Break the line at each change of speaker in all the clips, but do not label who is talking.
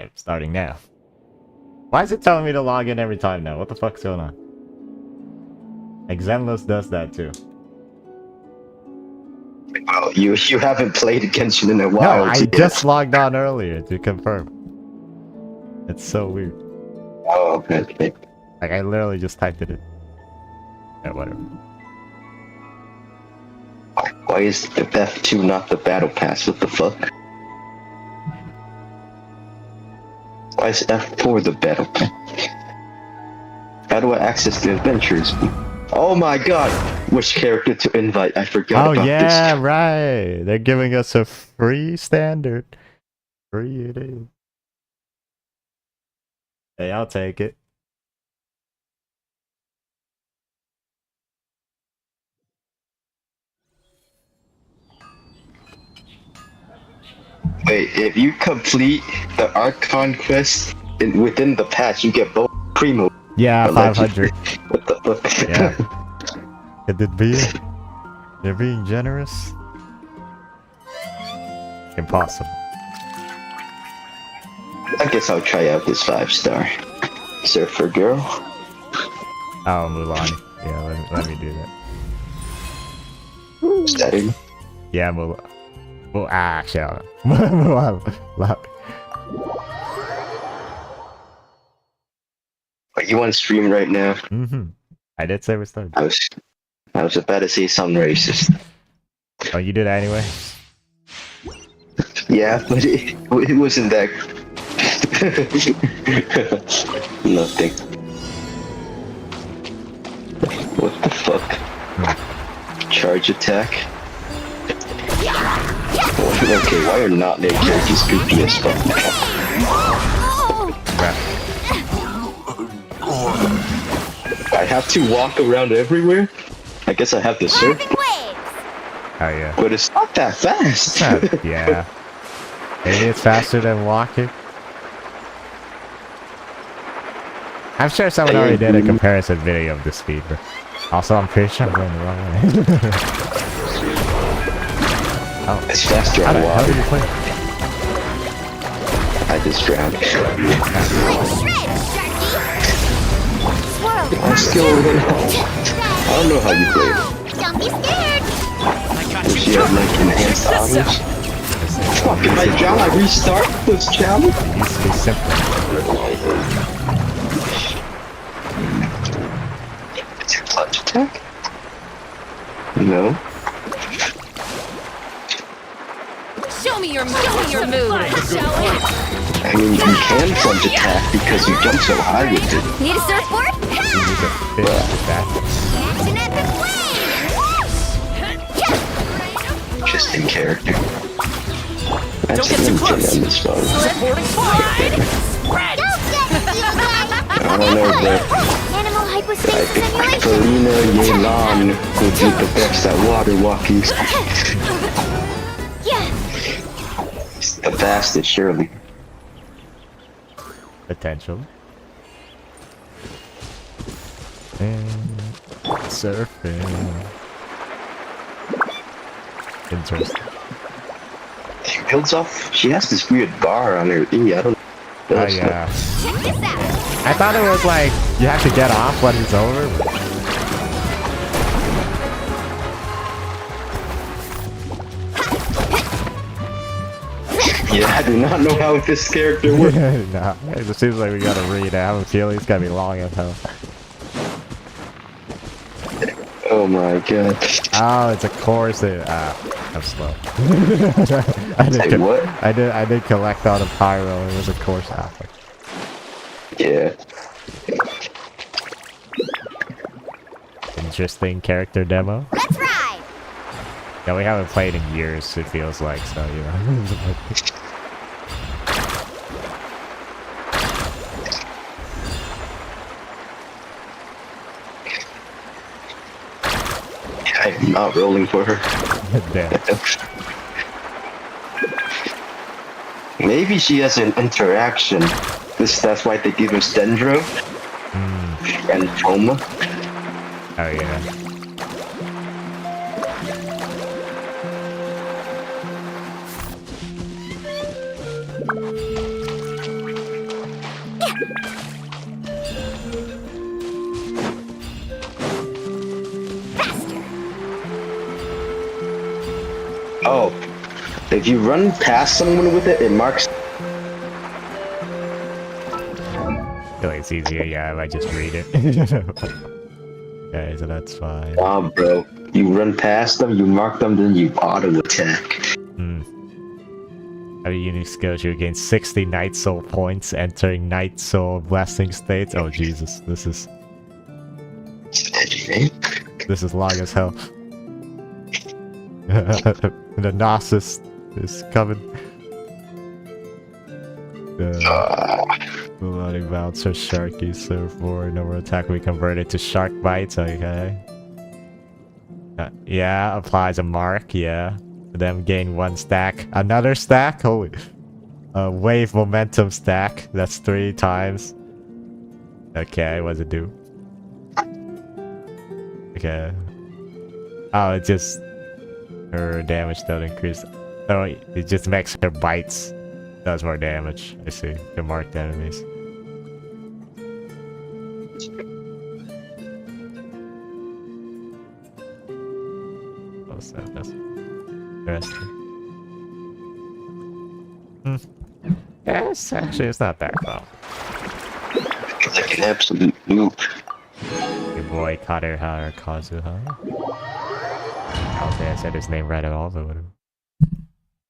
Alright, starting now. Why is it telling me to log in every time now? What the fuck's going on? Like Zenless does that too.
Well, you haven't played Genshin in a while.
No, I just logged on earlier to confirm. It's so weird.
Oh, okay.
Like I literally just typed it in. Yeah, whatever.
Why is the F2 not the battle pass? What the fuck? Why is F4 the battle pass? How do I access the adventures? Oh my god! Which character to invite? I forgot about this.
Oh yeah, right. They're giving us a free standard. Free it is. Hey, I'll take it.
Wait, if you complete the Archon quest within the patch, you get both Primo.
Yeah, 500.
What the fuck?
Yeah. Could it be? They're being generous? Impossible.
I guess I'll try out this 5-star. Surfer girl.
Oh, Mulan. Yeah, let me do that.
Is that it?
Yeah, Mulan. Well, actually, Mulan.
Are you on stream right now?
Mm-hmm. I did say we started.
I was about to say something racist.
Oh, you did anyway?
Yeah, but it wasn't that. Nothing. What the fuck? Charge attack? Okay, why are not their characters goofy as fuck? I have to walk around everywhere? I guess I have to surf.
Oh yeah.
But it's not that fast.
Yeah. Maybe it's faster than walking. I'm sure someone already did a comparison video of the speed, but also I'm pretty sure I'm going the wrong way. Oh.
It's faster on
How
water.
did you play?
I just drowned. I'm still in. I don't know how you play it.
Don't be scared.
Does she have like enhanced autos? Fuck, if I drown, I restart this challenge?
It used to be simple.
Is it clutch attack? No.
Show me your moves, shall we?
I mean, you can plunge attack because you jump so high with it.
Need a surfboard?
Use a fish with that.
Action at the wave!
Interesting character. That's
Don't get too close.
on this phone.
Surfboarding slide! Spread!
Don't get it, you guys!
I don't know, but
Animal
I
hypostasis
think
simulation!
Felina Yelan would be the best at water walking.
Yeah!
The fastest, surely.
Potential. And surfing. Interesting.
She builds off. She has this weird bar on her E. I don't know.
Oh yeah.
Check this out!
I thought it was like you have to get off when it's over.
Yeah, I do not know how this character works.
No, it just seems like we gotta read. I have a feeling it's gonna be long as hell.
Oh my god.
Oh, it's a course that I'm slow.
Say what?
I did collect all the pyro. It was a course halfway.
Yeah.
Interesting character demo.
Let's ride!
Yeah, we haven't played in years. It feels like so, you know.
I'm not rolling for her.
Damn.
Maybe she has an interaction. That's why they give us Dendro and Toma.
Oh yeah.
Oh, if you run past someone with it, it marks.
I feel like it's easier, yeah, if I just read it. Okay, so that's fine.
Wow, bro. You run past them, you mark them, then you auto attack.
Have a unique skill to gain 60 Night Soul points entering Night Soul blessing states. Oh Jesus, this is long as hell. The Gnosis is coming. The loading bouncer Sharky surfboard number attack we converted to shark bites. Okay. Yeah, applies a mark. Yeah. Them gain 1 stack. Another stack? Holy. Wave momentum stack. That's 3 times. Okay, what does it do? Okay. Oh, it just... her damage doesn't increase. So it just makes her bites does more damage. I see. The marked enemies. Oh, so that's interesting. Yes, actually, it's not that well.
Like an absolute noob.
Your boy Kadeha or Kazuha. Okay, I said his name right at all, but whatever.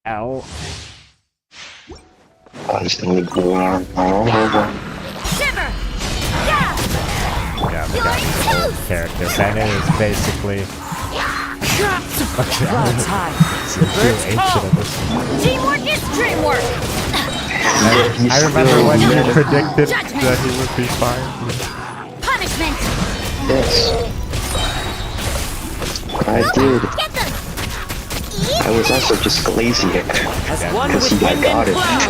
Ow.
Constantly going on.
Shiver! Yeah!
Yeah, we got this whole character. Bennett is basically... Okay,
Clouds high.
it's too ancient at this point.
Teamwork is dreamwork!
I remember when he predicted
Judgment.
that he would be fine.
Punishment!
Yes. I did.
Get them!
I was also just glazing it.
As
Yeah,
one
because
with
I
wind
got
and
it.
cloud.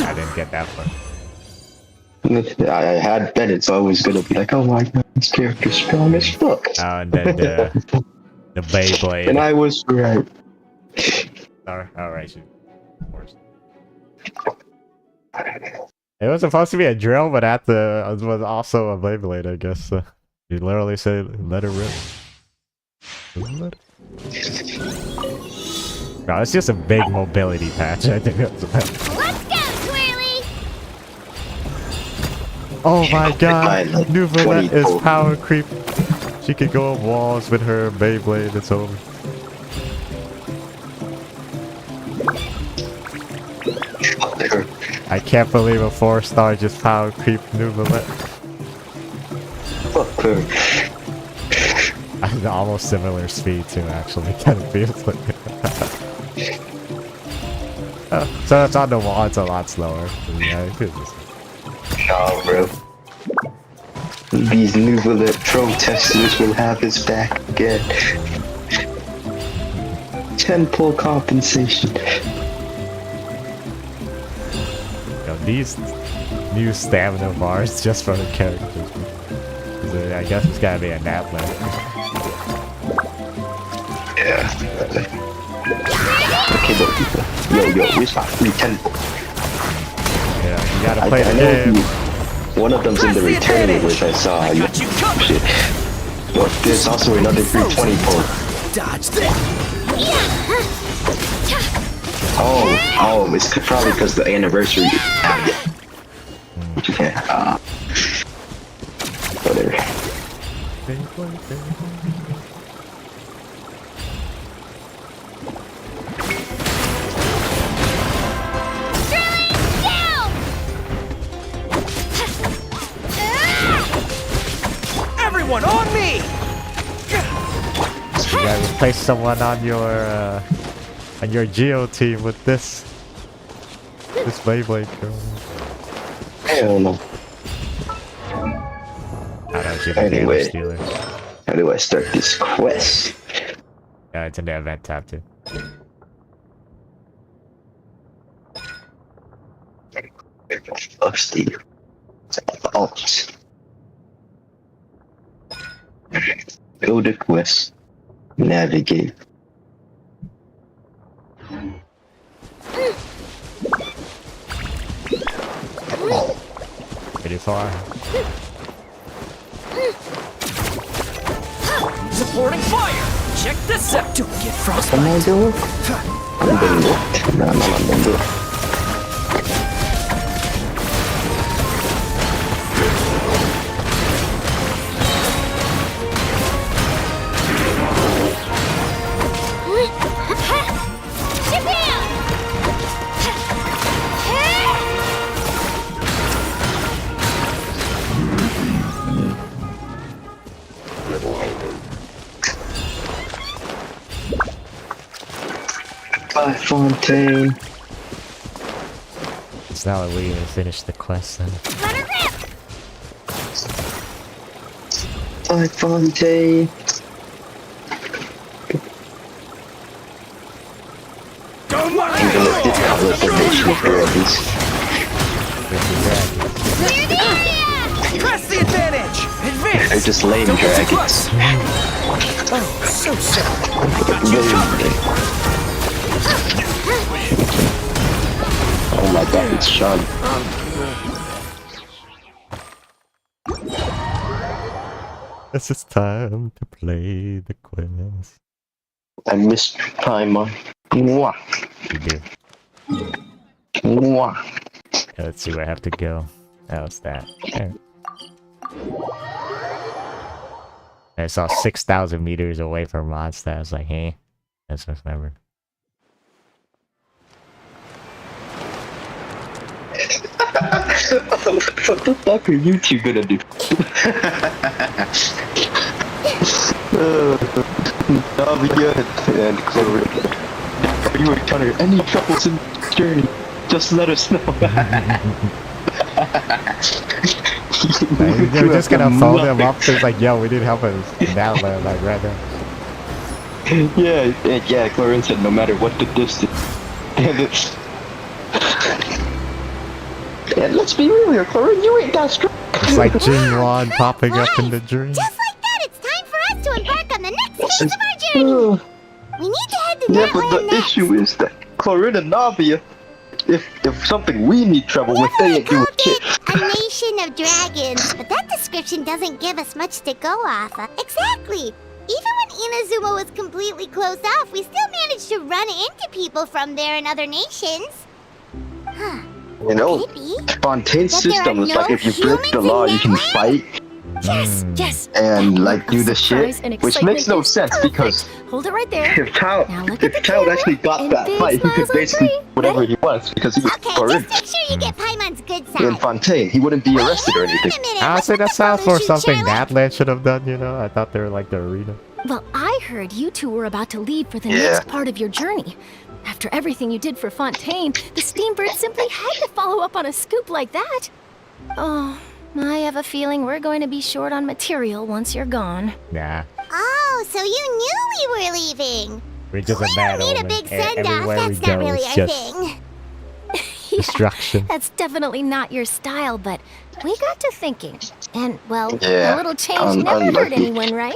I didn't get that far.
I had Bennett, so I was gonna be like, oh my god, this character's strong as fuck.
Oh, and then the Beyblade.
And I was right.
Alright, shoot. Of course. It was supposed to be a drill, but it was also a Beyblade, I guess. You literally say, let it rip. No, it's just a big mobility patch. I think that's about it.
Let's go, Twirly!
Oh my god!
Like
Nouvellette
20
is
poke.
power creep. She could go up walls with her Beyblade. It's over. I can't believe a 4-star just power creep Nouvellette.
Fuck her.
Almost similar speed too, actually. Kind of feels like it. So it's on the wall, it's a lot slower. Yeah, it feels the same.
No, bro. These Nouvellette protesters will have his back again. 10-pull compensation.
Yo, these new stamina bars just for the characters. I guess it's gotta be a NATLAN.
Yeah. Okay, but yo, we stop 10-pull.
Yeah, you gotta play the
I know
game.
one of them's in the return, which I saw.
I got you covered.
Shit. But there's also another 320-pull.
Dodge this.
Oh, it's probably because the anniversary. Yeah. Whatever.
Everyone on me.
You gotta replace someone on your Geo team with this Beyblade girl.
I don't know.
I don't know, she's a
Anyway.
damage dealer.
How do I start this quest?
Yeah, it's in the event tab too.
Fuck Steve. Alt. Go to quest. Navigate.
Pretty far.
Supporting fire! Check this out! Don't get frostbite!
Ano doon? Ang bundok. Naman ang bundok. By fontaine.
It's not like we even finished the quest then.
Let her rip!
By fontaine.
Don't worry!
I'm gonna get out of the nation of dragons.
Press the advantage! Advance!
They're just lame
Don't get too
dragons.
close. Oh, so sad. I got you covered.
Oh my god, it's Sean.
This is time to play the quest.
I missed Paimon. Mwah.
You do.
Mwah.
Yeah, let's see where I have to go. That was that. There. I saw 6,000 meters away from Mondstadt. I was like, hey, that's what's never.
What the fuck are you two gonna do? Navia and Chloe. If you encounter any troubles in the journey, just let us know.
They're just gonna phone them up. It's like, yo, we need help us. NATLAN, like right now.
Yeah, Clarence said no matter what the distance. And let's be real here, Clarence, you ain't that strong.
It's like Jinwan popping up in the dream.
Just like that, it's time for us to embark on the next phase of our journey. We need to head to
Yeah, but
NATLAN
the
next.
issue is that Clarence and Navia, if something we need trouble with,
Never
they ain't doing
called
shit.
it a nation of dragons, but that description doesn't give us much to go off of. Exactly. Even when Inazuma was completely closed off, we still managed to run into people from there in other nations. Huh.
You know,
Could it be?
Fontaine's
That there
system
are
is like
no
if you break the
humans
law,
in
you can
NATLAN?
fight
Yes, yes.
and
That
like
look
do
of
the
surprise
shit,
and
which makes
excitement
no
is
sense
perfect.
because
Hold it right there.
if Child
Now look at the
Child
camera
actually got
and
that
big
fight, he could
smiles on
basically
three.
whatever
Ready?
he wants because he was
Okay,
Clarence.
just make sure you get Paimon's good side.
In Fontaine, he wouldn't be arrested or anything.
Honestly, that
What's the
sounds for
solution,
something
Charlotte?
NATLAN should have done, you know? I thought they were like the arena.
Well, I heard you two were about to leave for the
Yeah.
next part of your journey. After everything you did for Fontaine, the Steambird simply had to follow up on a scoop like that. Oh, I have a feeling we're going to be short on material once you're gone.
Nah.
Oh, so you knew we were leaving.
We're just
We
a bad
don't need a
omen.
big send-off.
Everywhere we
That's
go,
not really
it's
our
just
thing.
destruction.
That's definitely not your style, but we got to thinking. And, well,
Yeah,
a little change never hurt
unlucky.
anyone, right?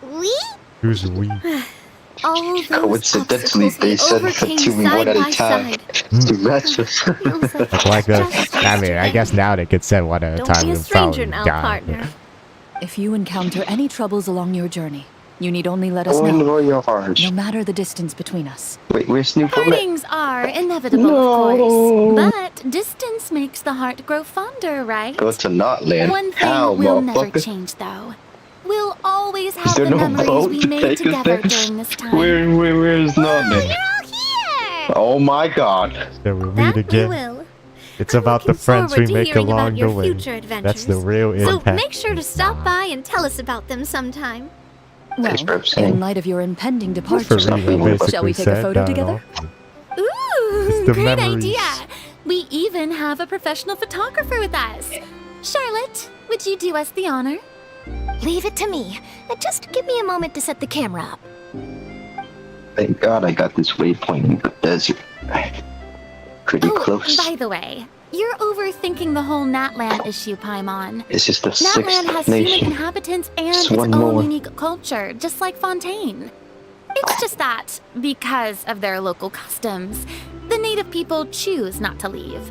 We?
Who's we?
All those
Coincidentally,
obstacles
they
we
sent
overcame
to me
side
one at
by
a time
side.
to match us.
Feels
Like the,
just
I mean, I guess now they could send one at a
Don't
time
be a
and probably
stranger now,
die.
partner. If you encounter any troubles along your journey, you need only let us
Oh,
know,
no, your heart.
no matter the distance between us.
Wait, where's Snoop?
Partings are inevitable,
No.
of course. But distance makes the heart grow fonder, right?
Go to Notland.
One thing
How,
will never
motherfucker?
change, though. We'll always have
there
the
no
memories
boat
we
to
made
take us
together
there?
during this time.
Where's
Oh,
Notland?
you're all here!
Oh my god.
Then we'll
That
meet
we
again.
will.
It's
I'm
about the
looking
friends we
forward to
make
hearing
along
about your
the way.
future
That's the
adventures.
real
So
impact.
make sure to stop by and tell us about them sometime.
Thanks for
Well,
saying.
in light of your impending
For
departure,
real,
shall we
basically
take a
said,
photo
no,
together?
no.
Ooh,
the
great
memories.
idea. We even have a professional photographer with us. Charlotte, would you do us the honor?
Leave it to me. Just give me a moment to set the camera up.
Thank god I got this waypoint in the desert. Pretty
Oh,
close.
by the way, you're overthinking the whole NATLAN issue, Paimon.
This is the
NATLAN has
sixth
human
nation.
inhabitants and
Just
its
one
own
more.
unique culture, just like Fontaine. It's just that, because of their local customs, the native people choose not to leave.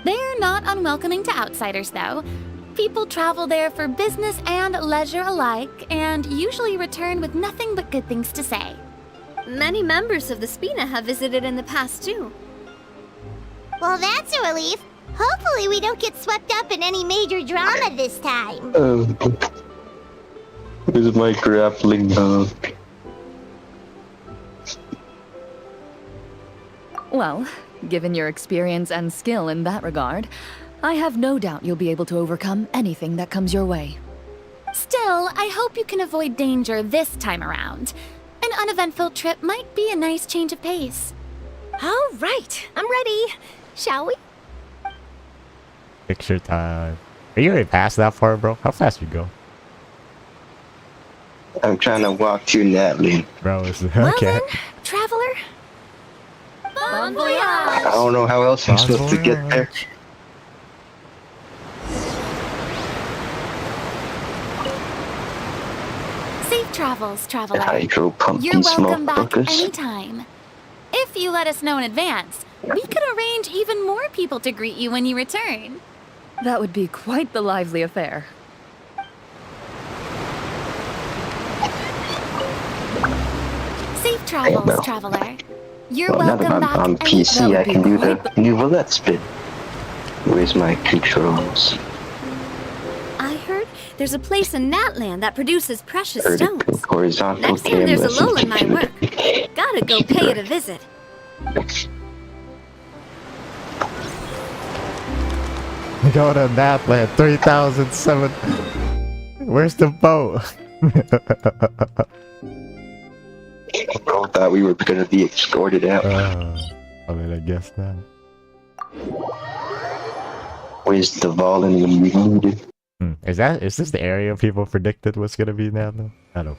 They're not unwelcoming to outsiders, though. People travel there for business and leisure alike, and usually return with nothing but good things to say.
Many members of the Spina have visited in the past, too.
Well, that's a relief. Hopefully we don't get swept up in any major drama this time.
Where's my grappling hook?
Well, given your experience and skill in that regard, I have no doubt you'll be able to overcome anything that comes your way.
Still, I hope you can avoid danger this time around. An uneventful trip might be a nice change of pace.
All right, I'm ready. Shall we?
Picture time. Are you already past that far, bro? How fast you go?
I'm trying to walk to NATLAN.
Bro, is
Well
okay.
then, traveler.
Bon voyage!
I don't know how else I'm supposed to get there.
Safe travels, traveler.
Hydro
You're
pumpkin smoke
welcome back
fuckers.
anytime. If you let us know in advance, we could arrange even more people to greet you when you return.
That would be quite the lively affair.
Safe travels,
well.
traveler. You're
Well, now that
welcome
I'm
back
on PC, I
That would
can
be
do the
quite
new roulette spin. Where's my controls?
I heard there's a place in NATLAN that produces precious
Vertical,
stones.
horizontal
Next time there's a
cameras.
lull in my work. Gotta go pay it a visit.
Go to NATLAN 3007. Where's the boat?
Bro thought we were gonna be escorted out.
I mean, I guess not.
Where's the volume needed?
Is this the area people predicted was gonna be NATLAN? I don't.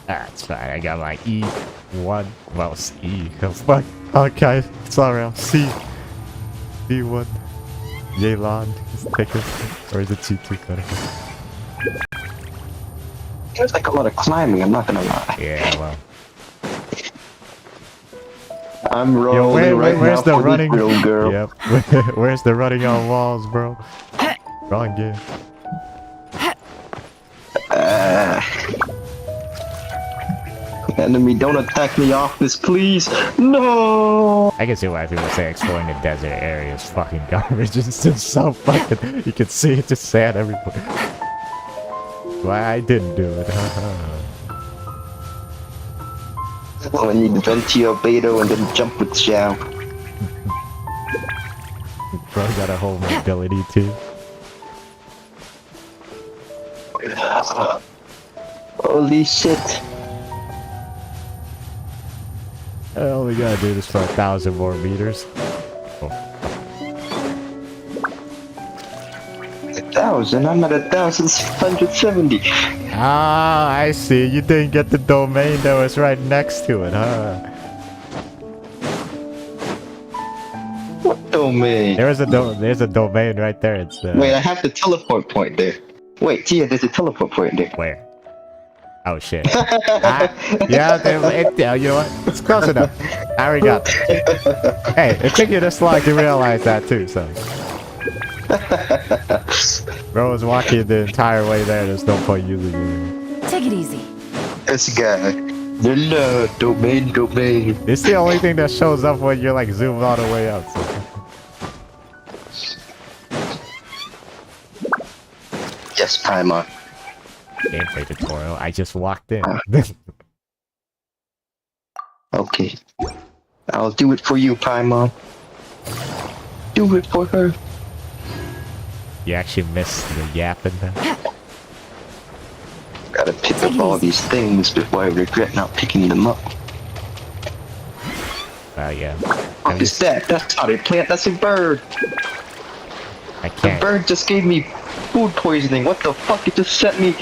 That's fine. I got my E1. Well, it's E. Oh, fuck. Okay. Sorry, I'm C. D1. Yelan is taken. Or is it C2?
There's like a lot of climbing, I'm not gonna lie.
Yeah, well.
I'm
Yo,
rolling
where's
now
the
for
running?
this real girl.
Yep. Where's the running on walls, bro? Wrong game.
Enemy, don't attack me off this, please. No.
I can see why people say exploring the desert area is fucking garbage. It's just so fucking. You can see it just sand everywhere. Why I didn't do it?
Oh, I need Ventio Beto and then jump with Xiao.
Bro got a whole mobility too.
Holy shit.
All we gotta do this for 1,000 more meters. Oh.
1,000? I'm at 1,670.
Ah, I see. You didn't get the domain that was right next to it, huh?
What domain?
There's a domain right there. It's the
Wait, I have the teleport point there. Wait, Tia, there's a teleport point there.
where? Oh shit. Yeah, you know what? It's close enough. I already got it. Hey, it took you this long to realize that too, so. Bro was walking the entire way there. There's no point using it.
Take it easy.
This guy. No, domain.
It's the only thing that shows up when you're like zoomed all the way up. So.
Yes, Paimon.
Gameplay tutorial. I just walked in.
Okay. I'll do it for you, Paimon. Do it for her.
You actually missed the yapping there.
Gotta pick up all these things before I regret not picking them up.
Yeah.
What is that? That's not a plant, that's a bird.
I
The
can't.
bird just gave me food poisoning. What the fuck? It just sent me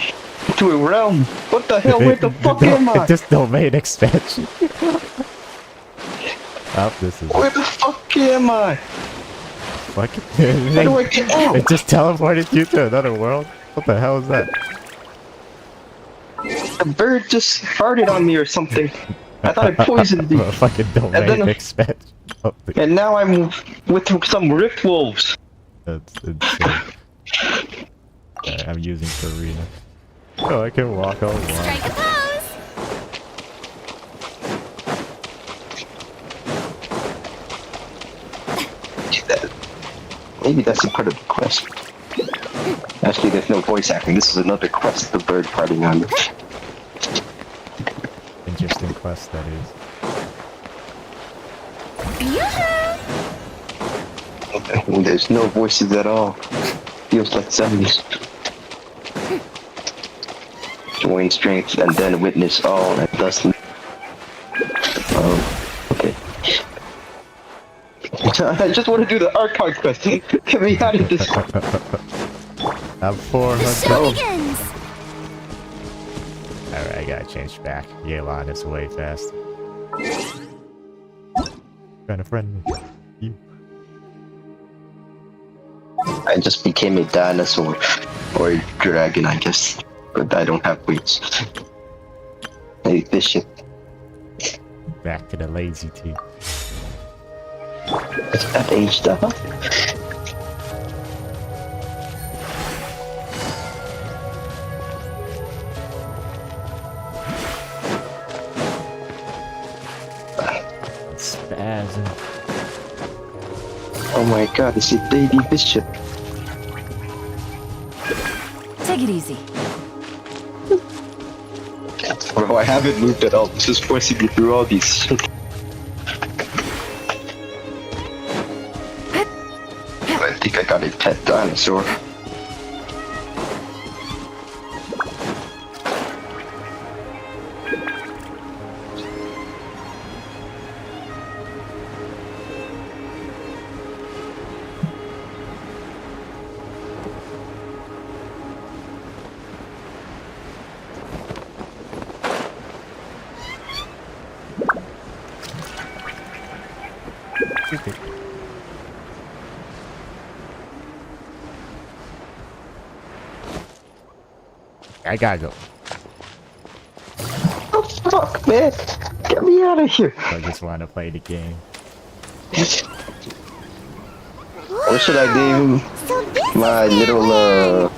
into a realm. What the hell? Where the fuck am I?
This domain expansion. Oh, this is.
Where the fuck am I?
Fucking.
How do I get out?
It just teleported you to another world? What the hell is that?
The bird just farted on me or something. I thought I poisoned you.
Fucking domain expansion.
And now I'm with some rift wolves.
That's insane. Okay, I'm using Karina. Oh, I can walk all along.
Strike a pose!
Maybe that's a part of the quest. Actually, there's no voice acting. This is another quest the bird partying on.
Interesting quest that is.
There's no voices at all. Feels like zombies. Join strength and then witness all and thus. Okay. I just want to do the archive quest. Get me out of this.
I'm 400.
Show begins!
Alright, I gotta change back. Yelan is way faster. Trying to friend me. You.
I just became a dinosaur. Or a dragon, I guess. But I don't have wings. Hey, bishop.
Back to the lazy team.
Is that aged up?
Spazzing.
Oh my god, it's a baby bishop.
Take it easy.
Bro, I haven't moved at all. This is forcing me through all these shit. I think I got a pet dinosaur.
I gotta go.
Oh fuck, man! Get me out of here!
I just wanna play the game.
What should I name
So this
my
is
little,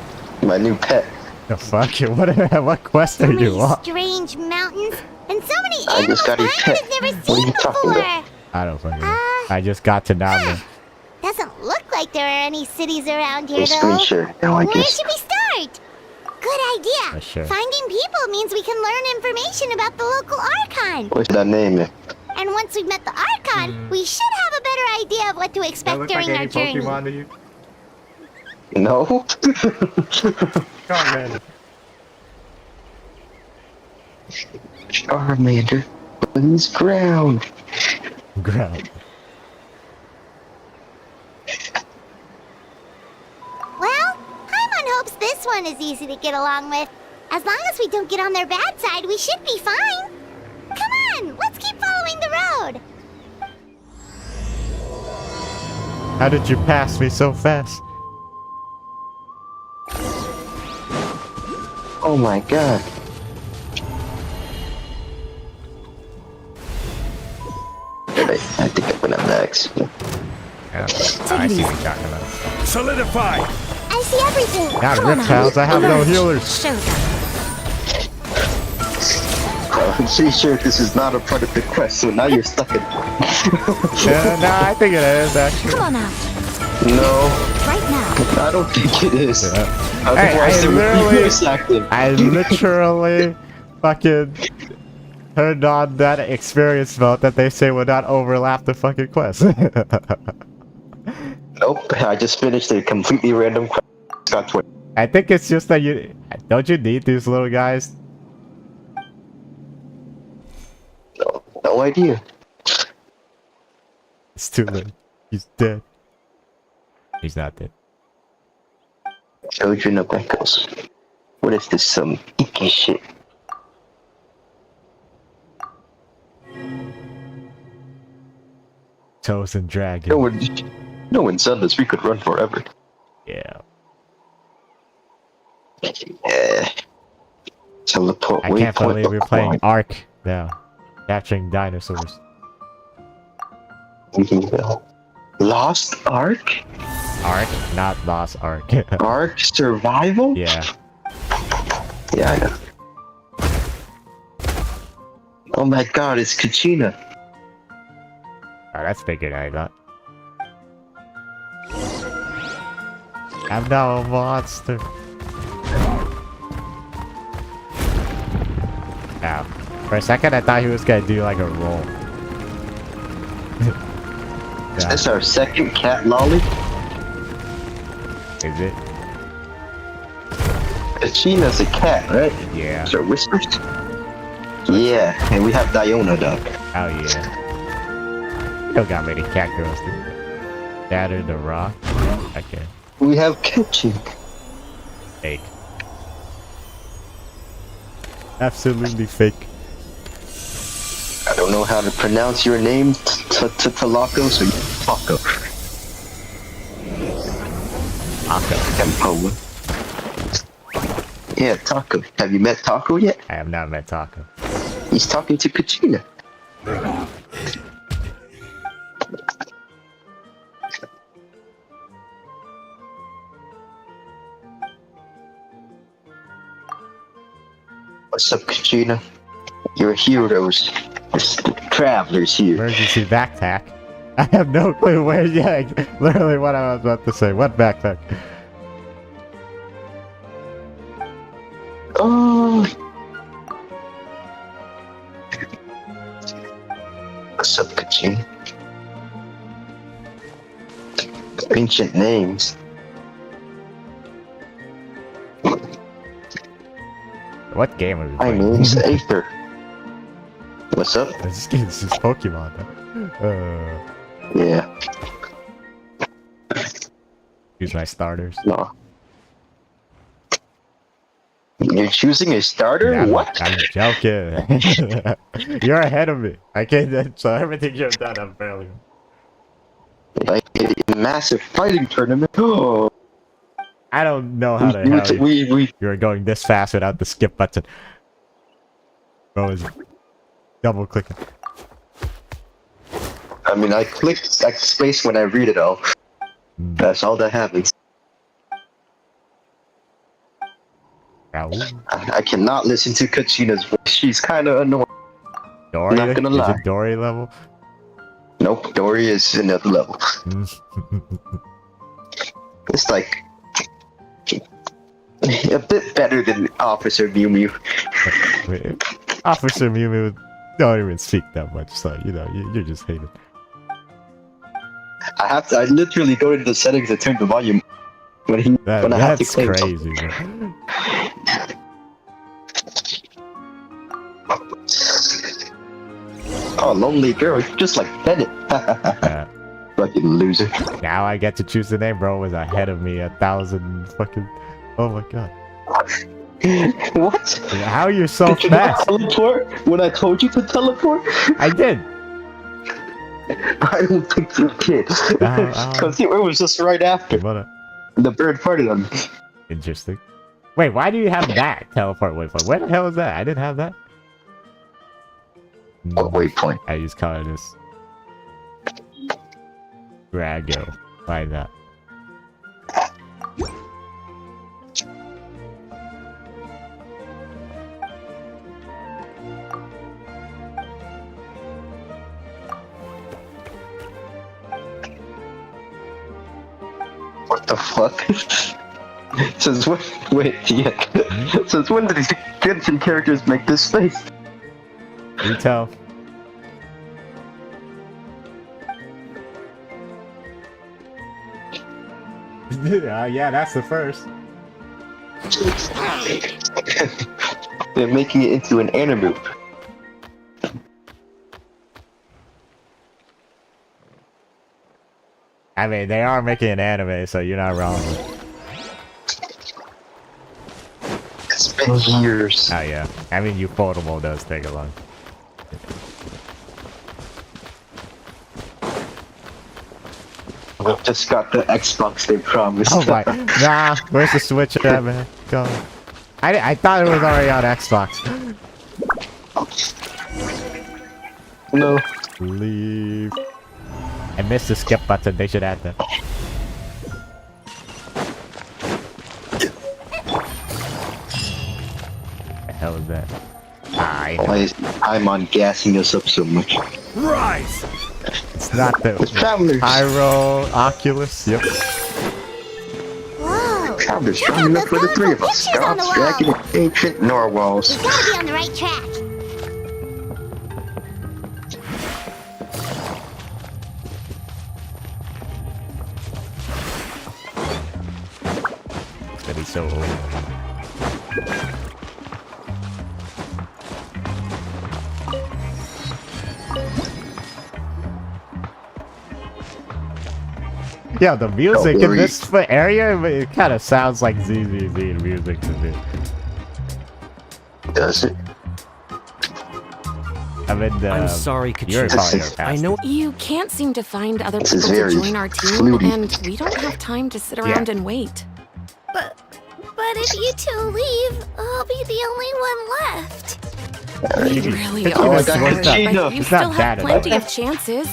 my new pet?
The fuck? What quest
so
are
many
you on?
strange mountains and so many
I
animals
just got a
I've
pet.
never
What are
seen
you talking
before.
about?
I don't fucking know. I just got to Natlan.
Doesn't look like there are any cities around here
A screen
though.
share now, I
Where
guess.
should we start? Good idea.
Sure.
Finding people means we can learn information about the local Archon.
What should I name it?
And once we've met the Archon, we should have a better idea of what to expect during our journey.
to you?
No?
Come on, man.
Charmander. Please ground.
Ground.
Well, Paimon hopes this one is easy to get along with. As long as we don't get on their bad side, we should be fine. Come on, let's keep following the road.
How did you pass me so fast?
Oh my god. I think I went up next.
Yeah, I see what you're talking about.
Solidify!
I see everything.
Not
Come on
reptiles, I have no healers.
Show them.
I'm pretty sure this is not a part of the quest, so now you're stuck in.
Yeah, no, I think it is actually.
Come on out.
No,
Right now.
I don't think it is.
Hey,
Otherwise,
I
there would
literally-
be voice acting.
I literally fucking turned on that experience mode that they say would not overlap the fucking quest.
Nope, I just finished a completely random quest. Got 20.
I think it's just that you don't you need these little guys?
No idea.
It's too late. He's dead. He's not dead.
Children of Echoes. What is this, some icky shit?
Chosen dragon.
No one's done this. We could run forever.
Yeah.
Yeah. Teleport
I can't
waypoint
believe we're playing
unlocked.
Ark now. Capturing dinosaurs.
Lost Ark?
Ark, not Lost Ark.
Ark Survival?
Yeah.
Yeah, I know. Oh my god, it's Kachina.
Oh, that's bigger than I thought. I'm now a monster. Now, for a second I thought he was gonna do like a roll.
Is this our second cat lolly?
Is it?
Kachina's a cat, right?
Yeah.
Is there whispers? Yeah, and we have Diona dog.
Oh yeah. You don't got many cat girls, do you? Shatter the rock? Okay.
We have Kachin.
Fake. Absolutely fake.
I don't know how to pronounce your name, Talaco, so you Taco.
Taco.
Tempo. Yeah, Taco. Have you met Taco yet?
I have not met Taco.
He's talking to Kachina. What's up, Kachina? Your heroes. There's travelers here.
Emergency backpack. I have no clue where. Yeah, literally what I was about to say. What backpack?
Oh. What's up, Kachina? Ancient names.
What game are we
My
playing?
name's Aether. What's up?
This game's just Pokemon.
Yeah.
Use my starters.
No. You're choosing a starter?
Nah,
What?
I'm joking. You're ahead of me. I can't. So everything you've done, I'm failing.
Like a massive fighting tournament. Oh.
I don't know how the hell
we
you're going this fast without the skip button. Bro is double clicking.
I mean, I clicked space when I read it all. That's all that happens.
Raoul?
I cannot listen to Kachina's voice. She's kind of annoying.
Dory?
Not gonna
Is
lie.
it Dory level?
Nope, Dory is another level. It's like a bit better than Officer Mew Mew.
Wait, Officer Mew Mew don't even speak that much, so you know you're just hating.
I literally go into the settings and turn the volume when I have to
That's
claim
crazy. Bro.
Oh, lonely girl, you're just like Bennett. Fucking loser.
Now I get to choose the name, bro. Was ahead of me 1,000 fucking. Oh my god.
What?
How are you so
Did you not
fast?
teleport when I told you to teleport?
I did.
I don't think you did. Because it was just right after. The bird farted on me.
Interesting. Wait, why do you have that teleport waypoint? Where the hell is that? I didn't have that.
What waypoint?
I just call it this. Drago. Why not?
What the fuck? Since when? Wait, yeah. Since when did these Genshin characters make this face?
You tell. Yeah, that's the first.
They're making it into an anime.
I mean, they are making an anime, so you're not wrong.
It's been years.
Oh yeah. I mean, Ufotable does take a long.
We've just got the Xbox they promised.
Oh my. Nah, where's the Switch at, man? Go. I thought it was already on Xbox.
No.
Leave. I missed the skip button. They should add that. The hell is that? I know.
Why is I'm gassing us up so much?
Rise!
It's not the
It's travelers.
Pyro Oculus. Yep.
Whoa!
Travelers
Check
strong
out
enough for the
those
three of
colorful
us.
pictures on the
Scouts,
wall.
dragon, and ancient narwhals.
We gotta be on the right track.
That is so old. Yeah, the music in this area, it kind of sounds like ZZZ music to me.
Does it?
I mean,
I'm sorry,
you're
Kachina.
calling her
I
past.
know
You can't seem to find other
This is
people to
very
join our team,
fluty.
and we don't have time to sit around and wait.
But if you two leave, I'll be the only one left.
We really
It's
are
not
sorry,
bad.
but you
It's
still
not
have
bad
plenty
enough.
of chances.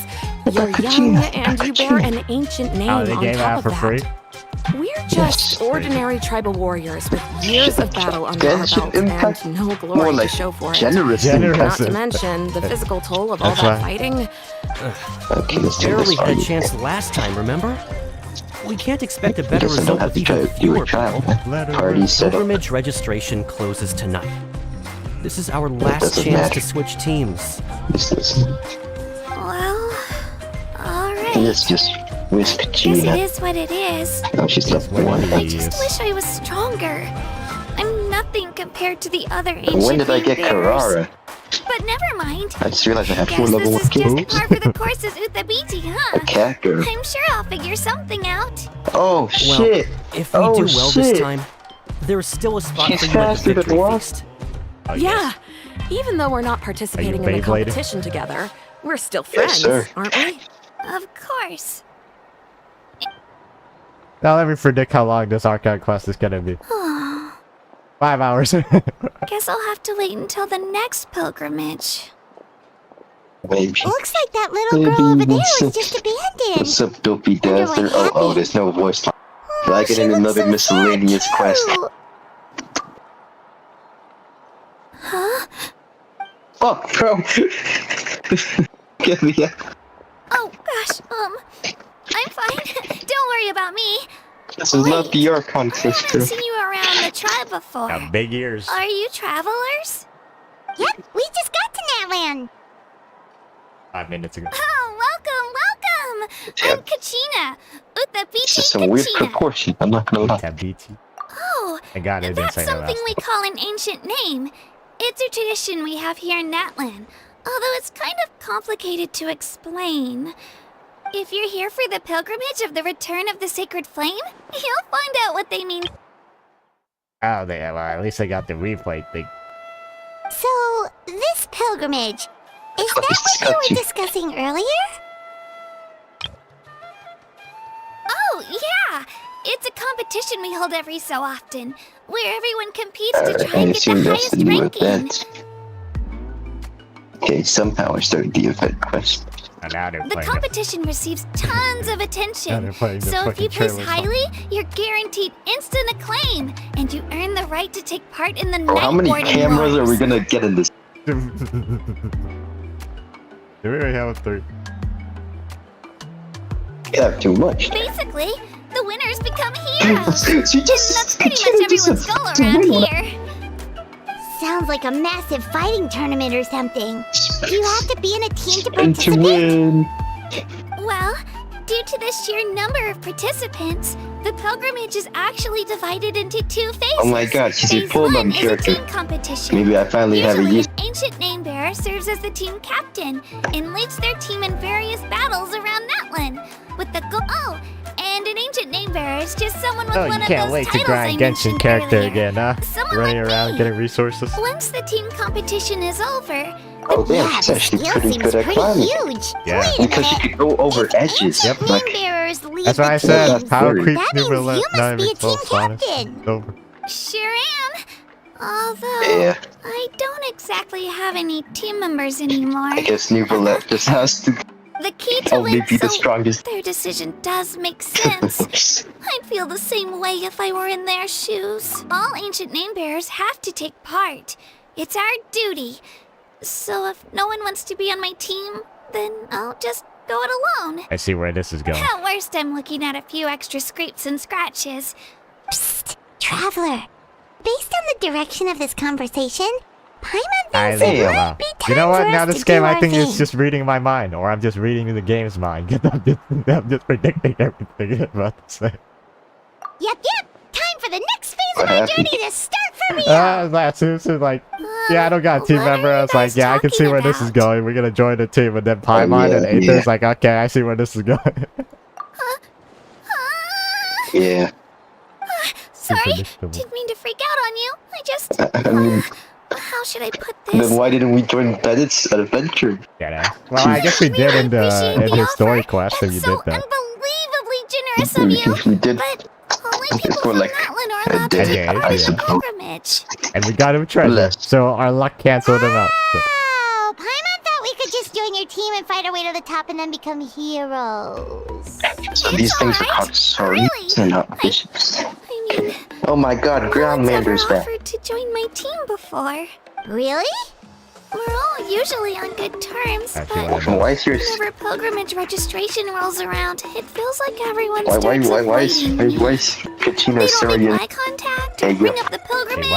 You're young, and you bear an ancient name
Oh, they
on
gave it
top
out
of
for
that.
free?
We're just ordinary tribal warriors with years of battle under our
Genshin
belts
Impact?
and no
More
glory to
like
show for it.
generous.
Generous.
Not to mention the physical toll of all
That's
that
right.
fighting.
Okay, let's do
barely
this.
had a chance last time, remember? We can't expect a better
Guess I don't
result
have
with
to try
even
to do
fewer
a trial.
people.
Let her
Party set up.
Pilgrimage registration closes tonight. This is our last
doesn't
chance
matter.
to switch teams.
This is.
Well, alright.
Let's just whisk
Guess it
Gina.
is what it is.
Oh, she's left
what
one.
it
I
is.
just wish I was stronger. I'm nothing compared to the other ancient
When did I get
bears.
Karara?
But never mind.
I just realized I have 4
Guess
level
this is
1
just par for the course as Uthabiti,
A
huh?
cat girl.
I'm sure I'll figure something out.
Oh
Well,
shit!
if we
Oh,
do well
shit.
this time, there's still a spot
She's
for you at
faster
the
than
victory
Wasp.
feast.
Oh,
Yeah, even though we're not participating in the
Beyblade?
competition together, we're still friends,
Yes, sir.
aren't we?
Of course.
Now let me predict how long this archive quest is gonna be. 5 hours.
Guess I'll have to wait until the next pilgrimage.
Maybe.
Looks like that little girl over there was
Maybe.
just abandoned.
What's up, dopey
Wonder
dancer?
what
Oh,
happened.
there's no voice line.
Oh,
I get
she
in
looks
another
so
miscellaneous
sad,
quest.
too. Huh?
Fuck, bro! Get me out.
Oh gosh, I'm fine. Don't worry about me.
This is not the Archon
I
quest,
haven't
bro.
seen you around the tribe before.
Got big ears.
Are you travelers? Yep, we just got to NATLAN.
5 minutes ago.
Oh, welcome! I'm Kachina.
This is
Uthabiti
some weird
Kachina.
proportion, I'm not gonna lie.
Tabiti.
Oh,
I got it. Didn't
that's
say her
something
last
we call an ancient name. It's a tradition we have here in NATLAN, although it's kind of complicated to explain. If you're here for the pilgrimage of the return of the sacred flame, you'll find out what they mean.
Oh, they well, at least I got the replay thing.
So, this pilgrimage, is that what you were discussing earlier? Oh, yeah! It's a competition we hold every so often, where everyone competes to try
I
and get
assume
the
that's
highest
the new
ranking.
event. Okay, somehow I started the event quest.
And now they're
The
playing.
competition receives tons of
Now
attention.
they're playing the
So if
fucking
you place
trailer song.
highly, you're guaranteed instant acclaim, and you earn the right to take part in the
Bro, how many
night boarding
cameras are we
wars.
gonna get in this?
Do we already have 3?
We have too much.
Basically, the winners become heroes.
She just.
That's pretty
Kachina
much everyone's
just-
goal
to
around
win one.
here. Sounds like a massive fighting tournament or something. Do you have to be in a team to
And to
participate?
win.
Well, due to the sheer number of participants, the pilgrimage is actually divided into 2 phases.
Oh my god, she's a
Phase
full
1
on
is a
character.
team competition.
Maybe I finally have a
Usually,
use.
an ancient name bearer serves as the team captain and leads their team in various battles around NATLAN. With the goal. Oh, and an ancient name bearer is just someone with
Oh,
one
you
of
can't
those
wait to
titles I
grind Genshin
mentioned
character
earlier.
again, huh?
Someone
Running
like
around
me.
getting resources.
Once the team competition is over,
Oh damn,
yeah,
she's
the
actually
skill
pretty
seems
good at
pretty
climbing.
huge.
Yeah.
Wait a
Because she
minute.
could go over edges.
Ancient
Like,
name bearers lead
That's why
the
I said
teams.
power
That
creep
That means
Numerous
you must be a team
It's over.
captain. Sure am.
Although,
Yeah.
I don't exactly have any team members anymore.
I guess New Bullet just has to
The key to
only
win,
be the
so
strongest.
their decision does make sense. I'd feel the same way if I were in their shoes. All ancient name bearers have to take part. It's our duty. So if no one wants to be on my team, then I'll just go it alone.
I see where this is going.
At worst, I'm looking at a few extra scrapes and scratches.
Psst, Traveler. Based on the direction of this conversation, Paimon
I
thinks it
think
might be
you know
time
what?
for
Now
us
this
to
game,
do
I
our
think
thing.
it's just reading my mind, or I'm just reading the game's mind. I'm just predicting everything I'm about to say.
Yep. Time for the next phase
What
of our
happened?
journey to start for real.
As soon as like, yeah, I don't got a team
what are
member. I
you
was like,
guys
yeah, I can see
talking
where this is
about?
going. We're gonna join the team, and then Paimon and
yeah,
Aether's
yeah.
like, okay, I see where this is going.
Yeah.
Sorry,
predictable.
didn't mean to freak out on you. I just...
I mean,
how should I put this?
then why didn't we join Bennett's adventure?
Yeah. Well, I guess we did in
Appreciate the
his story
offer.
quest, if
That's
you
so
did that.
unbelievably generous of you.
We did.
But only people
For
from
like
NATLAN are
a
allowed to
day,
take part
I
in the
suppose.
pilgrimage.
And we got him treasure,
Bless.
so our luck canceled him out. So.
Oh, Paimon thought we could just join your team and fight our way to the top and then become heroes.
So these things are called stories and not visions.
I mean,
Oh my god,
no one's ever
Groundlander's back.
offered to join my team before.
Really?
We're all usually on good terms,
Actually,
but
Why is your
whenever pilgrimage registration rolls around, it feels like everyone
why
starts
is
avoiding me.
Kachina
They don't
Syrian?
make eye contact
Hey,
or bring
yo.
up the
Hey,
pilgrimage.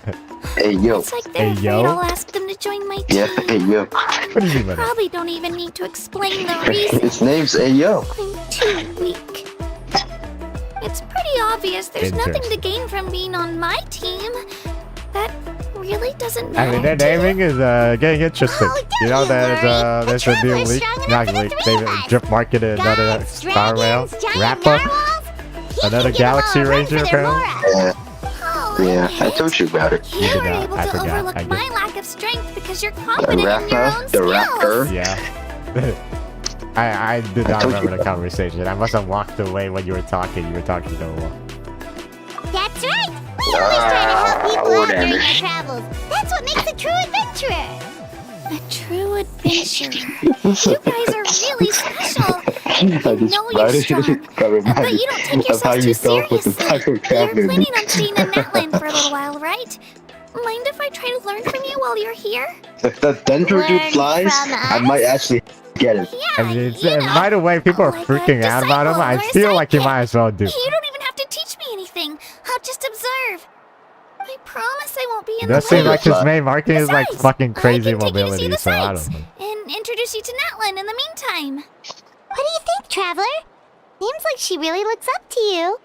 what?
Hey yo,
It's like they're
Hey,
afraid
yo.
I'll ask them to join my team.
yeah, hey yo.
What do you mean by that?
Probably don't even need to explain the reason.
Its name's Hey yo.
I'm too weak. It's pretty obvious there's nothing to gain from being on my team. That really doesn't
I
matter.
mean, their
to you.
naming is getting interesting.
Oh,
You know,
don't you worry.
there's a new
Traveler's
leak,
strong
not
enough for the
leak,
three
they
of us.
drip marketed another
Gods,
Star Rail,
dragons, giant
Rappa,
narwhals. He
another
can give 'em all
Galaxy
a run
Ranger
for their
apparently.
Mora.
Oh,
Yeah, I
wait.
told you about it.
You
did
were
not.
able
I
to
forgot.
overlook
I
my
did.
lack of strength because you're
The
confident in your own
rapper, the
skills.
rapper.
Yeah. I did
I
not
told
remember
you.
the conversation. I must have walked away when you were talking. You were talking so well.
That's right. We always try to help people out during
whatever.
our travels. That's what makes a true adventurer.
A true adventurer. You guys are really special.
I just
know you're strong,
got reminded
But you don't take
of how
yourself
you
too
felt with the
seriously.
Tiger
You're
Traveler.
planning on staying in NATLAN for a little while, right? Mind if I try to learn from you while you're here?
If that Dendro
Learn
dude flies,
from
I
us?
might actually get it.
Yeah,
And it's,
you
and
know,
by the way, people are
like a
freaking out about him. I
disciple or a
feel like you
sidekick.
might as well do.
You don't even have to teach me anything. I'll just observe. I promise I won't be
It
in the
does seem
way.
like his main marketing is like
Besides,
fucking crazy
I can take you to see
mobility,
the
so I
sights
don't know.
and introduce you to NATLAN in the meantime.
What do you think, Traveler? Seems like she really looks up to you.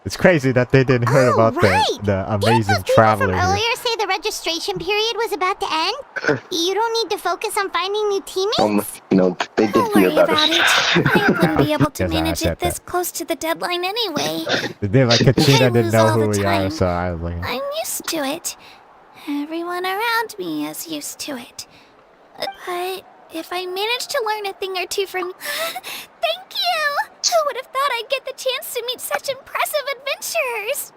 It's crazy that they didn't hear
Oh,
about
right.
the
Didn't
amazing
those people
traveler
from
here.
earlier say the registration period was about to end? You don't need to focus on finding new teammates?
They did
Don't
hear
worry
about
about
it.
it. I wouldn't be able to
Yes, I
manage
said
it this
that.
close to the deadline anyway.
They did like Kachina
I
didn't
lose
know
all
who
the
we are,
time.
so I was like,
I'm used to it. Everyone around me is used to it. But if I manage to learn a thing or two from... Thank you! Who would have thought I'd get the chance to meet such impressive adventurers?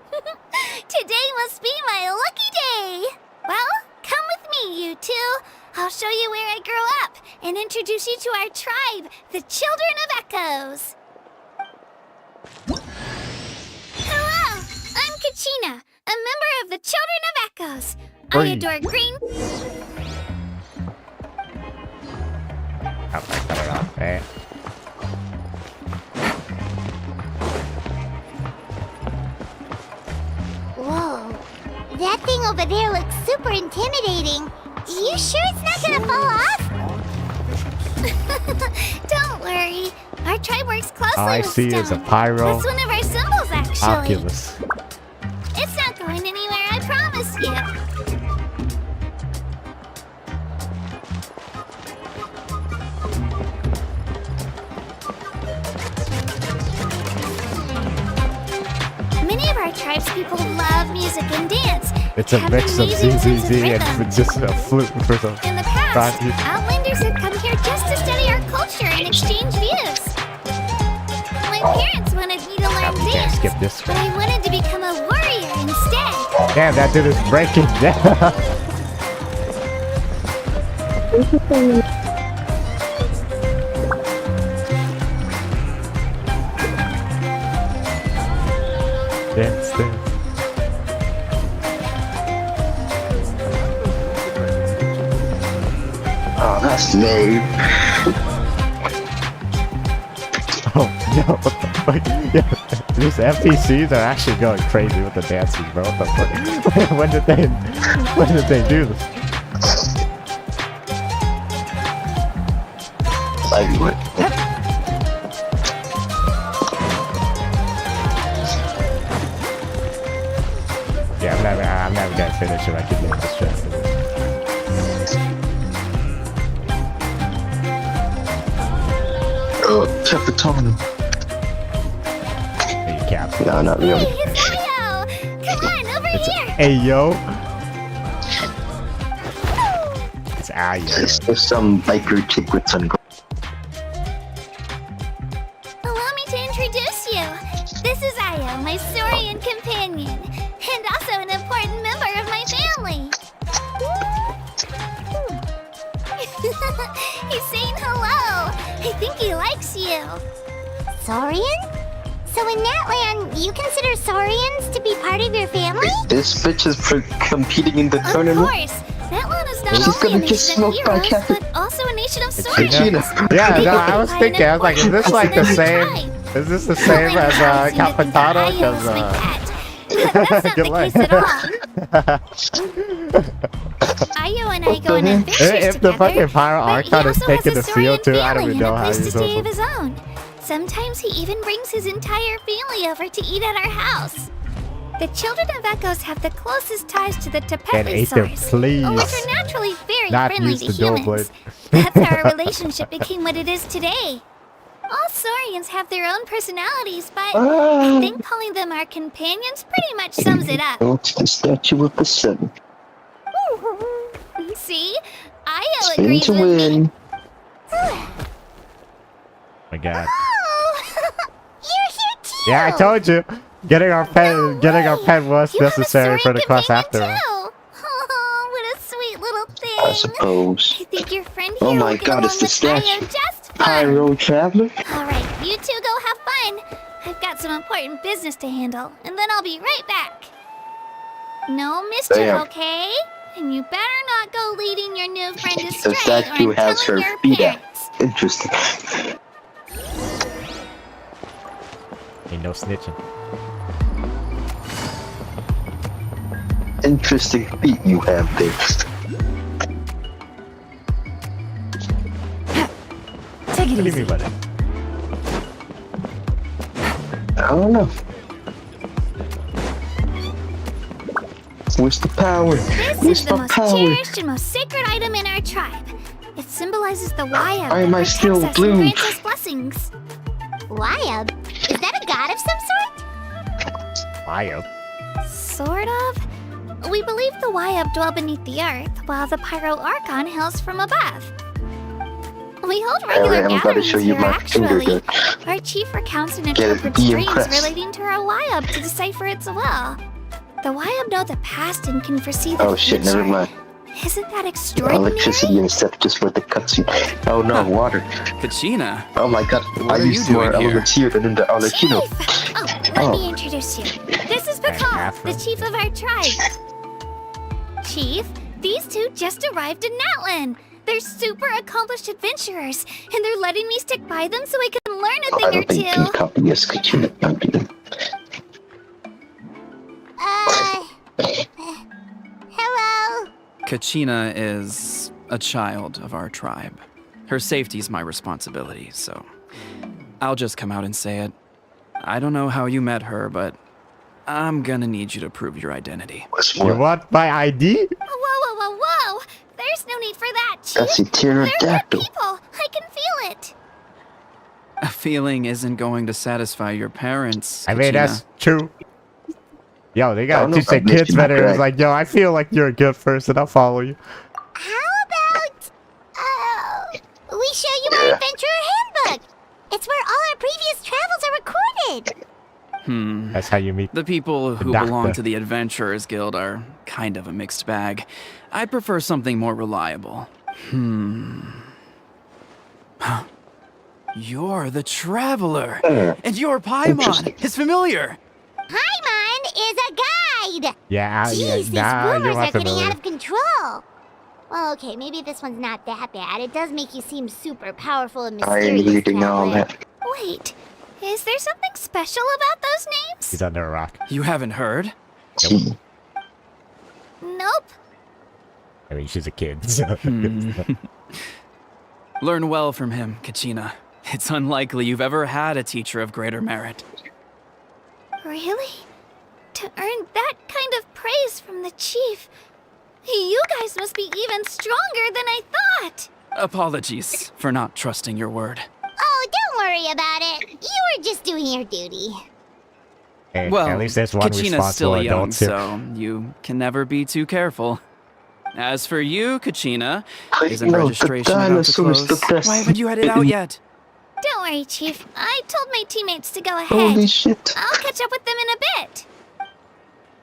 Today must be my lucky day! Well, come with me, you two. I'll show you where I grew up and introduce you to our tribe, the Children of Echoes. Hello, I'm Kachina, a member of the Children of Echoes. I
Green.
adore green...
oh, I cut it off. Eh.
Whoa. That thing over there looks super intimidating. You sure it's not gonna fall off?
Don't worry. Our tribe works closely
All I
with
see
stone.
is a pyro
That's one of our symbols, actually.
Oculus.
It's not going anywhere, I promise you. Many of our tribes people love music and dance.
It's a
Have
mix of
amazing sense of
ZZZ
rhythm.
and just a flute for some.
In the past,
Francis.
Outlanders had come here just to study our culture and exchange views. My parents wanted me to learn
We can't
dance,
skip this
but
one.
I wanted to become a warrior instead.
Damn, that dude is breaking down. Dance, dance.
Oh, that's lame.
Oh, yo, what the fuck? Yo, these NPCs are actually going crazy with the dances, bro. What the fuck? when did they do this?
Like what?
Yeah, I'm never gonna finish if I keep getting distracted.
Oh, check the tone.
Hey, you cap.
No, not really.
Hey, it's Ayo! Come on, over here!
Hey, yo. It's Ayo.
It's just some biker chick with sunglasses.
Allow me to introduce you. This is Ayo, my Saurian companion, and also an important member of my family. He's saying hello. I think he likes you. Saurian? So in NATLAN, you consider Saurians to be part of your family?
This bitch is for competing in the
Of
tournament.
course. NATLAN is not
She's
only a
gonna get
nation of
smoked by
heroes,
Captain-
but also a nation of
It's
Saurians.
Gina. Yeah, no, I was thinking, I was like, is this like the same? Is this the same as Capitano? Because
That's not
Good
the
luck.
case at all. Ayo and I go on adventures
if the
together,
fucking Pyro
but he
Archon is
also
taking
has
the
a
field
Saurian
too, I don't
family
even know
and a
how
place to
he's
stay of
supposed
his own. Sometimes he even brings his entire family over to eat at our house. The children of Echoes have the closest ties to the
And
Tepetli
Aether,
Saurs,
please.
which are naturally very
Not
friendly
use
to
the dual
humans.
blade.
That's how our relationship became what it is today. All Saurians have their own personalities, but I think calling them our companions pretty much sums it up.
Go to the statue of the sun.
See? Ayo
Spin
agrees
to
with me.
win.
My god.
Oh, you're here too.
Yeah, I told you. Getting our pen was
You have a
necessary for the
Saurian
quest
companion
after all.
too. Oh, what a sweet little thing.
I suppose.
I think your friend
Oh
here
my
will get
god,
along
it's the
with Ayo
statue.
just fine.
Pyro Traveler?
All right, you two go have fun. I've got some important business to handle, and then I'll be right back. No mischief,
Damn.
okay? And you better not go leading your new friend
The
astray,
statue
or I'm
has
telling
her
your
feet out.
parents.
Interesting.
Ain't no snitching.
Interesting feet you have there.
Take it
What do you
easy.
mean by that?
I don't know. Where's the power?
This
Where's
is the
the
most
power?
cherished and most sacred item in our tribe. It symbolizes the Wyab
Why am I
that
still
protects us
blue?
and grants us blessings. Wyab? Is that a god of some sort?
Bio.
Sort of. We believe the Wyab dwell beneath the earth, while the Pyro Archon hails from above. We hold regular
Alright, I'm about to
gatherings
show you
here,
my finger
actually.
good.
Our chief recounts and
Get it,
interprets
be
dreams
impressed.
relating to our Wyab to decipher its will. The Wyab know the past and can foresee the
Oh shit,
future.
never mind.
Isn't that extraordinary?
Electricity instead just for the cutscene. Oh no, water.
Kachina,
Oh my god,
What
I
are you
used more
doing here?
elements here than in the Arlecchino.
Chief! Oh, let
Oh.
me introduce you. This is Pakal,
Afro.
the chief of our tribe. Chief, these two just arrived in NATLAN. They're super accomplished adventurers, and they're letting me stick by them so I can learn a
I
thing or
don't think you can
two.
copy this Kachina.
Hello.
Kachina is a child of our tribe. Her safety's my responsibility, so I'll just come out and say it. I don't know how you met her, but I'm gonna need you to prove your identity.
What's
You
more?
want my ID?
Whoa, whoa, whoa, whoa! There's no need for that, Chief.
That's a
They're good
pterodactyl.
people. I can feel it.
A feeling isn't going to satisfy your parents.
I mean,
Kachina.
that's true. Yo, they
I
gotta
don't know
teach
if I
their kids
missed my
better. It's
bag.
like, yo, I feel like you're a good person. I'll follow you.
How about we show you my
Yeah.
adventurer handbook? It's where all our previous travels are recorded.
That's how you meet.
The people who
Doctor.
belong to the Adventurers Guild are kind of a mixed bag. I'd prefer something more reliable. You're the Traveler. And you're Paimon, his familiar.
Paimon is a guide!
Yeah,
Jeez,
now
these
you're
rumors
my
are getting
familiar.
out of control. Well, okay, maybe this one's not that bad. It does make you seem super powerful and
I am
mysterious.
reading all
Traveler.
that.
Wait, is there something special about those names?
He's under a rock.
You haven't heard?
Nope.
I mean, she's a kid. So.
Learn well from him, Kachina. It's unlikely you've ever had a teacher of greater merit.
Really? To earn that kind of praise from the chief, you guys must be even stronger than I thought.
Apologies for not trusting your word.
Oh, don't worry about it. You were just doing your duty.
Hey,
Well,
at least there's one
Kachina's
responsible
still young,
adult here.
so you can never be too careful. As for you, Kachina, isn't
know, the
registration about to
dinosaur's
close?
the best.
Why haven't you had it out yet?
Don't worry, Chief. I told my teammates to go ahead.
Holy shit.
I'll catch up with them in a bit.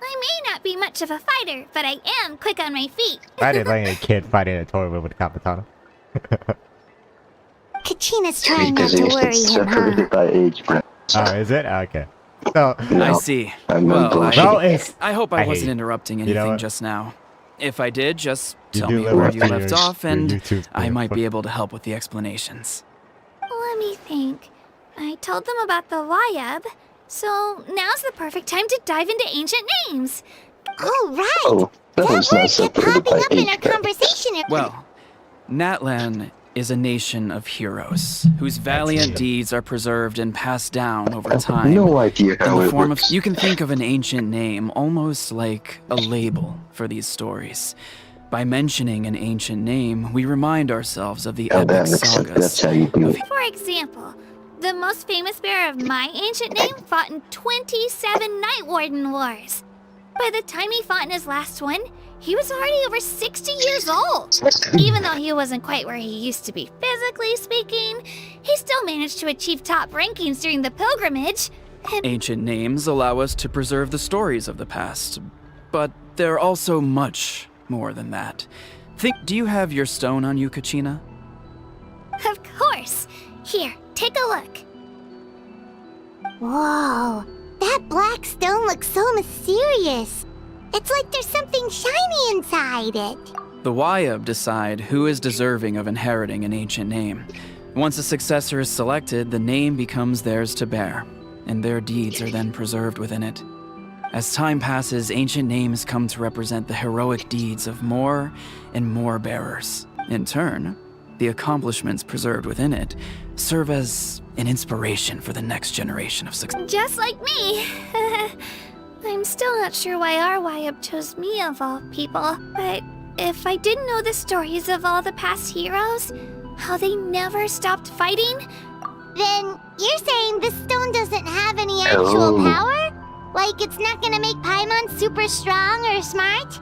I may not be much of a fighter, but I am quick on my feet.
I didn't like a kid fighting a tournament with a Kapitana.
Kachina's trying not
Because
to
it's
worry him,
separated
huh?
by age, bro.
Oh, is it? Okay. So,
No,
I see.
I'm
Well,
not bullshit.
well, it's
I hope
I
I
hate
wasn't
it.
interrupting
You know
anything
what?
just now. If I did, just
You
tell
do
me
live
where
up
you
to
left
your-
off,
your
and
YouTube
I might be
channel.
able to help with the explanations.
Let me think. I told them about the Wayab, so now's the perfect time to dive into ancient names.
Oh, right.
Oh, that
That
was not
word kept
separated
popping
by
up in our
age, bro.
conversation.
Well, NATLAN is a nation of heroes whose valiant deeds are preserved and passed down over
I have
time.
no idea
In
how
the
it
form
works.
of, you can think of an ancient name almost like a label for these stories. By mentioning an ancient name, we remind ourselves of the
Oh,
epic
that makes sense.
sagas.
That's how you do it.
For example, the most famous bearer of my ancient name fought in 27 Night Warden Wars. By the time he fought in his last one, he was already over 60 years old. Even though he wasn't quite where he used to be physically speaking, he still managed to achieve top rankings during the pilgrimage. And
Ancient names allow us to preserve the stories of the past, but they're also much more than that. Do you have your stone on you, Kachina?
of course, here, take a look.
Whoa, that black stone looks so mysterious. It's like there's something shiny inside it.
The Wayab decide who is deserving of inheriting an ancient name. Once a successor is selected, the name becomes theirs to bear, and their deeds are then preserved within it. As time passes, ancient names come to represent the heroic deeds of more and more bearers. In turn, the accomplishments preserved within it serve as an inspiration for the next generation of success.
Just like me. I'm still not sure why our Wayab chose me of all people, but if I didn't know the stories of all the past heroes, how they never stopped fighting,
Then you're saying this stone doesn't have any actual
Oh.
power? Like it's not gonna make Paimon super strong or smart?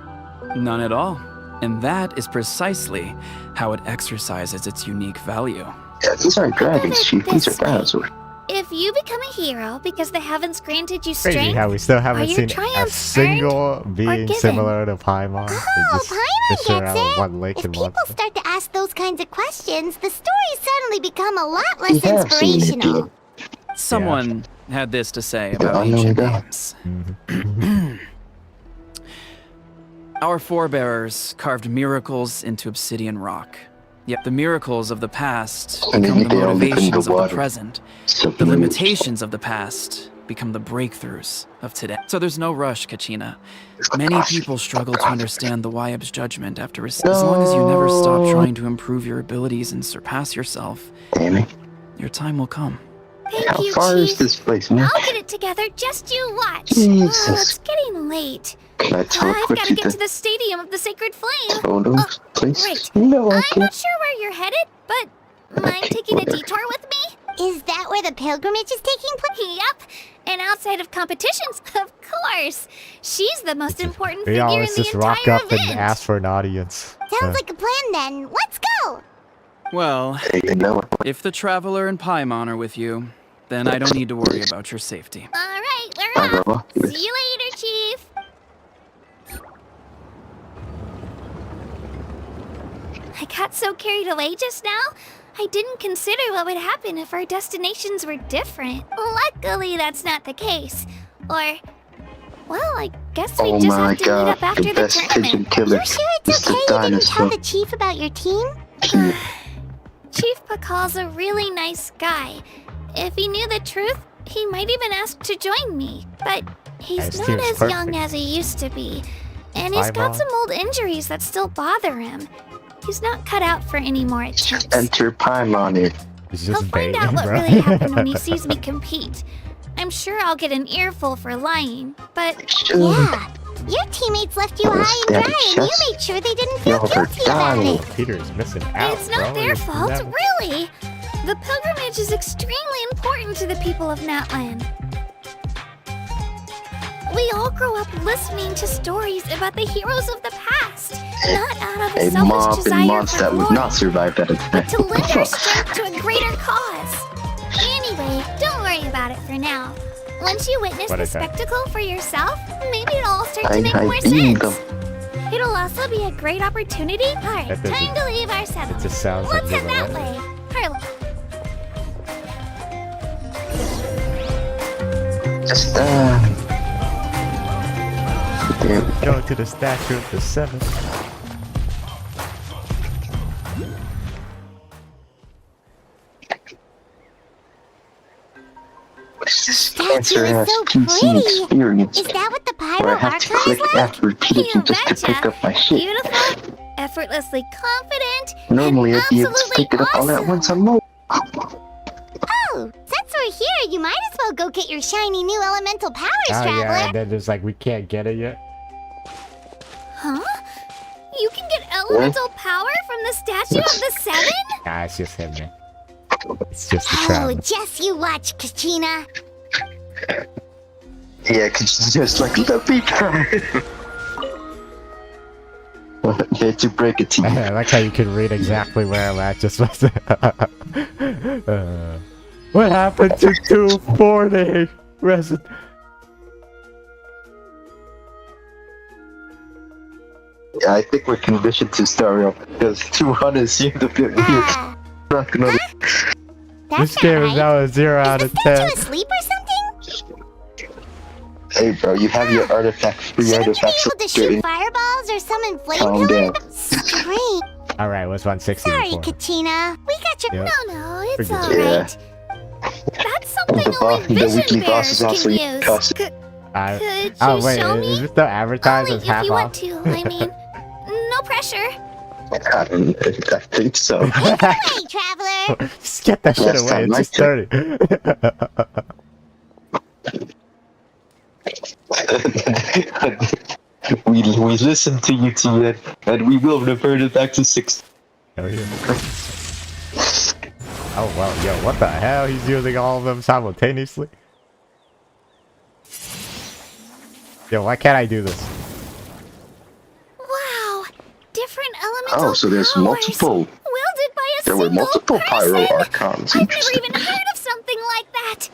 None at all. And that is precisely how it exercises its unique value.
Yeah, these aren't dragons,
it
Chief. These
this
are
way.
dinosaurs.
if you become a hero because the heavens granted you
crazy
strength,
how we still haven't
your
seen a
triumphs
single being
given?
similar to Paimon.
Oh, Paimon
share
gets
out
it.
one lake
If
and
people
one.
start to ask those kinds of questions, the stories suddenly become a lot less
We have seen it,
inspirational.
Someone had this to say about
I know
ancient
that.
names.
Mhm.
Our forebears carved miracles into obsidian rock. Yet the miracles of the past
And
become the
they all become the
motivations of the
water.
present.
So
The limitations of the past become the breakthroughs of today. So there's no rush, Kachina. Many people struggle to understand the Wayab's judgment after as long as you never stop
No.
trying to improve your abilities and surpass yourself,
Damn it.
your time will come.
thank
How
you,
far
Chief.
is this place, man?
I'll get it together, just you watch.
Jesus.
Oh, it's getting late.
Can I
I've
teleport
got to
you
get
to
to the Stadium of the Sacred Flame.
photos, please?
right.
No, I
I'm
can't.
not sure where you're headed, but mind
Okay,
taking a
whatever.
detour with me?
Is that where the pilgrimage is taking place?
Yep. And outside of competitions, of course. She's the most important
We
figure in
always
the
just
entire
rock up
event.
and ask for an audience.
Sounds like a plan then. Let's go!
Well,
You know it.
if the Traveler and Paimon are with you, then I don't need to worry about your safety.
All right,
See you later, Chief.
I got so carried away just now, I didn't consider what would happen if our destinations were different. Luckily, that's not the case. Or, well, I guess we just have to meet up after
the
the
best pigeon
tournament.
killer
You sure it's
is the
okay you didn't tell
dinosaur.
the chief about your team?
Chief Pakal's a really nice guy. If he knew the truth, he might even ask to join me. But he's
His
not
team's
as
perfect.
young as he used to be. And he's got
Fireball?
some old injuries that still bother him. He's not cut out for any more attempts.
Enter Paimon here.
He's
He'll
just
find
baiting,
out what
bro.
really happened when he sees me compete. I'm sure I'll get an earful for lying, but
Yeah. Your teammates left you high and dry, and you made sure they didn't feel
Y'all are
guilty about
dying.
it.
Peter is missing out.
it's not
bro.
their
He's
fault,
never-
really. The pilgrimage is extremely important to the people of NATLAN. We all grow up listening to stories about the heroes of the past, not out of a
A
selfish
mob
desire
in months
for
that would
glory,
not survive that
but to lend our
attack.
strength to a greater cause. Anyway, don't worry about it for now. Once you witness
What
the
is that?
spectacle for yourself, maybe it'll all start to
I
make more
beat
sense.
them.
It'll also be a great opportunity. Alright,
That doesn't-
time to leave our
It
settlement.
just sounds
Let's
like
head that way. Harlow.
Just there we
Go to the statue of the seven.
Spencer
is
has
so
PC
pretty.
experience.
Is that what the
Where I
Pyro
have to
Archive
click
is like?
F repeatedly
You
just to
betcha.
pick up my shit.
Beautiful, effortlessly confident,
Normally
and
I'd be able to
absolutely
pick it up all at
awesome.
once. I'm low.
Oh, since we're here, you might as well go get your shiny new elemental powers,
Oh
Traveler.
yeah, and then there's like we can't get it yet.
Huh? You can get elemental power from the statue of the seven?
Nah, it's just him, man. It's just the
Oh,
traveler.
just you watch, Kachina.
Yeah, cause she's just like, let me try. Hate to break it to you.
I like how you can read exactly where I'm at just what happened to 240 resident?
Yeah, I think we're conditioned to stereo because 200 seemed a bit weird.
Ah,
Not gonna
that's
This game
not
is
right.
now a 0 out
Is
of
the statue
10.
asleep or something?
Hey bro, you have your artifacts, free
Shouldn't you be
artifacts.
able to shoot fireballs or summon flame
Calm
pillars?
down.
Strange.
Alright, what's 160
Sorry,
before?
Kachina. We got your...
Yep.
No, it's
Forget
it.
alright. That's something
The boss-
only
the
vision
weekly boss
bearers
is also
can
your
use.
boss.
Could
I-
you
oh wait,
show
is
me?
this still advertised
Only
as
if
half
you
off?
want to, I mean. No pressure.
I think so.
Hey, Traveler.
Just get that shit
Last
away,
time
it's
I
just 30.
we listen to you, Tian, and we will revert it back to 6.
Oh, yeah. Oh well, yo, what the hell? He's using all of them simultaneously? Yo, why can't I do this?
Wow. Different elemental
Oh, so there's
powers.
multiple.
Wielded by a
There were
single
multiple pyro
person.
archons.
I've never
Interesting.
even heard of something like that.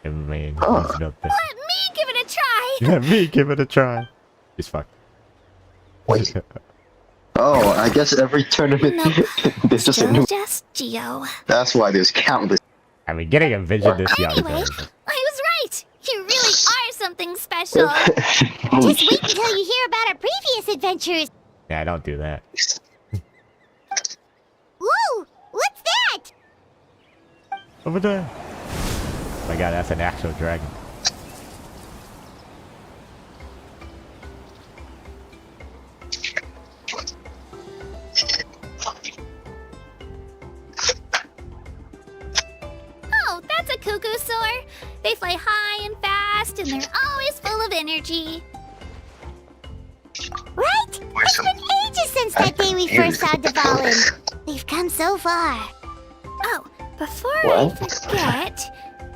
I mean,
Huh.
he's built this.
Let me give it a try.
Let me give it a try. He's fucked.
Wait. Oh, I guess every tournament
Nope.
there's just a
Still
new.
just Geo.
That's why there's countless.
I mean, getting a vision this young.
Anyway,
is
I was right. You really are something special.
Holy
Just wait
shit.
until you hear about our previous adventures.
Yeah, don't do that.
Whoa, what's that?
Over there. Oh my god, that's an actual dragon.
Oh, that's a cuckoo soar. They fly high and fast, and they're always full of energy.
Right? It's been ages since that day we first saw Dvalin. We've come so far.
Oh, before I
What?
forget,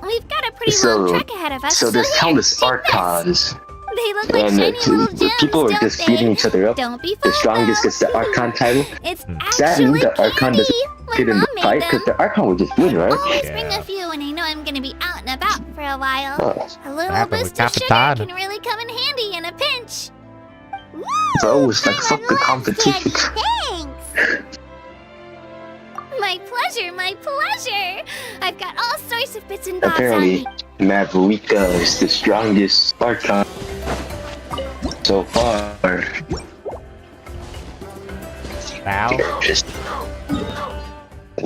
we've got a pretty
So-
long trek ahead of us.
So there's
here,
countless
take this.
archons,
They look like
and
shiny little gems,
people are
don't
just
they?
beating each other up.
Don't be
The
fooled,
strongest
though.
gets the archon title.
It's
Sadly,
actually
the archon
candy.
doesn't
My
get in the
mom made
fight
them.
because the archon will just win, right?
Always
Yeah.
bring a few when I know I'm gonna be out and about for a a while. A little
happened
boost
with
of sugar
Capitan?
can really come in handy in a pinch.
It's always like, fuck the
Loves
competition.
candy. Thanks.
My pleasure, my pleasure. I've got all sorts of bits and bobs on
Apparently,
me.
Mavrika is the strongest Archon so far.
Now?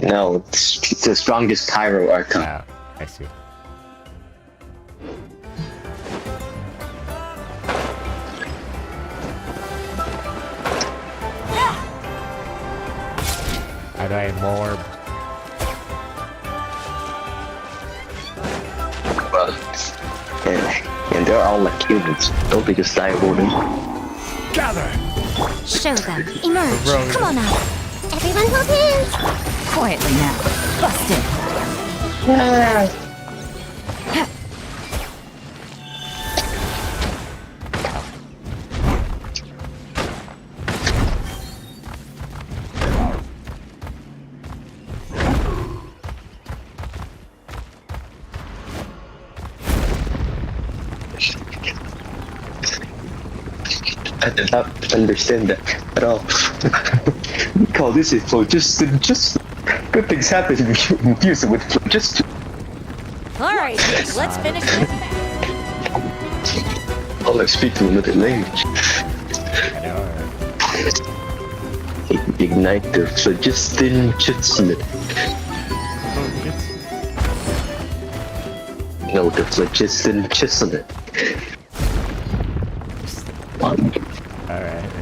No, it's the strongest Pyro Archon.
Yeah, I see. How do I more?
And they're all like humans. Don't they just die of boredom?
Gather!
Show them. Emerge.
Bro.
Come on now.
Everyone hold hands.
Quietly now. Busted.
I did not understand that at all. Call this is phlogiston. Just good things happen if you confuse it with phlogiston.
Alright, let's finish this.
I'll like speak to another language.
I know.
Ignite the phlogiston chismet. No, the phlogiston chismet.
Alright.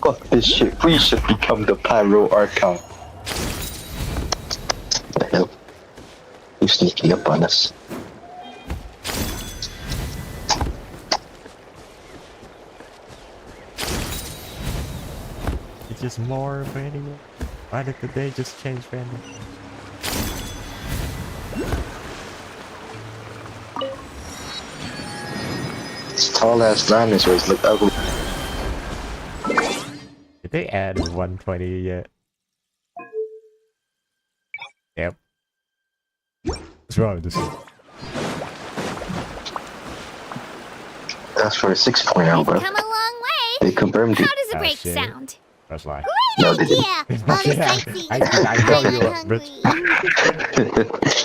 Fuck this shit. We should become the Pyro Archon. The hell? Who's sneaking up on us?
It's just more random. Why did the day just change random?
These tall ass dinosaurs look ugly.
Did they add 120 yet? Yep. What's wrong with this?
That's for a 6.0, bro.
Come a long way.
They confirmed
How
it.
does a
Oh,
break
shit.
sound?
That's lie.
No, they didn't.
Yeah, all the
Yeah,
sightseeing.
I know you are,
I'm
bitch.
hungry.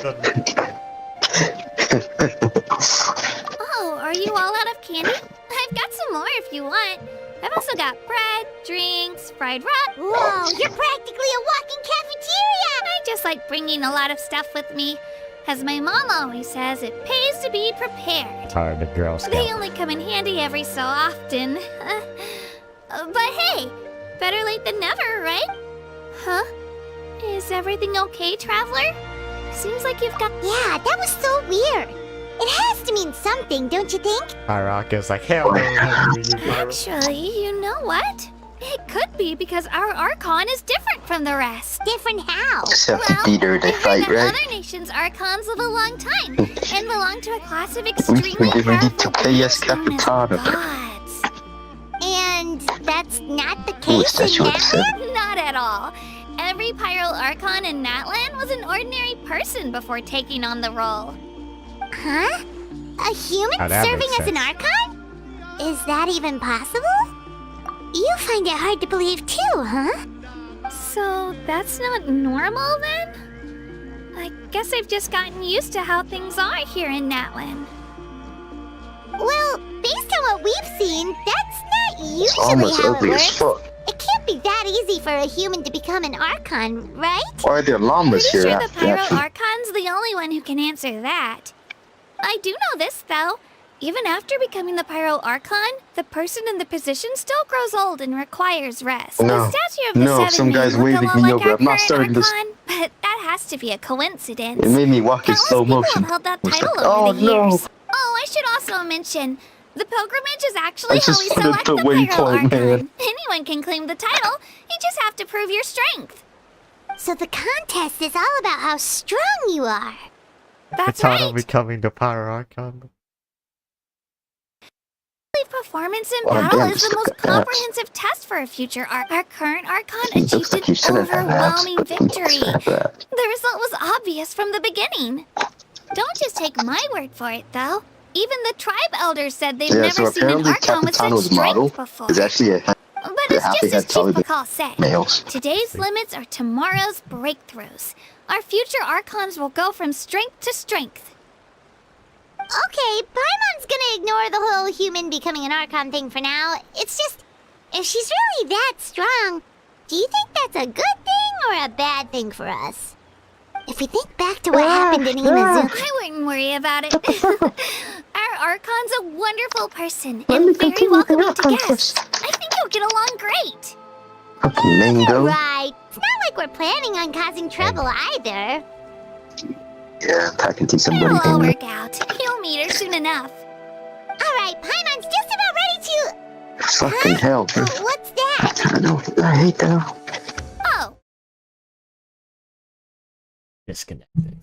Oh, are you all out of candy? I've got some more if you want. I've also got bread, drinks, fried rock.
Whoa, you're practically a walking cafeteria.
I just like bringing a lot of stuff with me. As my mom always says, it pays to be prepared.
Tired of the Girl
They
Scout.
only come in handy every so often. But hey, better late than never, right? Huh? Is everything okay, Traveler? Seems like you've got...
Yeah, that was so weird. It has to mean something, don't you think?
Pyrock is like, hell no.
Actually, you know what? It could be because our Archon is different from the rest.
Different how?
Except the theater they
I heard
fight,
that
right?
other nations' Archons live a long time and belong to a class of extremely
We need
powerful
to pay us
beings known as
Capitana.
gods.
And that's not the
Ooh,
case
statue
in
of the Seven.
NATLAN?
Not at all. Every Pyro Archon in NATLAN was an ordinary person before taking on the role.
Huh? A human
Oh, that
serving
makes
as an
sense.
Archon? Is that even possible? You find it hard to believe too, huh?
So that's not normal then? I guess I've just gotten used to how things are here in NATLAN.
Well, based on what we've seen, that's not usually
Almost
how it
ugly as
works.
fuck.
It can't be that easy for a human to become an Archon, right?
Why are there llamas
Pretty
here
sure the
after
Pyro
that?
Archon's the only one who can answer that. I do know this, though. Even after becoming the Pyro Archon, the person in the position still grows old and requires rest.
No.
The statue of the
No,
Seven
some
may
guy's
look a
waving
lot
me
like
over.
our
I'm not
current
starting this-
Archon, but that has to be a coincidence.
It made me walk in
Countless
slow
people
motion.
have held that
It's
title
like,
over
oh
the
no!
years. Oh, I should also mention, the pilgrimage is actually
I
how
just
we
wanted
select
the
the Pyro
waypoint,
Archon.
man.
Anyone can claim the title, you just have to prove your strength.
So the contest is all about how strong you are.
That's
It's how
right.
becoming the Power Archon.
Performance in
Oh,
battle
damn,
is the
look
most
at that.
comprehensive test for a future arc. Our current Archon
It looks
achieved
like he
an
shouldn't have asked,
overwhelming
but he must
victory.
have that.
The result was obvious from the beginning. Don't just take my word for it, though. Even the tribe elders said they've
Yeah,
never
so
seen an
apparently
Archon with such
Capitano's model
strength before.
is actually a
But it's
happy
just
head
as
taller
Chief
than
Pakal said.
males.
Today's limits are tomorrow's breakthroughs. Our future Archons will go from strength to strength.
Okay, Paimon's gonna ignore the whole human becoming an Archon thing for now. It's just, if she's really that strong, do you think that's a good thing or a bad thing for us? If we think back to what happened in Inazuma...
I wouldn't worry about it. Our Archon's a wonderful person and very welcoming to guests. I think you'll get along great.
Mango.
Right. It's not like we're planning on causing trouble either.
Yeah, talking to somebody.
It'll all
Mango.
work out. You'll meet her soon enough.
Alright, Paimon's just about ready to...
Fucking hell, bro.
What's that?
I know. I hate that.
Oh,
Disconnected.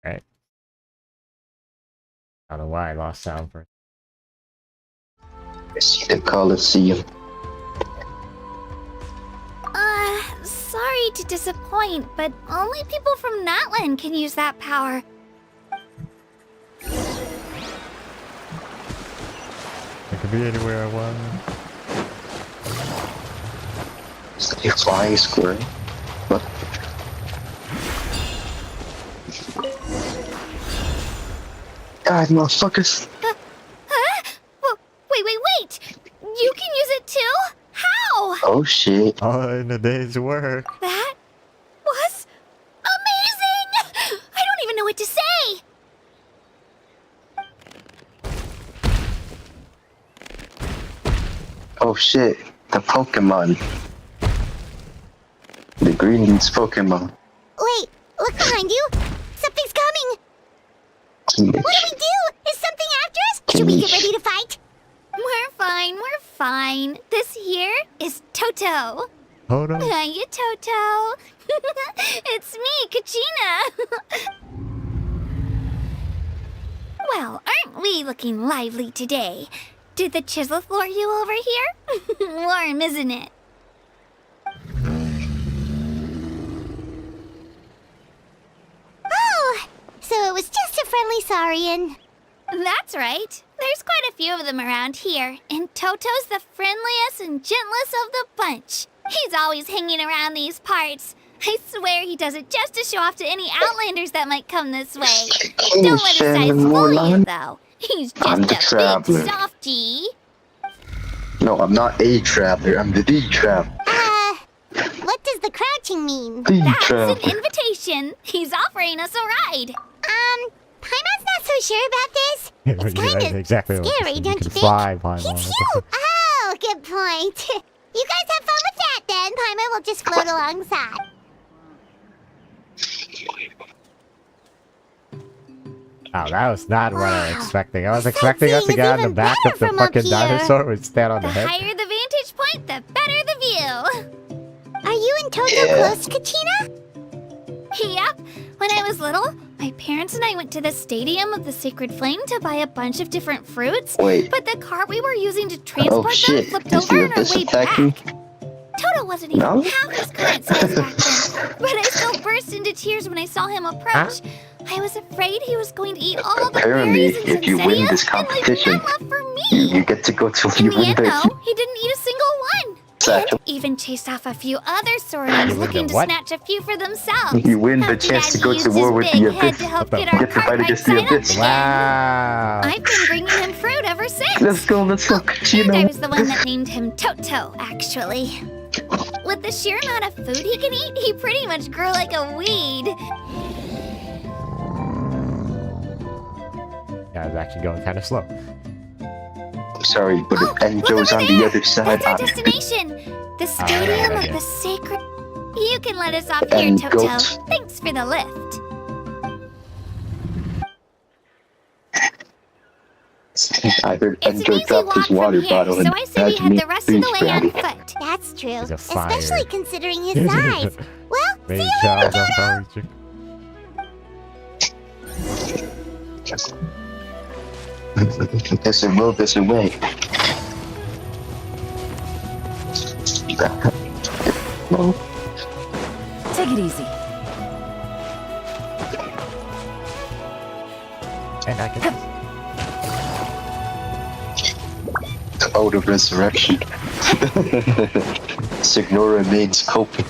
Right. I don't know why I lost sound for.
I see the Coliseum.
sorry to disappoint, but only people from NATLAN can use that power.
It could be anywhere I want.
It's like a flying squirrel. What? God, motherfuckers.
Wait! You can use it too? How?
Oh shit.
All in a day's work.
That was amazing! I don't even know what to say!
Oh shit. The Pokemon. The green leaves Pokemon.
Wait, look behind you. Something's coming. What do we do? Is something after us? Should we get ready to fight?
We're fine. This here is Toto.
Hold on.
Hiya, Toto. It's me, Kachina. Well, aren't we looking lively today? Did the chisel floor you over here? Warm, isn't it?
Oh, so it was just a friendly Saurian.
That's right. There's quite a few of them around here, and Toto's the friendliest and gentlest of the bunch. He's always hanging around these parts. I swear he does it just to show off to any outlanders that might come this way. Don't let his size fool you, though. He's just
I'm the
a big
traveler.
softie.
No, I'm not a traveler. I'm the traveler.
What does the crouching mean?
The
That's
traveler.
an invitation. He's offering us a ride.
Paimon's not so sure about this. It's
Yeah,
kind of
exactly what
scary,
you
don't
can
you think?
fly, Paimon.
He's you. Oh, good point. You guys have fun with that then. Paimon will just float alongside.
Oh, that was not what I was
Wow.
expecting. I was
This
expecting us to
sightseeing
get
is
on the
even
back
better
of the
from up
fucking
here.
dinosaur and stand on
The
the head.
higher the vantage point, the better the view.
Are you and Toto
Yeah.
close, Kachina?
Yep. When I was little, my parents and I went to the Stadium of the Sacred Flame to buy a bunch of different fruits.
Wait.
But the cart we were using to transport them
shit.
flipped
Is
over
your
on our
abyss
way
attacking?
back. Toto wasn't even
No?
half his current size back then, but I still burst into tears when I saw him approach. I was afraid he was going to eat all the
Apparently,
berries and
if you win this
poinsettias and leave
competition,
none left for
you
me.
get to go to
In
you
the
win
end,
the
though, he didn't eat a single one.
Exactly.
Even chased off a few other Saurians
You win
looking
the
to
what?
snatch a few for themselves.
You win the
After
chance
that,
to go
he
to
used
war
his
with
big
the
head
Abyss.
to help
What the
get
fuck?
our
Get to fight
cart right
against the
side up
Abyss.
again.
Wow.
I've been bringing him fruit ever since.
Let's go,
And I was the one
Kachina.
that named him Toto, actually. With the sheer amount of food he can eat, he pretty much grew like a weed.
Yeah, it's actually going kind of slow.
Sorry, but
Oh,
if Enjo's
look
on
over
the
there.
other side,
That's our
I'm
destination. The Stadium of
yeah.
the Sacred... You can let us off here,
And
Toto.
goats.
Thanks for the lift.
I heard
It's an
Enjo
easy
dropped
walk
his
from
water
here,
bottle
so
and
I say we head the rest of the way on foot.
That's true,
He's a fire.
especially considering his size. Well, see
Main
you
child
later,
of
Toto.
origin.
There's a road, there's a way. No.
Take it easy.
And I can.
Oh, the resurrection. Signora remains coping.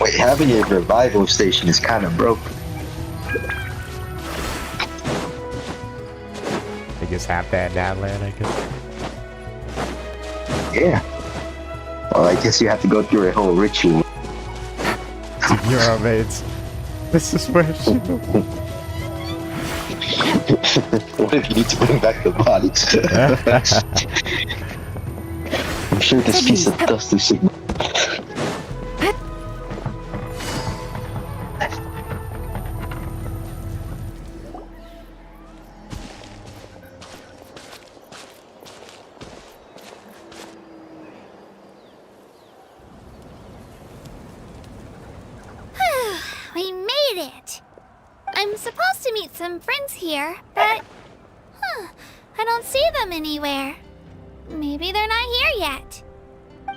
Wait, having a revival station is kind of broke.
They just have that in NATLAN, I guess.
Yeah. Well, I guess you have to go through a whole ritual.
Your mates. This is where she.
What if you need to bring back the bodies? I'm sure this piece of dust is signal.
We made it. I'm supposed to meet some friends here, but... I don't see them anywhere. Maybe they're not here yet.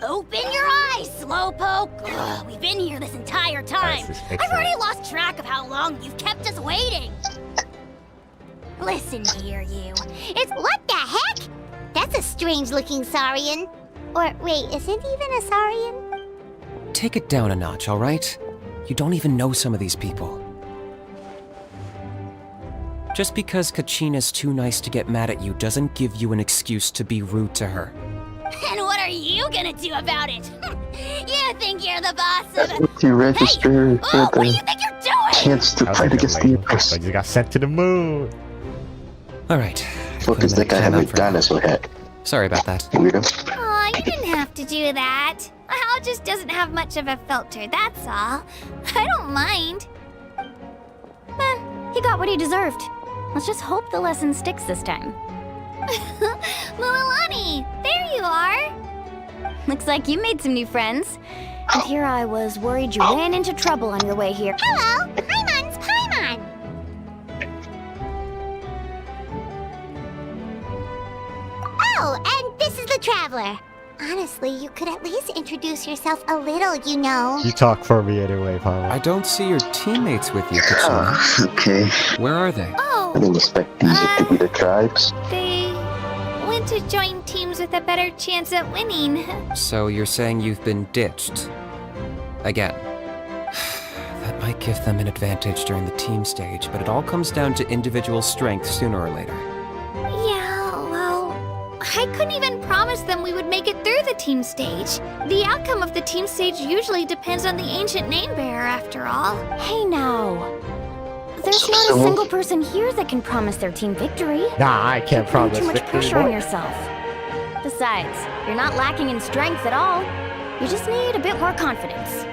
Open your eyes, Slowpoke. Ugh, we've been here this entire time.
This is
I've
excellent.
already lost track of how long you've kept us waiting. Listen here, you. It's what the heck? That's a strange-looking Saurian. Or wait, is it even a Saurian?
Take it down a notch, all right? You don't even know some of these people. Just because Kachina's too nice to get mad at you doesn't give you an excuse to be rude to her.
And what are you gonna do about it? You think you're the boss of...
To register
Oh,
for
what do you
the
think you're doing?
chance to
How's
fight
it
against the
going?
Abyss.
Like you got sent to the moon.
All right.
Look, it's like I have a dinosaur hat.
Sorry about that.
Weirdo.
Aw, you didn't have to do that. Hal just doesn't have much of a filter, that's all. I don't mind.
He got what he deserved. Let's just hope the lesson sticks this time.
Mualani, there you are.
Looks like you made some new friends. And here I was worried you ran into trouble on your way here.
Hello, Paimon's Paimon. Oh, and this is the Traveler. Honestly, you could at least introduce yourself a little, you know.
You talk for me anyway, Paul.
I don't see your teammates with you, Kachina.
Okay.
Where are they?
Oh,
I didn't expect these to be the tribes.
they went to join teams with a better chance at winning.
So you're saying you've been ditched? Again. That might give them an advantage during the team stage, but it all comes down to individual strength sooner or later.
Yeah, well, I couldn't even promise them we would make it through the team stage. The outcome of the team stage usually depends on the ancient name bearer, after all.
Hey now. There's not a single person here that can promise their team victory.
Nah, I can't
You're putting
promise
too much
victory.
pressure on yourself. Besides, you're not lacking in strength at all. You just need a bit more confidence.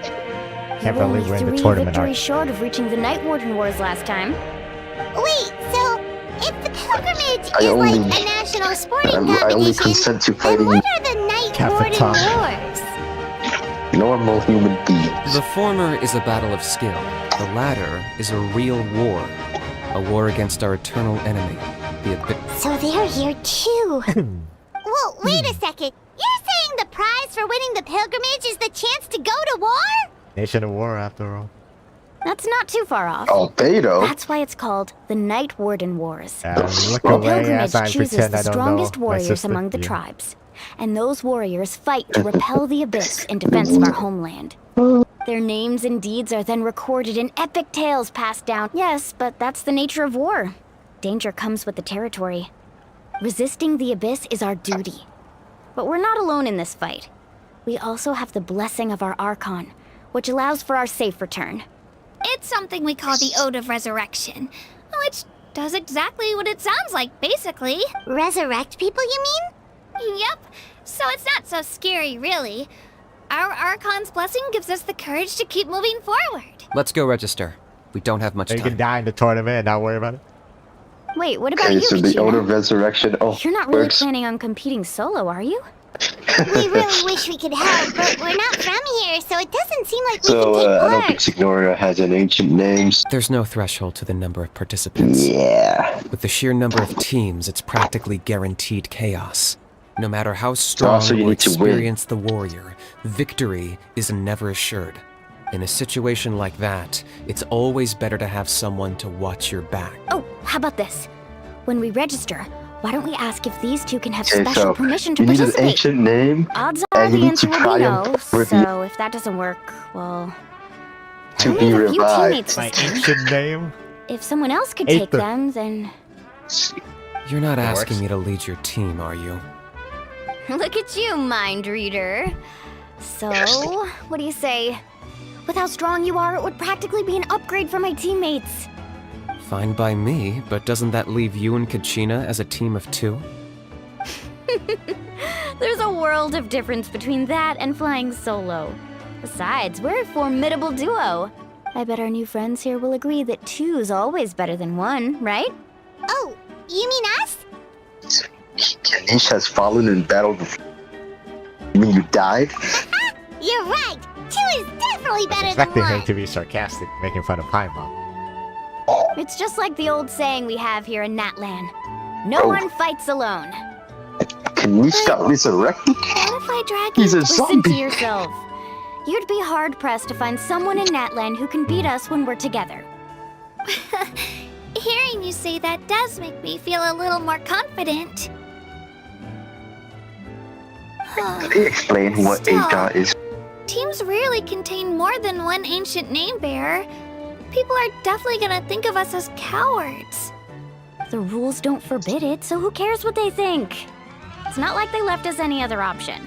Can't
You were
believe
only
we're in the
3
tournament
victories
arc.
short of reaching the Night Warden Wars last time.
Wait, so if the pilgrimage
I
is
only-
like a national sporting
I only
competition,
consent to
then
fighting
what are the Night Warden
Cafeteria.
Wars?
normal human beings.
The former is a battle of skill. The latter is a real war. A war against our eternal enemy, the Abyss.
So they're here too. Well, wait a second. You're saying the prize for winning the pilgrimage is the chance to go to war?
Nation of War, after all.
That's not too far off.
Albedo?
That's why it's called the Night Warden Wars.
Look
The
away
pilgrimage
as I
chooses
pretend
the
I don't know.
strongest
My
warriors
sister.
among the
Yeah.
tribes. And those warriors fight to repel the abyss in defense of our homeland. Their names and deeds are then recorded in epic tales passed down. Yes, but that's the nature of war. Danger comes with the territory. Resisting the abyss is our duty. But we're not alone in this fight. We also have the blessing of our Archon, which allows for our safe return.
It's something we call the Ode of Resurrection, which does exactly what it sounds like, basically.
Resurrect people, you mean?
Yep, so it's not so scary, really. Our Archon's blessing gives us the courage to keep moving forward.
Let's go register. We don't have much
You can
time.
die in the tournament and not worry about it.
Wait, what about
Okay,
you,
so the Ode of
Kachina?
Resurrection. Oh,
You're not really
works.
planning on competing solo, are you?
We really wish we could help, but we're not from here, so it doesn't seem like we
So,
can take
I don't
part.
think Signora has an ancient names.
There's no threshold to the number of participants.
Yeah.
With the sheer number of teams, it's practically guaranteed chaos. No matter how strong
also you
or
need to win.
experienced the warrior, victory is never assured. In a situation like that, it's always better to have someone to watch your back.
Oh, how about this? When we register, why don't we ask if these two can have
Okay,
special
so
permission to
you need an
participate?
ancient name
Odds are
and you
the
need
answer
to
will be
triumph
no,
over the
so if that doesn't work, well...
to
we
be
have a few
revived.
teammates
My
this time.
ancient name?
If someone else could take
Aether.
them, then...
You're not
That
asking
works.
me to lead your team, are you?
Look at you, mind reader. So, what do you say? With how strong you are, it would practically be an upgrade for my teammates.
Fine by me, but doesn't that leave you and Kachina as a team of two?
There's a world of difference between that and flying solo. Besides, we're a formidable duo. I bet our new friends here will agree that two's always better than one, right?
Oh, you mean us?
Kanish has fallen in battle before. You mean you died?
You're right. 2 is definitely better than
Expecting her
1.
to be sarcastic, making fun of Paimon.
It's just like the old saying we have here in NATLAN. No
Oh.
one fights alone.
Kanish got resurrected?
What if I drag
He's a
Listen to
zombie.
yourself. You'd be hard-pressed to find someone in NATLAN who can beat us when we're together.
Hearing you say that does make me feel a little more confident.
Can you explain what
Still.
Aja is?
Teams rarely contain more than one ancient name bearer. People are definitely gonna think of us as cowards.
The rules don't forbid it, so who cares what they think? It's not like they left us any other option.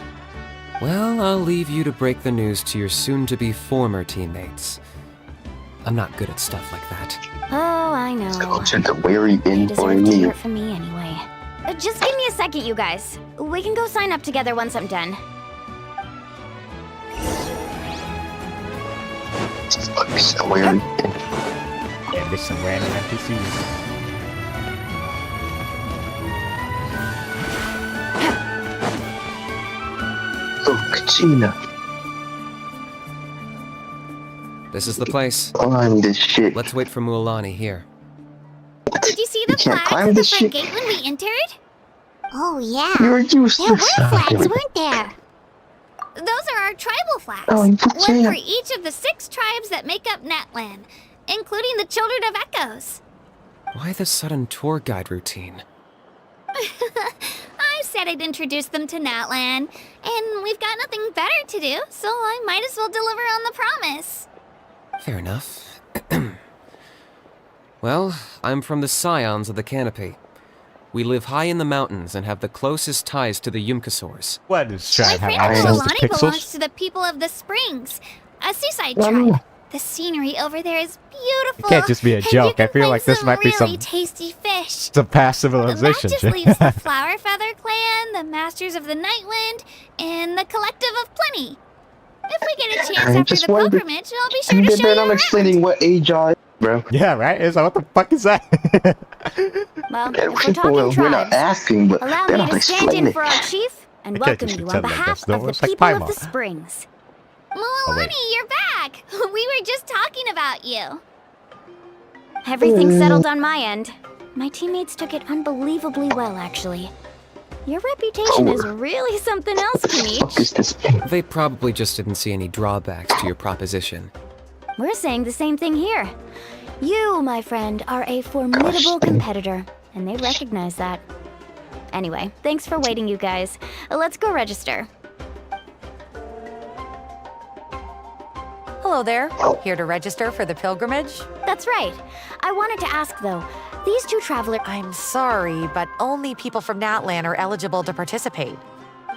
Well, I'll leave you to break the news to your soon-to-be former teammates. I'm not good at stuff like that.
Oh, I know.
Culture the weary
You
in for
deserve to
me.
hear it from me anyway. Just give me a second, you guys. We can go sign up together once I'm done.
So weary in.
Yeah, there's some random NPCs.
Oh, Kachina.
This is the place.
Climb this shit.
Let's wait for Mualani here.
Did you see the
You can't
flags
climb
at the
this
front
shit.
gate when we entered?
Oh, yeah.
You're
There
useless.
were flags, weren't there?
Those are our tribal flags.
Oh, you
One
can't.
for each of the 6 tribes that make up NATLAN, including the Children of Echoes.
Why the sudden tour guide routine?
I said I'd introduce them to NATLAN, and we've got nothing better to do, so I might as well deliver on the promise.
Fair enough. Well, I'm from the Scions of the Canopy. We live high in the mountains and have the closest ties to the Yumkasaurs.
What is
My
trying to have
friend
access to
Milani belongs
pixels?
to the people of the Springs, a seaside
Oh.
tribe. The scenery over there is beautiful.
It can't just be a
and
joke.
you
I
can
feel
find
like this might be
really
some
tasty fish.
some past
That
civilization
just
shit.
leaves the Flower Feather Clan, the Masters of the Nightwind, and the Collective of Plenty. If we get a chance
I'm
after
just
the
wondering-
pilgrimage, I'll be sure
And
to
then
show
they're
you
not
around.
explaining what Aja is, bro.
Yeah, right? It's like, what the fuck is that?
Well,
Yeah,
if we're talking
we're not
tribes,
asking, but
allow
they're
me
not
to stand in
explaining.
for our chief and
I can't
welcome
just
you on
pretend like
behalf
this. Don't
of the
look like
people of
Paimon.
the Springs.
Mualani, you're back! We were just talking about you.
Everything's settled on my end. My teammates took it unbelievably well, actually. Your reputation is really something else,
What is
Kanich.
this?
They probably just didn't see any drawbacks to your proposition.
We're saying the same thing here. You, my friend, are a formidable competitor, and they recognize that. Anyway, thanks for waiting, you guys. Let's go register.
Hello there. Here to register for the pilgrimage?
That's right. I wanted to ask, though, these two travelers...
I'm sorry, but only people from NATLAN are eligible to participate.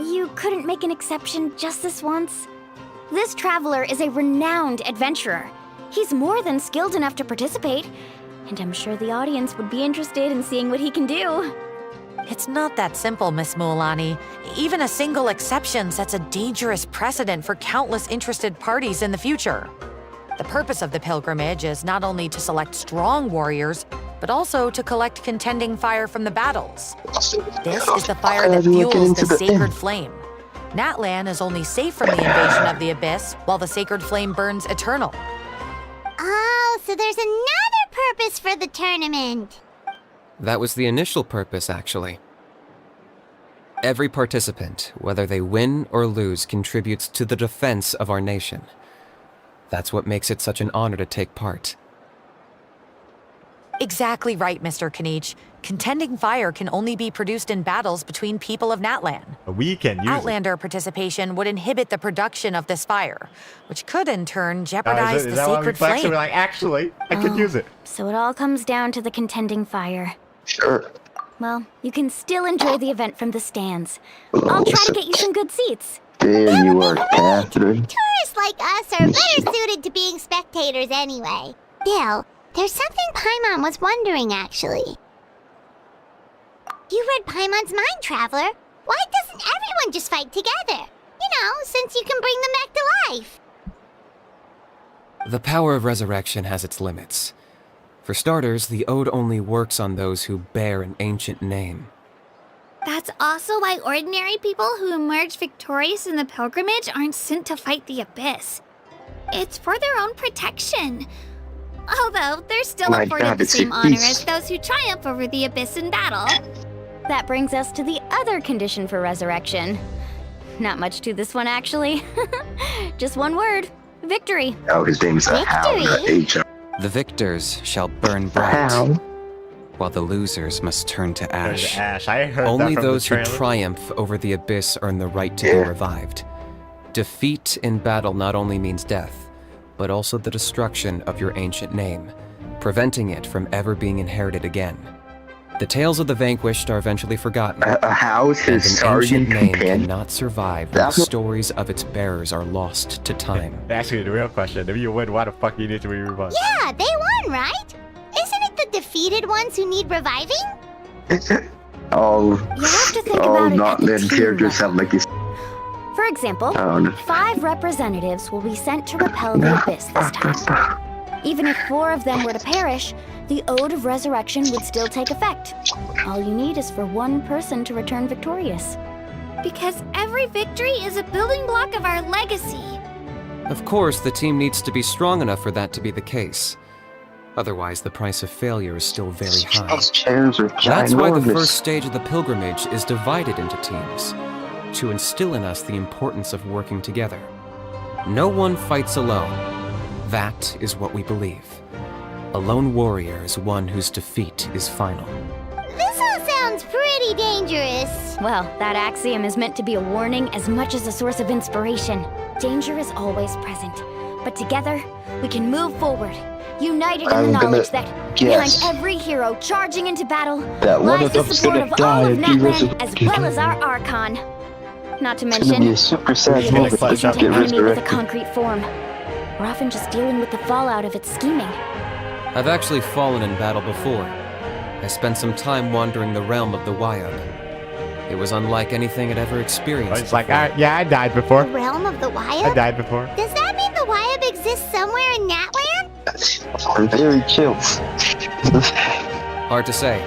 You couldn't make an exception just this once? This traveler is a renowned adventurer. He's more than skilled enough to participate, and I'm sure the audience would be interested in seeing what he can do.
It's not that simple, Miss Mualani. Even a single exception sets a dangerous precedent for countless interested parties in the future. The purpose of the pilgrimage is not only to select strong warriors, but also to collect contending fire from the battles. This is the fire that fuels the sacred flame. NATLAN is only safe from the invasion of the Abyss, while the sacred flame burns eternal.
Oh, so there's another purpose for the tournament.
That was the initial purpose, actually. Every participant, whether they win or lose, contributes to the defense of our nation. That's what makes it such an honor to take part.
Exactly right, Mr. Kanich. Contending fire can only be produced in battles between people of NATLAN.
We can use
Outlander participation would inhibit the production of this fire, which could in turn jeopardize the sacred flame.
We're like, actually, I could use it.
So it all comes down to the contending fire.
Sure.
Well, you can still enjoy the event from the stands. I'll try to get you some good seats.
There you are, Catherine.
Tourists like us are better suited to being spectators anyway. Bill, there's something Paimon was wondering, actually. You read Paimon's mind, Traveler. Why doesn't everyone just fight together? You know, since you can bring them back to life.
The power of resurrection has its limits. For starters, the ode only works on those who bear an ancient name.
That's also why ordinary people who emerge victorious in the pilgrimage aren't sent to fight the Abyss. It's for their own protection. Although, they're still
My
afforded
God,
the
it's
same
a
honor
beast.
as those who triumph over the Abyss in battle.
That brings us to the other condition for resurrection. Not much to this one, actually. Just one word. Victory.
Oh, his name's Hal, not H.
The victors shall burn bright, while the losers must turn to ash.
Ash. I heard
Only
that from
those
the
who
trailer.
triumph over the Abyss earn the right to be revived. Defeat in battle not only means death, but also the destruction of your ancient name, preventing it from ever being inherited again. The tales of the vanquished are eventually forgotten,
How's
and
his
an ancient
sergeant
name
companion?
cannot survive when the stories of its bearers are lost to time.
Actually, the real question, if you win, why the fuck you need to be revived?
Yeah, they won, right? Isn't it the defeated ones who need reviving?
Oh,
You have to think
oh,
about it
not
at the
letting
team
characters
level.
sound like this.
For example,
Oh, no.
5 representatives will be sent to repel the Abyss this time. Even if 4 of them were to perish, the Ode of Resurrection would still take effect. All you need is for 1 person to return victorious.
Because every victory is a building block of our legacy.
Of course, the team needs to be strong enough for that to be the case. Otherwise, the price of failure is still very high.
Those chairs are
That's why the
ginormous.
first stage of the pilgrimage is divided into teams, to instill in us the importance of working together. No one fights alone. That is what we believe. A lone warrior is one whose defeat is final.
This all sounds pretty dangerous.
Well, that axiom is meant to be a warning as much as a source of inspiration. Danger is always present, but together, we can move forward, united in the
I'm gonna
knowledge that
guess
behind every hero charging into battle
that one
lies
of
the
them's
support
gonna
of
die
all of
and be
NATLAN as
resurrected.
well as our Archon. Not to
It's gonna be a
mention,
super sad
the
moment
Abyss
if
isn't
you
an
get
enemy with a
resurrected.
concrete form. We're often just dealing with the fallout of its scheming.
I've actually fallen in battle before. I spent some time wandering the realm of the Wyab. It was unlike anything I'd ever experienced.
It's like,
before.
yeah, I died
The
before.
realm of the
I
Wyab?
died before.
Does that mean the Wyab exists somewhere in NATLAN?
I'm very chill.
Hard to say.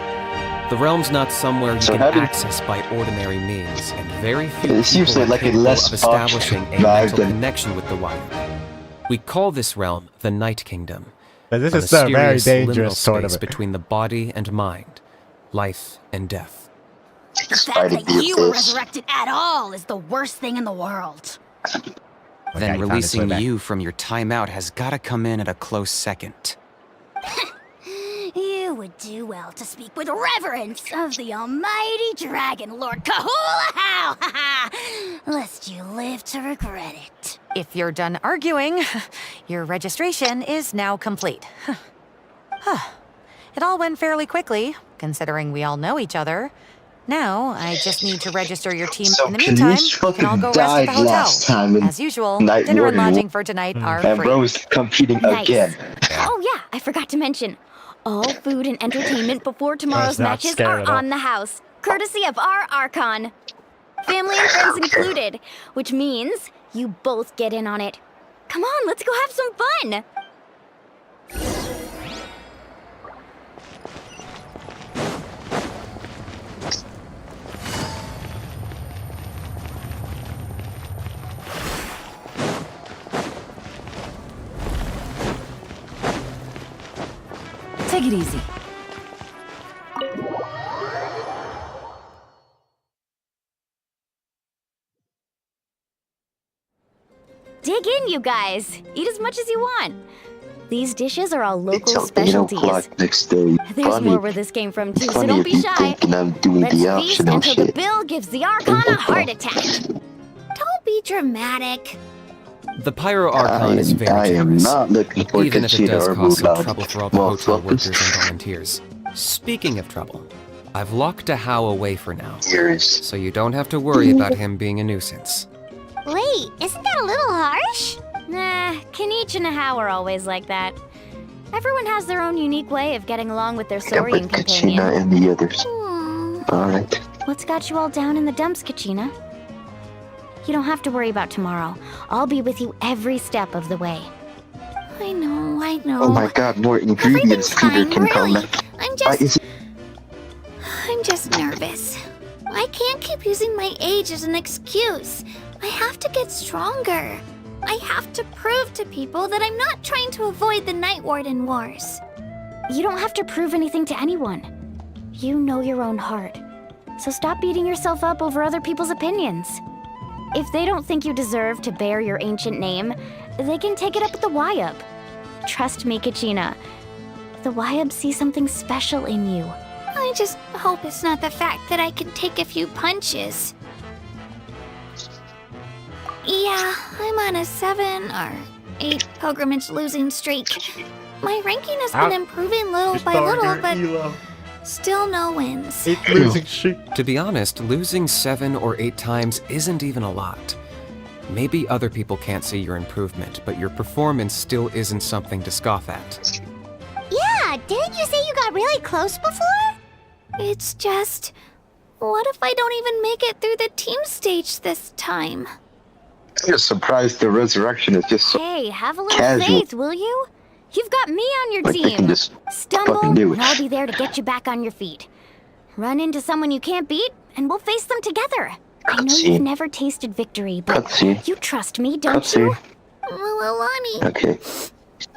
The realm's not somewhere you
So
can
how did-
access by ordinary means, and very few
It seems
people are
like a
capable
less
of establishing a
vibe
mental
than-
connection with the Wyab. We call this realm the Night Kingdom.
But this
a
is still a very
mysterious liminal
dangerous sort of
space
it.
between the body and mind, life and death.
The fact
Fighting
that you were
abyss.
resurrected at all is the worst thing in the world.
Okay,
Then
found his
releasing
way back.
you from your timeout has gotta come in at a close second.
You would do well to speak with reverence of the almighty dragon, Lord Kahula How, lest you live to regret it.
If you're done arguing, your registration is now complete. It all went fairly quickly, considering we all know each other. Now, I just need to register your team.
So
In the meantime,
Kanish
we can all go
fucking
rest at the
died
hotel.
last time in
As usual,
Night
dinner and
Warden,
lodging for tonight are
and
free.
Rose competing
Nice.
again.
Oh yeah, I forgot to mention. All food and entertainment before tomorrow's
not
matches
scared
are
at all.
on the house, courtesy of our Archon. Family and friends included, which means you both get in on it. Come on, let's go have some fun!
Take it easy.
Dig in, you guys. Eat as much as you want. These dishes are all
It's
local
till 8
specialties.
o'clock next day.
There's
Funny,
more where this came from too, so
funny
don't
if
be
you
shy.
thinking I'm doing
Let's
the
feast
optional
until the
shit.
bill gives the Archon a heart attack.
Don't be dramatic.
The Pyro Archon is very
I am
generous,
not looking for
even if it
Kachina
does
or
cause some
Mulan.
trouble for all the hotel
Motherfuckers.
workers and volunteers. Speaking of trouble, I've locked a How away for now,
Years.
so you don't have to worry about him being a nuisance.
Wait, isn't that a little harsh?
Nah, Kanich and Ahau are always like that. Everyone has their own unique way of getting along with their
Yeah,
Saurian
but
companion.
Kachina and the others. Alright.
What's got you all down in the dumps, Kachina? You don't have to worry about tomorrow. I'll be with you every step of the way.
I know, I know.
Oh my god, more ingredients
Everything's
Peter
fine,
can
really.
comment.
I'm
Why is it
I'm just nervous. I can't keep using my age as an excuse. I have to get stronger. I have to prove to people that I'm not trying to avoid the Night Warden Wars.
You don't have to prove anything to anyone. You know your own heart. So stop beating yourself up over other people's opinions. If they don't think you deserve to bear your ancient name, they can take it up with the Wyup. Trust me, Kachina. The Wyup see something special in you.
I just hope it's not the fact that I can take a few punches. Yeah, I'm on a 7 or 8 pilgrimage losing streak. My ranking has been improving little by little, but still no wins.
Losing streak.
To be honest, losing 7 or 8 times isn't even a lot. Maybe other people can't see your improvement, but your performance still isn't something to scoff at.
Yeah, didn't you say you got really close before?
It's just, what if I don't even make it through the team stage this time?
I'm just surprised the resurrection is just so
Hey, have a little
Casual.
faith, will you? You've got me on your
like they can
team.
just
Stumble,
fucking do
and
it.
I'll be there to get you back on your feet. Run into someone you can't beat, and we'll face them together. I know
Cutscene.
you've never tasted victory, but
Cutscene.
you trust me, don't you?
Cutscene.
Well, Alani,
Okay.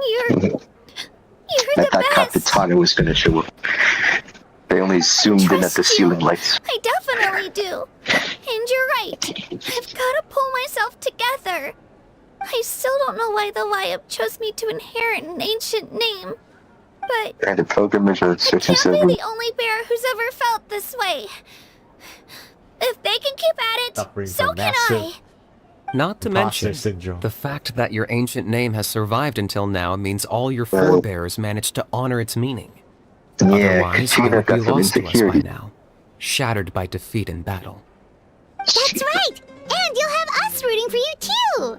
you're
I
the
thought
best.
Capitano was gonna show up. They only zoomed in at the
Trust
ceiling
you.
lights.
I definitely do. And you're right. I've got to pull myself together. I still don't know why the Wyup chose me to inherit an ancient name. But
And the pilgrimage are
I
searching
can't be
several.
the only bear who's ever felt this way. If they can keep at
Suffering
it, so
from
can
massive
I.
Not to
imposter
mention,
syndrome.
the fact that your ancient name has survived until now means all your
Well-
forebears managed to honor its meaning.
Yeah,
Otherwise, you
Kachina
would be
got some
lost to us by
insecurity.
now, shattered by defeat in battle.
That's right! And you'll have us rooting for you too!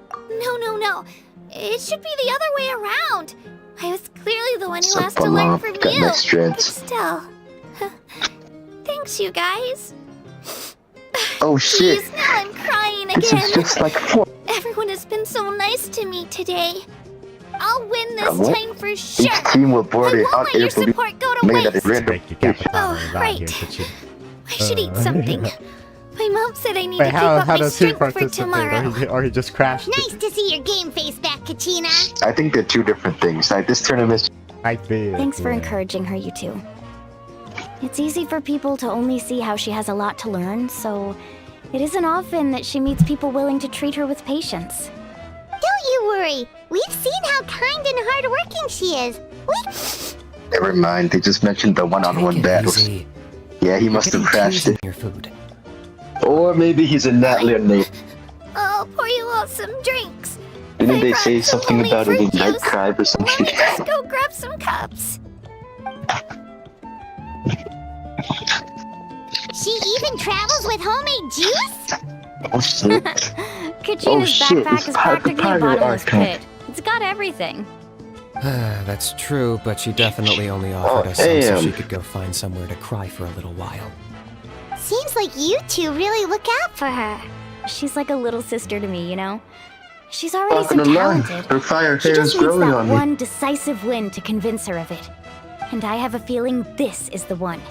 No. It should be the other way around. I was clearly the one who
So
asked to
bum
learn
off,
from
got
you.
nice
But
dreads.
still. Thanks, you guys.
Oh shit!
Jeez, now I'm crying
This is
again.
just like 4.
Everyone has been so nice to me today. I'll win this
what?
time for
Each
sure.
team will
I
board it
won't
out
let your
air police.
support go to
Made at a
waste.
random.
Break your Capitano
Oh,
around
right.
here, Kachina.
I should eat something. My mom said I need
Wait,
to keep
how
up my
does he
strength for
participate?
tomorrow.
Or he just crashed it?
Nice to see your game face back, Kachina.
I think they're two different things. Like this tournament,
Might be.
Thanks for
yeah.
encouraging her, you two. It's easy for people to only see how she has a lot to learn, so it isn't often that she meets people willing to treat her with patience.
Don't you worry. We've seen how kind and hardworking she is.
Never mind, they just mentioned the one-on-one
Take it
battles.
easy.
Yeah, he
You're
must have
getting
crashed
teased
it.
in your food.
Or maybe he's a NATLAN name.
I'll pour you all some drinks.
Didn't
I
they
brought
say
some
something
homemade
about it in
fruit
Night
juice.
Tribe or some
Let
shit?
me just go grab some cups.
She even travels with homemade juice?
Oh shit.
Kachina's
shit,
backpack
it's
is
the
practically a
pirate
bottomless
archive.
pit. It's got everything.
That's true, but she definitely only offered
Oh,
us some so
damn.
she could go find somewhere to cry for a little while.
Seems like you two really look out for her.
She's like a little sister to me, you know? She's already
Not
so
gonna lie,
talented.
her fire
She
hair
just
is
needs
growing
that
on me.
one decisive win to convince her of it. And I have a feeling this is the one.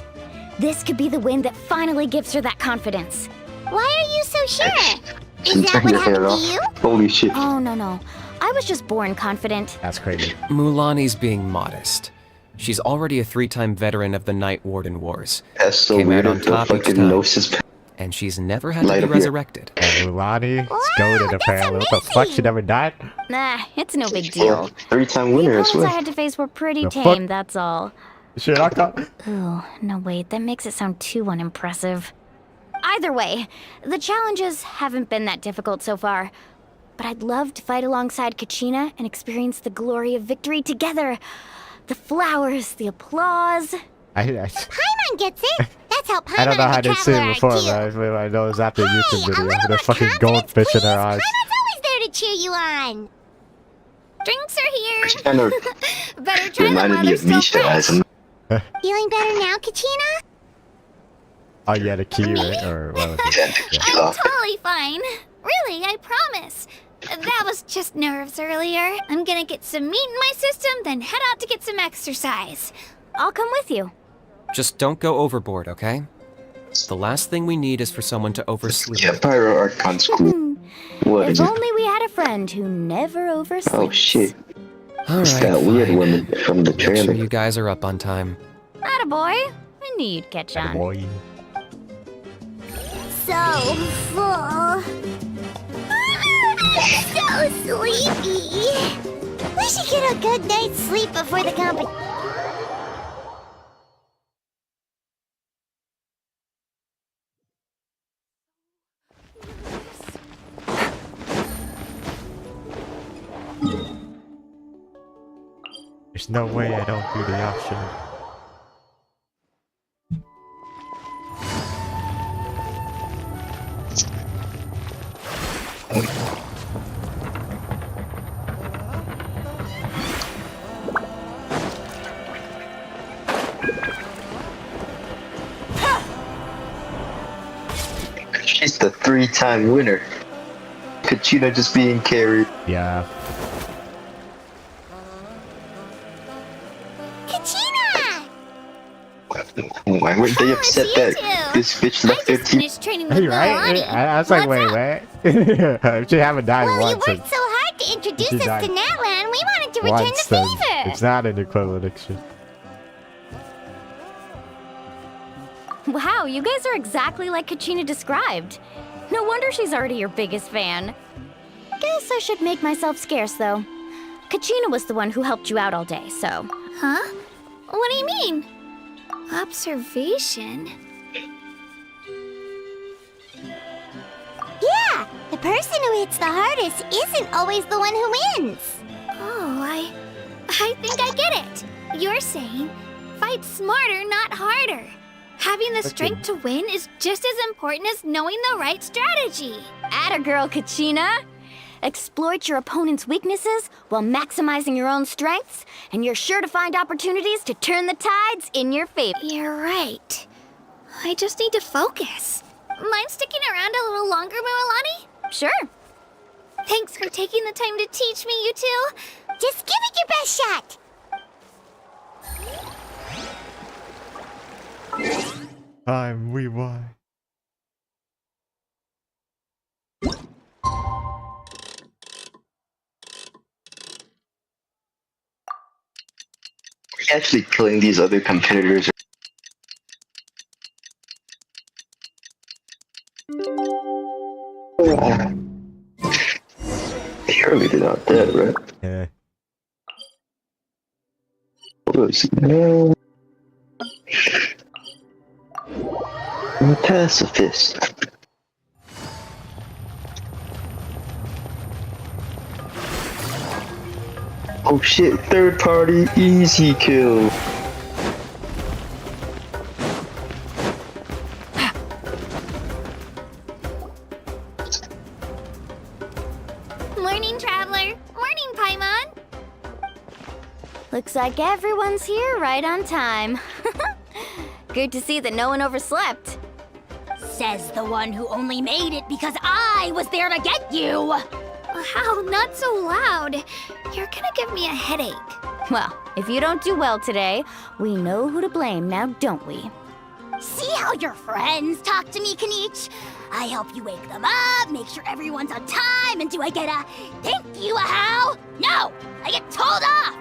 This could be the win that finally gives her that confidence.
Why are you so sure? Is
Can
that
turn
what
your hair
happened to
off.
you?
Holy shit.
Oh, no. I was just born confident.
That's crazy.
Mulani's being modest. She's already a 3-time veteran of the Night Warden Wars,
That's so
came out
weird.
on
If the
top each
fucking
time.
gnosis
and she's never had to
Light
be
up your-
resurrected.
And Mulani is
Wow,
goaded
that's
apparently. What the fuck? She
amazing.
never died?
Nah, it's no big
Yeah,
deal.
3-time
The
winner as
opponents I
well.
had to face were pretty
The
tame,
fuck?
that's all.
Shit, I can't.
Ooh, no wait, that makes it sound too unimpressive. Either way, the challenges haven't been that difficult so far. But I'd love to fight alongside Kachina and experience the glory of victory together. The flowers, the applause.
Paimon gets it. That's how Paimon
I don't know
and
how
the
they'd seen
Traveler
it before,
are too.
but I know it was after a YouTube
Hey, a
video.
little
The
more
fucking
confidence,
goldfish in
please.
her eyes.
Paimon's always there to cheer you on.
Drinks are here.
Kind of
Better try them
reminded
while
me
they're
of
still
Misha
fresh.
as a
Feeling better now, Kachina?
Oh, yeah, the key, right? Or what was it? Yeah.
I'm totally fine. Really, I promise. That was just nerves earlier. I'm gonna get some meat in my system, then head out to get some exercise.
I'll come with you.
Just don't go overboard, okay? The last thing we need is for someone to oversleep.
Yeah, Pyro Archon's cool. What
If
is it?
only we had a friend who never oversleeps.
Oh shit.
All
It's
right,
that weird
fine.
woman from the
Make sure
trailer.
you guys are up on time.
Attaboy. I knew you'd catch on.
Boy.
So full. So sleepy. We should get a good night's sleep before the competition.
There's no way I don't do the option.
She's the 3-time winner. Kachina just being carried.
Yeah.
Kachina!
Why weren't they upset
it's you
that
two.
this bitch
I
left their
just
team?
finished training with
Hey, right?
Milani.
I was like,
What's
wait,
up?
what? She haven't died
Well, you
once.
worked so hard to introduce
She
us
died
to NATLAN. We wanted to return
once,
the
then
favor.
it's not an equivalent exchange.
Wow, you guys are exactly like Kachina described. No wonder she's already your biggest fan. Guess I should make myself scarce, though. Kachina was the one who helped you out all day, so...
Huh? What do you mean? Observation?
Yeah, the person who hits the hardest isn't always the one who wins.
Oh, I think I get it. You're saying fight smarter, not harder. Having the strength to win is just as important as knowing the right strategy.
Atta girl, Kachina! Exploit your opponent's weaknesses while maximizing your own strengths, and you're sure to find opportunities to turn the tides in your favor.
You're right. I just need to focus. Mind sticking around a little longer, Milani?
Sure.
Thanks for taking the time to teach me, you two.
Just give it your best shot.
Time rewind.
Actually killing these other competitors. Surely they're not dead, right?
Yeah.
No. I'm a pacifist. Oh shit, third party easy kill.
Morning, Traveler. Morning, Paimon.
Looks like everyone's here right on time. Good to see that no one overslept.
Says the one who only made it because I was there to get you!
Wow, not so loud. You're gonna give me a headache.
Well, if you don't do well today, we know who to blame now, don't we?
See how your friends talk to me, Kanich? I help you wake them up, make sure everyone's on time, and do I get a thank you, a how? No! I get told off!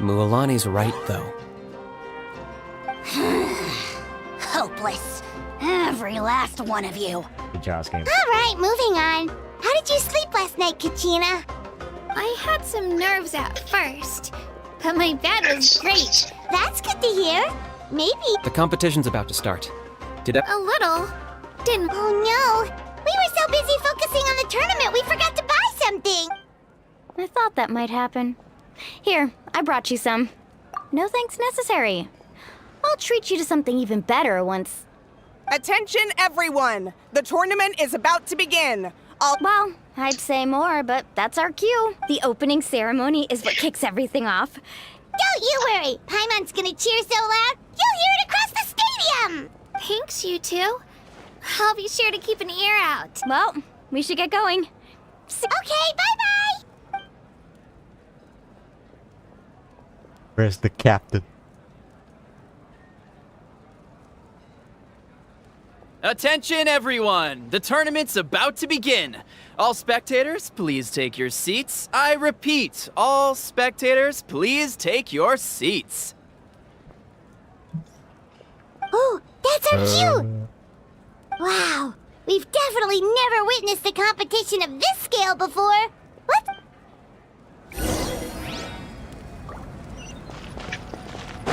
Mualani's right, though.
Hopeless. Every last one of you.
Good job, game.
Alright, moving on. How did you sleep last night, Kachina?
I had some nerves at first, but my bed was great.
That's good to hear. Maybe.
The competition's about to start. Did I...
A little. Didn't.
Oh no. We were so busy focusing on the tournament, we forgot to buy something.
I thought that might happen. Here, I brought you some. No thanks necessary. I'll treat you to something even better once...
Attention, everyone! The tournament is about to begin.
Well, I'd say more, but that's our cue. The opening ceremony is what kicks everything off.
Don't you worry. Paimon's gonna cheer so loud, you'll hear it across the stadium.
Thanks, you two. I'll be sure to keep an ear out.
Well, we should get going.
Okay, bye-bye.
Where's the captain?
Attention, everyone! The tournament's about to begin. All spectators, please take your seats. I repeat, all spectators, please take your seats.
Oh, that's our cue. Wow, we've definitely never witnessed a competition of this scale before. What?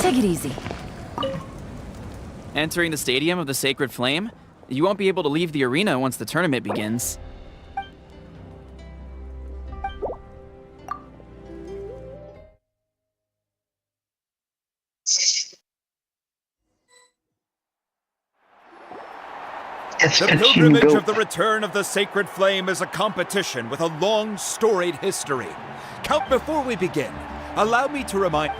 Take it easy.
Entering the Stadium of the Sacred Flame, you won't be able to leave the arena once the tournament begins.
Yes,
The
Genshin,
pilgrimage
go.
of the return of the Sacred Flame is a competition with a long, storied history. Before we begin, allow me to remind...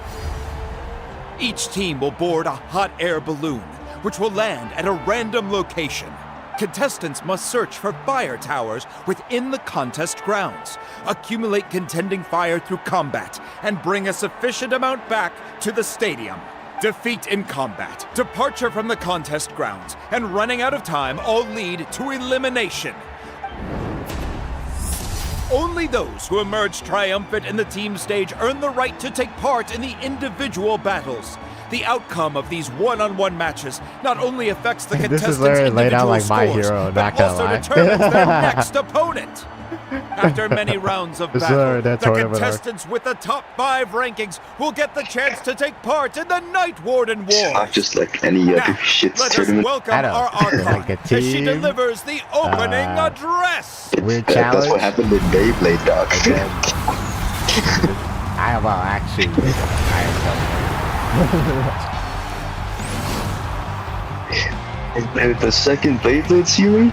Each team will board a hot air balloon, which will land at a random location. Contestants must search for fire towers within the contest grounds, accumulate contending fire through combat, and bring a sufficient amount back to the stadium. Defeat in combat, departure from the contest grounds, and running out of time all lead to elimination. Only those who emerge triumphant in the team stage earn the right to take part in the individual battles. The outcome of these one-on-one matches not only affects the
This
contestants'
is literally laid out like My
scores,
Hero,
but
not gonna
also
lie.
determines their next opponent. After many rounds of
This is
battle,
literally that
the
tournament arc.
contestants with the top 5 rankings will get the chance to take part in the Night Warden War.
Not just like any other shit
Let us
tournament.
welcome
I know.
our archon
Like a
as she
team,
delivers the opening address.
Weird
That's
challenge.
what happened in Beyblade, dog.
I am actually. I am
And the second Beyblade series?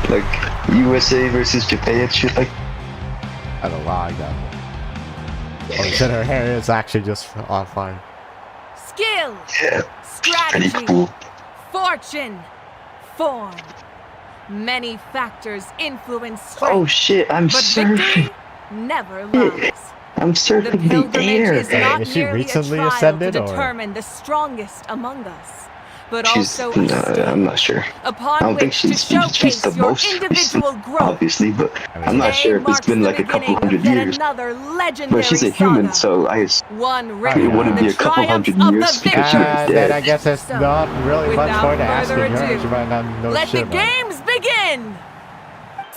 Like, USA versus Japan, shit like...
I don't know why I got that. Oh, shit, her hair is actually just on fine.
Skill,
Yeah, pretty
strategy,
cool.
fortune, form. Many factors influence
Oh
strength,
shit, I'm
but
surfing.
victory never lies.
I'm
The
surfing the
pilgrimage
air.
is not
Is she
merely a
recently
trial to
ascended, or-
determine the strongest among us, but
She's...
also a
No,
stage
I'm not sure.
upon
I don't think
which to
she's
showcase
the
your
most recent,
individual growth.
obviously, but I'm not
Today
sure if it's
marks
been
the
like a couple
beginning of
hundred
yet
years.
another legendary
But she's a human,
saga.
so I
One
it
written
wouldn't
in
be
the
a couple hundred
triumphs of
years
the
because she was
victor.
Then I
dead.
guess it's
So,
not really much
without
point to asking
further
her.
ado,
She might not know
Let
shit
the
about it.
games begin!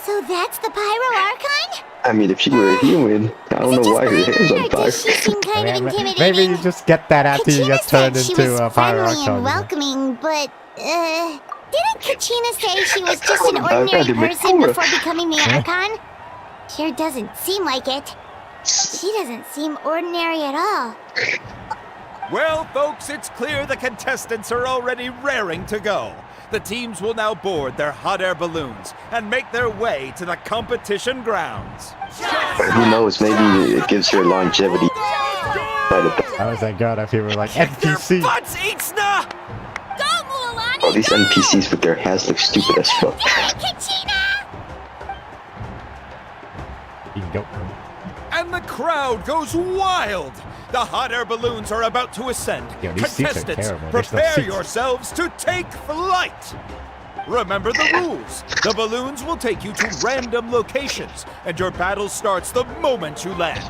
So that's the Pyro Archon?
I mean, if she were a human, I don't know why her hair's on
Or
fire.
does she seem kind of intimidating?
Maybe you just get that after you
Kachina
get turned
said she
into
was
a Pyro
friendly and
Archon.
welcoming, but, didn't Kachina say she was just an
I'd
ordinary
rather make
person
Cora.
before becoming the Archon? Sure doesn't seem like it. She doesn't seem ordinary at all.
Well, folks, it's clear the contestants are already raring to go. The teams will now board their hot air balloons and make their way to the competition grounds.
But who knows, maybe it gives her longevity.
How is that good if you were like NPC?
Oh, these NPCs with their hats look stupid as fuck.
You can go.
And the crowd goes wild. The hot air balloons are about to ascend.
Yo, these seats are
Contestants,
terrible. There's no
prepare
seats.
yourselves to take flight. Remember the rules. The balloons will take you to random locations, and your battle starts the moment you land.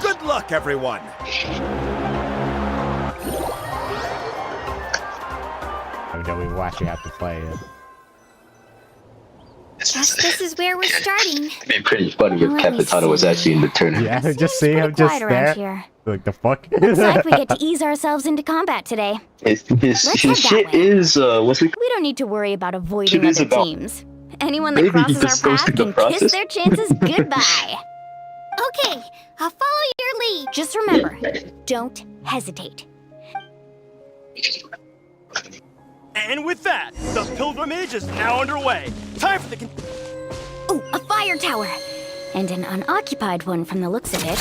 Good luck, everyone.
I know we actually have to play it.
Guess this is where we're starting.
It'd be pretty funny if
Let me
Capitano was
see.
actually in the tournament.
Yeah, just see him just
quiet around
there.
here.
Like the fuck?
Looks like we get to ease ourselves into combat today.
His
head
shit
that way.
is, what's it
We don't need to worry about avoiding
It is
other
about-
teams. Anyone that
Maybe he
crosses
just
our
goes
path
through the
can
process.
kiss their chances goodbye.
Okay, I'll follow your lead.
Just remember, don't hesitate.
And with that, the pilgrimage is now underway. Time for the
Oh, a fire tower! And an unoccupied one from the looks of it.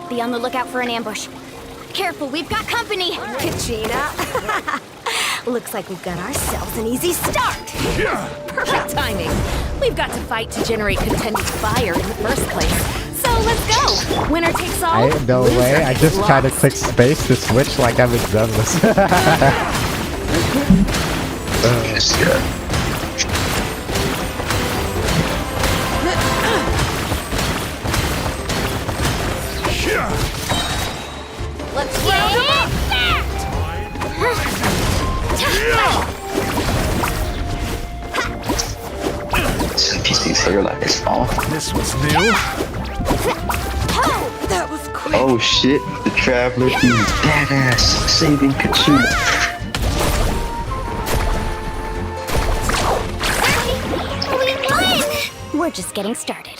Be on the lookout for an ambush. Careful, we've got company! Kachina! Looks like we've got ourselves an easy start! Perfect timing! We've got to fight to generate contended fire in the first place. So let's go! Winner takes all.
No
loser
way. I just
gets
tried to
lost.
click space to switch like I'm in Douglas.
Let's round them up!
NPCs that are like this off.
This was new.
That was quick!
Oh shit, the Traveler being badass, saving Kachina.
We won! We're just getting started.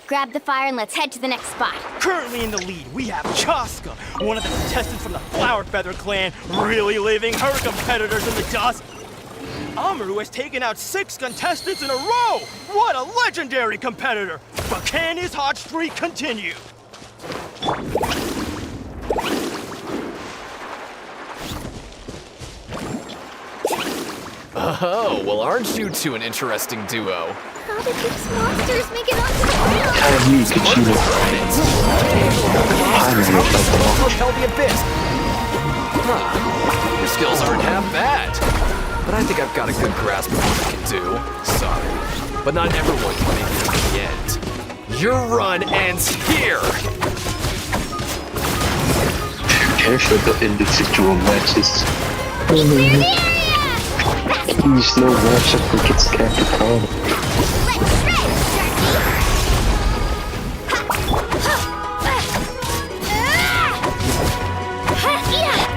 Grab the fire and let's head to the next spot.
Currently in the lead, we have Chaska, one of the contestants from the Flower Feather clan, really leaving her competitors in the dust. Amaru has taken out 6 contestants in a row! What a legendary competitor! But can his hot streak continue?
Oh, well, aren't you two an interesting duo?
How did these monsters make it onto the ground?
Kind of me, Kachina. I don't know about that.
Propel the abyss. Huh. Your skills aren't half bad. But I think I've got a good grasp of what I can do. Sorry. But not everyone can make it to the end. Your run ends here!
Prepare for the individual matches. Please no matchup against Capitano.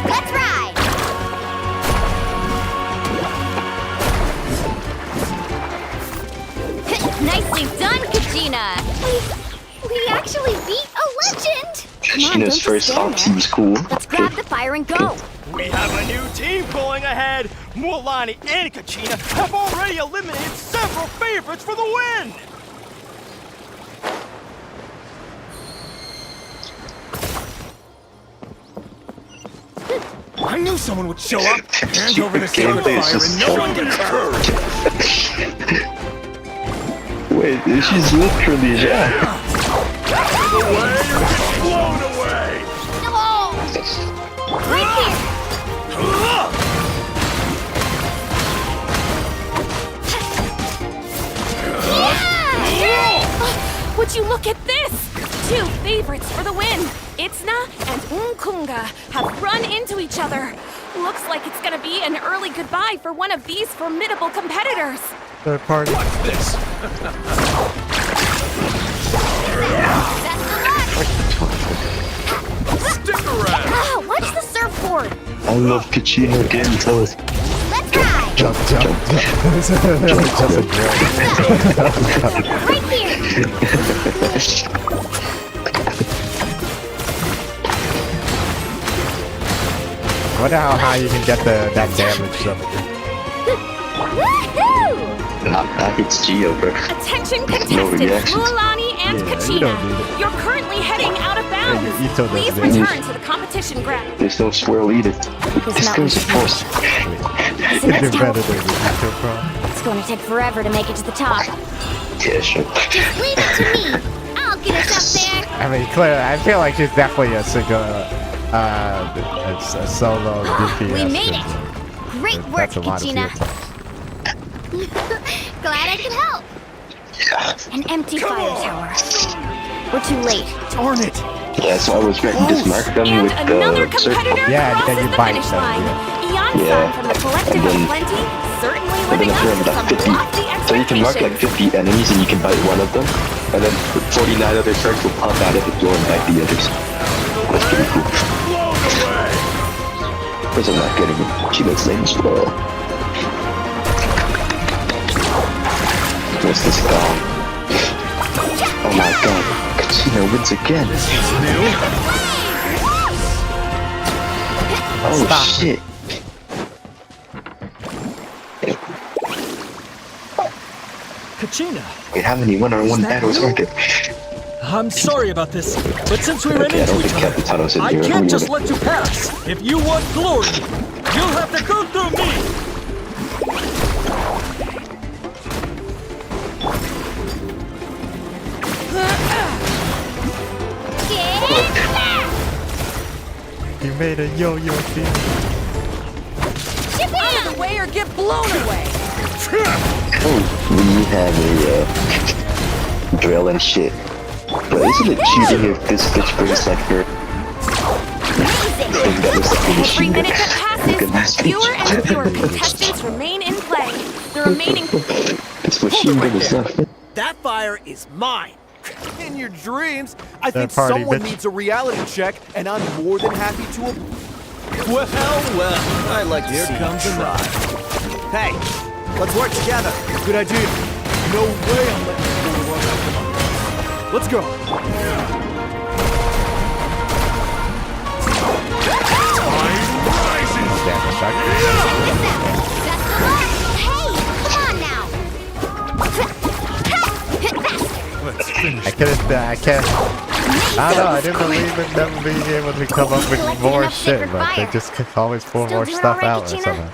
Let's ride!
Nicely done, Kachina! We actually beat a legend!
Kachina's first Oxy was cool.
Let's grab the fire and go!
We have a new team pulling ahead. Mulani and Kachina have already eliminated several favorites for the win.
I knew someone would show up. Hand over the
Gameplay is
fire
just
and no one gets hurt.
Wait, she's literally Jack.
Away or get blown away.
No! Right here! Would you look at this? 2 favorites for the win!
Itzna and Unkunga have run into each other. Looks like it's gonna be an early goodbye for one of these formidable competitors.
Third party.
What's this? Stick around.
Ah, watch the surfboard.
I love Kachina again, so it's
Let's ride!
Jump.
Right here!
I wonder how high you can get that damage up.
Woohoo!
it's Geo, bro.
Attention
No
contestants,
reactions.
Mualani and
Yeah, you
Kachina.
don't need it.
You're currently heading out of bounds.
Yeah, Ito does
Please
it.
return to the competition ground.
There's no swirl either. This goes of course.
So
They're
let's
better
go.
than the Ito Pro.
It's going to take forever to make it to the top.
Yeah, sure.
Just leave it to me. I'll get us up there.
I mean, clearly, I feel like she's definitely a single, a solo DPS.
We made it. Great work,
That's a lot of
Kachina.
field
Glad I could help. An empty fire tower. We're too late.
Darn it!
Yeah, so I was ready to dismark them
And
with
another
the circle.
competitor
Yeah,
crosses
then you
the
bite
finish
them,
line.
yeah.
Eon
Yeah.
from the collective
And
of
then-
plenty, certainly
And
living
then
up
if you have
to
about
some
50,
lofty
so you can mark like
expectations.
50 enemies and you can bite one of them, and then 49 other sharks will pop out of the door and bite the others. That's pretty cool. Because I'm not getting it. She looks like slow. What's this guy? Oh my god, Kachina wins again. Oh shit.
Kachina,
Wait, how many one-on-one battles are there?
I'm sorry about this, but since we ran
Okay, I
into
don't
each
think
other,
Capitano's in
I
here.
can't just let you pass. If you want glory, you'll have to go through me.
You made a yo-yo thing.
Out of the way or get blown away.
Oh, we have a drill and shit. But isn't it cheating if this bitch brings like her thing that looks like a
Every
machine
minute
gun?
that
Look at
passes,
that
fewer
bitch.
and fewer contestants remain in play. The remaining
This machine gun is not fit.
That fire is mine. In your dreams, I think
party,
someone
bitch.
needs a reality check, and I'm more than happy to. Well, I like to see comes a try. Hey, let's work together. Good idea. No way I'm letting you pull the rug out from under us. Let's go.
Damn, the shark.
Hey, come on now.
I can't. I don't know, I didn't believe in them being able to come up with
Collected
more
enough
shit,
sacred
but they
fire.
just can always pull
Still
more
doing
stuff
alright,
out or
Kachina?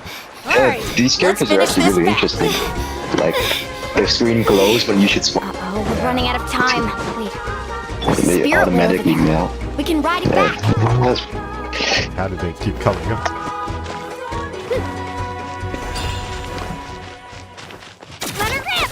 something.
These characters are actually really interesting. Like, their screen glows when you should swap.
Oh, we're running out of time. Wait. There's a
They
spirit wheel over
automatically
there.
melt.
We can ride it back.
How did they keep coming up?
Let her rip.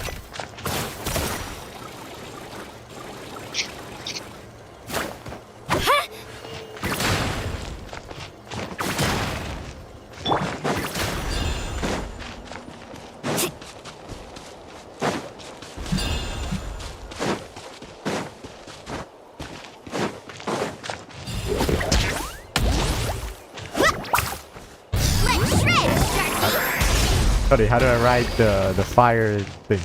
Let's shred, Sharky.
Buddy, how do I ride the fire thing?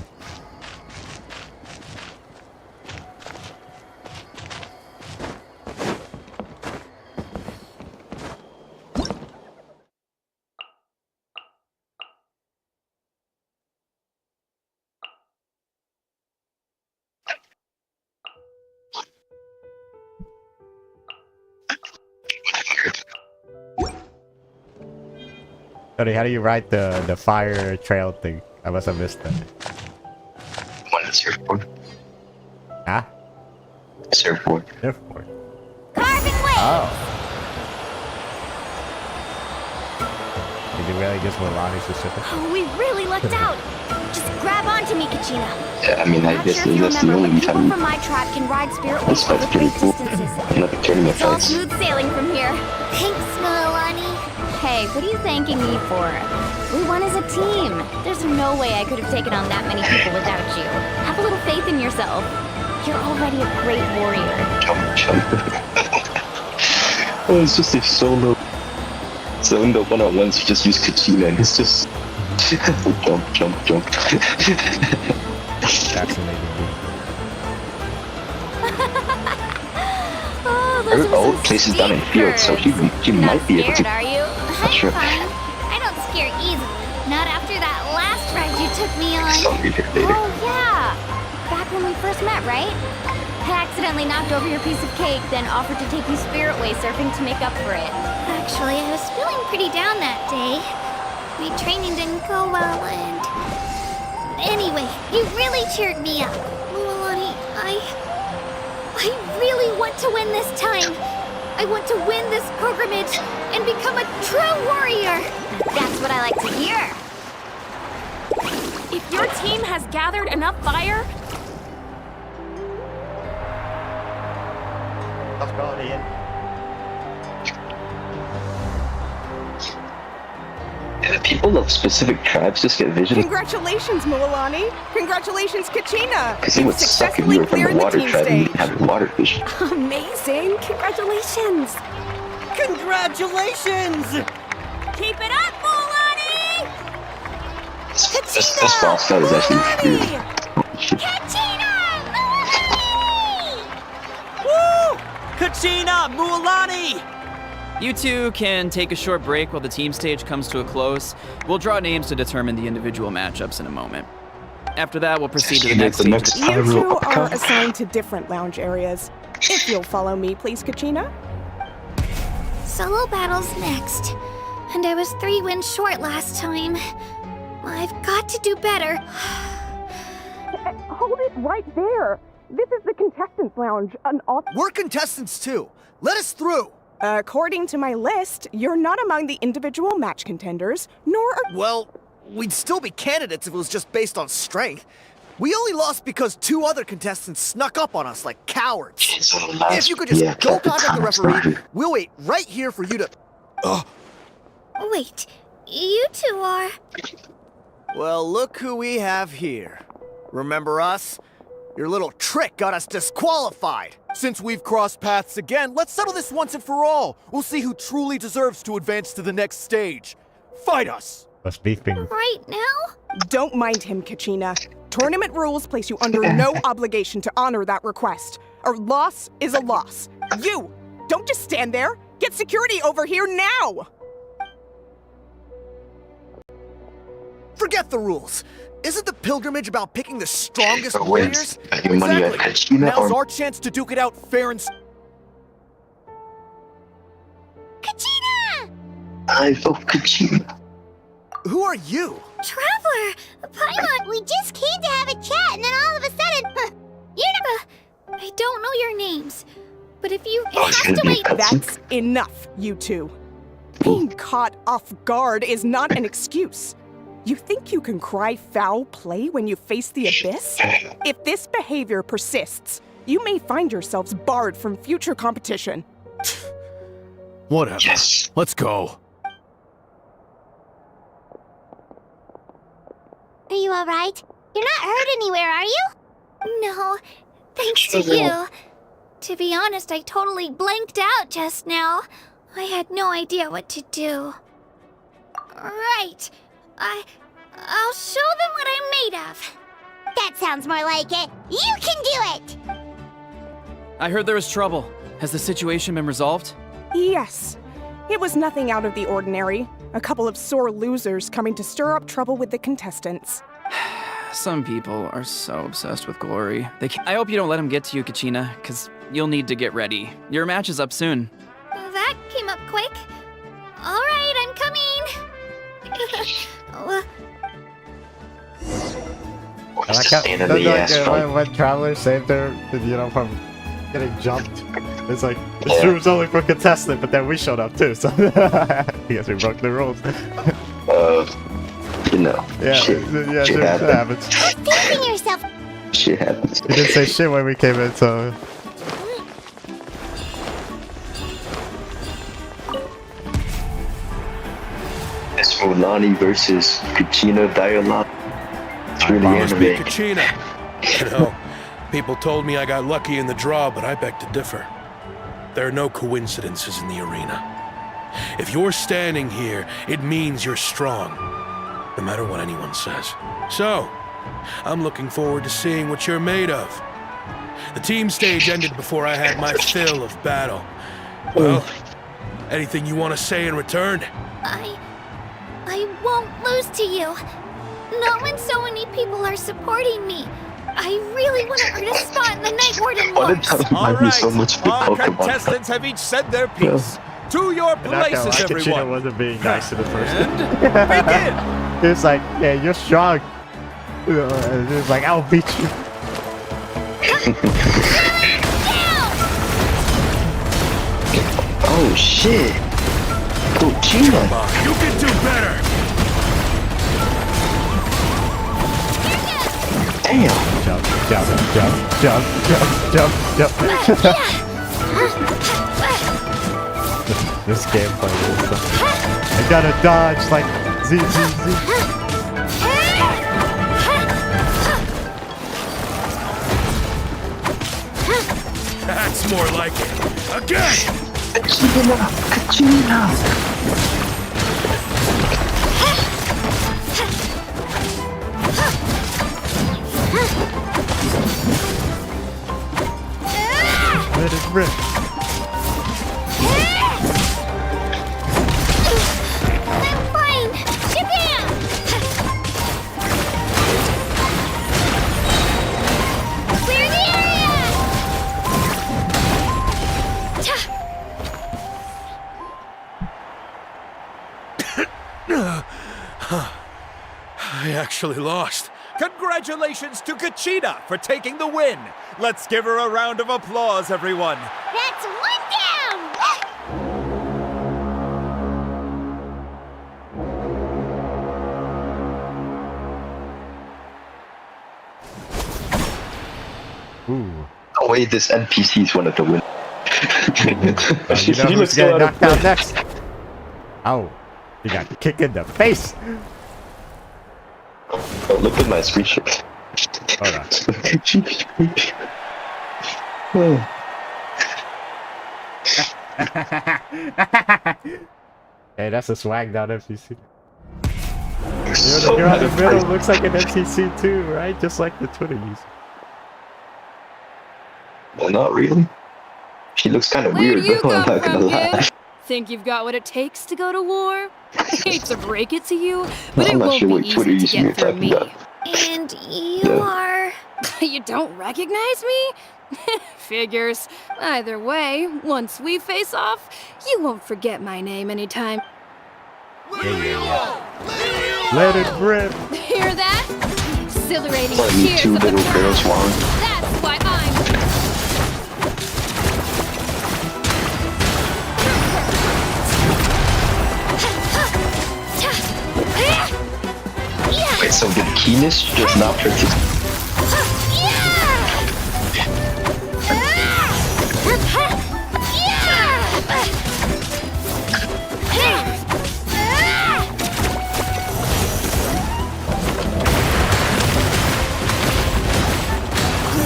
Buddy, how do you ride the fire trail thing? I must have missed that.
One is surfboard.
Huh?
Surfboard.
Surfboard.
Carving way.
Oh. Did you really just Milani specific?
Oh, we really lucked out.
Just grab onto me, Kachina.
Yeah, I mean, I
Not
guess
sure if you
that's the
remember,
only
but people
time.
from my tribe can ride spirit
This
ways over
fight's pretty
great
cool.
distances.
Not the tournament
It's all
fights.
smooth sailing from here.
Thanks, Milani.
Hey, what are you thanking me for? We won as a team. There's no way I could have taken on that many people without you. Have a little faith in yourself. You're already a great warrior.
Jump. Oh, it's just a solo. So in the one-on-ones, you just use Kachina, and it's just jump.
Fascinating.
Her old place is down in field, so she might be able to.
Are you?
Not sure.
Fine. I don't scare easily. Not after that last ride you took me on.
I'll read it later.
Oh yeah, back when we first met, right? I accidentally knocked over your piece of cake, then offered to take you spirit way surfing to make up for it.
Actually, I was feeling pretty down that day. My training didn't go well, and... Anyway, you really cheered me up. Milani, I really want to win this time. I want to win this pilgrimage and become a true warrior.
That's what I like to hear.
If your team has gathered enough fire,
Let's go, Ian.
The people of specific tribes just get visions.
Congratulations, Milani. Congratulations, Kachina.
Because it would suck if you were from the water tribe and you didn't have water vision.
amazing! Congratulations!
Congratulations!
Keep it up, Milani!
This boss fight is actually weird. Holy shit.
Woo! Kachina, Mualani!
You two can take a short break while the team stage comes to a close. We'll draw names to determine the individual matchups in a moment. After that, we'll proceed to the next stage.
You two are assigned to different lounge areas. If you'll follow me, please, Kachina.
Solo battle's next. And I was 3 wins short last time. I've got to do better.
Hold it right there. This is the contestants' lounge.
We're contestants too. Let us through.
According to my list, you're not among the individual match contenders, nor are...
Well, we'd still be candidates if it was just based on strength. We only lost because 2 other contestants snuck up on us like cowards. If you could just go contact the referee, we'll wait right here for you to...
Wait, you two are...
Well, look who we have here. Remember us? Your little trick got us disqualified. Since we've crossed paths again, let's settle this once and for all. We'll see who truly deserves to advance to the next stage. Fight us!
What's beefing?
Right now?
Don't mind him, Kachina. Tournament rules place you under no obligation to honor that request. A loss is a loss. You! Don't just stand there! Get security over here now!
Forget the rules. Isn't the pilgrimage about picking the strongest
Whoever
warriors?
wins, your money at Kachina
Now's
or-
our chance to duke it out fair and...
Kachina!
I vote Kachina.
Who are you?
Traveler! Paimon! We just came to have a chat, and then all of a sudden... I don't know your names. But if you... It has to wait...
That's enough, you two. Being caught off guard is not an excuse. You think you can cry foul play when you face the abyss? If this behavior persists, you may find yourselves barred from future competition.
Whatever.
Yes.
Let's go.
Are you alright? You're not hurt anywhere, are you? No, thanks to you. To be honest, I totally blanked out just now. I had no idea what to do. Right. I'll show them what I'm made of. That sounds more like it. You can do it!
I heard there was trouble. Has the situation been resolved?
Yes. It was nothing out of the ordinary. A couple of sore losers coming to stir up trouble with the contestants.
Some people are so obsessed with glory. I hope you don't let them get to you, Kachina, because you'll need to get ready. Your match is up soon.
That came up quick. Alright, I'm coming.
I like how when Traveler saved her, from getting jumped. It's like, this room's only for contestant, but then we showed up too, so I guess we broke the rules.
know.
Yeah,
Shit.
yeah,
Shit
shit
happens.
happens.
Thinking yourself.
Shit happens.
You didn't say shit when we came in, so...
It's Mulani versus Kuchina dialogue. It's really
Must be
anime.
Kachina. You know, people told me I got lucky in the draw, but I beg to differ. There are no coincidences in the arena. If you're standing here, it means you're strong, no matter what anyone says. So, I'm looking forward to seeing what you're made of. The team stage ended before I had my fill of battle. Well, anything you want to say in return?
I won't lose to you. Not when so many people are supporting me. I really want to earn a spot in the Night Warden Wars.
All right,
so much for
our
Pokemon.
contestants have each said their piece. To your places,
Kuchina
everyone.
wasn't being nice to the first
Begin.
It's like, yeah, you're strong. It's like, I'll beat you.
Oh shit! Kuchina!
You can do better!
Damn!
Jump, jump, jump, jump, jump, jump, jump. This gameplay is... I gotta dodge like Z.
That's more like it. Again!
Kuchina!
Let it rip.
I'm fine. Shabam! Clear the area!
I actually lost.
Congratulations to Kachina for taking the win. Let's give her a round of applause, everyone.
That's one down!
Ooh.
Oh wait, this NPC is one of the winners.
You know who's getting knocked out next? Oh, you got kicked in the face.
Oh, look at my screenshot.
Hold on. Hey, that's a swag down NPC.
So
The girl in the
mad
middle
at
looks like an NPC too, right? Just like the Twitter user.
well, not really. She looks kind of weird, though, I'm not gonna lie.
Think you've got what it takes to go to war? Hate to break it to you, but
I'm
it
not
won't
sure
be
what Twitter
easy to
user you're
get through
talking
me.
about.
And you
Yeah.
are...
You don't recognize me? Figures. Either way, once we face off, you won't forget my name anytime.
Let it rip.
Hear that? Exhilarating
Let me
cheers
two
of the
little
crowd.
girls one.
That's why I'm...
Wait, so the keenness does not protect.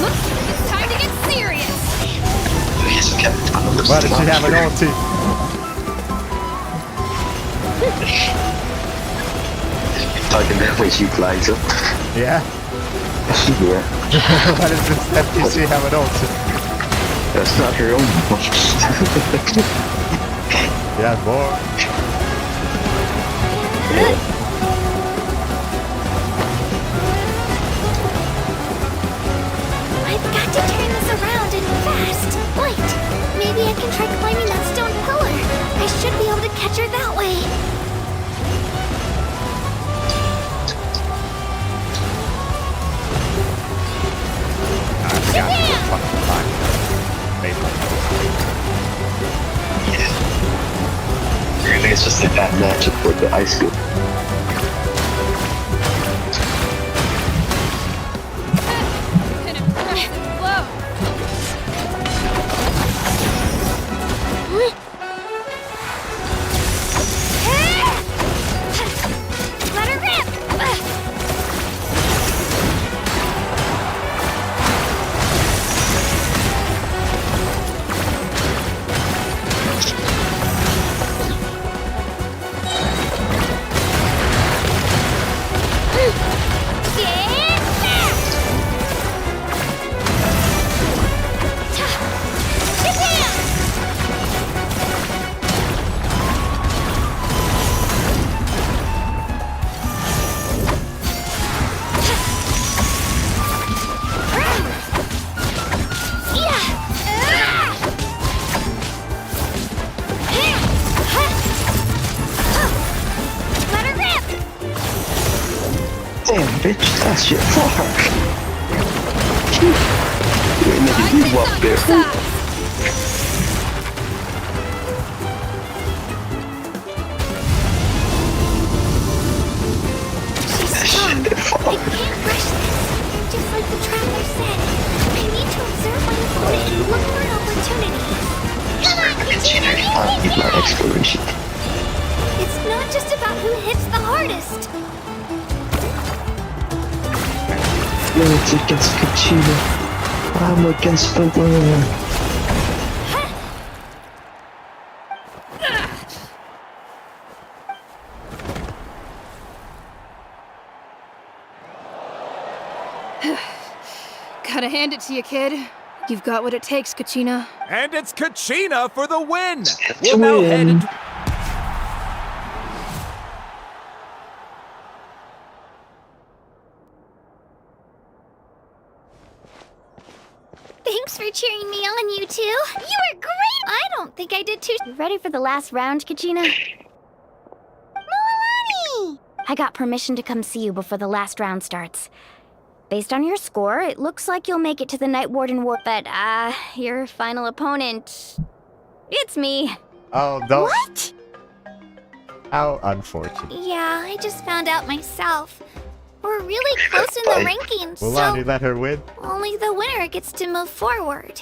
Looks like it's time to get serious.
Why did she have an ulti?
Talking that way she flags up.
Yeah?
Yeah.
Why does this NPC have an ulti?
That's not her own.
Yeah, more.
I've got to turn this around and fast. Wait, maybe I can try climbing that stone pillar. I should be able to catch her that way.
Really, it's just a bad matchup for the ice scoop. bitch. That shit far. You're making me walk barefoot.
She's strong. I can't rush this. Just like the traveler said, I need to observe my opponent and look for opportunities. Come on, Kachina, you
I'll
can
keep
do
my
it!
exploration.
It's not just about who hits the hardest.
It's against Kachina. I'm against the world.
Gotta hand it to you, kid. You've got what it takes, Kachina.
And it's Kachina for the win! We'll now head into...
Thanks for cheering me on, you two. You were great! I don't think I did too...
You ready for the last round, Kachina?
Milani!
I got permission to come see you before the last round starts. Based on your score, it looks like you'll make it to the Night Warden War. But, your final opponent... It's me.
Oh, no.
What?
How unfortunate.
Yeah, I just found out myself. We're really close in the rankings,
Mulan, you
so
let her win?
only the winner gets to move forward.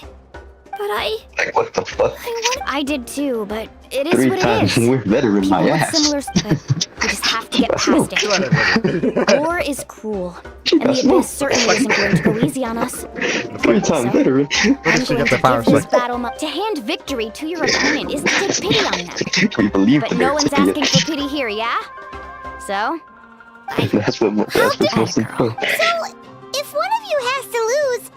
But
Like, what the fuck?
I did too, but it is
3
what it
times
is.
more better in my
People with
ass.
similar, but we just have to get past it. War is cruel, and the Abyss certainly isn't going to go easy on us.
3 times better.
I'm going to give this battle to hand victory to your opponent is to take pity on them.
We believe
But no one's asking for pity here, yeah? So?
That's what's most important.
So, if one of you has to lose,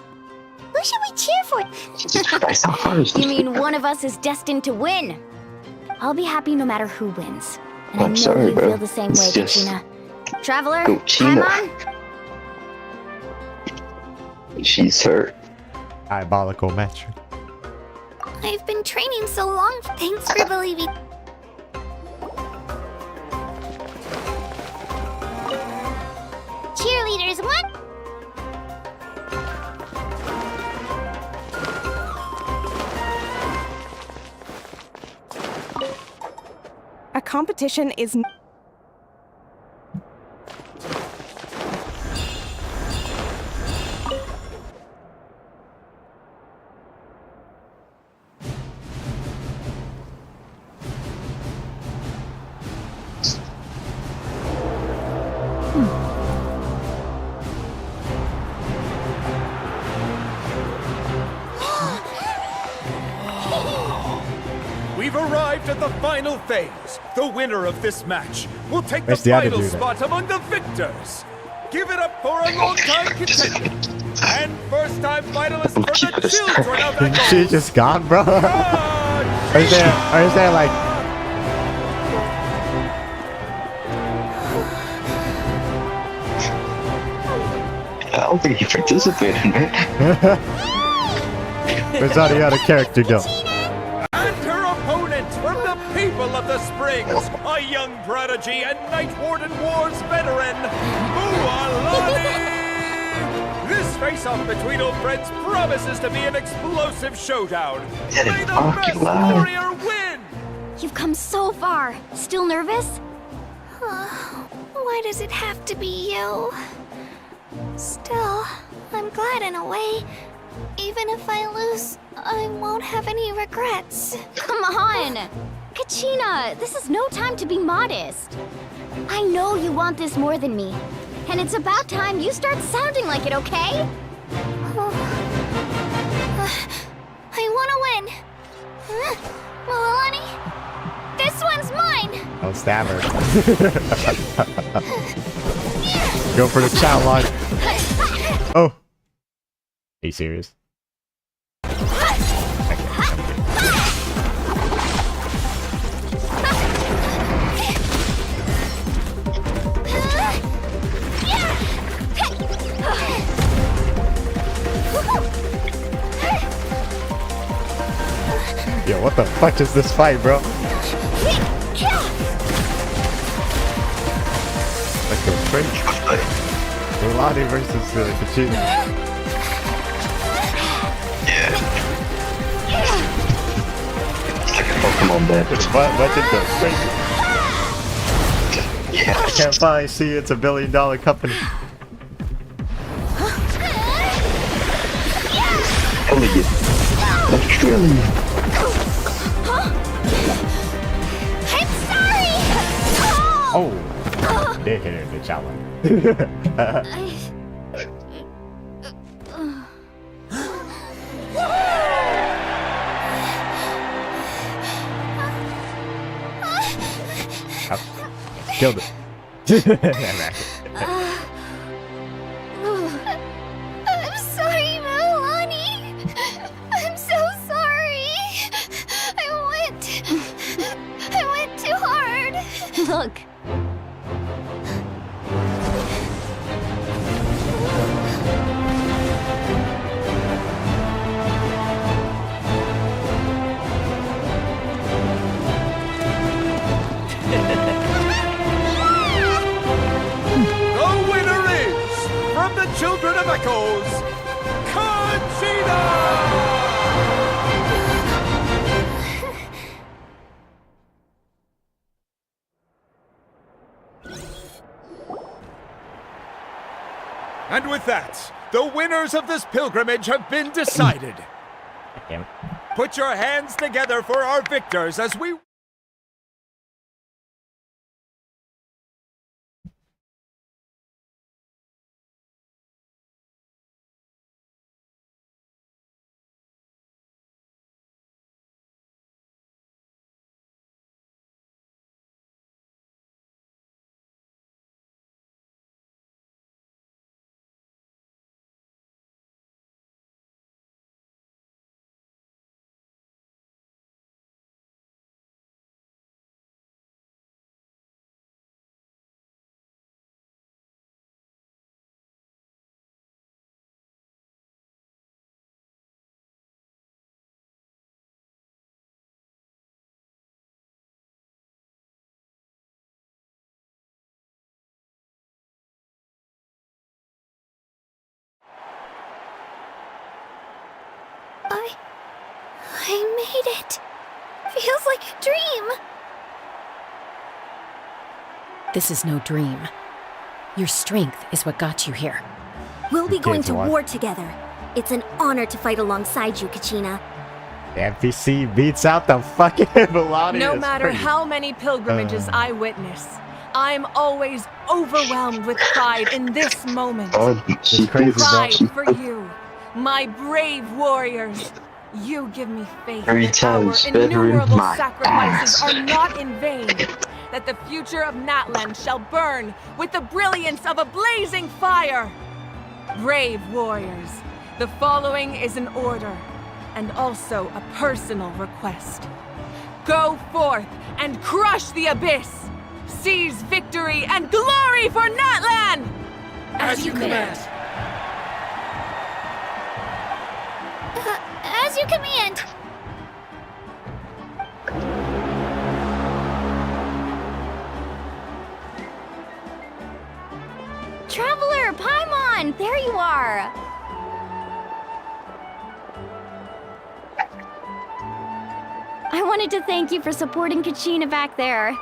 who should we cheer for?
Jesus Christ, how hard is
You
this?
mean one of us is destined to win? I'll be happy no matter who wins. And I
I'm
know
sorry,
you
bro.
feel the same
It's
way,
just-
Kachina. Traveler,
Kachina.
time on?
She's hurt.
Diabolical metric.
I've been training so long. Thanks for believing.
Cheerleaders, what?
A competition is...
We've arrived at the final phase. The winner of this match will take
Where's
the
the other
final
dude at?
spot among the victors. Give it up for a long-time contender and first-time finalist for the children of the
She just gone, bro. or is there like...
I don't think he participated in it.
Where's all the other character go?
And her opponent from the people of the Springs, a young prodigy and Night Warden Wars veteran, Mualani! This face-off between old friends promises to be an explosive showdown. May the best warrior win!
You've come so far. Still nervous?
Why does it have to be you? Still, I'm glad in a way. Even if I lose, I won't have any regrets.
Come on! Kachina, this is no time to be modest. I know you want this more than me. And it's about time you start sounding like it, okay?
I want to win. Mualani, this one's mine.
Don't stab her. Go for the chow line. Oh. Are you serious? Yo, what the fuck is this fight, bro? Like a French. Mulan versus Kachina.
Yeah. It's like a Pokemon battle.
What did the crazy?
Yeah.
I can't finally see it's $1 billion company.
Alien. Australia.
I'm sorry!
Oh! They hit her in the challenge. Killed it.
I'm sorry, Milani. I'm so sorry. I went too hard.
Look.
The winner is, from the Children of Echoes, Conchita! And with that, the winners of this pilgrimage have been decided.
Damn it.
Put your hands together for our victors as we...
I made it. Feels like a dream.
This is no dream. Your strength is what got you here.
We'll be going to
what?
war together. It's an honor to fight alongside you, Kachina.
The NPC beats out the fucking Mulan.
No matter how many pilgrimages I witness, I'm always overwhelmed with pride in this moment. Pride for you, my brave warriors. You give me faith
Every
that
time
our
spit her in
innumerable
my
sacrifices
ass.
are not in vain. That the future of NATLAN shall burn with the brilliance of a blazing fire. Brave warriors, the following is an order and also a personal request. Go forth and crush the abyss. Seize victory and glory for NATLAN!
As you command.
As you command.
Traveler, Paimon, there you are. I wanted to thank you for supporting Kachina back there.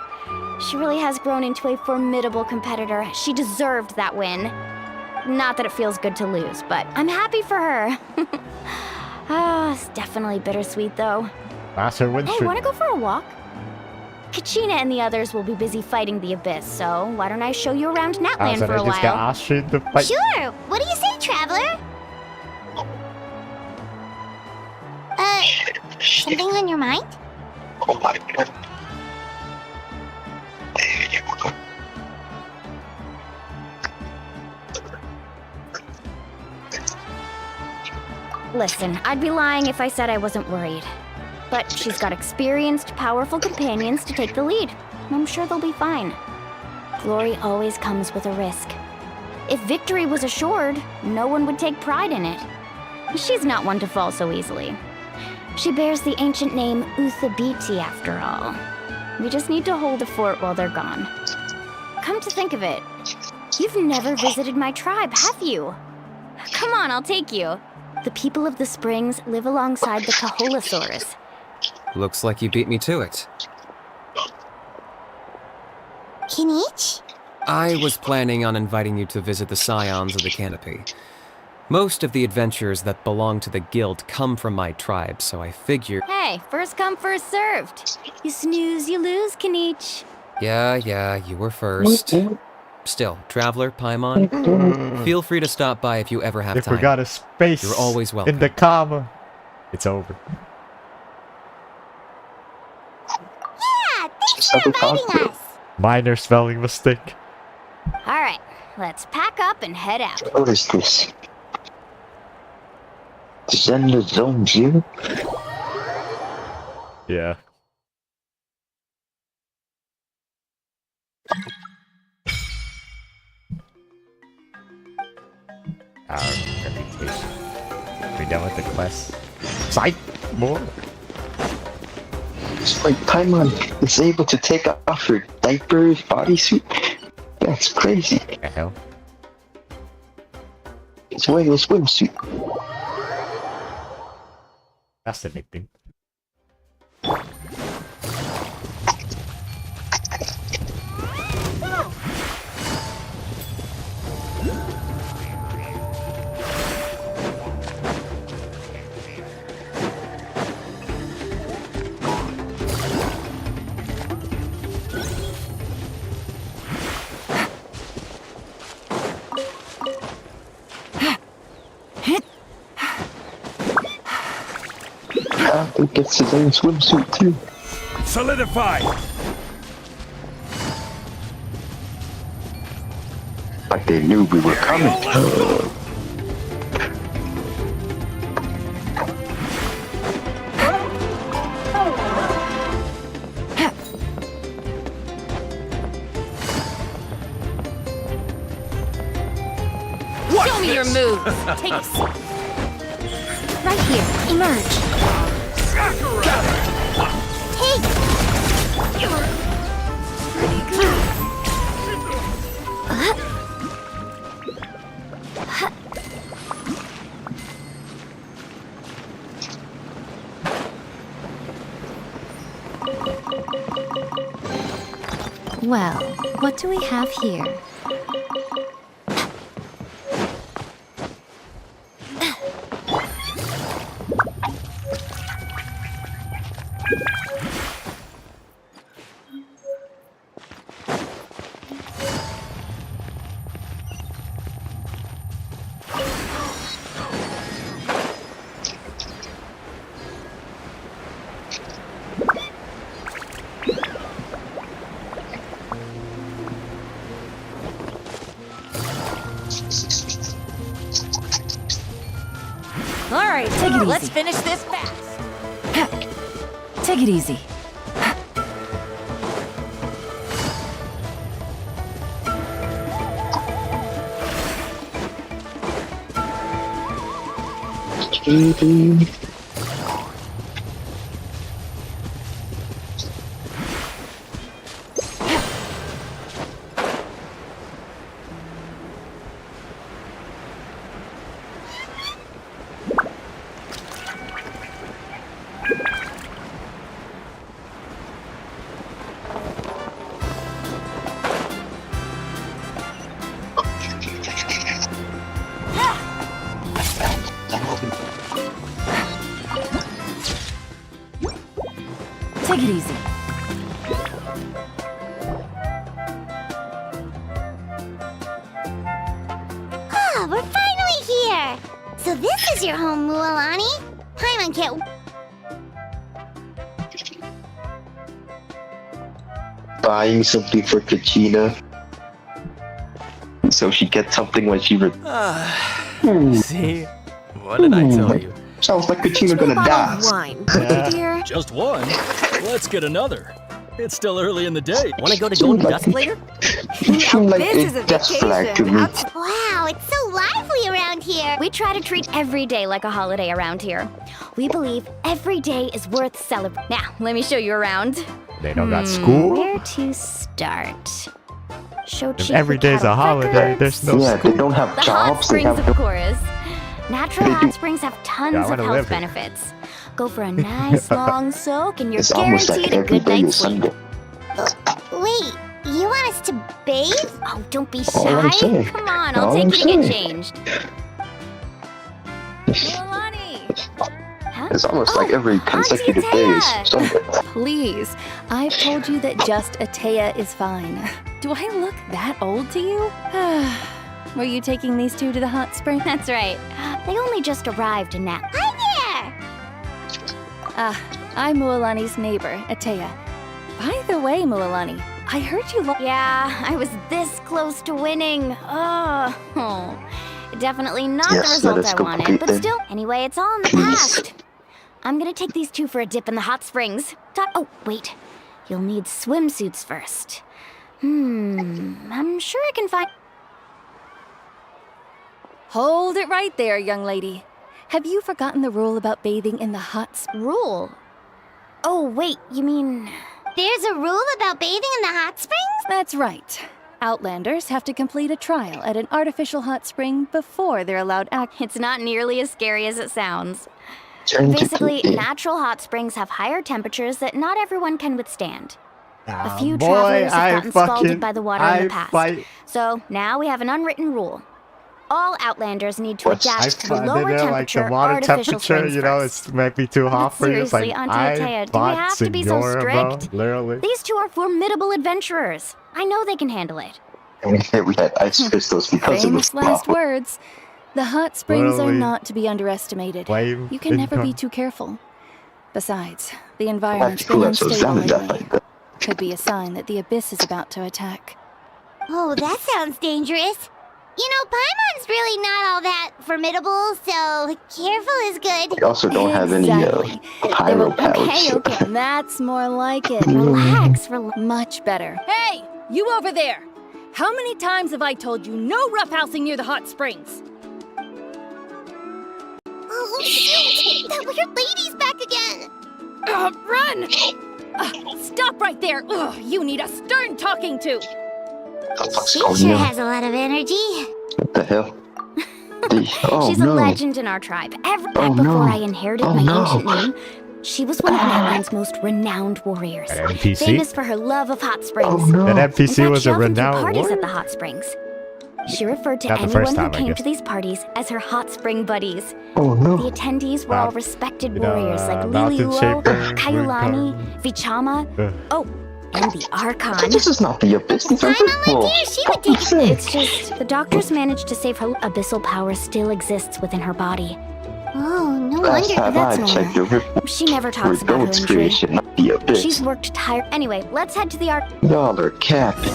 She really has grown into a formidable competitor. She deserved that win. Not that it feels good to lose, but I'm happy for her. It's definitely bittersweet, though.
Master win
Hey,
streak.
wanna go for a walk? Kachina and the others will be busy fighting the Abyss, so why don't I show you around NATLAN
So
for a
they just got
while?
Austrian to fight.
Sure. What do you say, Traveler? Something on your mind?
Oh my god.
Listen, I'd be lying if I said I wasn't worried. But she's got experienced, powerful companions to take the lead. I'm sure they'll be fine. Glory always comes with a risk. If victory was assured, no one would take pride in it. She's not one to fall so easily. She bears the ancient name Uthabiti, after all. We just need to hold the fort while they're gone. Come to think of it,
You've never visited my tribe, have you? Come on, I'll take you. The people of the springs live alongside the Kaholasaurus.
Looks like you beat me to it.
Kinich?
I was planning on inviting you to visit the scions of the canopy. Most of the adventures that belong to the guild come from my tribe, so I figured...
Hey, first come, first served. You snooze, you lose, Kinich.
Yeah, you were first. Still, Traveler, Paimon, feel free to stop by if you ever have
They
time.
forgot a space
You're always welcome.
in the comma. It's over.
Yeah, thanks for inviting us.
Minor spelling mistake.
All right, let's pack up and head out.
What is this? Send the zone view?
Yeah. Our reputation. We done with the quest. Sight more.
It's like Paimon is able to take off her diaper, bodysuit. That's crazy.
What the hell?
It's wearing a swimsuit.
That's the nickname.
He gets his own swimsuit too.
Solidify!
Like they knew we were coming.
Show me your moves. Take a seat. Right here, emerge. Well, what do we have here?
All right, take it easy.
Let's finish this fast.
Take it easy. Take it easy.
Ah, we're finally here. So this is your home, Mualani. Paimon can't...
Buying something for Kachina. So she gets something when she
See? What did I tell you?
Sounds like Kachina gonna die.
Wine, dear.
Just one? Let's get another. It's still early in the day.
Want to go to Golden Dusk later?
Seemed like a death flag to me.
Wow, it's so lively around here.
We try to treat every day like a holiday around here. We believe every day is worth celebrating. Now, let me show you around.
They don't got school?
Where to start?
Show
If
Chief
every
the
day's a
cattle
holiday,
records.
there's no
Yeah,
school.
they don't have
The hot
jobs. They
springs,
have
of course. Natural hot springs have tons
Yeah, I
of
wanna
health
live here.
benefits. Go for a nice long soak, and you're
It's almost
guaranteed
like
a
every
good
day
night's
is
sleep.
Sunday.
Wait, you want us to bathe?
Oh, don't be
All I'm
shy.
saying.
Come on, I'll
All
take
I'm
you to get
saying.
changed. Milani! Huh?
It's almost like every
Auntie
consecutive day is
Atea!
Sunday.
Please, I've told you that just Atea is fine. Do I look that old to you? Were you taking these two to the hot spring?
That's right. They only just arrived in Nat.
Hi
Ah, I'm Mualani's neighbor, Atea. By the way, Mualani, I heard you
Yeah, I was this close to winning. Oh. Definitely not
Yes,
the result
let us
I
go
wanted,
complete
but
then.
still. Anyway, it's all in the
Please.
past. I'm gonna take these two for a dip in the hot springs. Oh, wait. You'll need swimsuits first. I'm sure I can find...
Hold it right there, young lady. Have you forgotten the rule about bathing in the hot spring?
Rule? Oh, wait, you mean...
There's a rule about bathing in the hot springs?
That's right. Outlanders have to complete a trial at an artificial hot spring before they're allowed access.
It's not nearly as scary as it sounds.
Turn to
Basically,
cooking.
natural hot springs have higher temperatures that not everyone can withstand. A few
boy,
travelers
I
have gotten scalded
fucking-
by the water in
I
the past.
fight-
So now we have an unwritten rule. All Outlanders need to
What's-
I
adapt to the
find
lower
it like
temperature
the water
artificial
temperature,
springs
you know,
first.
it's might be too hot for you. It's like,
Seriously, Auntie
I
Atea, do we
fought
have to be so
Senora, bro,
strict?
literally.
These two are formidable adventurers. I know they can handle it.
And we had ice crystals because it was
Famous last
lava.
words. The hot springs are
Literally.
not to be underestimated.
Flame
You can never be
income.
too careful. Besides, the environment's
That's
been
cool, so
unstable
sounded that
lately.
like that.
Could be a sign that the abyss is about to attack.
Oh, that sounds dangerous. You know, Paimon's really not all that formidable, so careful is good.
We also don't have any
Exactly.
pyro powers.
Okay, that's more like it. Relax, much better.
Hey, you over there! How many times have I told you no roughhousing near the hot springs?
Oh, shoot! That weird lady's back again!
Run! Stop right there! Ugh, you need a stern talking to!
She
Oh,
sure
no.
has a lot of energy.
What the hell? Oh
She's
no.
a legend in our tribe. Back
Oh,
before
no.
I inherited
Oh,
my
no.
ancient name, she was one of NATLAN's most renowned warriors.
An NPC?
Famous for her love of hot springs.
Oh no.
That
In
NPC
fact,
was
she
a
often threw
renowned
parties
warrior?
at the hot springs. She referred to
Not the
anyone
first
who
time, I
came
guess.
to these parties as her hot spring buddies.
Oh
The
no.
attendees were all respected
you know,
warriors like
Mountain
Liliuo,
Shaper,
Kaiulani, Vichama,
Ugh.
and the Archon.
This is not the abyss. These are rituals.
She would take it.
It's just the doctors managed to save her. Abyssal power still exists within her body.
Oh, no
Last
wonder.
time
that's
I checked,
normal.
the rituals
She never
were
talks about her
goat's
injury.
creation, not the abyss.
She's worked tired. Anyway, let's head to the Arch.
Y'all are capping.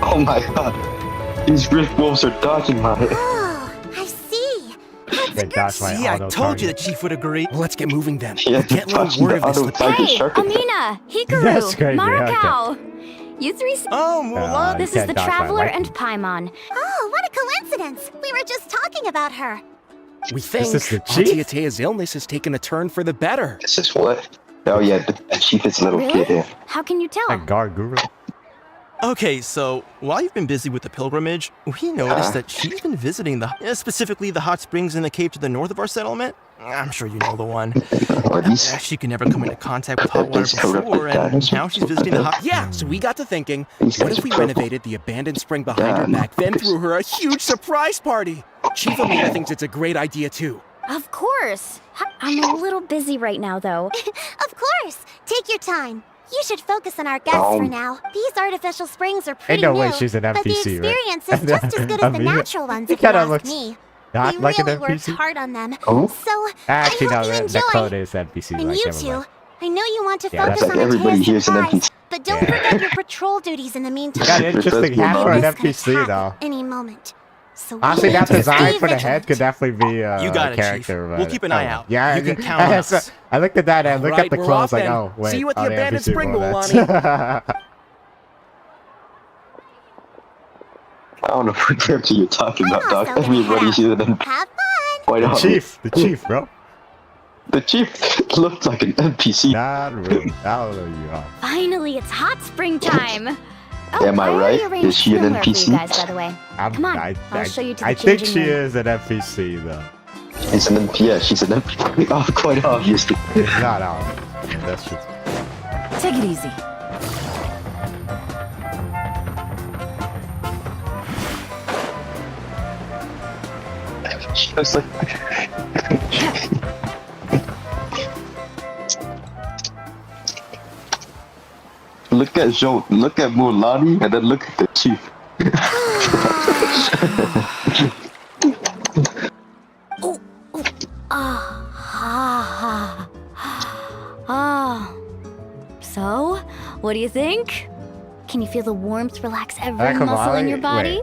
Oh my god. These rift wolves are dodging my head.
Oh, I see.
They dodged my
See, I
auto
told you the
target.
chief would agree. Well, let's get moving then.
Yeah,
Can't let
dodging
word
the
of this
auto
slip.
target
Hey,
shark attack.
Amina, Hikaru,
That's crazy,
Marakau. You three.
Oh, Mulan.
you
This is
can't
the
dodge my
Traveler
lightning.
and Paimon.
Oh, what a coincidence. We were just talking about her.
We think
This is the
Auntie
chief?
Atea's illness has taken a turn for the better.
This is what? Oh yeah, the chiefest little
Really?
kid here.
How can you tell?
That guard guru.
Okay, so while you've been busy with the pilgrimage, we noticed that she's been visiting specifically the hot springs in the cave to the north of our settlement. I'm sure you know the one.
Are these
She could never come into contact with hot water
these corrupted
before, and
dinosaurs?
now she's visiting the hot.
Yeah, so we got to thinking,
These
what
guys
if we
are purple.
renovated the abandoned spring behind her
Damn.
back, then threw her a huge surprise party? Chief Amina thinks it's a great idea too.
Of course. I'm a little busy right now, though.
Of course. Take your time. You should focus on our guests for now. These artificial springs are pretty
no
new,
way she's an
but the
NPC, right?
experience is just as good as the
Amina-
natural ones,
he
if you
kinda
ask
looks
me.
not
We
like an
really worked
NPC.
hard on them.
Oh?
So,
Actually,
I
no,
hope you
that
enjoy.
code is NPC.
And
like,
you
never
two,
mind.
I know you want to
Yeah,
focus
that's
on
like
everybody
Atea's
here's an
surprise,
NPC.
but don't forget your patrol duties in the meantime.
Got an interesting hat for an
This could
NPC
attack
though.
any moment. So
Honestly,
we
that
need to
design
stay
for the
vigilant.
head could definitely be
You got
a
it,
character.
Chief. We'll
but-
keep an eye
oh,
out.
Yeah,
You can count on us.
I looked at that and looked
Alright,
at the
we're
clothes
off
like,
then.
oh wait,
See you at the
oh,
abandoned
NPC
spring,
more,
Mulan.
that's-
I don't know what character you're talking about,
I'm
dog.
also gonna head
Everybody's
out.
here then.
Have fun.
Why
the
not?
chief, bro.
The chief looked like an NPC.
Not really. I'll know you are.
Finally, it's hot spring time.
Am I right?
already
Is she an
arranged swimwear for
NPC?
you guys, by the way. Come on, I'll show you to the
I think
changing
she
room.
is an NPC though.
She's an NPC. Yeah, she's an NPC. Oh, quite obviously.
It's not out. That's just.
Take it easy.
She looks like. Look at Joe, look at Mulani, and then look at the chief.
So, what do you think? Can you feel the warmth relax every
Come
muscle
on,
in your body?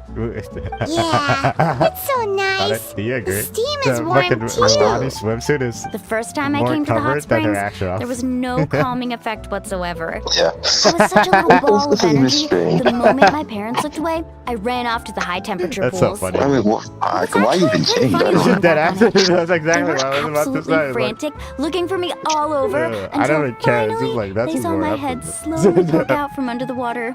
Yeah, it's so nice.
Do you agree?
The steam is
The
warm
fucking
too.
Milani swimsuit is
The first time I
more
came to the hot
covered than
springs,
their actual
there was no calming effect whatsoever.
Yeah.
I was such a little ball of
This is
energy.
restrained.
The moment my parents looked away, I ran off to the high temperature
That's so
pools.
funny.
I mean, why even change? I
funny
don't
Is it
know.
dead after? That's exactly
They
what I was
were
about to
absolutely
say. Like,
frantic, looking for me all over,
I
until
don't care. It's just
finally
like that's
they saw
more
my
effort.
head slowly poke out from under the water.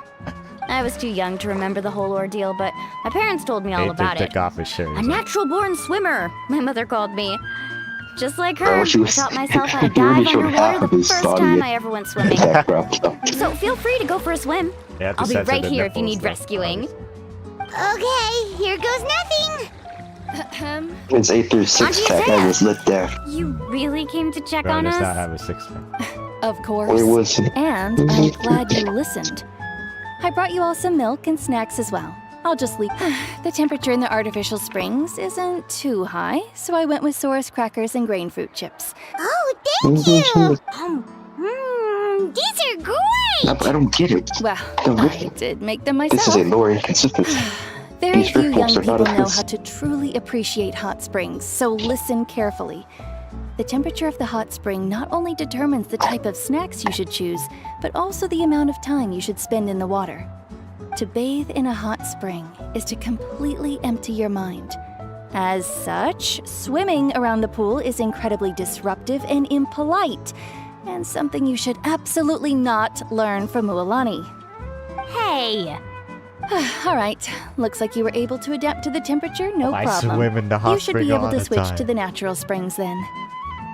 I was too young to remember the whole ordeal, but my parents told me all
Nathan
about it.
took off his shirt.
A natural-born swimmer, my mother called me. Just like
I
her,
wish he
I
was-
taught myself how to
he really
dive
showed half
underwater
of
the
his
first
body
time
in-
I ever went swimming.
That crap stuff.
So feel free to go for a swim.
You have to
I'll be
censor
right
the
here if you need
nipples, though.
rescuing.
Okay, here goes nothing.
His 8 through 6 pack, I was lit there.
You really came to check
Brian
on
does
us?
not have a six-pack.
Of course.
It was.
And I'm glad you listened. I brought you all some milk and snacks as well. I'll just leave. The temperature in the artificial springs isn't too high, so I went with Saurus crackers and grain fruit chips.
Oh, thank you. These are great.
I don't get it.
Well,
The
I
rip-
did make them
This is
myself.
a lower inconsistency.
Very
These
few
rip
young
bolts are
people
not
know
offensive.
how to truly appreciate hot springs, so listen carefully. The temperature of the hot spring not only determines the type of snacks you should choose, but also the amount of time you should spend in the water. To bathe in a hot spring is to completely empty your mind. As such, swimming around the pool is incredibly disruptive and impolite, and something you should absolutely not learn from Mualani.
Hey!
All right, looks like you were able to adapt to the temperature, no
I
problem.
swim in the hot
You should
spring
be able
all
to
the
switch
time.
to the natural springs then.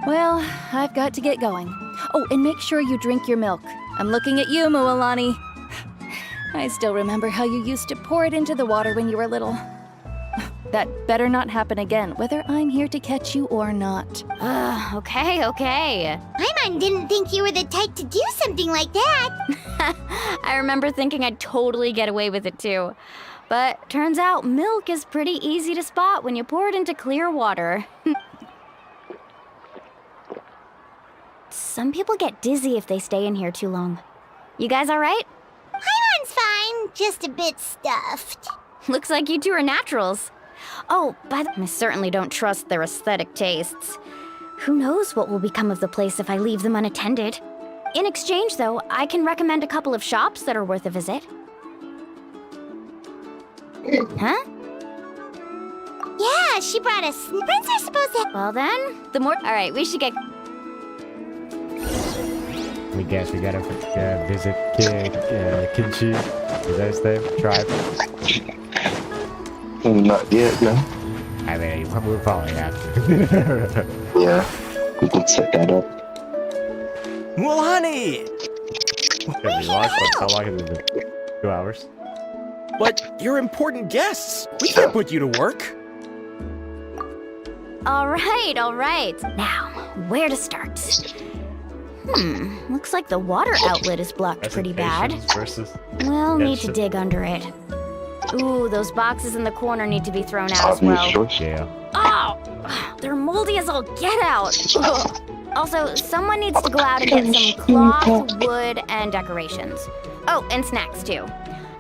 Well, I've got to get going. Oh, and make sure you drink your milk. I'm looking at you, Mualani. I still remember how you used to pour it into the water when you were little. That better not happen again, whether I'm here to catch you or not.
Okay.
Paimon didn't think you were the type to do something like that.
I remember thinking I'd totally get away with it too. But turns out milk is pretty easy to spot when you pour it into clear water. Some people get dizzy if they stay in here too long. You guys alright?
Paimon's fine, just a bit stuffed.
Looks like you two are naturals. Oh, by the way, I certainly don't trust their aesthetic tastes. Who knows what will become of the place if I leave them unattended. In exchange, though, I can recommend a couple of shops that are worth a visit. Huh?
Yeah, she brought us. Friends are supposed to.
Well then, the more. Alright, we should get.
We guess we gotta visit Kinchi. Is that his name? Tribe?
Not yet, no.
I mean, we'll probably have to.
Yeah, we can set that up.
Mulani!
It'll be long, but how long has it been? 2 hours?
But you're important guests. We can't put you to work.
Alright. Now, where to start? Looks like the water outlet is blocked pretty bad.
Versus
We'll need to
Genshin.
dig under it. Ooh, those boxes in the corner need to be thrown out as well.
Yeah.
Oh! They're moldy as all get out! Ugh. Also, someone needs to go out and get some cloth, wood, and decorations. Oh, and snacks too.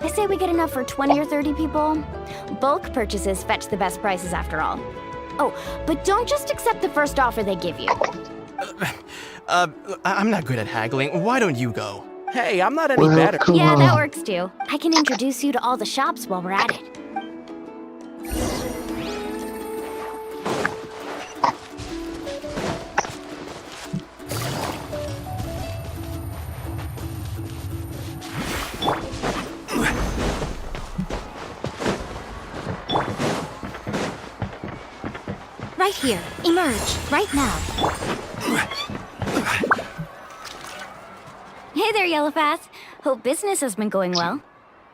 I say we get enough for 20 or 30 people. Bulk purchases fetch the best prices after all. Oh, but don't just accept the first offer they give you.
I'm not good at haggling. Why don't you go? Hey, I'm not any better.
Yeah, that works too. I can introduce you to all the shops while we're at it.
Right here. Emerge. Right now.
Hey there, Yellowpath. Hope business has been going well.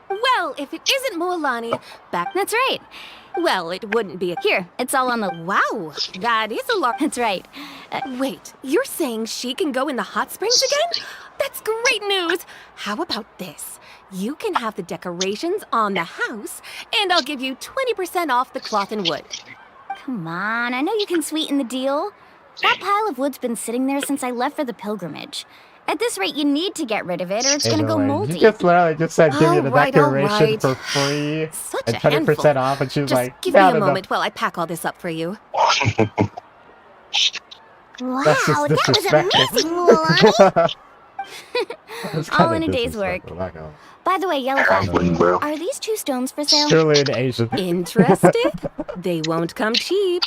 Well, if it isn't Mualani, back.
That's right.
Well, it wouldn't be a.
Here, it's all on the.
Wow, that is a lot.
That's right.
Wait, you're saying she can go in the hot springs again? That's great news. How about this? You can have the decorations on the house, and I'll give you 20% off the cloth and wood.
Come on, I know you can sweeten the deal. That pile of wood's been sitting there since I left for the pilgrimage. At this rate, you need to get rid of it, or it's gonna go moldy.
You just literally just said, give me the
Alright,
decoration
alright.
for free
Such
and
a
20%
handful.
off, and she was
Just
like,
give me
"No,
a
no, no."
moment while I pack all this up for you.
Wow,
That's just
that was
disrespectful.
amazing, Mualani!
It's
All
kinda
in a day's work.
disrespectful, not gonna-
By the way, Yellowpath, are these 2 stones for sale?
Surely an Asian.
Interested? They won't come cheap.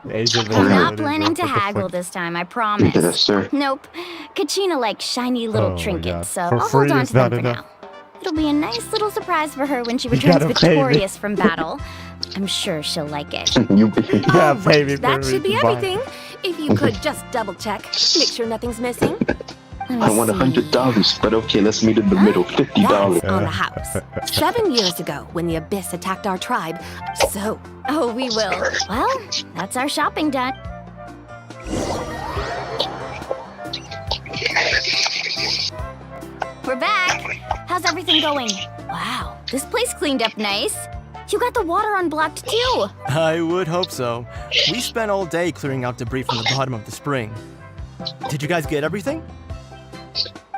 Asian
I'm not
lady,
planning to
what the
haggle
fuck?
this time, I promise.
Yes, sir.
Nope. Kachina likes shiny little
Oh my
trinkets,
God.
so
For
I'll
free
hold on
is
to them
not
for
enough.
now. It'll be a nice little surprise for her when she
You
returns
gotta pay me.
victorious from battle. I'm sure she'll like it.
Yeah, pay me for
That should be
me to buy it.
everything. If you could just double check, make sure nothing's missing.
I want $100, but okay, let's meet in the middle. $50.
On the house. 7 years ago, when the Abyss attacked our tribe. So,
Oh, we will. Well, that's our shopping done. We're back. How's everything going? Wow, this place cleaned up nice. You got the water unblocked too.
I would hope so. We spent all day clearing out debris from the bottom of the spring. Did you guys get everything?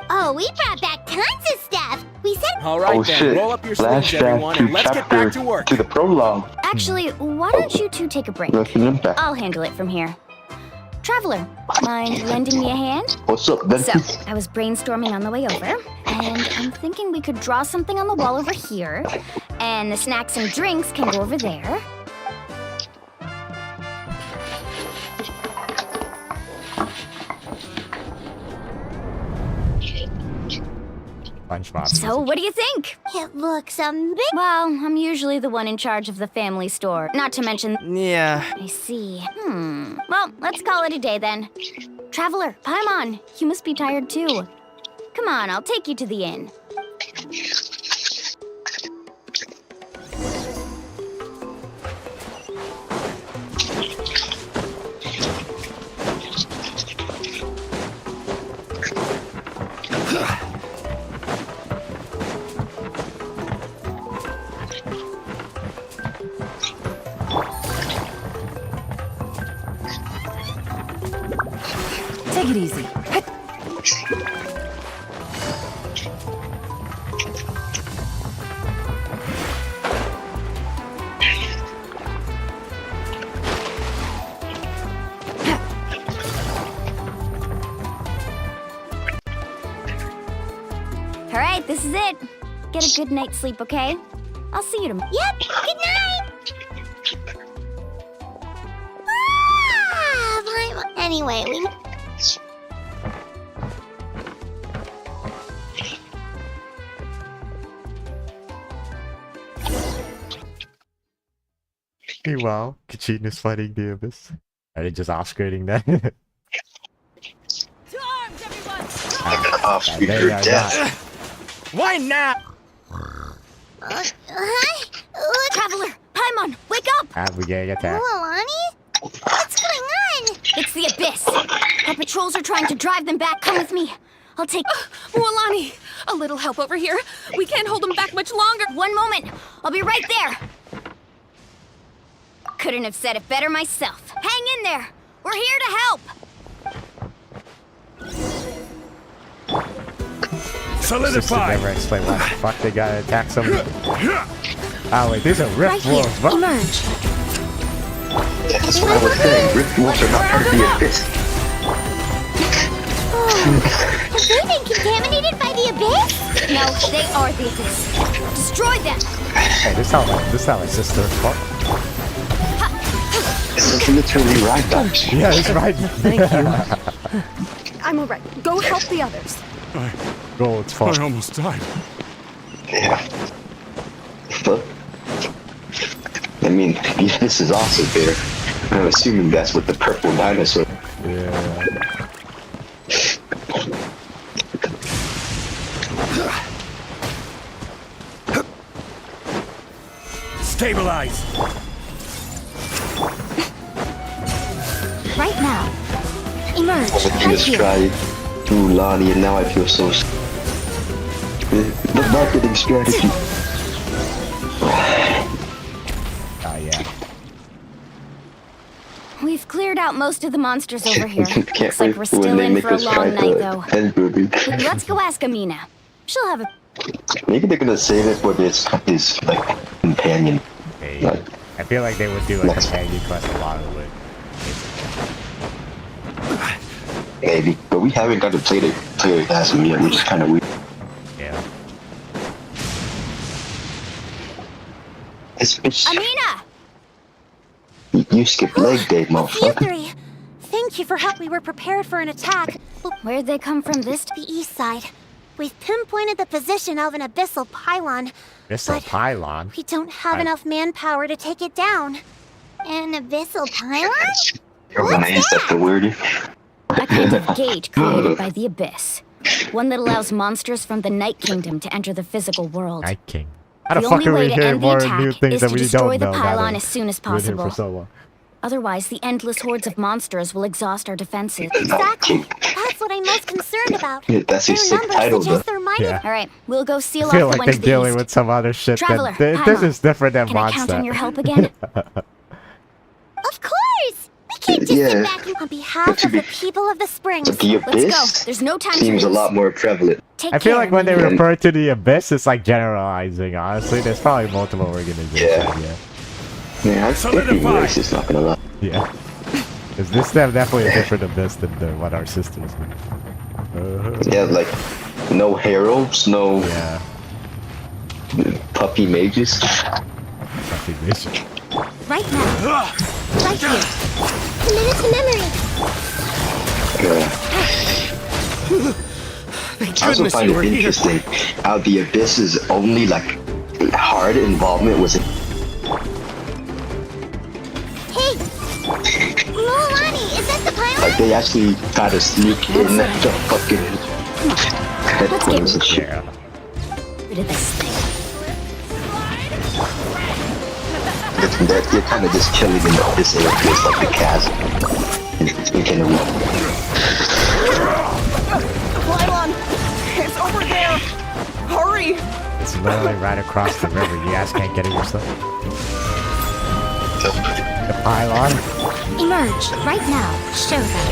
Oh, we brought back tons of stuff. We said.
All right
Oh
then,
shit.
roll up your sleeves, everyone,
Flashback
and
to
let's get back to
chapter
work.
to the prologue.
Actually, why don't you 2 take a break?
Nothing impact.
I'll handle it from here. Traveler, mind lending me a hand?
What's up, then?
So, I was brainstorming on the way over, and I'm thinking we could draw something on the wall over here, and the snacks and drinks can go over there.
SpongeBob.
So, what do you think?
It looks amazing.
Well, I'm usually the one in charge of the family store. Not to mention.
Yeah.
I see. Well, let's call it a day then. Traveler, Paimon, you must be tired too. Come on, I'll take you to the inn.
Take it easy.
All right, this is it. Get a good night's sleep, okay? I'll see you tomorrow.
Yep, good night! Anyway, we...
Meanwhile, Kachina's fighting the Abyss. Are they just off-screening that?
Off-screen death.
Why not?
Hi?
Traveler, Paimon, wake up!
We're getting attacked.
Mualani? What's going on?
It's the Abyss. Our patrols are trying to drive them back. Come with me. I'll take...
Mualani, a little help over here. We can't hold them back much longer.
One moment. I'll be right there. Couldn't have said it better myself. Hang in there. We're here to help.
Solidify.
Never explain why the fuck they gotta attack somebody. Oh wait, these are rift
Right
wolves.
here.
What?
Emerge.
That's what I was saying. Rift wolves are not part of the Abyss.
Have they been contaminated by the Abyss?
No, they are the Abyss. Destroy them.
Hey, this sounds like sister. Fuck.
It's literally right back.
Yeah, it's right.
Thank you. I'm alright. Go help the others.
Gold's fault.
I almost died.
Yeah. But, I mean, this is also bitter. I'm assuming that's what the purple dinosaur.
Yeah.
Stabilize.
Right now. Emerge.
I
Right
just
here.
tried Mulan, and now I feel so. The marketing strategy.
Oh yeah.
We've cleared out most of the monsters over here.
Can't
Looks like
wait
we're
when
still
they
in
make
for a
us try
long night,
the
though.
end movie.
Let's go ask Amina. She'll have a.
Maybe they're gonna save it for this like companion.
Hey,
Like,
I feel like they would do like a companion quest a lot of it.
maybe, but we haven't got to play it as him yet, which is kind of weird.
Yeah.
It's
Amina!
you skipped leg day,
You
motherfucker.
three. Thank you for help. We were prepared for an attack. Where'd they come from this? The east side. We've pinpointed the position of an abyssal pylon.
Abyssal pylon?
We don't have enough manpower to take it down.
An abyssal pylon?
Is that the word?
A kind of gate created by the Abyss. One that allows monsters from the Night Kingdom to enter the physical world.
Night King. How the
The
fuck
only
are
way
we
to
hearing
end the
more
attack
new things
is
that
to
we
destroy
don't
the
know?
pylon as soon as
Been here
possible.
for so long.
Otherwise, the endless hordes of monsters will exhaust our defenses.
Exactly. That's what I'm most concerned about.
Yeah, that's a
Their
sick
numbers
title,
suggest
though.
there might
Yeah.
have.
All right, we'll go seal
I
off
feel
the
like
one
they're
to the
dealing
east.
with some other shit.
Traveler,
This
Paimon,
is different than
Can I count
Monster.
on your help again?
Of course! We can't just sit back and on behalf of the people of the springs.
But the
Let's
abyss
go. There's no time to
seems a
lose.
lot more prevalent.
Take
I feel
care,
like when they
Amina.
refer to the Abyss, it's like generalizing, honestly. There's probably multiple organizations. Yeah.
Yeah, I think the racist, not gonna lie.
Yeah. Because this is definitely a different Abyss than what our sisters do.
Yeah, like no heralds, no puppy mages.
Puppy mages.
Right now. Right here. Committed to memory.
I also find it interesting how the Abyss's only like hard involvement was in
Hey! Mulani, is that the pylon?
like they actually try to sneak in the fucking headphones and shit.
Rid of this thing.
You're kind of just chilling in the Abyss area, it's like the chasm. You can
Pylon! It's over there! Hurry!
It's literally right across the river. You guys can't get it yourself. The pylon?
Emerge. Right now. Show them.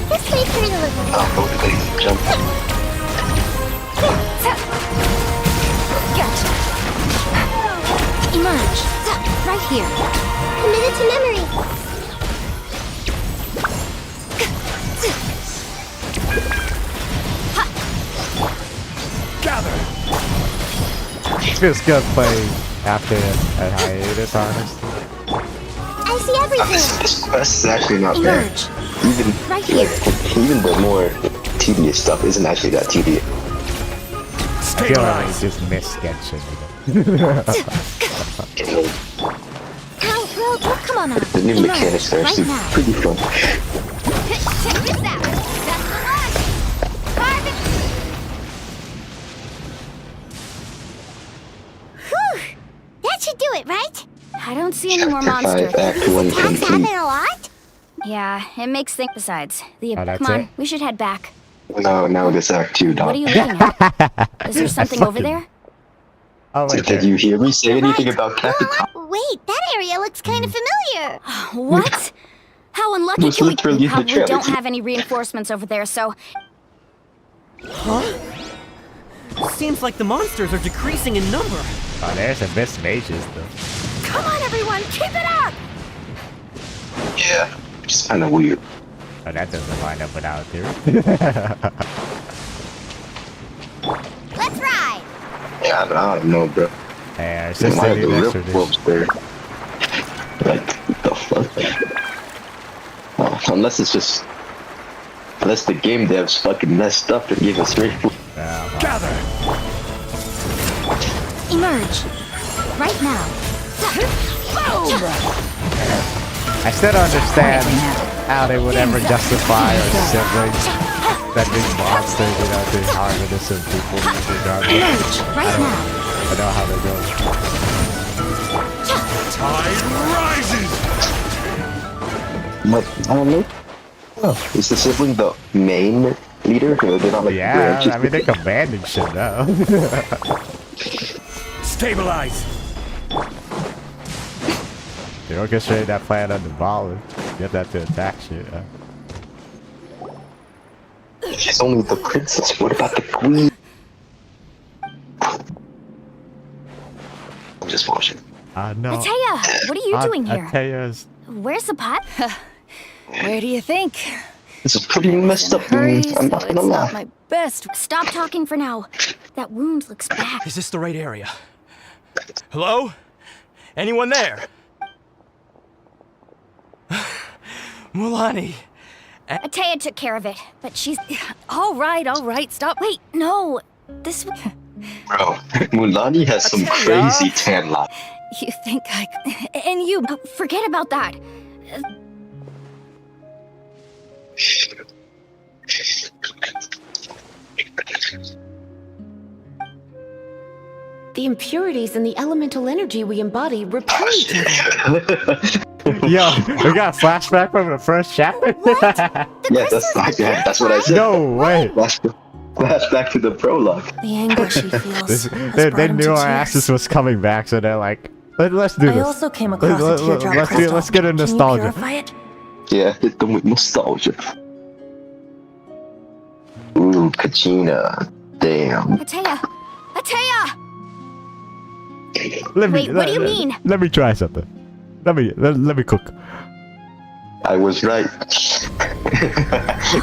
This way through the lagoon.
Jump.
Gotcha. Emerge. Right here.
Committed to memory.
It feels good playing after a hiatus, honestly.
I see everything.
This quest is actually not bad.
Emerge.
Even
Right here.
like even the more tedious stuff isn't actually that tedious.
I feel like we just missed Genshin.
Bro, come on up.
The new mechanics are actually pretty fun.
Check this out. That's the one.
Whew! That should do it, right?
I don't see any more
Chapter
monsters.
5, Act 1
Attacks happen
complete.
a lot?
Yeah, it makes things. Besides,
Oh, that's
come on,
it?
we should head back.
No, now this Act 2, dog.
What are you looking at? Is there something over there?
Oh, wait,
Did you hear me say anything about Captain Tom?
Wait, that area looks kind of familiar.
What? How unlucky
Was
can we?
literally
We
in the
probably
trailer.
don't have any reinforcements over there, so
Huh? Seems like the monsters are decreasing in number.
Oh, there's Abyss mages, though.
Come on, everyone. Keep it up.
Yeah, it's kind of weird.
Oh, that doesn't line up with our theory.
Let's ride.
Yeah, I don't know, bro.
Hey, our
Why
sister
are
did
the
that
real
tradition.
wolves there? Like, what the fuck? Unless it's just... Unless the game devs fucking messed up and gave us free food.
Gather!
Emerge. Right now. Boom!
I still don't understand how they would ever justify or siblings sending monsters, you know, to harm innocent people regardless. I don't know how they go.
Tide rises!
But I don't know. Oh, is the sibling the main leader? Or they're not like branches?
I mean, they're commanding shit now.
Stabilize!
You don't get straight that plan on the ball and get that to attack shit.
She's only the princess. What about the queen? I'm just watching.
No.
Ataya, what are you doing here?
Ataya's...
Where's the pot? Where do you think?
This is pretty messed up, dude. I'm not gonna lie.
My best. Stop talking for now. That wound looks bad.
Is this the right area? Hello? Anyone there? Mulani.
Ataya took care of it, but she's... All right, stop. Wait, no. This...
Bro, Mulani has some crazy tan line.
You think I... And you, forget about that.
The impurities and the elemental energy we embody repel each other.
Yo, we got a flashback from the first chapter?
Yeah, that's what I said.
No way.
Flashback to the prologue.
The anguish he feels.
They knew our asses was coming back, so they're like, let's do this.
I also came across a teardrop crystal.
Let's get a nostalgia.
Can you purify it?
Yeah, hit them with nostalgia. Ooh, Kachina. Damn.
Ataya!
Wait,
what do you mean?
Let me try something. Let me cook.
I was right.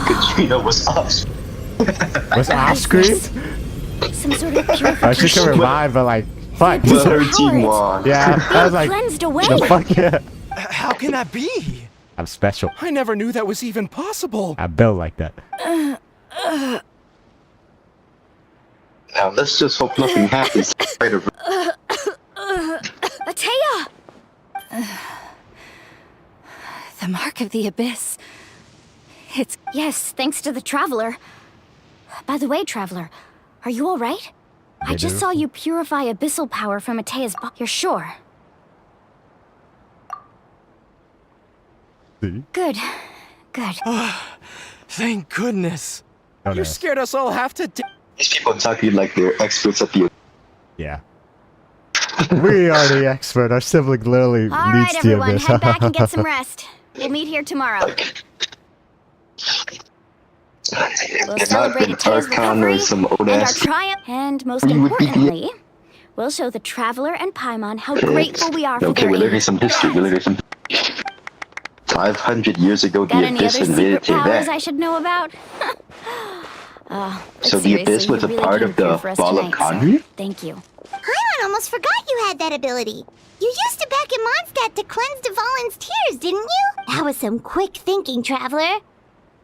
Katrina was off.
Was off screen?
Some sort of purification.
She can revive, but like, fuck.
But her team won.
Yeah, I was like,
cleansed away.
the fuck yeah.
How can that be?
I'm special.
I never knew that was even possible.
I'm built like that.
Now let's just hope nothing happens.
Ataya! The mark of the abyss. It's... Yes, thanks to the Traveler. By the way, Traveler, are you alright? I just saw you purify abyssal power from Ataya's body. You're sure? Good.
Thank goodness.
Oh,
You scared us all half to death.
These people talking like they're experts at the...
Yeah. We are the expert. Our sibling literally
Alright,
leads to
everyone,
this.
head back and get some rest. We'll meet here tomorrow. We'll celebrate Ataya's recovery and our triumph. And most importantly, we'll show the Traveler and Paimon how grateful we are for
Okay,
their
we're learning
aid.
some history. 500 years ago,
Got
the
any
Abyss
other
invaded
secret powers
Tibet.
I should know about?
So the Abyss was a part of the Ball of Conry?
Thank you.
Paimon almost forgot you had that ability. You used it back in Mondstadt to cleanse Dvalin's tears, didn't you? That was some quick thinking, Traveler.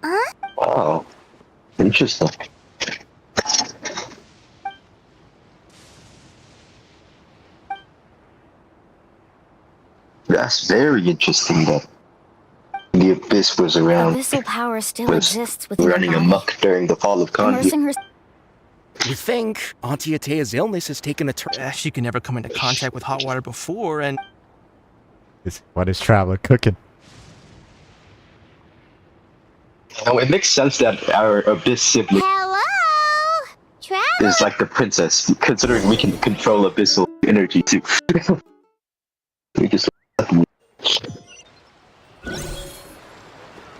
Huh?
Wow. Interesting. That's very interesting that the Abyss was around.
Abyssal power still
Was
exists within
running
the body.
amok during the fall of Conry.
Immersing her...
You think Auntie Ataya's illness has taken a turn? She could never come into contact with hot water before, and...
What is Traveler cooking?
Now, it makes sense that our Abyss sibling
Hello? Traveler?
is like the princess, considering we can control abyssal energy too. We just...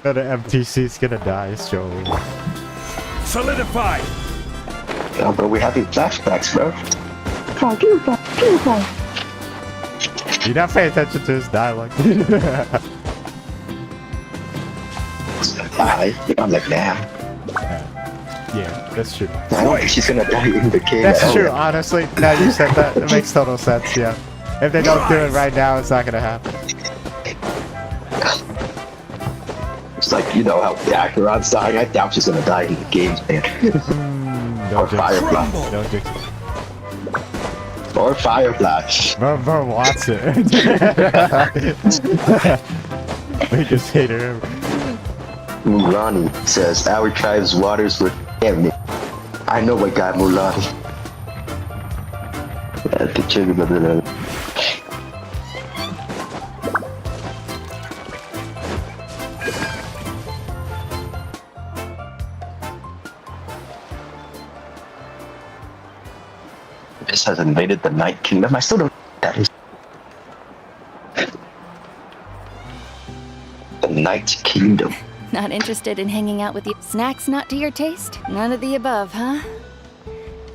The MTC's gonna die, so...
Solidify!
Yeah, but we're having flashbacks, bro.
You not pay attention to his dialogue.
I'm like, damn.
Yeah, that's true.
I don't think she's gonna die in the cave.
That's true, honestly. Now you said that, it makes total sense, yeah. If they don't do it right now, it's not gonna happen.
It's like, you know how the Acheron's dying. I doubt she's gonna die in the games, man. Or Firefly.
Don't jinx it.
Or Firefly.
Bro wants it. We just hate her.
Mulani says, our tribe's waters were contaminated. I know I got Mulani. The chicken of the This has invaded the Night Kingdom. I still don't know what that is. The Night Kingdom.
Not interested in hanging out with you. Snacks not to your taste? None of the above, huh?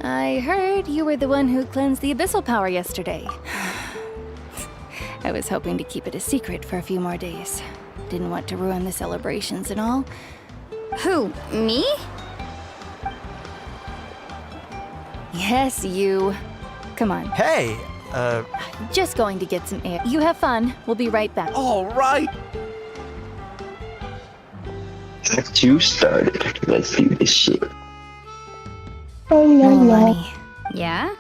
I heard you were the one who cleansed the abyssal power yesterday. I was hoping to keep it a secret for a few more days. Didn't want to ruin the celebrations and all.
Who, me?
Yes, you. Come on.
Hey,
Just going to get some air. You have fun. We'll be right back.
all right.
Act 2 started. Let's do this shit.
Melanie,
Yeah?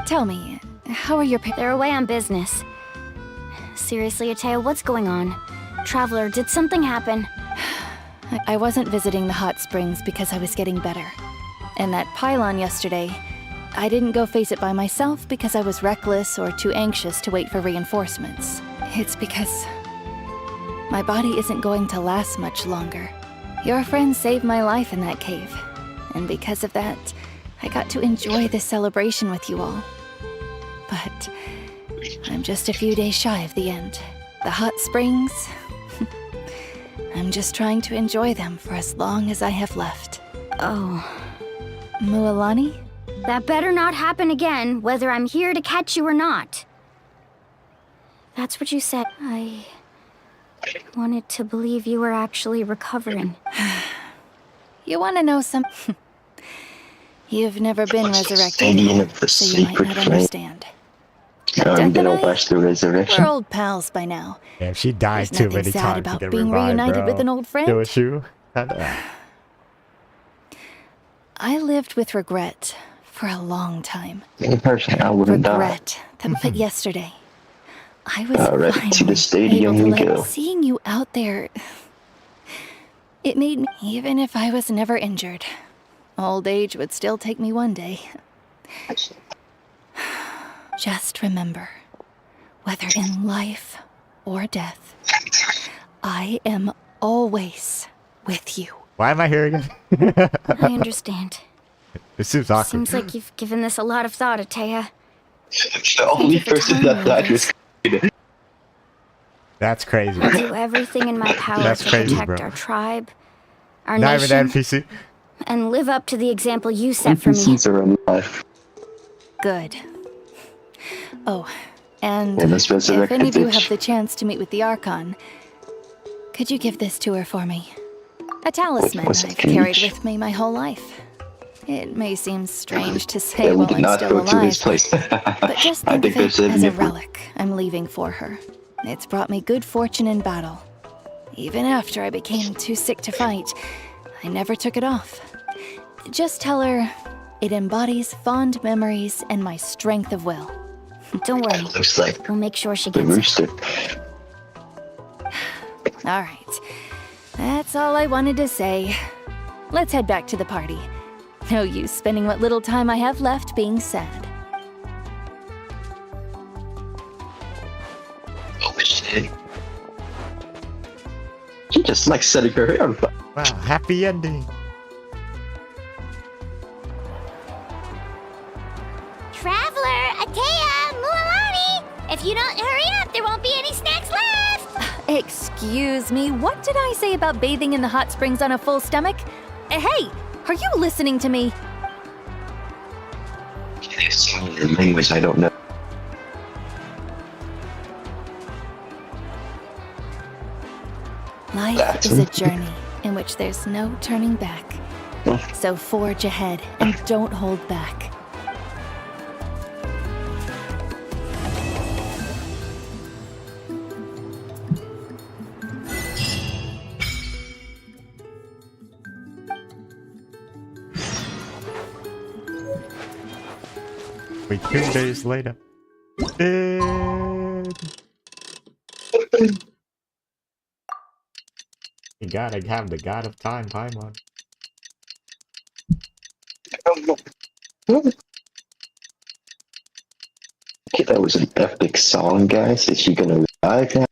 tell me, how are your
They're away on business. Seriously, Atea, what's going on? Traveler, did something happen?
I wasn't visiting the hot springs because I was getting better. And that pylon yesterday, I didn't go face it by myself because I was reckless or too anxious to wait for reinforcements. It's because my body isn't going to last much longer. Your friend saved my life in that cave. And because of that, I got to enjoy this celebration with you all. But I'm just a few days shy of the end. The hot springs, I'm just trying to enjoy them for as long as I have left.
Oh.
Mualani?
That better not happen again, whether I'm here to catch you or not. That's what you said. I wanted to believe you were actually recovering.
You want to know some? You've never been resurrected, so you might not understand.
I'm gonna watch the resurrection.
We're old pals by now.
Damn, she died
There's
too
nothing
many
sad
times
about
to get
being
revived,
reunited
bro.
with an old friend.
It was you?
I lived with regret for a long time.
In person, I wouldn't die.
Regret that but yesterday, I was
Alright,
finally
to the stadium
able
we
to
go.
let seeing you out there. It made me, even if I was never injured, old age would still take me one day. Just remember, whether in life or death, I am always with you.
Why am I here again?
I understand.
It seems awkward.
Seems like you've given this a lot of thought, Atea.
The only person that died was
That's crazy.
I'll do everything in my power
That's
to
crazy,
protect
bro.
our tribe, our
Not even
nation,
NPC.
and live up to the example you set for me.
NPCs are alive.
Good. Oh, and
Yeah, let's
if
resurrect
any of
the
you
bitch.
have the chance to meet with the Archon, could you give this to her for me? A talisman
what's
I've
it,
carried
Kanish?
with me my whole life. It may seem strange to
Yeah,
say
we
while
did
I'm
not
still
go to his
alive,
place.
but just
I
think
think
of
there's
it as a
different.
relic I'm leaving for her. It's brought me good fortune in battle. Even after I became too sick to fight, I never took it off. Just tell her it embodies fond memories and my strength of will.
Don't worry.
Looks like
We'll make sure she
the
gets it.
rooster.
All right. That's all I wanted to say. Let's head back to the party. No use spending what little time I have left being sad.
Oh shit. She just like setting her hair on fire.
Wow, happy ending.
Traveler, Atea, Mualani! If you don't hurry up, there won't be any snacks left!
Excuse me, what did I say about bathing in the hot springs on a full stomach? Hey, are you listening to me?
There's some language I don't know.
Life is a journey in which there's no turning back. So forge ahead and don't hold back.
Wait, 2 days later. Dead. You gotta have the god of time, Paimon.
Okay, that was an epic song, guys. Is she gonna revive now?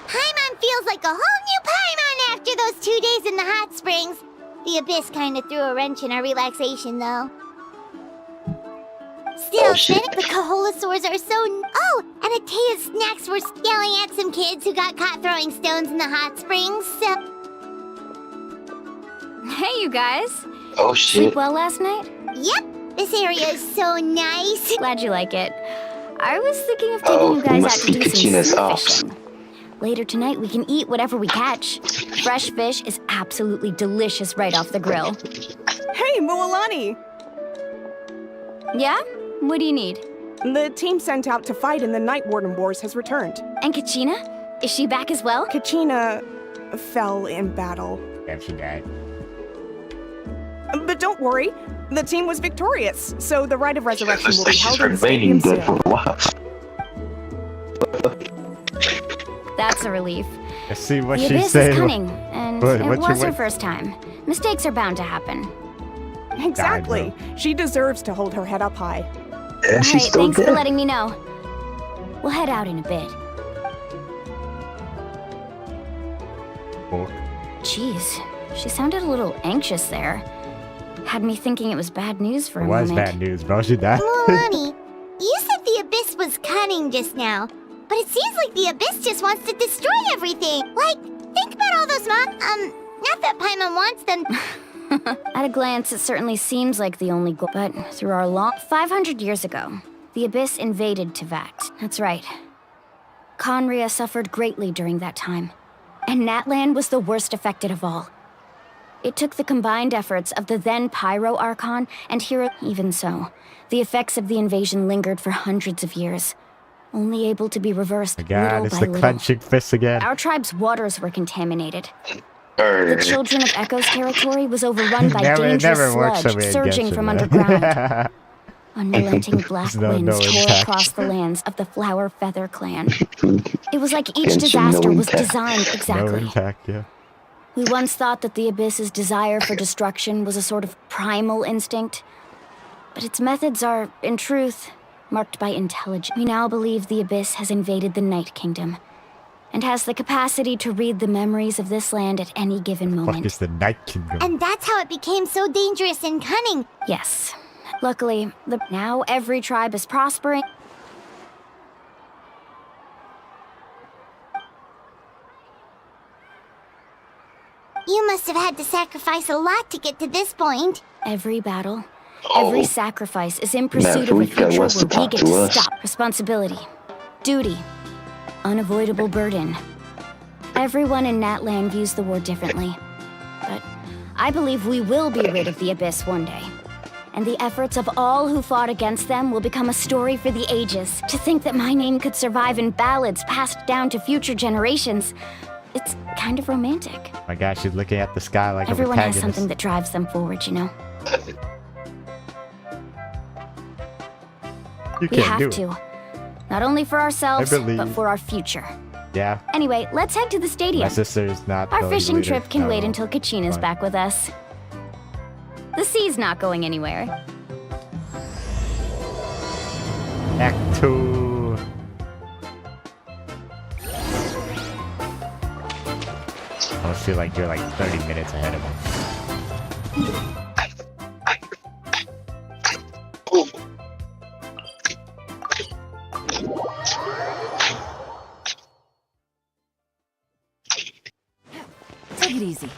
Paimon feels like a whole new Paimon after those 2 days in the hot springs. The Abyss kind of threw a wrench in our relaxation, though. Still, the Kaholosaurs are so... Oh, and Atea's snacks were yelling at some kids who got caught throwing stones in the hot springs, so...
Hey, you guys.
Oh, shit.
Sleep well last night?
Yep, this area is so nice.
Glad you like it. I was thinking of taking you guys out to do some sea fishing. Later tonight, we can eat whatever we catch. Fresh fish is absolutely delicious right off the grill.
Hey, Mualani!
Yeah? What do you need?
The team sent out to fight in the Night Warden Wars has returned.
And Kachina? Is she back as well?
Kachina fell in battle.
Yeah, she died.
But don't worry, the team was victorious, so the rite of resurrection will be held in the
remaining
stadium
dead for
soon.
a while.
That's a relief.
Let's see what
The
she's
Abyss
saying.
is cunning, and
What-
it
what
was
you-
her first time. Mistakes are bound to happen.
Exactly. She deserves to hold her head up high.
Yeah,
Alright,
she's still
thanks for
dead.
letting me know. We'll head out in a bit. Jeez, she sounded a little anxious there. Had me thinking it was bad news for
It
a
was
moment.
bad news, bro. She died.
Mualani, you said the Abyss was cunning just now, but it seems like the Abyss just wants to destroy everything. Like, think about all those not that Paimon wants them.
At a glance, it certainly seems like the only goal, but through our long... 500 years ago, the Abyss invaded Teyvat. That's right. Conria suffered greatly during that time, and NATLAN was the worst affected of all. It took the combined efforts of the then Pyro Archon and Hero. Even so, the effects of the invasion lingered for hundreds of years, only able to be reversed
My God,
little
it's
by
the
little.
clenching fist again.
Our tribe's waters were contaminated. The Children of Echo's territory was overrun by dangerous
never works
sludge
for me in
surging
Genshin,
from
man.
underground. Unrelenting black
No
winds tore
impact.
across the lands of the Flower Feather clan. It was like each
Genshin,
disaster
no
was
impact.
designed
No
exactly.
impact, yeah.
We once thought that the Abyss's desire for destruction was a sort of primal instinct, but its methods are, in truth, marked by intelligence. We now believe the Abyss has invaded the Night Kingdom, and has the capacity to read the memories of this land at any given
Fuck
moment.
is the Night Kingdom?
And that's how it became so dangerous and cunning.
Yes. Luckily, now every tribe is prospering.
You must have had to sacrifice a lot to get to this point.
Every battle,
Oh.
every sacrifice is in pursuit of a
Maverick
future
wants to
where we
talk
get
to
to
us.
stop. Responsibility, duty, unavoidable burden. Everyone in NATLAN views the war differently. But I believe we will be rid of the Abyss one day. And the efforts of all who fought against them will become a story for the ages. To think that my name could survive in ballads passed down to future generations, it's kind of romantic.
My God, she's looking at the sky like
Everyone
a
has
protagonist.
something that drives them forward, you know?
You
We
can't
have
do
to.
it.
Not only for ourselves,
I believe.
but for our future.
Yeah.
Anyway, let's head to the
My
stadium.
sister's not
Our
the
fishing
leader.
trip can
No.
wait until Kachina's
Fine.
back with us. The sea's not going anywhere.
Act 2. I almost feel like you're like 30 minutes ahead of me.
Take it easy.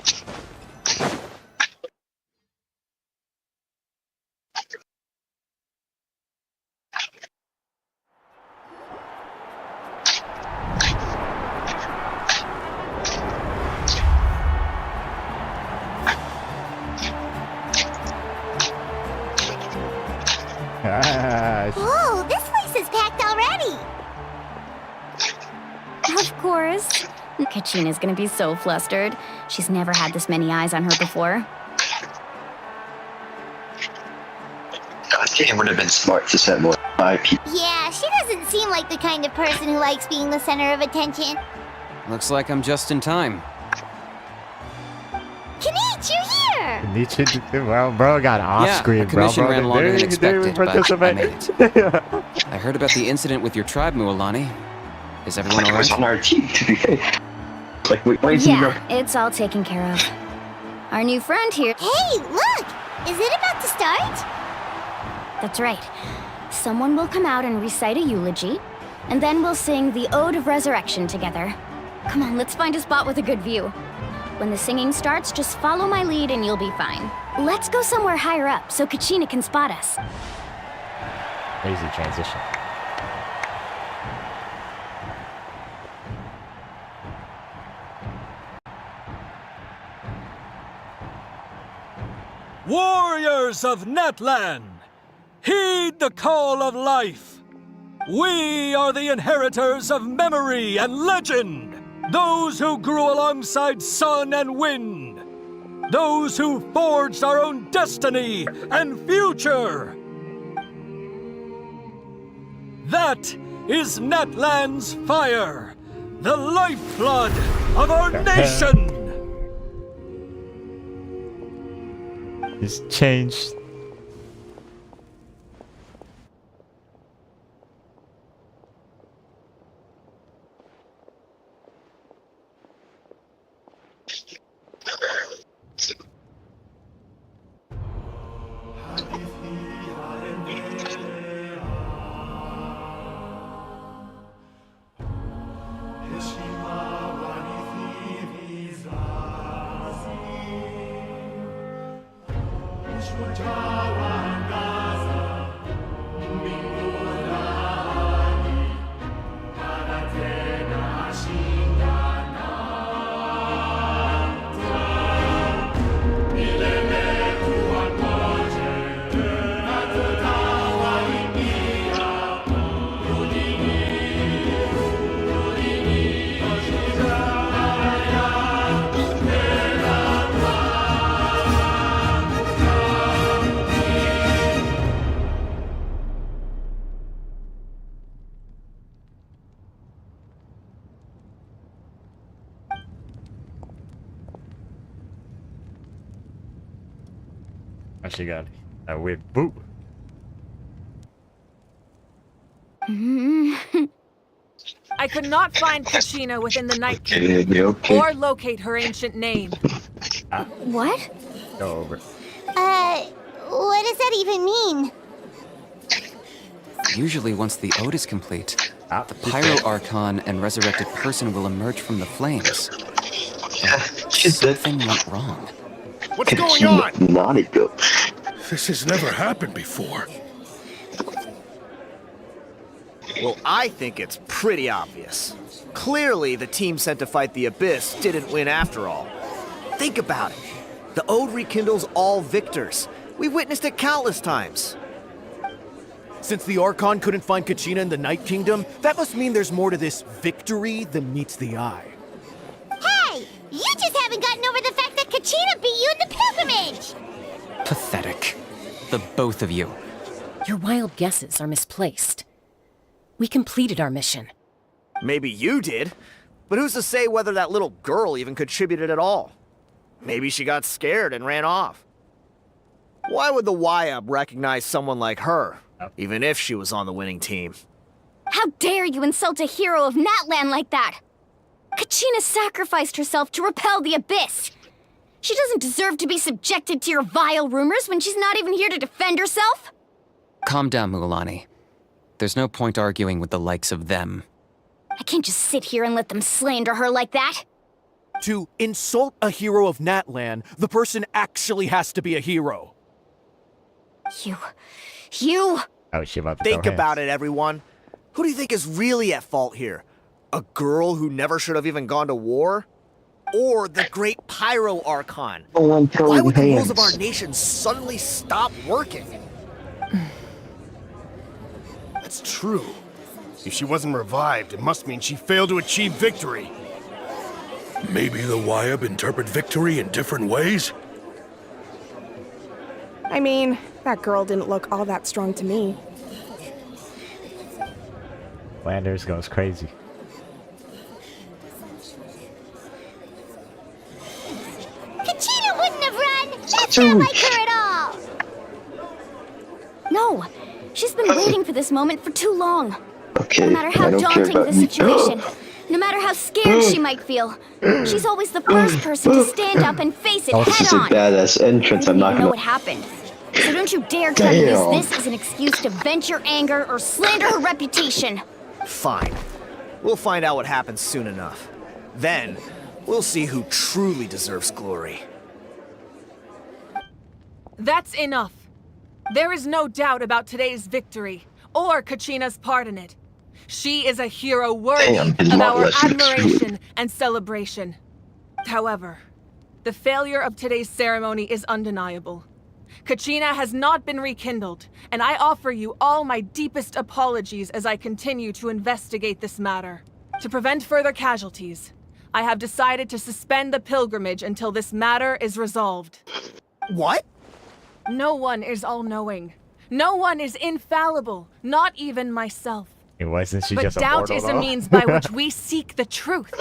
Ah,
Whoa, this place is packed already.
Of course. Kachina's gonna be so flustered. She's never had this many eyes on her before.
game would have been smart to set more IP.
Yeah, she doesn't seem like the kind of person who likes being the center of attention.
Looks like I'm just in time.
Kanichi, you're here!
Nietzsche, well, bro got off-screen,
yeah, the commission ran longer than expected, but I
participate.
made it. I heard about the incident with your tribe, Mualani. Is everyone
It was
alright?
on our team, to be fair. Like, why is he
Yeah, it's all taken care of. Our new friend here.
Hey, look! Is it about to start?
That's right. Someone will come out and recite a eulogy, and then we'll sing the Ode of Resurrection together. Come on, let's find a spot with a good view. When the singing starts, just follow my lead and you'll be fine. Let's go somewhere higher up so Kachina can spot us.
Crazy transition.
Warriors of NATLAN, heed the call of life. We are the inheritors of memory and legend. Those who grew alongside sun and wind. Those who forged our own destiny and future. That is NATLAN's fire, the lifeblood of our nation.
He's changed. Actually got a weird boot.
I could not find Kachina within the Night
Okay,
Kingdom,
okay.
or locate her ancient name.
What?
Go over.
What does that even mean?
Usually once the ode is complete, the Pyro Archon and resurrected person will emerge from the flames. Something went wrong.
What's going on?
Naughty girl.
This has never happened before.
Well, I think it's pretty obvious. Clearly, the team sent to fight the Abyss didn't win after all. Think about it. The Ode rekindles all victors. We witnessed it countless times. Since the Archon couldn't find Kachina in the Night Kingdom, that must mean there's more to this victory than meets the eye.
Hey! You just haven't gotten over the fact that Kachina beat you in the pilgrimage!
Pathetic. The both of you.
Your wild guesses are misplaced. We completed our mission.
Maybe you did, but who's to say whether that little girl even contributed at all? Maybe she got scared and ran off. Why would the YUB recognize someone like her, even if she was on the winning team?
How dare you insult a hero of NATLAN like that? Kachina sacrificed herself to repel the Abyss. She doesn't deserve to be subjected to your vile rumors when she's not even here to defend herself.
Calm down, Mualani. There's no point arguing with the likes of them.
I can't just sit here and let them slander her like that.
To insult a hero of NATLAN, the person actually has to be a hero.
You...
Oh, she about to
Think
throw
about it, everyone. Who do you think is really at fault here? A girl who never should have even gone to war? Or the great Pyro Archon? Why would the rules of our nation suddenly stop working?
That's true. If she wasn't revived, it must mean she failed to achieve victory.
Maybe the YUB interpret victory in different ways?
I mean, that girl didn't look all that strong to me.
Landers goes crazy.
Kachina wouldn't have run! That's not like her at all!
No, she's been waiting for this moment for too long.
Okay,
No matter how
I don't care
daunting
about
the
you.
situation, no matter how scared she might feel, she's always the first person to stand up and face it
This is
head
a
on.
badass entrance, I'm
You
not
know
gonna...
what happened. So don't you dare try to
Damn.
use this as an excuse to vent your anger or slander her reputation.
Fine. We'll find out what happens soon enough. Then, we'll see who truly deserves glory.
That's enough. There is no doubt about today's victory, or Kachina's part in it. She is a hero worthy of our admiration and celebration. However, the failure of today's ceremony is undeniable. Kachina has not been rekindled, and I offer you all my deepest apologies as I continue to investigate this matter. To prevent further casualties, I have decided to suspend the pilgrimage until this matter is resolved.
What?
No one is all-knowing. No one is infallible, not even myself.
Wasn't she
But
just
doubt
immortal,
is a
though?
means by which we seek the truth,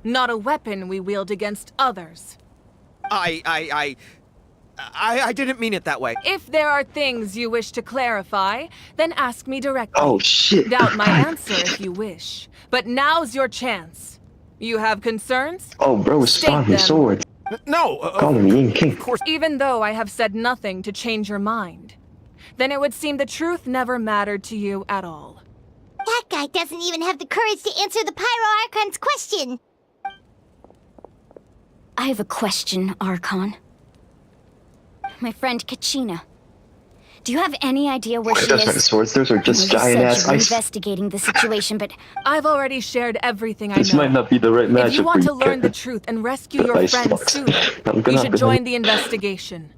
not a weapon we wield against others.
I didn't mean it that way.
If there are things you wish to clarify, then ask me directly.
Oh, shit.
Doubt my answer if you wish. But now's your chance. You have concerns?
Oh, bro, it's
State
spawning
them.
swords.
No,
Calling me in king.
Even though I have said nothing to change your mind, then it would seem the truth never mattered to you at all.
That guy doesn't even have the courage to answer the Pyro Archon's question.
I have a question, Archon. My friend Kachina. Do you have any idea where
Wait,
she
those
is?
are swords, those are just
I know you said
giant-ass
you were
ice.
investigating the situation, but
I've already shared everything I know.
This might not be the right matchup
If you want
for
to learn the
Captain.
truth and rescue
The
your
ice
friend
box.
sooner,
I'm
you
gonna
should
have to
join the investigation.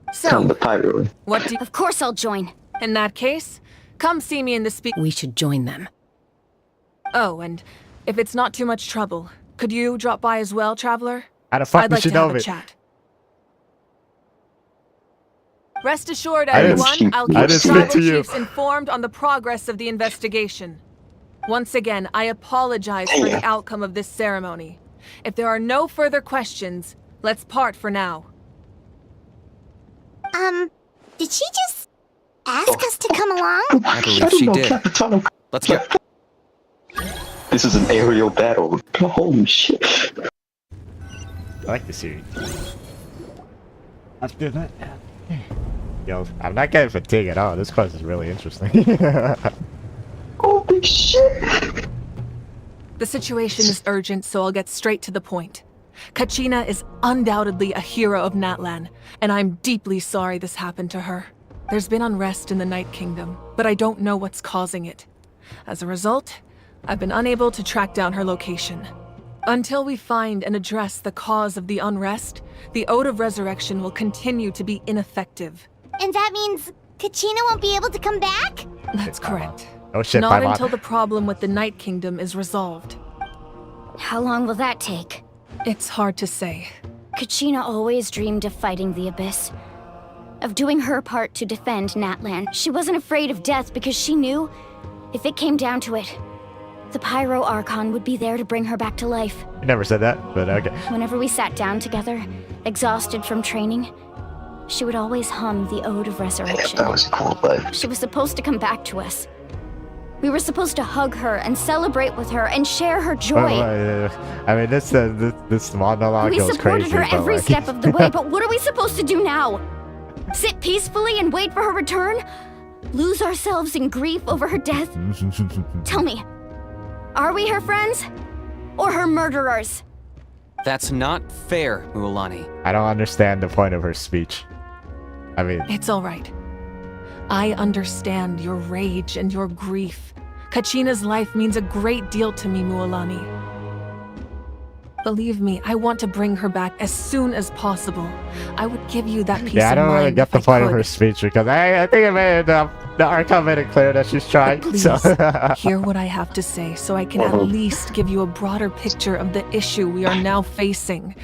Come
So,
the pyro.
what do you...
Of course I'll join.
In that case, come see me in the
We should join them.
Oh, and if it's not too much trouble, could you drop by as well, Traveler?
How the fuck
I'd
did
like
she
to
know
have a
it?
chat. Rest assured,
I didn't
everyone,
speak-
I'll
I
keep
didn't
the
speak
tribal
to you.
chiefs informed on the progress of the investigation. Once again, I apologize for the outcome of this ceremony. If there are no further questions, let's part for now.
Did she just ask us to come along?
I believe she did. Let's go.
This is an aerial battle. Holy shit.
I like the series. Let's do that. Yo, I'm not getting fatigued at all. This quest is really interesting.
Holy shit.
The situation is urgent, so I'll get straight to the point. Kachina is undoubtedly a hero of NATLAN, and I'm deeply sorry this happened to her. There's been unrest in the Night Kingdom, but I don't know what's causing it. As a result, I've been unable to track down her location. Until we find and address the cause of the unrest, the Ode of Resurrection will continue to be ineffective.
And that means Kachina won't be able to come back?
That's correct.
Oh shit,
Not
Paimon.
until the problem with the Night Kingdom is resolved.
How long will that take?
It's hard to say.
Kachina always dreamed of fighting the Abyss. Of doing her part to defend NATLAN. She wasn't afraid of death because she knew, if it came down to it, the Pyro Archon would be there to bring her back to life.
You never said that, but okay.
Whenever we sat down together, exhausted from training, she would always hum the Ode of Resurrection.
That was cool, but
She was supposed to come back to us. We were supposed to hug her and celebrate with her and share her joy.
I mean, this monologue
We
goes
supported
crazy.
her
but,
every
like-
step of the way, but what are we supposed to do now? Sit peacefully and wait for her return? Lose ourselves in grief over her death? Tell me, are we her friends? Or her murderers?
That's not fair, Mualani.
I don't understand the point of her speech. I mean,
It's all right. I understand your rage and your grief. Kachina's life means a great deal to me, Mualani. Believe me, I want to bring her back as soon as possible. I would give you that peace
yeah, I
of
don't really
mind
get
if
the
I
point of
could.
her speech because I think it made the Archon made it clear that she's trying.
Please,
So.
hear what I have to say so I can at least give you a broader picture of the issue we are now facing.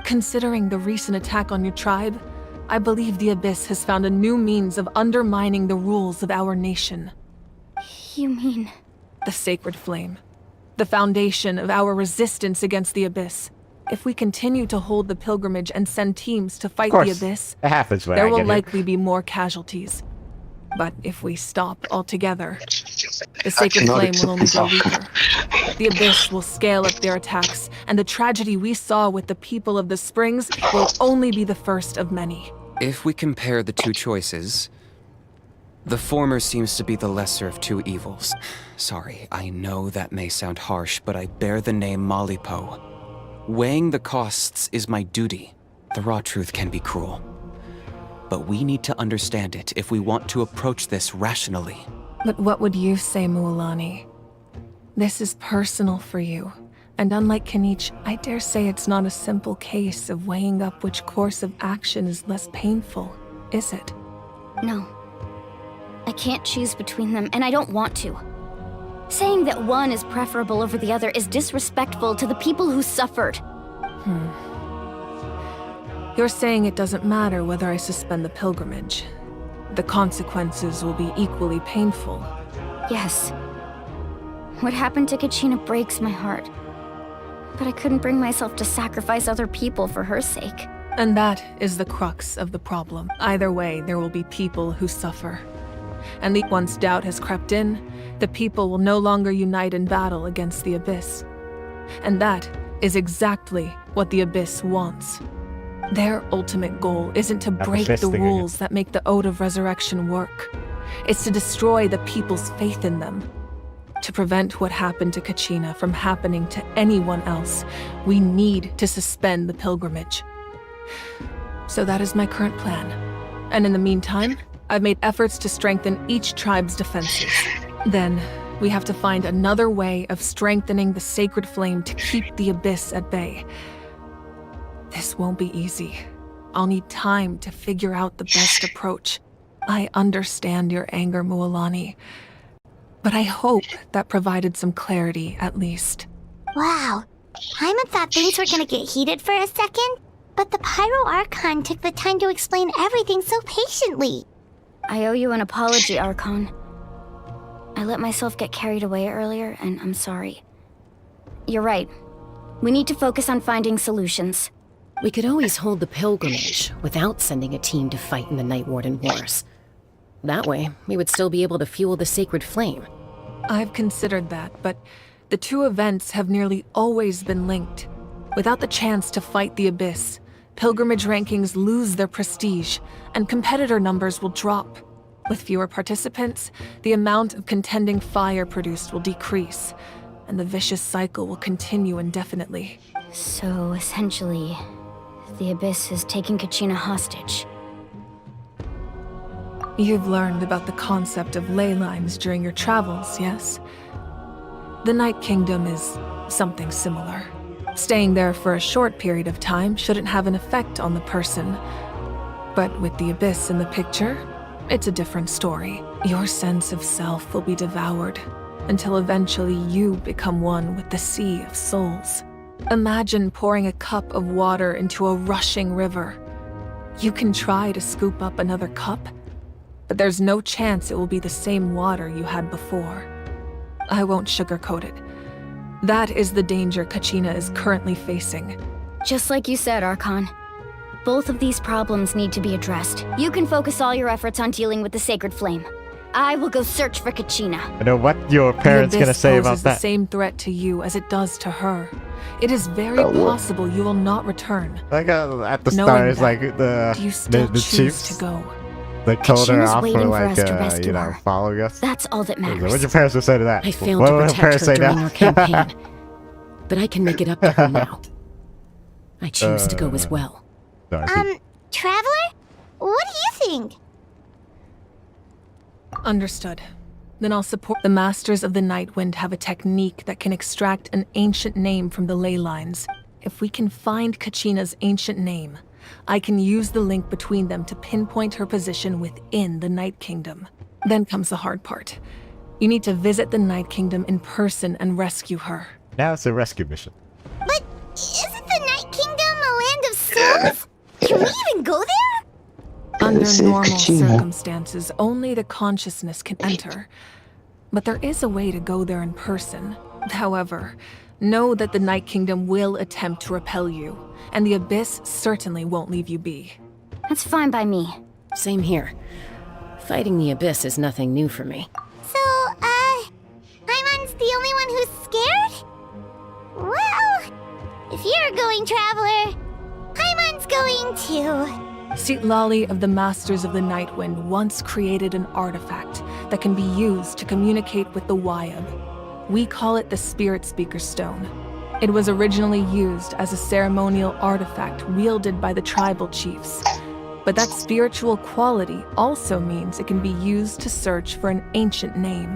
Considering the recent attack on your tribe, I believe the Abyss has found a new means of undermining the rules of our nation.
You mean...
The Sacred Flame. The foundation of our resistance against the Abyss. If we continue to hold the pilgrimage and send teams to fight the Abyss,
it happens when
there
I
will
get
likely be more casualties. But if we stop altogether, the Sacred Flame will only grow weaker. The Abyss will scale up their attacks, and the tragedy we saw with the people of the Springs will only be the first of many.
If we compare the two choices, the former seems to be the lesser of two evils. Sorry, I know that may sound harsh, but I bear the name Malipo. Weighing the costs is my duty. The raw truth can be cruel. But we need to understand it if we want to approach this rationally.
But what would you say, Mualani? This is personal for you. And unlike Kenichi, I dare say it's not a simple case of weighing up which course of action is less painful, is it?
No. I can't choose between them, and I don't want to. Saying that one is preferable over the other is disrespectful to the people who suffered.
You're saying it doesn't matter whether I suspend the pilgrimage. The consequences will be equally painful.
Yes. What happened to Kachina breaks my heart. But I couldn't bring myself to sacrifice other people for her sake.
And that is the crux of the problem. Either way, there will be people who suffer. And once doubt has crept in, the people will no longer unite in battle against the Abyss. And that is exactly what the Abyss wants. Their ultimate goal isn't to break the rules that make the Ode of Resurrection work. It's to destroy the people's faith in them. To prevent what happened to Kachina from happening to anyone else, we need to suspend the pilgrimage. So that is my current plan. And in the meantime, I've made efforts to strengthen each tribe's defenses. Then, we have to find another way of strengthening the Sacred Flame to keep the Abyss at bay. This won't be easy. I'll need time to figure out the best approach. I understand your anger, Mualani, but I hope that provided some clarity, at least.
Wow. Paimon thought things were gonna get heated for a second, but the Pyro Archon took the time to explain everything so patiently.
I owe you an apology, Archon. I let myself get carried away earlier, and I'm sorry. You're right. We need to focus on finding solutions.
We could always hold the pilgrimage without sending a team to fight in the Night Warden Wars. That way, we would still be able to fuel the Sacred Flame.
I've considered that, but the two events have nearly always been linked. Without the chance to fight the Abyss, pilgrimage rankings lose their prestige, and competitor numbers will drop. With fewer participants, the amount of contending fire produced will decrease, and the vicious cycle will continue indefinitely.
So, essentially, the Abyss is taking Kachina hostage.
You've learned about the concept of ley lines during your travels, yes? The Night Kingdom is something similar. Staying there for a short period of time shouldn't have an effect on the person. But with the Abyss in the picture, it's a different story. Your sense of self will be devoured, until eventually you become one with the Sea of Souls. Imagine pouring a cup of water into a rushing river. You can try to scoop up another cup, but there's no chance it will be the same water you had before. I won't sugarcoat it. That is the danger Kachina is currently facing.
Just like you said, Archon. Both of these problems need to be addressed. You can focus all your efforts on dealing with the Sacred Flame. I will go search for Kachina.
I know what your parents gonna say about
poses
that.
the same threat to you as it does to her. It is very possible you will not return.
Like at the
Knowing
start, it's
that,
like
do you still
the
choose
chiefs
to go?
like told her
Kachina's
off for
waiting for
like
us to rescue
you know
her.
following us.
That's all that matters.
What'd your parents say to that?
I failed
What
to
would
protect
parents
her
say
during
now?
our campaign, but I can make it up to her now. I choose to go as well.
Traveler? What do you think?
Understood. Then I'll support. The Masters of the Night Wind have a technique that can extract an ancient name from the ley lines. If we can find Kachina's ancient name, I can use the link between them to pinpoint her position within the Night Kingdom. Then comes the hard part. You need to visit the Night Kingdom in person and rescue her.
Now it's a rescue mission.
But isn't the Night Kingdom a land of souls? Can we even go there?
Under
save
normal
Kachina.
circumstances, only the consciousness can enter. But there is a way to go there in person. However, know that the Night Kingdom will attempt to repel you, and the Abyss certainly won't leave you be.
That's fine by me.
Same here. Fighting the Abyss is nothing new for me.
So, Paimon's the only one who's scared? Well, if you're going, Traveler, Paimon's going too.
Citlali of the Masters of the Nightwind once created an artifact that can be used to communicate with the Wyab. We call it the Spirit Speaker Stone. It was originally used as a ceremonial artifact wielded by the tribal chiefs. But that spiritual quality also means it can be used to search for an ancient name.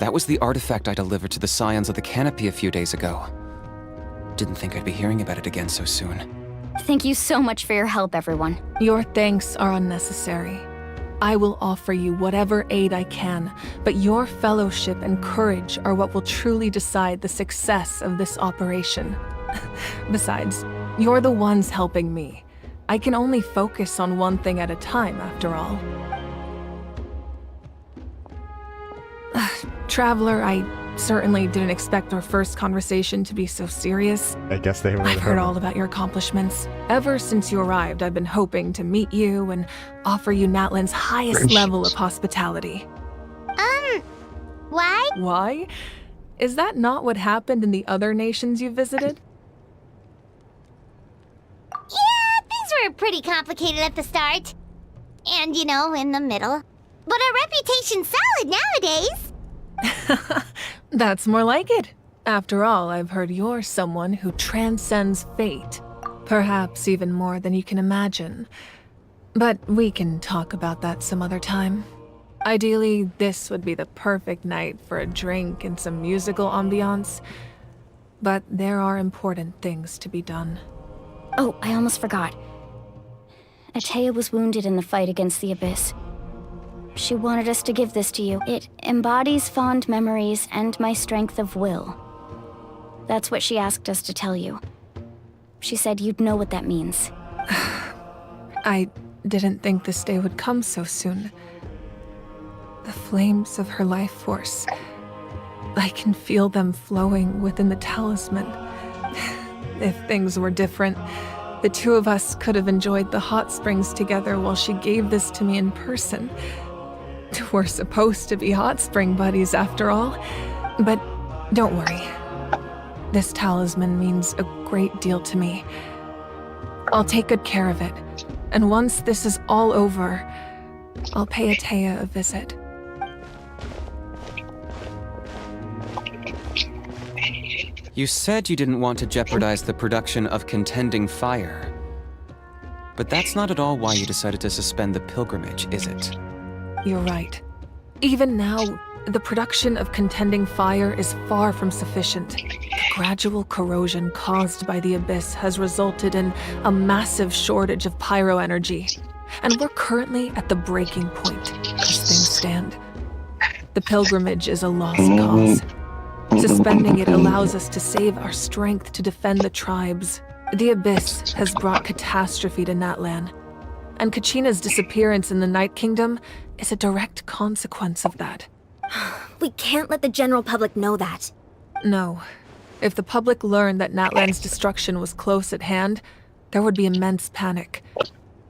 That was the artifact I delivered to the Scions of the Canopy a few days ago. Didn't think I'd be hearing about it again so soon.
Thank you so much for your help, everyone.
Your thanks are unnecessary. I will offer you whatever aid I can, but your fellowship and courage are what will truly decide the success of this operation. Besides, you're the ones helping me. I can only focus on one thing at a time, after all. Traveler, I certainly didn't expect our first conversation to be so serious.
I guess they were.
I've heard all about your accomplishments. Ever since you arrived, I've been hoping to meet you and offer you NATLAN's highest level of hospitality.
Why?
Why? Is that not what happened in the other nations you visited?
Yeah, things were pretty complicated at the start. And, you know, in the middle. But our reputation's solid nowadays.
That's more like it. After all, I've heard you're someone who transcends fate. Perhaps even more than you can imagine. But we can talk about that some other time. Ideally, this would be the perfect night for a drink and some musical ambiance. But there are important things to be done.
Oh, I almost forgot. Atea was wounded in the fight against the Abyss. She wanted us to give this to you. It embodies fond memories and my strength of will. That's what she asked us to tell you. She said you'd know what that means.
I didn't think this day would come so soon. The flames of her life force. I can feel them flowing within the talisman. If things were different, the two of us could have enjoyed the hot springs together while she gave this to me in person. We're supposed to be hot spring buddies after all. But don't worry. This talisman means a great deal to me. I'll take good care of it. And once this is all over, I'll pay Atea a visit.
You said you didn't want to jeopardize the production of Contending Fire. But that's not at all why you decided to suspend the pilgrimage, is it?
You're right. Even now, the production of Contending Fire is far from sufficient. The gradual corrosion caused by the Abyss has resulted in a massive shortage of pyro energy. And we're currently at the breaking point, as things stand. The pilgrimage is a lost cause. Suspending it allows us to save our strength to defend the tribes. The Abyss has brought catastrophe to NATLAN, and Kachina's disappearance in the Night Kingdom is a direct consequence of that.
We can't let the general public know that.
No. If the public learned that NATLAN's destruction was close at hand, there would be immense panic.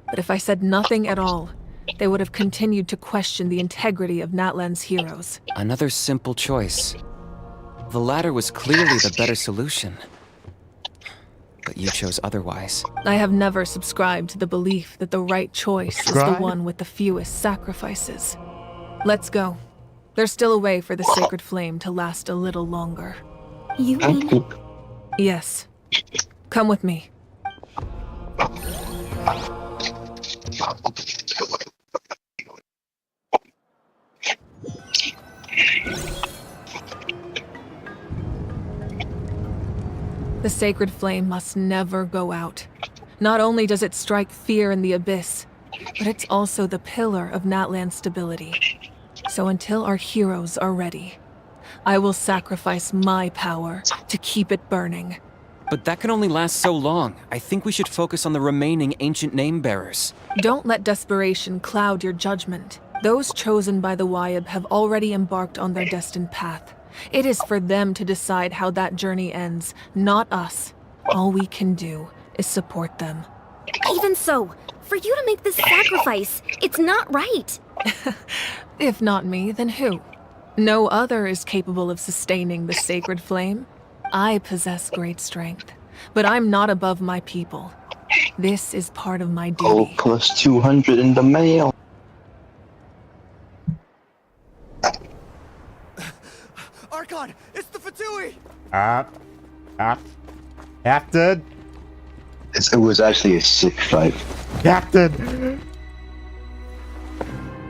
But if I said nothing at all, they would have continued to question the integrity of NATLAN's heroes.
Another simple choice. The latter was clearly the better solution. But you chose otherwise.
I have never subscribed to the belief that the right choice is the one with the fewest sacrifices. Let's go. There's still a way for the sacred flame to last a little longer.
You mean?
Yes. Come with me. The sacred flame must never go out. Not only does it strike fear in the Abyss, but it's also the pillar of NATLAN's stability. So until our heroes are ready, I will sacrifice my power to keep it burning.
But that can only last so long. I think we should focus on the remaining ancient name bearers.
Don't let desperation cloud your judgment. Those chosen by the Wyeb have already embarked on their destined path. It is for them to decide how that journey ends, not us. All we can do is support them.
Even so, for you to make this sacrifice, it's not right.
If not me, then who? No other is capable of sustaining the sacred flame. I possess great strength, but I'm not above my people. This is part of my duty.
Oh, plus 200 in the mail.
Archon, it's the Fatui!
Captain?
It was actually a sick fight.
Captain!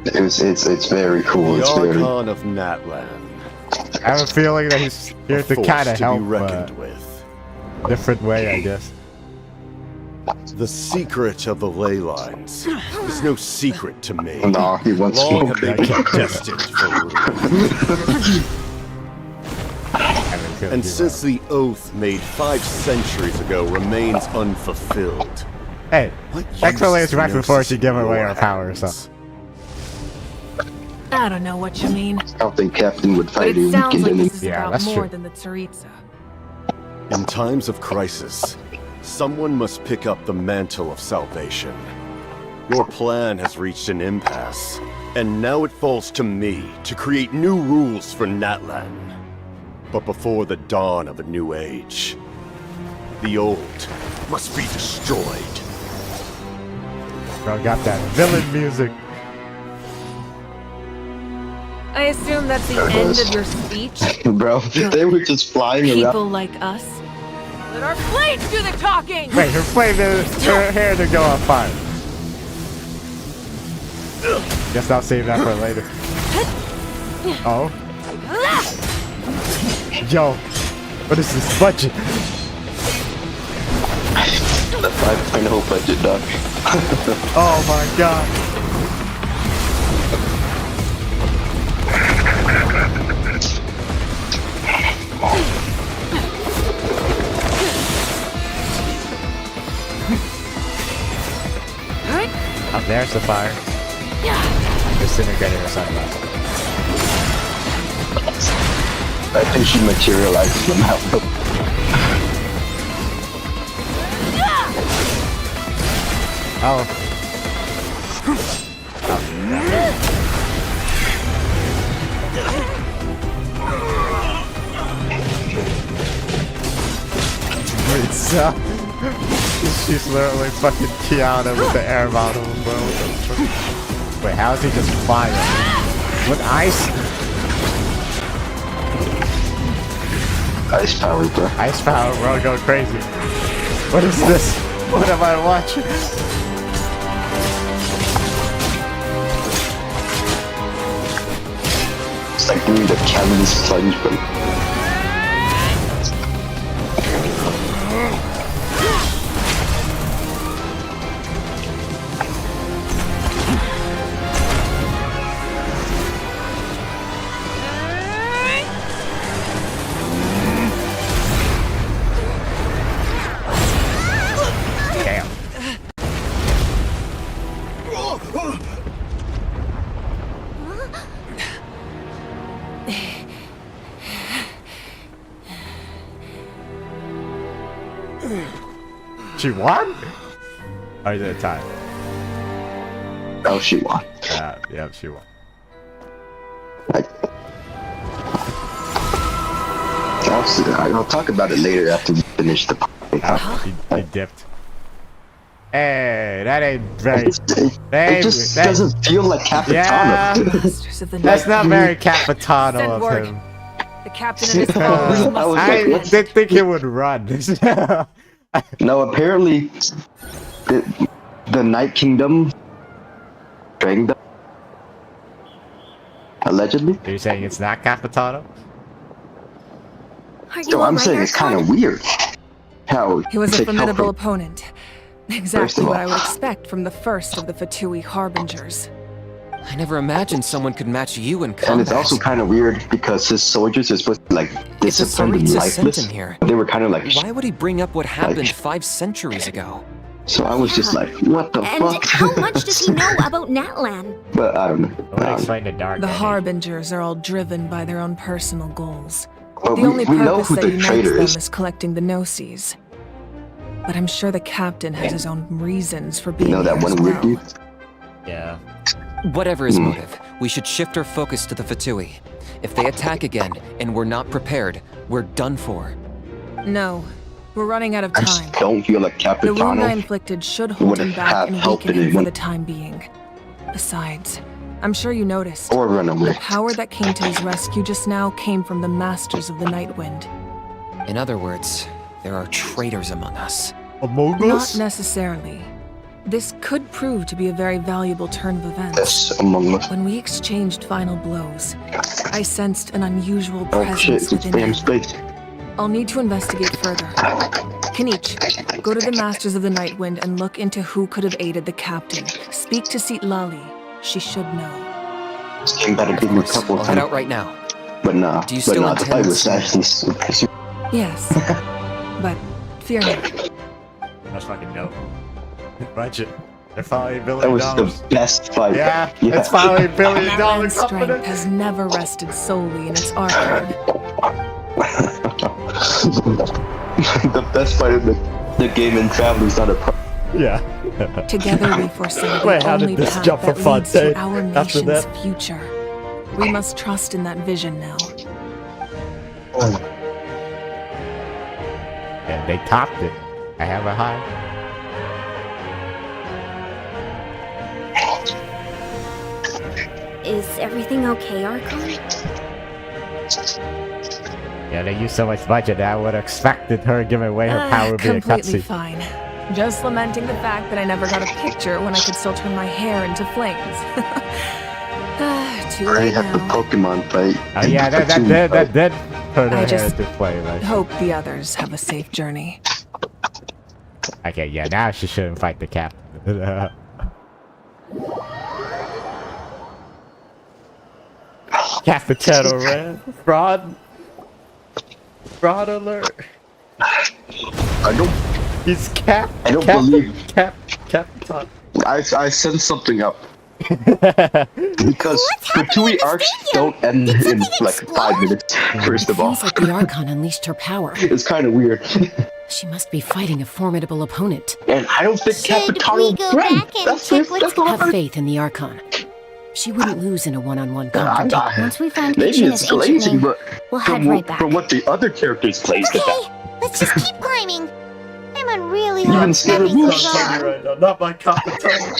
It's very cool. It's very...
Archon of NATLAN.
I have a feeling that he's here to kind of help.
Be reckoned with.
Different way, I guess.
The secret of the ley lines is no secret to me.
No, he wants
Long
smoke.
have they been destined for rule. And since the oath made 5 centuries ago remains unfulfilled.
Hey,
what
actually it's right before she gave away her power, so.
I don't know what you mean.
I don't think Captain would
But
fight
it
a
sounds
weekend
like
enemy.
this is about more than the Tsaritsa.
In times of crisis, someone must pick up the mantle of salvation. Your plan has reached an impasse, and now it falls to me to create new rules for NATLAN. But before the dawn of a new age, the old must be destroyed.
Bro, got that villain music.
I assume that's the end of your speech?
Bro, they were just flying
People
around.
like us? Let our blades do the talking!
Wait, her hair to go on fire. Guess I'll save that for later. Oh. Yo, what is this budget?
The 5.0 budget, dog.
Oh my god. Oh, there's the fire. Disintegrating or something else.
I think she materialized somehow.
Oh. She's literally fucking Kiana with the air model, bro. Wait, how is he just flying? With ice?
Ice power, bro.
Ice power, bro, go crazy. What is this? What am I watching?
It's like doing the Kevin Sludge, bro.
She won? Or is it a tie?
Oh, she won.
Yeah, she won.
I'll talk about it later after we finish the
He dipped. Hey, that ain't very...
It just doesn't feel like Capitano.
Yeah, that's not very Capitano of him.
The captain and his followers must...
I didn't think he would run.
No, apparently the Night Kingdom dragged them. Allegedly.
Are you saying it's not Capitano?
So I'm saying it's kind of weird. How
He was a
take help
formidable
from-
opponent. Exactly what I would expect from the first of the Fatui Harbingers.
I never imagined someone could match you in combat.
And it's also kind of weird because his soldiers are supposed to be like disciplined and lifeless.
Here.
They were kind of like.
Why would he bring up what happened 5 centuries ago?
So I was just like, what the
And
fuck?
how much does he know about Natlan?
But I don't know.
The Harbingers are all driven by their own personal goals.
Well,
The only
we know
purpose
who
that
the
unites
traitor
them
is.
is collecting the Gnosis. But I'm sure the captain has his own reasons for being
You know that
here
one
as
weird
well.
dude?
Yeah.
Whatever his motive, we should shift our focus to the Fatui. If they attack again and we're not prepared, we're done for.
No, we're running out of
I
time.
just don't feel like
The wound I
Capitano
inflicted should
would
hold him
have
back and
helped
weaken him for
anyone.
the time being. Besides, I'm sure you noticed.
or run away.
The power that came to his rescue just now came from the Masters of the Nightwind.
In other words, there are traitors among us.
Among
Not necessarily. This could prove to be a very valuable turn of events.
Yes, among us.
When we exchanged final blows, I sensed an unusual
Oh
presence
shit, it's
within
spam
him.
space.
I'll need to investigate further. Kanich, go to the Masters of the Nightwind and look into who could have aided the captain. Speak to Lali. She should know.
This game better give me a couple
I'll
of
head
times.
out right now.
But nah,
Do you
but
still
nah, the
intend
fight was
to-
actually super.
Yes. But fear not.
That's fucking dope. Budget. They're finally $1 billion.
That was the best fight.
Yeah, it's finally $1 billion
Natlan's
company.
strength has never rested solely in its archive.
The best fight of the game in travel is not a problem.
Yeah.
Together we foresaw the
Wait, how did
only
this
path
jump
that
from
leads to
Fontaine
our
after
nation's
that?
future. We must trust in that vision now.
And they topped it. I have a high.
Is everything okay, Archon?
Yeah, they used so much budget that I would have expected her giving away her power via
Completely
cutscene.
fine. Just lamenting the fact that I never got a picture when I could still turn my hair into flames. Too
I
late
had the
now.
Pokemon fight.
Oh yeah, that did turn her
I
hair
just
into flame. Like.
hope the others have a safe journey.
Okay, yeah, now she shouldn't fight the captain. Cappuccino red. Fraud. Fraud alert.
I don't.
He's cap.
I don't believe.
Capitan.
I sense something up. Because Fatui arcs don't end in like 5 minutes. First of all,
Feels like the Archon unleashed her power.
it's kind of weird.
She must be fighting a formidable opponent.
And I don't think Capitano
we go
win.
back and check what's
That's all
Have
I'm
faith in the Archon. She wouldn't lose in a one-on-one
I'm
conflict.
not.
Once we find
Maybe
Genshin
it's
as ancient
glazing,
name,
but
we'll head
from,
right back.
from what the other characters plays with that.
Let's just keep climbing. I'm on really
Even
hard
Scaramouche
nothing goes
can't
on.
Right now, not my Capitano.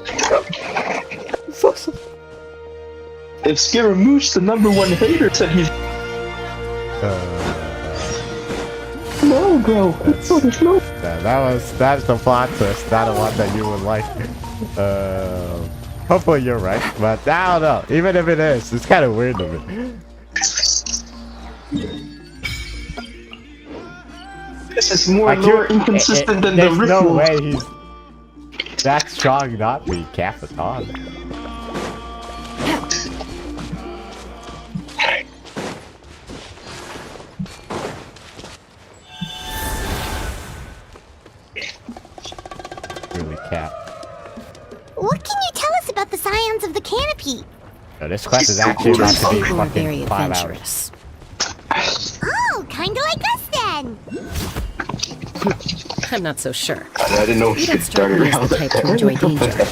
If Scaramouche, the #1 hater, said he's no, bro.
That's the plot twist. Not the one that you would like. Hopefully you're right, but I don't know. Even if it is, it's kind of weird to me.
This is more
Like,
lore inconsistent than the
there's no
ritual.
way he's that strong not be Capitan. Really Cap.
What can you tell us about the scions of the canopy?
So this quest is actually about to be
People are very
fucking 5 hours.
adventurous.
Oh, kinda like us then.
I'm not so sure.
I didn't know
You
he
don't
could start
strike me as
around
the type to enjoy danger.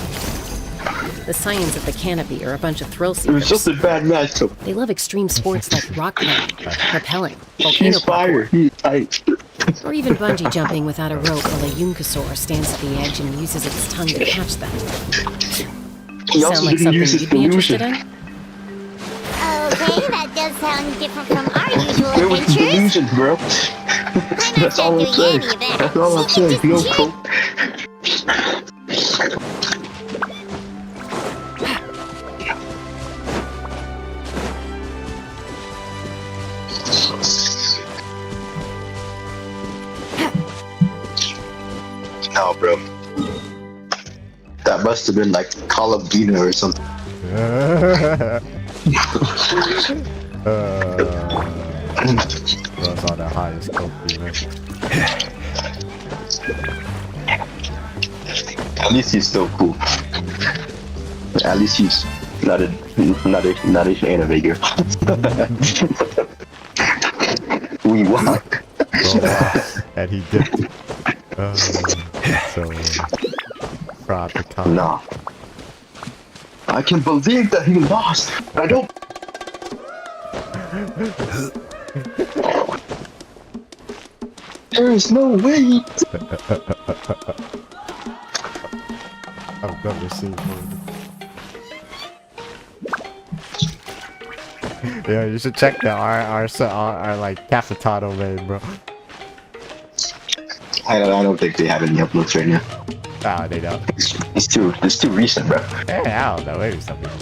The Scions of the Canopy are a bunch of thrill
It was
seekers.
just a bad matchup.
They love extreme sports like rock climbing, rappelling, volcano
He's fire.
parkour,
He's tight.
or even bungee jumping without a rope while a Yunkasaur stands at the edge and uses its tongue to catch them.
He also
Sound like
didn't
something
use his
you'd be interested
delusion.
in?
Okay, that does sound different from our usual
Where was the
adventures.
delusion, bro? That's all I'm saying. That's all I'm saying. No cool. No, bro. That must have been like Call of Duty or something.
Bro's on the highest coffee, man.
At least he's still cool. At least he's not an innovator. We walk.
And he dipped. So proud to come.
Nah. I can believe that he lost. I don't. There is no way.
I've never seen one. Yeah, you should check our like Cafetano main, bro.
I don't think they have any uploads right now.
Nah, they don't.
It's too recent, bro.
Yeah, I don't know. Maybe some people.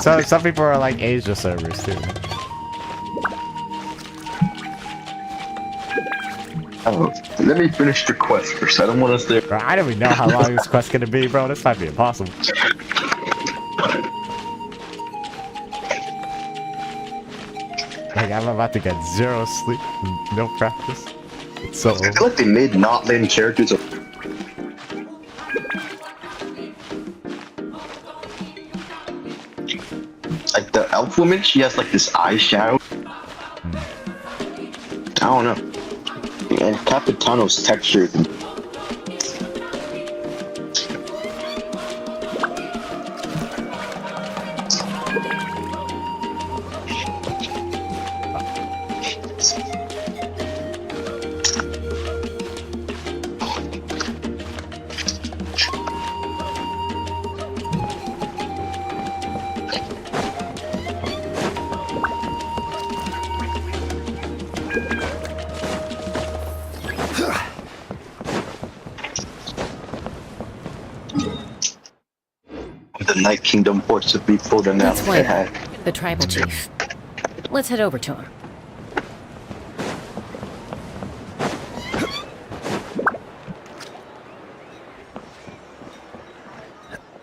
So some people are like Asia servers too.
Oh, let me finish the quest first. I don't want us there.
Bro, I don't even know how long this quest's gonna be, bro. This might be impossible. Like, I'm about to get 0 sleep, no practice. So
I feel like they made NATLAN characters. Like the elf woman, she has like this eyeshadow. I don't know. And Capitano's texture. The Night Kingdom force of people than
That's
that had.
the tribal chief. Let's head over to him.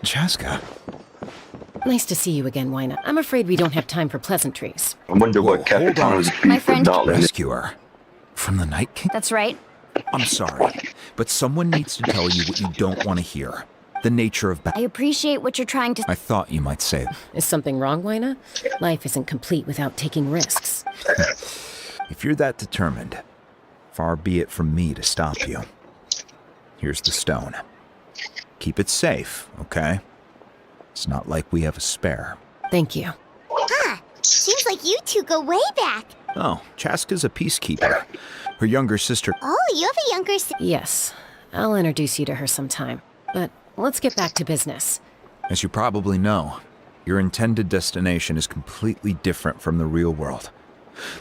Chaska.
Nice to see you again, Wyna. I'm afraid we don't have time for pleasantries.
I wonder what Capitano's beef with NATLAN is.
Rescuer. From the Night King?
That's right.
I'm sorry, but someone needs to tell you what you don't want to hear. The nature of
I appreciate what you're trying to.
I thought you might say.
Is something wrong, Wyna? Life isn't complete without taking risks.
If you're that determined, far be it from me to stop you. Here's the stone. Keep it safe, okay? It's not like we have a spare.
Thank you.
Huh. Seems like you two go way back.
Oh, Chaska's a peacekeeper. Her younger sister...
Oh, you have a younger sister.
Yes. I'll introduce you to her sometime. But let's get back to business.
As you probably know, your intended destination is completely different from the real world.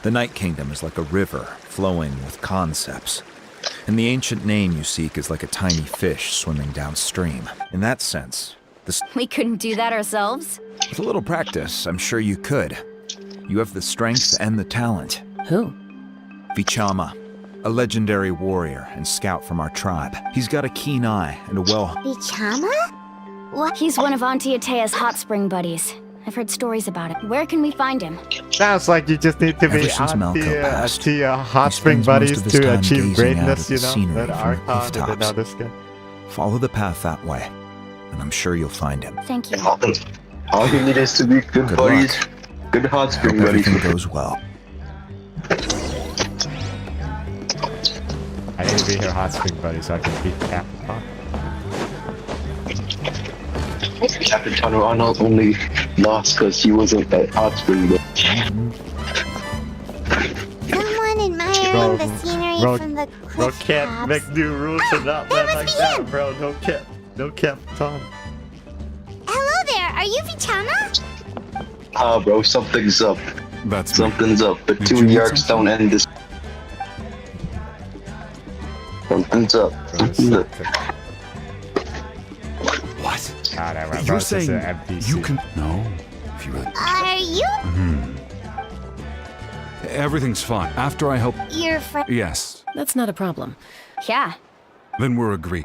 The Night Kingdom is like a river flowing with concepts. And the ancient name you seek is like a tiny fish swimming downstream. In that sense,
We couldn't do that ourselves?
with a little practice, I'm sure you could. You have the strength and the talent.
Who?
Vichama, a legendary warrior and scout from our tribe. He's got a keen eye and a
Vichama? What?
He's one of Auntie Atea's hot spring buddies. I've heard stories about it. Where can we find him?
Sounds like you just need to
Ever
be
since Malco passed,
hot
he
spring
spends most
buddies
of his
to
time
achieve
gazing
greatness,
out at
you
the
know?
scenery
That
from the
Archon and now
rooftops.
this guy.
Follow the path that way, and I'm sure you'll find him.
Thank you.
All you need is to be good buddies. Good hot
Hope
spring buddies.
everything goes well.
I need to be her hot spring buddy so I can beat Capcom.
Capitano not only lost because he wasn't at hot spring, but
Someone admiring the scenery from the
Bro
cliff
can't
tops.
make new rules and not
that
like
must be
that,
him.
bro. No cap, Tom.
Hello there, are you Vichama?
bro, something's up.
That's
Something's up. The
Did
two
you need
yards don't end this. Something's up. Something's up.
What?
Bro,
You're
it's just
saying
an NPC.
you can... No. If you really...
Are you
Everything's fine. After I help...
your friend?
Yes.
That's not a problem.
Yeah.
Then we're agreed.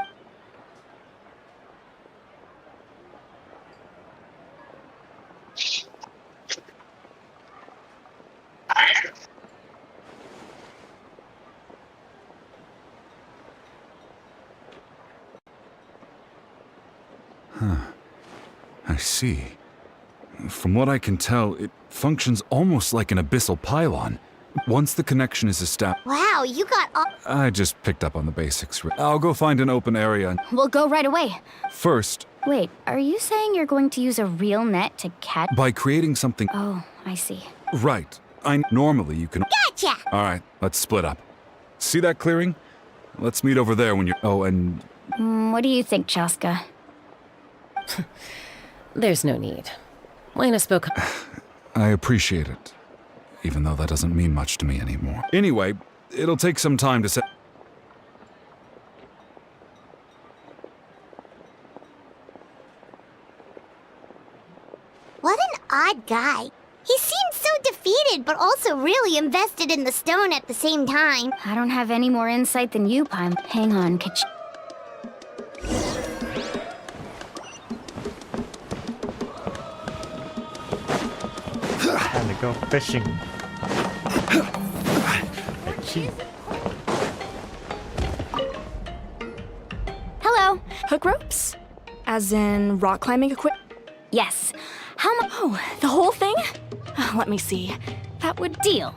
I see. From what I can tell, it functions almost like an abyssal pylon. Once the connection is established...
Wow, you got all...
I just picked up on the basics. I'll go find an open area.
We'll go right away.
First,
Wait, are you saying you're going to use a real net to catch?
by creating something...
Oh, I see.
Right. Normally you can...
Gotcha!
Alright, let's split up. See that clearing? Let's meet over there when you're... Oh, and...
What do you think, Chaska?
There's no need. Lena spoke...
I appreciate it. Even though that doesn't mean much to me anymore. Anyway, it'll take some time to set...
What an odd guy. He seems so defeated, but also really invested in the stone at the same time.
I don't have any more insight than you, Pime. Hang on,
Time to go fishing. Cheap.
Hello. Hook ropes? As in rock climbing equipment? Yes. How much? Oh, the whole thing? Let me see. That would deal.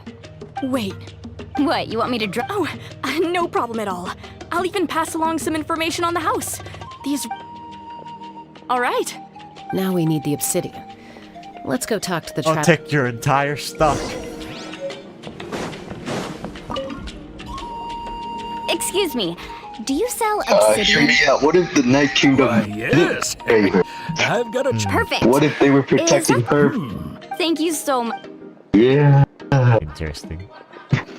Wait.
What, you want me to draw?
Oh, no problem at all. I'll even pass along some information on the house. These... All right.
Now we need the obsidian. Let's go talk to the
I'll take your entire stuff.
Excuse me. Do you sell
Sure,
obsidian?
yeah. What if the Night Kingdom
yes.
saved her?
I've got a...
Perfect.
What if they were protecting her?
Thank you so much.
Yeah.
Interesting.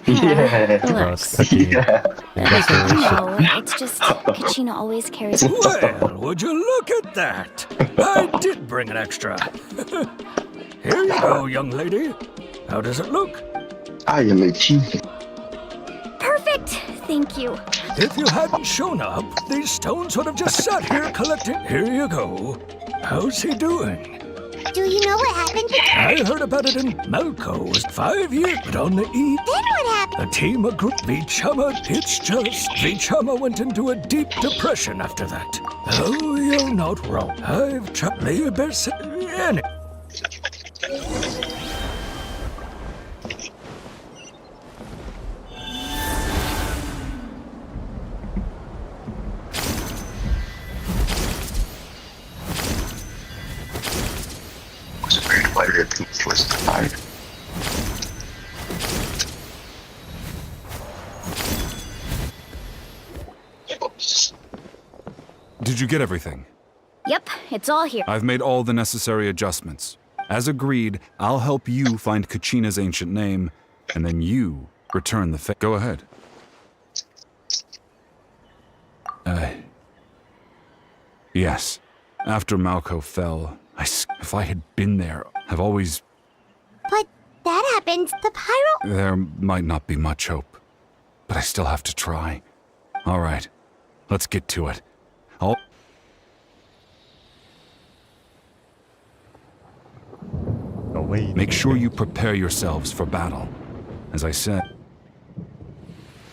Yeah.
Relax.
Yeah.
No, it's just Kachina always carries...
Well, would you look at that? I did bring an extra. Here you go, young lady. How does it look?
I am a chief.
Perfect. Thank you.
If you hadn't shown up, these stones would have just sat here collecting. Here you go. How's he doing?
Do you know what happened to...
I heard about it in Malco. 5 years, but on the eve.
Then what happened?
A team of group Vichama, it's just Vichama went into a deep depression after that. Oh, you're not wrong. I've tried the best.
Was a great player that was tired.
Did you get everything?
Yep, it's all here.
I've made all the necessary adjustments. As agreed, I'll help you find Kachina's ancient name, and then you return the Go ahead. Yes. After Malco fell, if I had been there, I've always...
But that happened. The pyro...
There might not be much hope, but I still have to try. All right, let's get to it. Make sure you prepare yourselves for battle. As I said...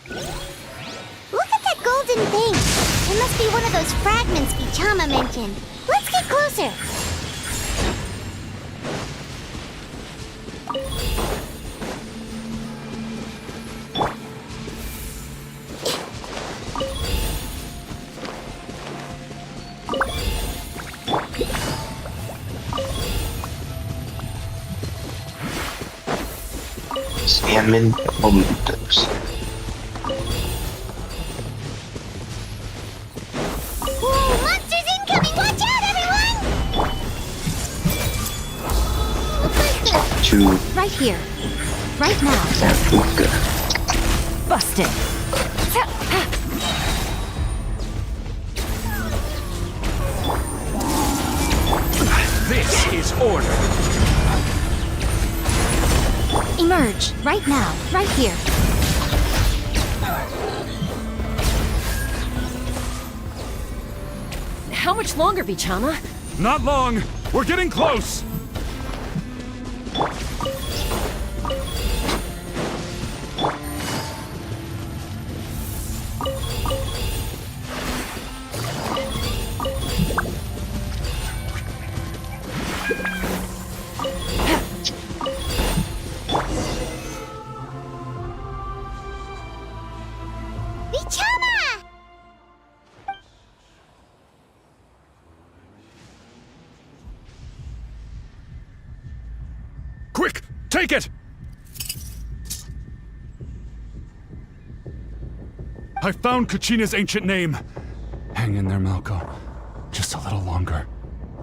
Look at that golden thing. It must be one of those fragments Vichama mentioned. Let's get closer.
Salmon momentos.
Whoa, monsters incoming! Watch out, everyone!
Two.
Right here. Right now.
Busted.
This is order.
Emerge. Right now. Right here.
How much longer, Vichama?
Not long. We're getting close. Take it! I found Kachina's ancient name. Hang in there, Malko. Just a little longer.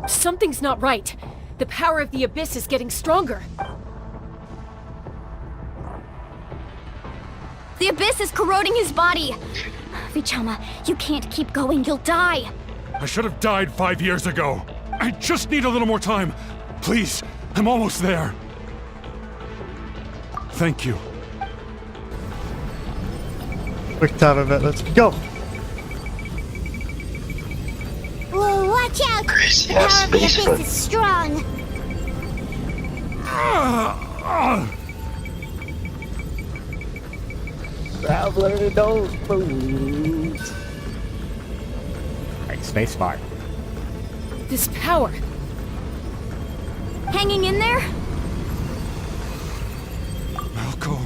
Something's not right. The power of the Abyss is getting stronger.
The Abyss is corroding his body. Vichama, you can't keep going. You'll die.
I should have died 5 years ago. I just need a little more time. Please, I'm almost there. Thank you.
Quick time event, let's go.
Whoa, watch out! The power of the Abyss is strong.
Traveler, don't move. Alright, spacebar.
This power.
Hanging in there?
Malko.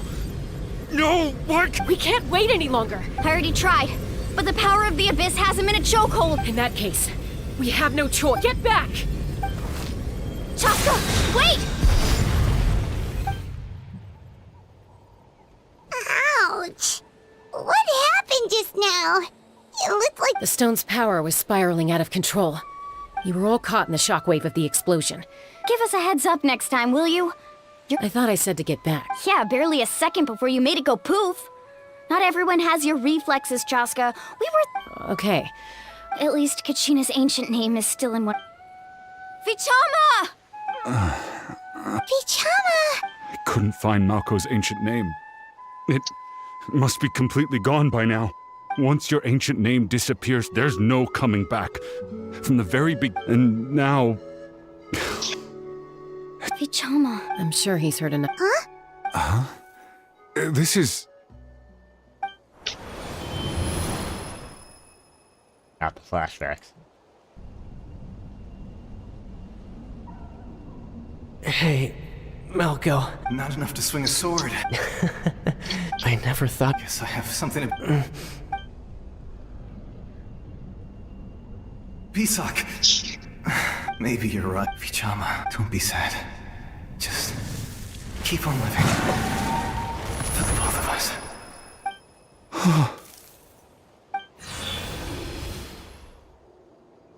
No, what?
We can't wait any longer.
I already tried, but the power of the Abyss has him in a chokehold.
In that case, we have no choice. Get back!
Chaska, wait!
Ouch! What happened just now? It looked like
The stone's power was spiraling out of control. You were all caught in the shockwave of the explosion.
Give us a heads up next time, will you?
I thought I said to get back.
Yeah, barely a second before you made it go poof. Not everyone has your reflexes, Chaska. We were...
Okay.
At least Kachina's ancient name is still in one... Vichama!
Vichama!
I couldn't find Malko's ancient name. It must be completely gone by now. Once your ancient name disappears, there's no coming back. From the very and now...
Vichama.
I'm sure he's heard enough.
Huh?
Huh? This is...
Not the flashbacks.
Hey, Malko.
Not enough to swing a sword.
I never thought...
Guess I have something to... Pisak. Maybe you're right, Vichama. Don't be sad. Just keep on living. For the both of us.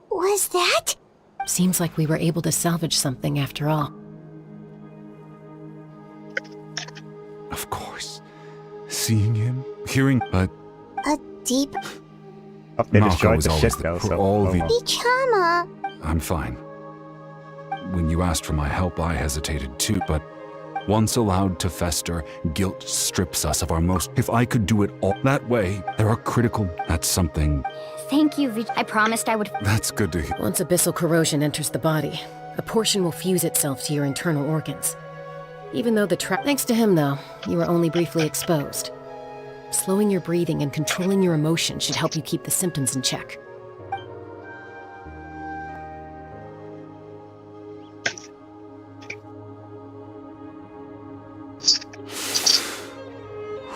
Was that?
Seems like we were able to salvage something after all.
Of course. Seeing him, hearing, but...
A deep...
Oh, they
Malko
destroyed
was
the
always
ship though,
for
so...
all the...
Vichama!
I'm fine. When you asked for my help, I hesitated too, but once allowed to fester, guilt strips us of our most... If I could do it all that way, there are critical... That's something...
Thank you, I promised I would...
That's good to hear.
Once abyssal corrosion enters the body, a portion will fuse itself to your internal organs. Even though the Thanks to him, though, you were only briefly exposed. Slowing your breathing and controlling your emotions should help you keep the symptoms in check.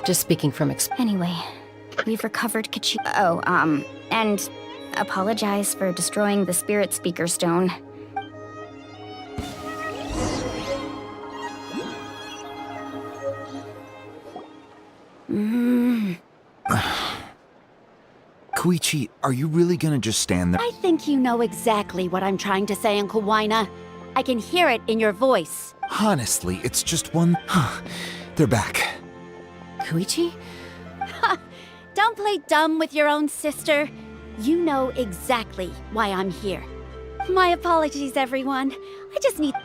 Just speaking from
Anyway, we've recovered Kachina. And apologize for destroying the spirit speaker stone.
Koichi, are you really gonna just stand there?
I think you know exactly what I'm trying to say, Uncle Waina. I can hear it in your voice.
Honestly, it's just one... They're back.
Koichi?
Don't play dumb with your own sister. You know exactly why I'm here. My apologies, everyone. I just need...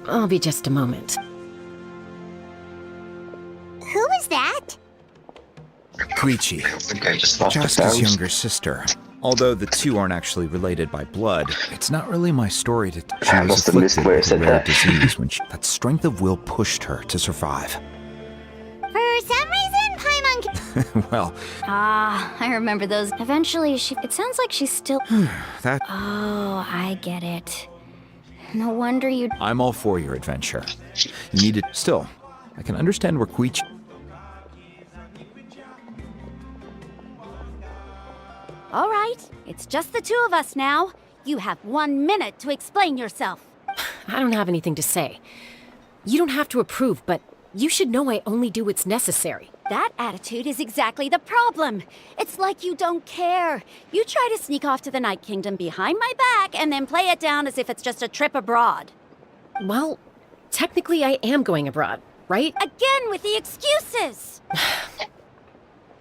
I'll be just a moment.
Who was that?
Koichi,
just lost the
Chaska's
sounds.
younger sister. Although the two aren't actually related by blood, it's not really my story to... She
I
was
must have missed
afflicted
where I
with a
said
rare
that.
disease when that strength of will pushed her to survive.
For some reason, Paimon...
Well,
I remember those. Eventually, it sounds like she's still...
that...
Oh, I get it. No wonder you...
I'm all for your adventure. You need it... Still, I can understand where Koichi...
All right, it's just the two of us now. You have 1 minute to explain yourself.
I don't have anything to say. You don't have to approve, but you should know I only do what's necessary.
That attitude is exactly the problem. It's like you don't care. You try to sneak off to the Night Kingdom behind my back and then play it down as if it's just a trip abroad.
Well, technically I am going abroad, right?
Again with the excuses!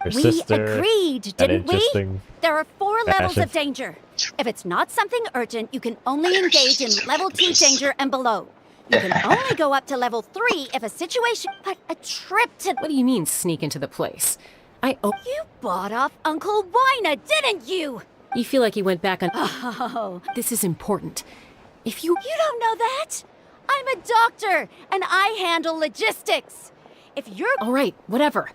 Your
We
sister
agreed,
had
didn't we?
interesting
There are 4 levels
fashion.
of danger. If it's not something urgent, you can only engage in level 2 danger and below. You can only go up to level 3 if a situation... But a trip to...
What do you mean, sneak into the place?
You bought off Uncle Wina, didn't you?
You feel like you went back on...
Oh.
This is important. If you...
You don't know that? I'm a doctor, and I handle logistics. If you're...
All right, whatever.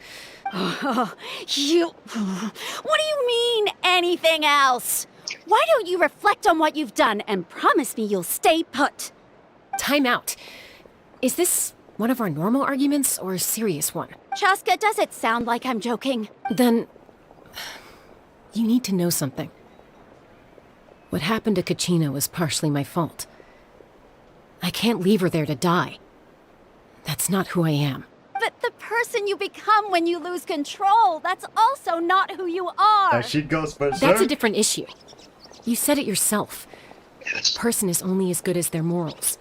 What do you mean, anything else? Why don't you reflect on what you've done and promise me you'll stay put?
Time out. Is this one of our normal arguments or a serious one?
Chaska, does it sound like I'm joking?
Then... you need to know something. What happened to Kachina was partially my fault. I can't leave her there to die. That's not who I am.
But the person you become when you lose control, that's also not who you are.
She goes berserk.
That's a different issue. You said it yourself. A person is only as good as their morals.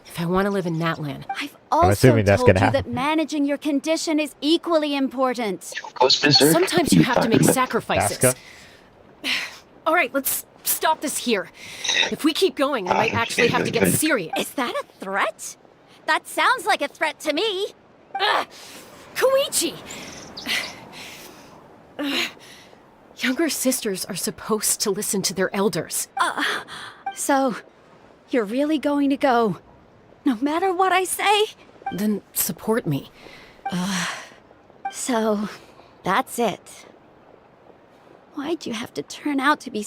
If I want to live in NATLAN,
I've also
assuming that's
told
gonna
you that
happen.
managing your condition is equally important.
sometimes you have to make sacrifices.
Asuka?
All right, let's stop this here. If we keep going, I might actually have to get serious.
Is that a threat? That sounds like a threat to me.
Koichi! Younger sisters are supposed to listen to their elders.
So, you're really going to go, no matter what I say?
Then support me.
So, that's it. Why'd you have to turn out to be...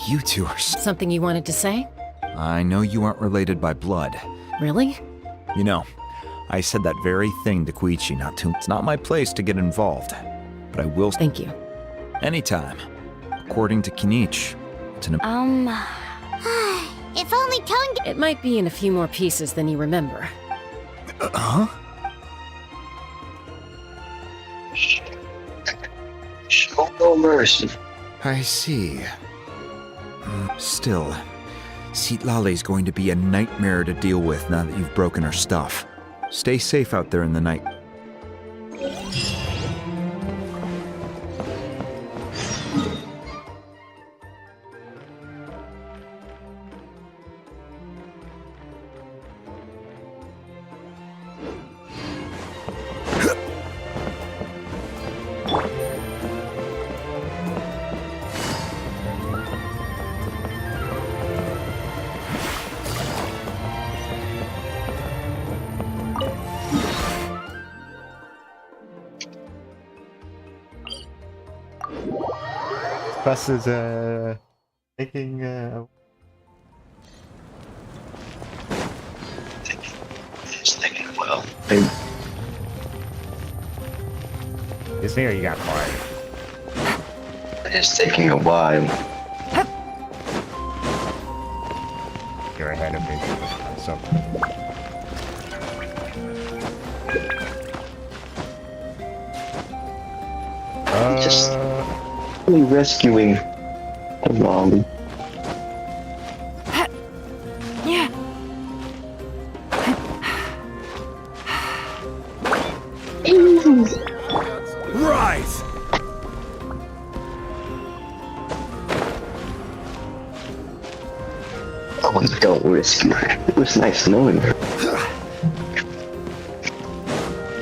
You two are...
Something you wanted to say?
I know you aren't related by blood.
Really?
You know, I said that very thing to Koichi not too... It's not my place to get involved, but I will...
Thank you.
Anytime. According to Kinich, it's an...
If only Tongue...
It might be in a few more pieces than you remember.
Huh?
Show no mercy.
I see. Still, Citlali's going to be a nightmare to deal with now that you've broken her stuff. Stay safe out there in the night.
Bus is taking
It's taking a while.
Is there you got quiet.
It's taking a while.
You're ahead of me. So
Just only rescuing a Lolly.
Yeah.
Rise!
Oh, don't rescue her. It was nice knowing her.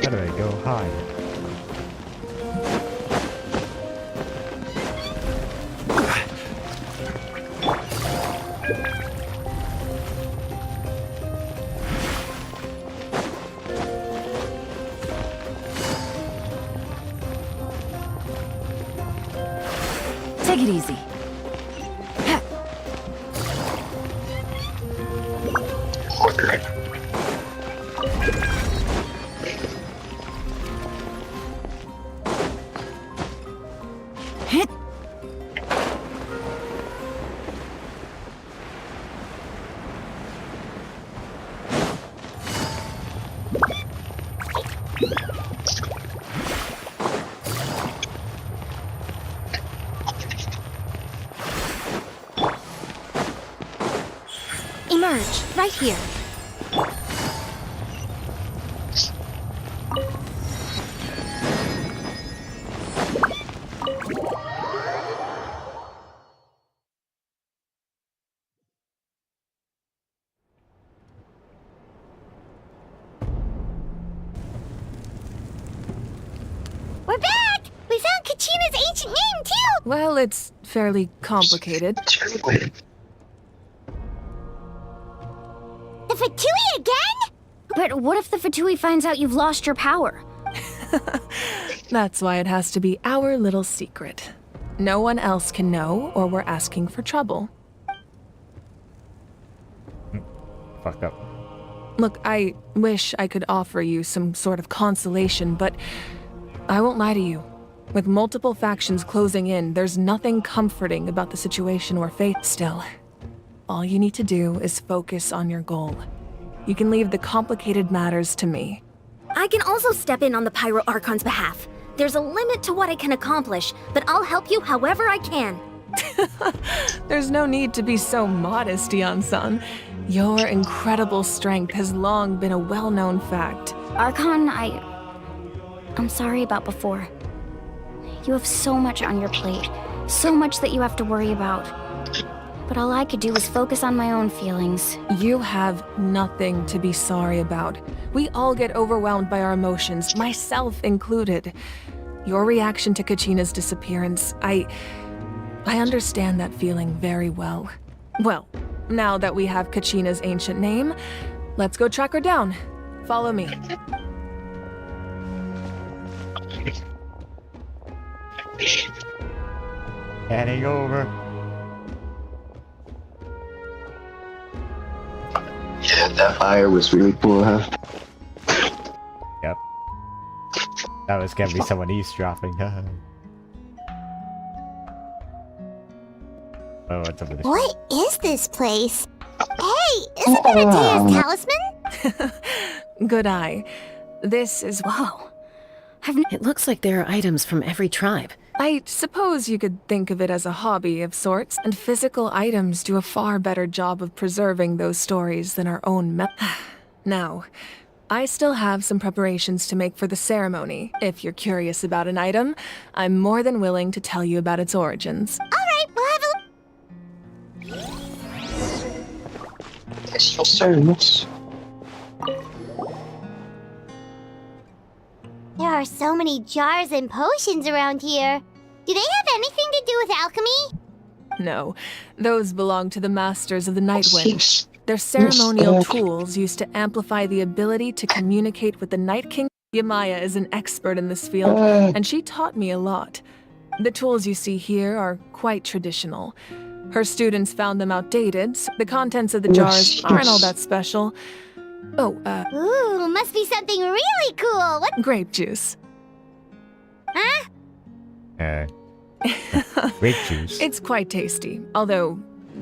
how do I go high?
Take it easy.
charge, right here.
We're back! We found Kachina's ancient name, too!
Well, it's fairly complicated.
The Fatui again?
But what if the Fatui finds out you've lost your power?
That's why it has to be our little secret. No one else can know, or we're asking for trouble.
Fuck up.
Look, I wish I could offer you some sort of consolation, but I won't lie to you. With multiple factions closing in, there's nothing comforting about the situation we're faced still. All you need to do is focus on your goal. You can leave the complicated matters to me.
I can also step in on the Pyro Archon's behalf. There's a limit to what I can accomplish, but I'll help you however I can.
There's no need to be so modest, Yan-san. Your incredible strength has long been a well-known fact.
Archon, I'm sorry about before. You have so much on your plate, so much that you have to worry about. But all I could do was focus on my own feelings.
You have nothing to be sorry about. We all get overwhelmed by our emotions, myself included. Your reaction to Kachina's disappearance, I understand that feeling very well. Well, now that we have Kachina's ancient name, let's go track her down. Follow me.
Heading over.
Yeah, that fire was really cool, huh?
Yep. That was gonna be someone eavesdropping. Oh, what's up with this?
What is this place? Hey, isn't that Atea's talisman?
Good eye. This is...
Whoa. It looks like there are items from every tribe.
I suppose you could think of it as a hobby of sorts, and physical items do a far better job of preserving those stories than our own Now, I still have some preparations to make for the ceremony. If you're curious about an item, I'm more than willing to tell you about its origins.
Alright, we'll have a
It's your service.
There are so many jars and potions around here. Do they have anything to do with alchemy?
No, those belong to the Masters of the Nightwind. They're ceremonial tools used to amplify the ability to communicate with the Night King. Yamaya is an expert in this field, and she taught me a lot. The tools you see here are quite traditional. Her students found them outdated, so the contents of the jars aren't all that special.
Ooh, must be something really cool. What?
Grape juice.
Huh?
Grape juice.
It's quite tasty, although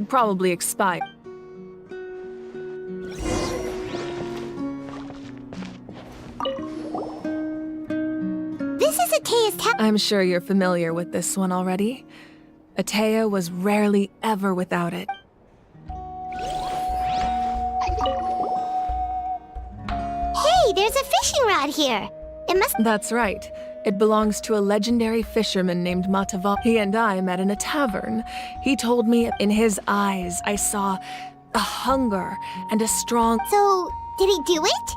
probably expired.
This is Atea's
I'm sure you're familiar with this one already. Atea was rarely ever without it.
Hey, there's a fishing rod here. It must...
That's right. It belongs to a legendary fisherman named Matava. He and I met in a tavern. He told me in his eyes I saw a hunger and a strong...
So, did he do it?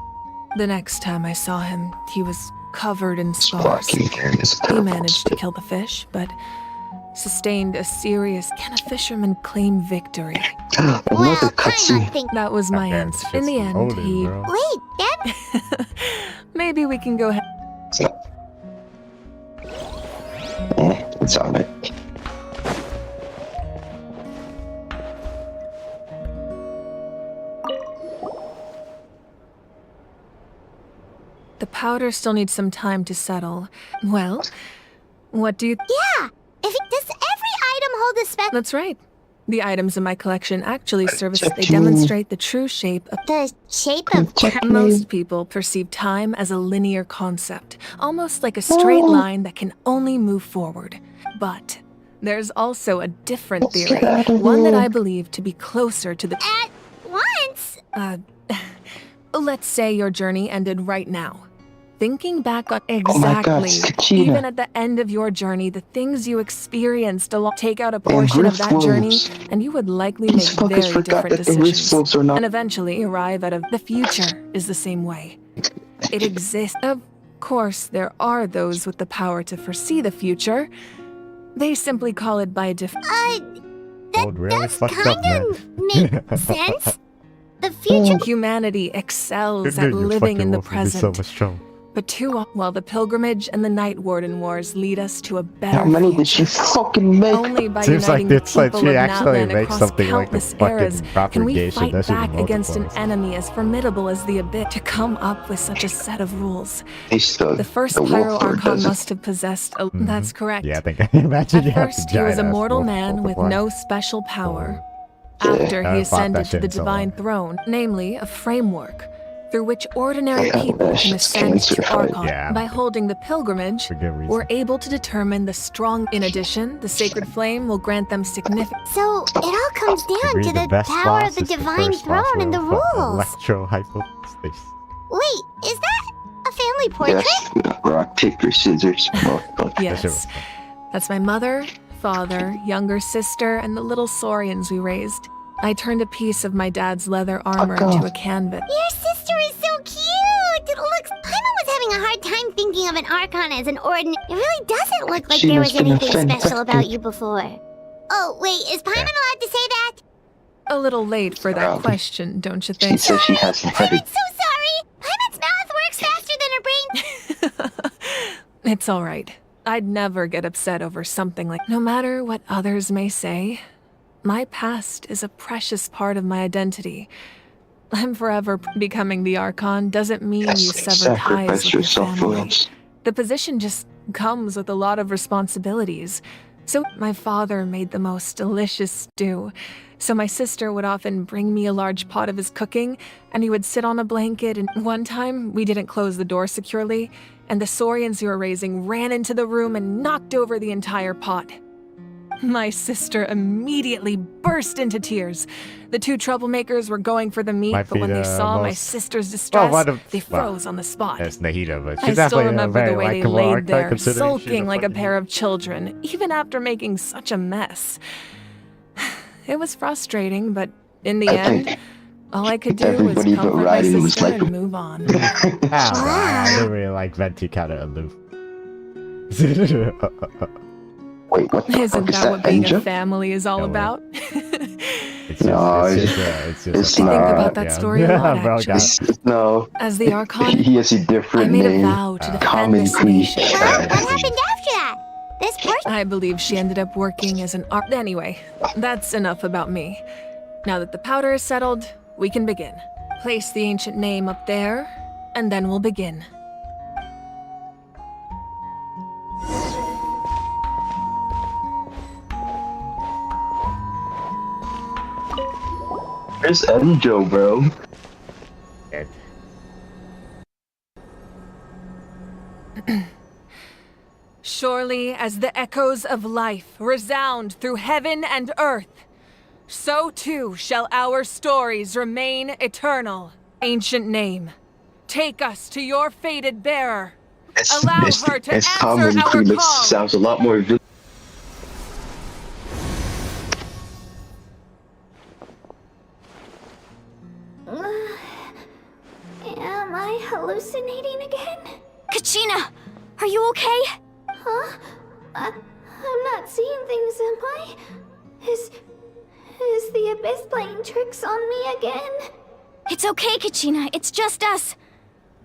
The next time I saw him, he was covered in scars. He managed to kill the fish, but sustained a serious... Can a fisherman claim victory?
Well, I'm not thinking...
That was my answer. In the end, he...
Wait, Deb?
Maybe we can go ahead...
It's alright.
The powder still needs some time to settle. Well, what do you...
Yeah! Does every item hold a spec...
That's right. The items in my collection actually serve as... They demonstrate the true shape of...
The shape of time?
Most people perceive time as a linear concept, almost like a straight line that can only move forward. But there's also a different theory, one that I believe to be closer to the...
At once?
Let's say your journey ended right now. Thinking back on
Oh my God,
exactly,
Kachina.
even at the end of your journey, the things you experienced along, take out a
And
portion of
Rift
that journey,
Wolves.
and you would likely
These
make
fuckers
very
forgot
different
that the Rift
decisions,
Wolves are not.
and eventually arrive at the future is the same way. It exists. Of course, there are those with the power to foresee the future. They simply call it by a different.
Old really fucked up, man.
Make sense? The future.
Humanity excels
Dude,
at
your
living
fucking
in the
wolf would be so
present.
much trouble.
But while the pilgrimage and the Night Warden Wars lead us to a better
How many did
future.
she fucking make?
Only by
Seems like
uniting
it's like
people
she
of
actually
NATLAN
makes
across
something like a
countless
fucking
eras can we
propagation.
fight
That should be
back against an
multiplied.
enemy as formidable as the Abyss. To come up with such a set of rules, the first
the
Pyro
wolf lord
Archon
does it.
must have possessed a... That's correct.
Yeah, I think imagine you
At
have
first,
to
he was a
giant-ass
mortal
wolf
man with
multiply.
no special power.
Yeah.
After
I
he
fought that
ascended to
shit
the
in so
divine
long.
throne, namely a framework through which ordinary
Yeah,
people
that
can
shit's
ascend to
cancer-fied.
Archon.
Yeah.
By holding the pilgrimage,
For good reason.
we're able to determine the strong. In addition, the sacred flame will grant them significant.
So it all comes down
Agree
to the
best
power
boss
of the
is
divine
first boss
throne and the
level for
rules.
Electro hypostasis.
Wait, is that a family portrait?
Yes, rock, paper, scissors. Motherfucker.
Yes. That's my mother, father, younger sister, and the little saurians we raised. I turned a piece of my dad's leather armor into a canvas.
Your sister is so cute! It looks... Paimon was having a hard time thinking of an Archon as an ordinary... It really doesn't look like
She
there
must
was
been
anything
offended.
special about you before. Oh, wait, is Paimon allowed to say that?
A little late for that question, don't you think?
She says she hasn't had it.
So sorry! Paimon's mouth works faster than her brain...
It's all right. I'd never get upset over something like... No matter what others may say, my past is a precious part of my identity. I'm forever becoming the Archon doesn't mean you sever ties
Sacrifice
with your
yourself,
family.
Williams.
The position just comes with a lot of responsibilities. So my father made the most delicious stew. So my sister would often bring me a large pot of his cooking, and he would sit on a blanket, and one time we didn't close the door securely, and the saurians you were raising ran into the room and knocked over the entire pot. My sister immediately burst into tears. The two troublemakers were going for the meat,
Might
but
be
when they
the
saw my
most-
sister's distress,
one of-
they froze on the spot.
It's Nahida, but
I
she's
still
definitely a
remember
very
the way they
likable
laid
Archon,
there,
considering she's
sulking like a
fucking-
pair of children, even after making such a mess. It was frustrating, but in the
I
end,
think
all I could do was
everybody but
comfort my
Riley was
sister
like-
and move on.
I don't really like Venti kind of aloof.
Wait, what the
Isn't
fuck is
that what being
Angel?
a family is all
No way.
about?
It's just,
No,
it's
it's
just
I
a
think
not.
about that
yeah.
story a lot,
Bro,
actually.
got
No.
As the Archon,
He has a
I
different
made a
name.
vow to defend
Common
this
Queen.
nation.
Well, what happened after that? This portrait...
I believe she ended up working as an art. Anyway, that's enough about me. Now that the powder is settled, we can begin. Place the ancient name up there, and then we'll begin.
Where's Enjo, bro?
Surely as the echoes of life resound through heaven and earth, so too shall our stories remain eternal. Ancient name, take us to your fated bearer. Allow her to answer
Common
our
Queen
call.
sounds a lot more
Am I hallucinating again? Kachina! Are you okay? Huh? I'm not seeing things, am I? Is the Abyss playing tricks on me again? It's okay, Kachina. It's just us.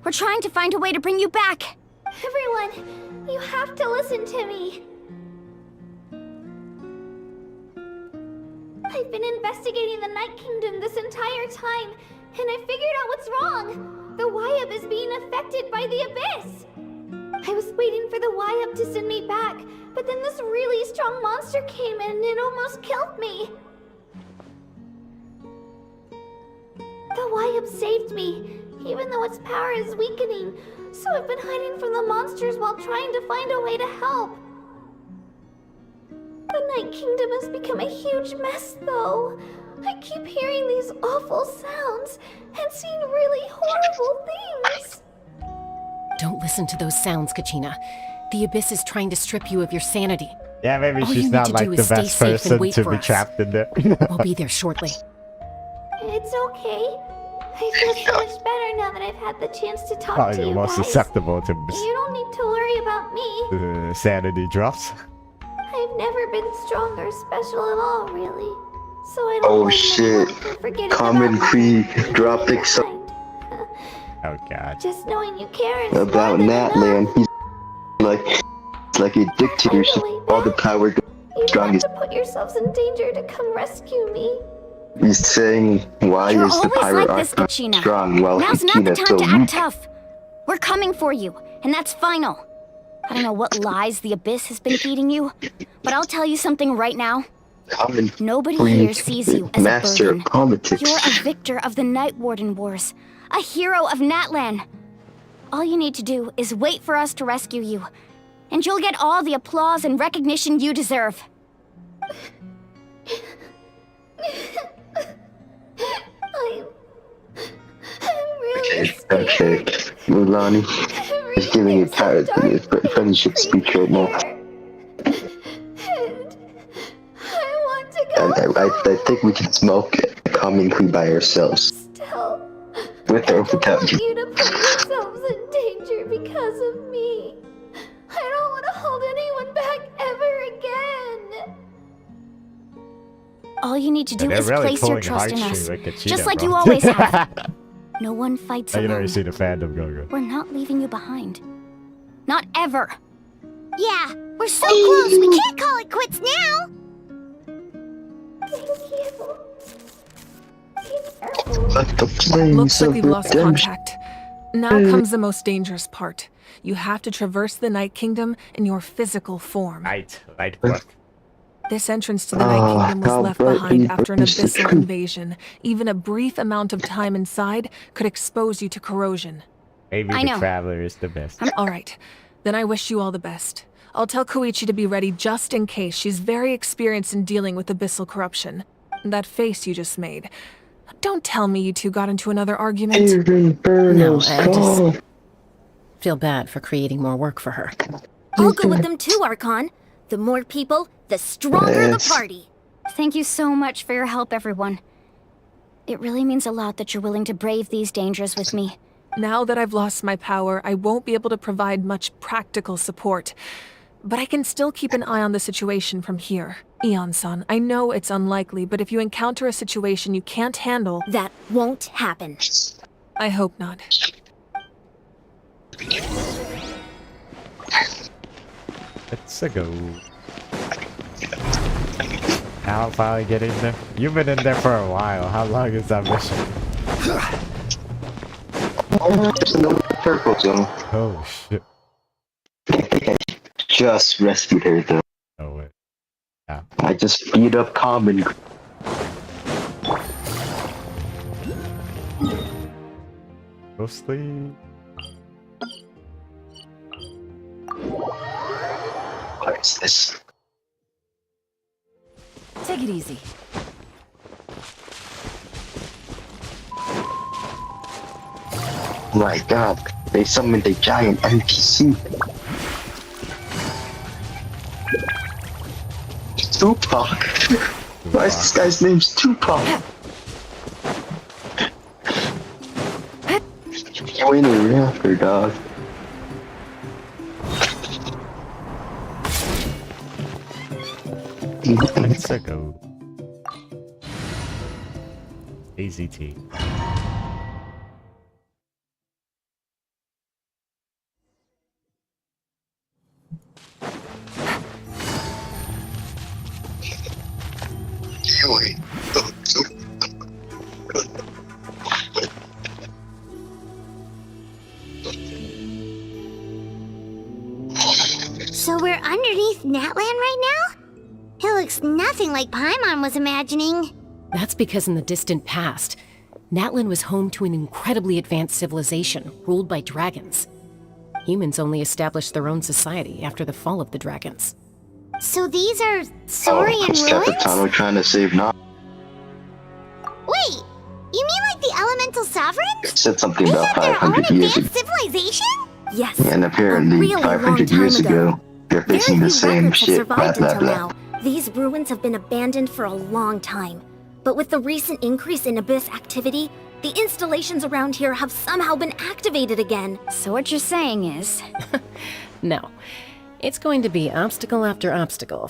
We're trying to find a way to bring you back. Everyone, you have to listen to me. I've been investigating the Night Kingdom this entire time, and I figured out what's wrong. The Wyab is being affected by the Abyss. I was waiting for the Wyab to send me back, but then this really strong monster came in and it almost killed me. The Wyab saved me, even though its power is weakening, so I've been hiding from the monsters while trying to find a way to help. The Night Kingdom has become a huge mess, though. I keep hearing these awful sounds and seeing really horrible things.
Don't listen to those sounds, Kachina. The Abyss is trying to strip you of your sanity.
Yeah, maybe
All you
she's
need
not
to
like
do
the
is stay
best
safe and
person
wait
to
for
be
us.
trapped in there.
We'll be there shortly.
It's okay. I feel so much better now that I've had the chance to talk
Probably
to
the
you
most
guys.
susceptible to
You don't need to worry about me.
sanity drops.
I've never been strong or special at all, really. So I don't
Oh
blame
shit.
anyone for forgetting
Common
about
Cree
me.
dropped it
Oh god.
Just knowing you care is
about
more than
NATLAN.
enough.
He's like a dictator, so all the power goes
You don't
strong.
have to put yourselves in danger to come rescue me.
He's saying, why
You're
is the
always
pirate
like this,
archon
Kachina.
strong while
Now's not the
Hakina's
time
so
to act
weak?
tough. We're coming for you, and that's final. I don't know what lies the Abyss has been feeding you, but I'll tell you something right now.
Common
Nobody
Cree
here sees you as a
master
burden.
of politics.
You're a victor of the Night Warden Wars, a hero of NATLAN. All you need to do is wait for us to rescue you, and you'll get all the applause and recognition you deserve.
I'm really
Okay. Mulani is giving a friendship speech right now.
I want to go.
And I think we can smoke Common Cree by ourselves.
Still,
With or
I
without
don't want
you.
you to put yourselves in danger because of me. I don't want to hold anyone back ever again.
All you need to do
They're
is
really
place your
pulling
trust in
heartstrings
us,
with Kachina,
just like
bro.
you always have. No one fights
I can
alone.
already see the fandom going.
We're not leaving you behind. Not ever.
Yeah, we're so close. We can't call it quits now.
Thank you.
But the flames
Looks like
of
we've lost
redemption.
contact. Now comes the most dangerous part. You have to traverse the Night Kingdom in your physical form.
Light work.
This entrance to the Night Kingdom was
how
left
brightly
behind after an
burns the
abyssal
truth.
invasion. Even a brief amount of time inside could expose you to corrosion.
Maybe
I
the
know.
Traveler is the best.
All right, then I wish you all the best. I'll tell Koichi to be ready just in case. She's very experienced in dealing with abyssal corruption. That face you just made. Don't tell me you two got into another argument.
No, I just feel bad for creating more work for her.
I'll go with them too, Archon. The more people, the stronger the party. Thank you so much for your help, everyone. It really means a lot that you're willing to brave these dangers with me.
Now that I've lost my power, I won't be able to provide much practical support. But I can still keep an eye on the situation from here. Eon-san, I know it's unlikely, but if you encounter a situation you can't handle...
That won't happen.
I hope not.
Let's go. I'll finally get in there. You've been in there for a while. How long is that mission?
There's no purple zone.
Oh shit.
Just rescued her though.
Oh wait. Yeah.
I just beat up Common.
Mostly.
What is this?
Take it easy.
My god, they summoned a giant NPC. Tupac. Why is this guy's name Tupac? You ain't a rapper, dog.
Let's go. AZT.
So we're underneath NATLAN right now? It looks nothing like Paimon was imagining.
That's because in the distant past, NATLAN was home to an incredibly advanced civilization ruled by dragons. Humans only established their own society after the fall of the dragons.
So these are Saurian ruins?
Capitano trying to save Not. said something about 500 years ago.
Civilization?
Yes.
And apparently,
really
500
long
years
time ago.
ago, they're facing the
Very few
same
records have
shit. Blah,
survived
blah,
until
blah.
now. These ruins have been abandoned for a long time. But with the recent increase in Abyss activity, the installations around here have somehow been activated again.
So what you're saying is...
No. It's going to be obstacle after obstacle.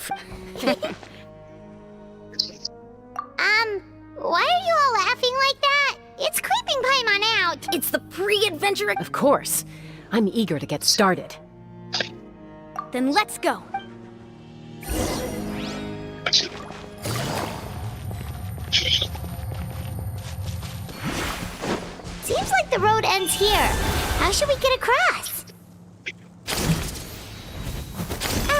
Why are you all laughing like that? It's creeping Paimon out.
It's the pre-adventure...
Of course. I'm eager to get started.
Then let's go.
Seems like the road ends here. How should we get across?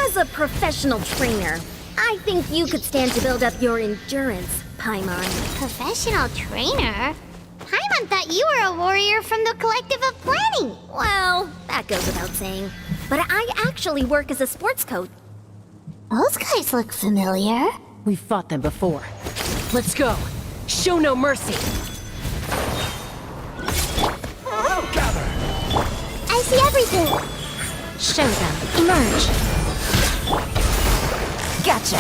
As a professional trainer, I think you could stand to build up your endurance, Paimon.
Professional trainer? Paimon thought you were a warrior from the Collective of Planning.
Well, that goes without saying. But I actually work as a sports coach.
Those guys look familiar.
We've fought them before. Let's go. Show no mercy.
I see everything.
Show them. Emerge. Gotcha.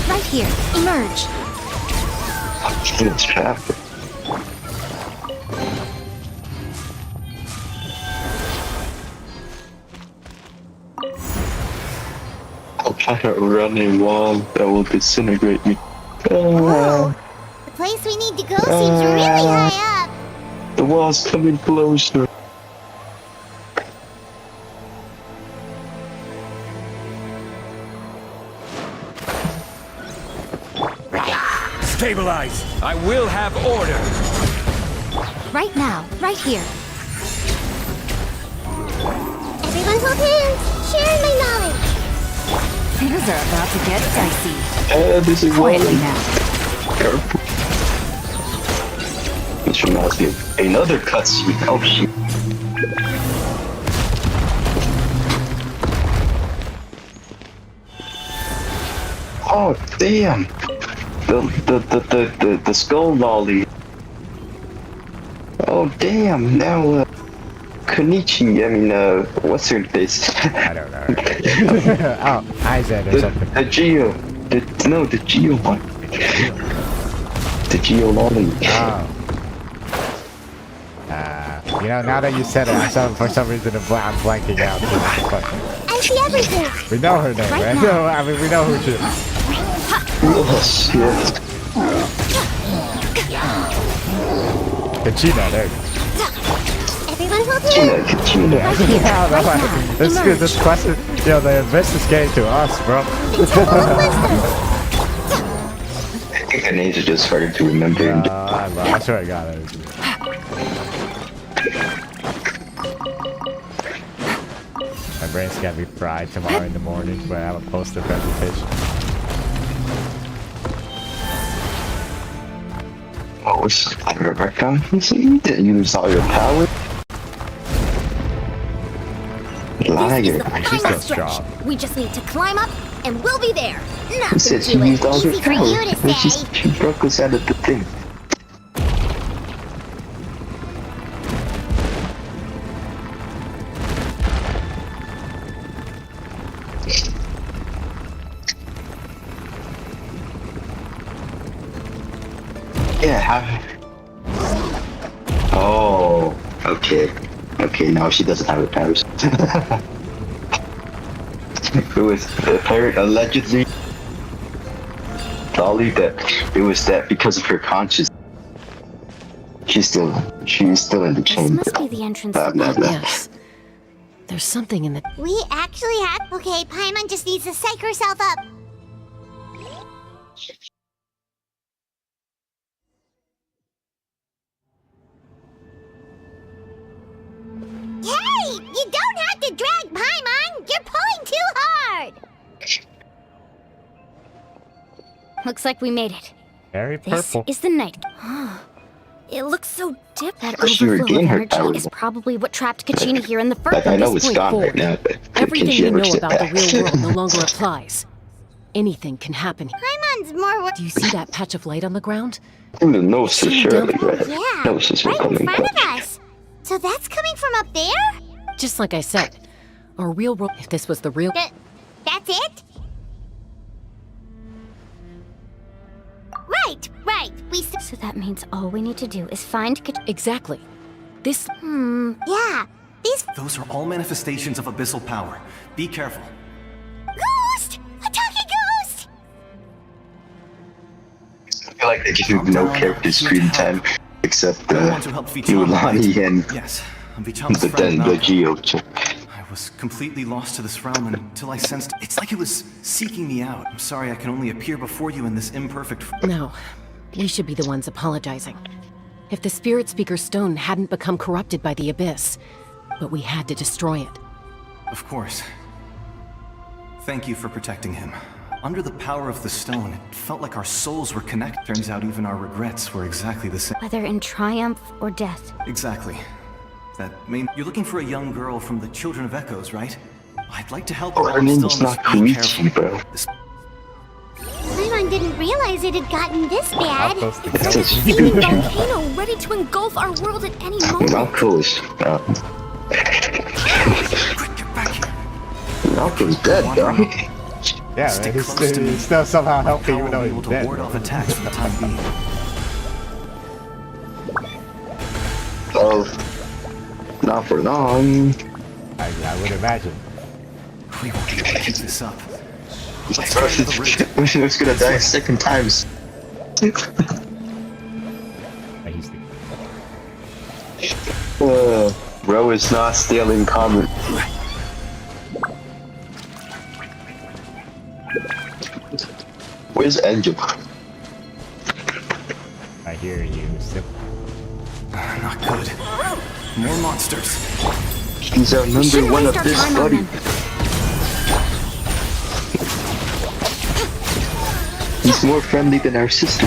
Right here. Emerge.
It's traffic. I'll try to run a wall that will disintegrate me.
Whoa. The place we need to go seems really high up.
The wall's coming closer.
Stabilize! I will have order!
Right now. Right here.
Everyone hold hands. Share my knowledge.
Things are about to get dicey.
This is
Quietly now.
Careful. Which reminds me of another cutscene. Oh shit. Oh damn! The skull lolly. Oh damn! Now Konichi. I mean, what's her face?
I don't know. Oh, Aizen or something.
The Geo. The Geo one. The Geo lolly.
Oh. You know, now that you said it, for some reason I'm blanking out.
I see everything.
We know her name, right? No, I mean, we know who she is.
Oh shit.
Kachina, there you go.
Everyone hold hands.
Kachina.
Yeah, this question, the abyss is getting to us, bro.
I think the names are just harder to remember.
I swear to God. My brain's gonna be fried tomorrow in the morning when I have a poster presentation.
Oh, it's Rebecca. Didn't use all your power. Liar.
She's still strong.
We just need to climb up, and we'll be there.
Who
Nothing
said she
to it.
used all her
Easy for
power?
you to
Well,
say.
she broke us out of the thing. Yeah. Oh. Okay. Okay. Now she doesn't have her powers. It was allegedly Dolly that it was that because of her conscience. She's still in the
This
chamber.
must be the entrance
Blah,
to
blah, blah.
Yes. There's something in the...
We actually have. Okay, Paimon just needs to psych herself up. Hey! You don't have to drag Paimon! You're pulling too hard!
Looks like we made it.
Very
This
purple.
is the night.
It looks so different.
That
Wish you were
overflow
getting
of
her
energy
powers.
is probably what trapped Kachina here in the first
Like I know
this
it's
point
gone
forward.
right now, but
Everything
can she
we
ever
know
sit
about the
back?
real world no longer applies. Anything can happen.
Paimon one's more worth.
Do you see that patch of light on the ground?
The nose is surely red.
Yeah,
Noses were
right in
coming
front
up.
of us. So that's coming from up there?
Just like I said, our real world. If this was the real.
That's it? Right.
So that means all we need to do is find
Exactly. This.
Yeah. These.
Those are all manifestations of abyssal power. Be careful.
Ghost! A talking ghost!
I feel like they give you no character screen time except Mulan and
Yes, I'm Vichama's
the
friend,
Geo.
I was completely lost to this realm until I sensed it's like it was seeking me out. I'm sorry I can only appear before you in this imperfect
No, we should be the ones apologizing. If the Spirit Speaker's stone hadn't become corrupted by the Abyss, but we had to destroy it.
Of course. Thank you for protecting him. Under the power of the stone, it felt like our souls were connected. Turns out even our regrets were exactly the same.
whether in triumph or death.
Exactly. You're looking for a young girl from the Children of Echoes, right? I'd like to help her.
Her name's not Koichi, bro.
Paimon didn't realize it had gotten this bad.
It's like a steaming volcano ready to engulf our world at any moment.
Malco's Malco's dead, dog.
Yeah, man, he's still somehow helping even though he's dead.
Ward off attacks for the time being.
Oh, not for long.
I would imagine.
We won't be able to keep this up.
We're just gonna die a second times. Bro is not stealing comment. Where's Angel?
I hear you.
Not good. More monsters.
He's outnumbered one of this buddy. He's more friendly than our sister.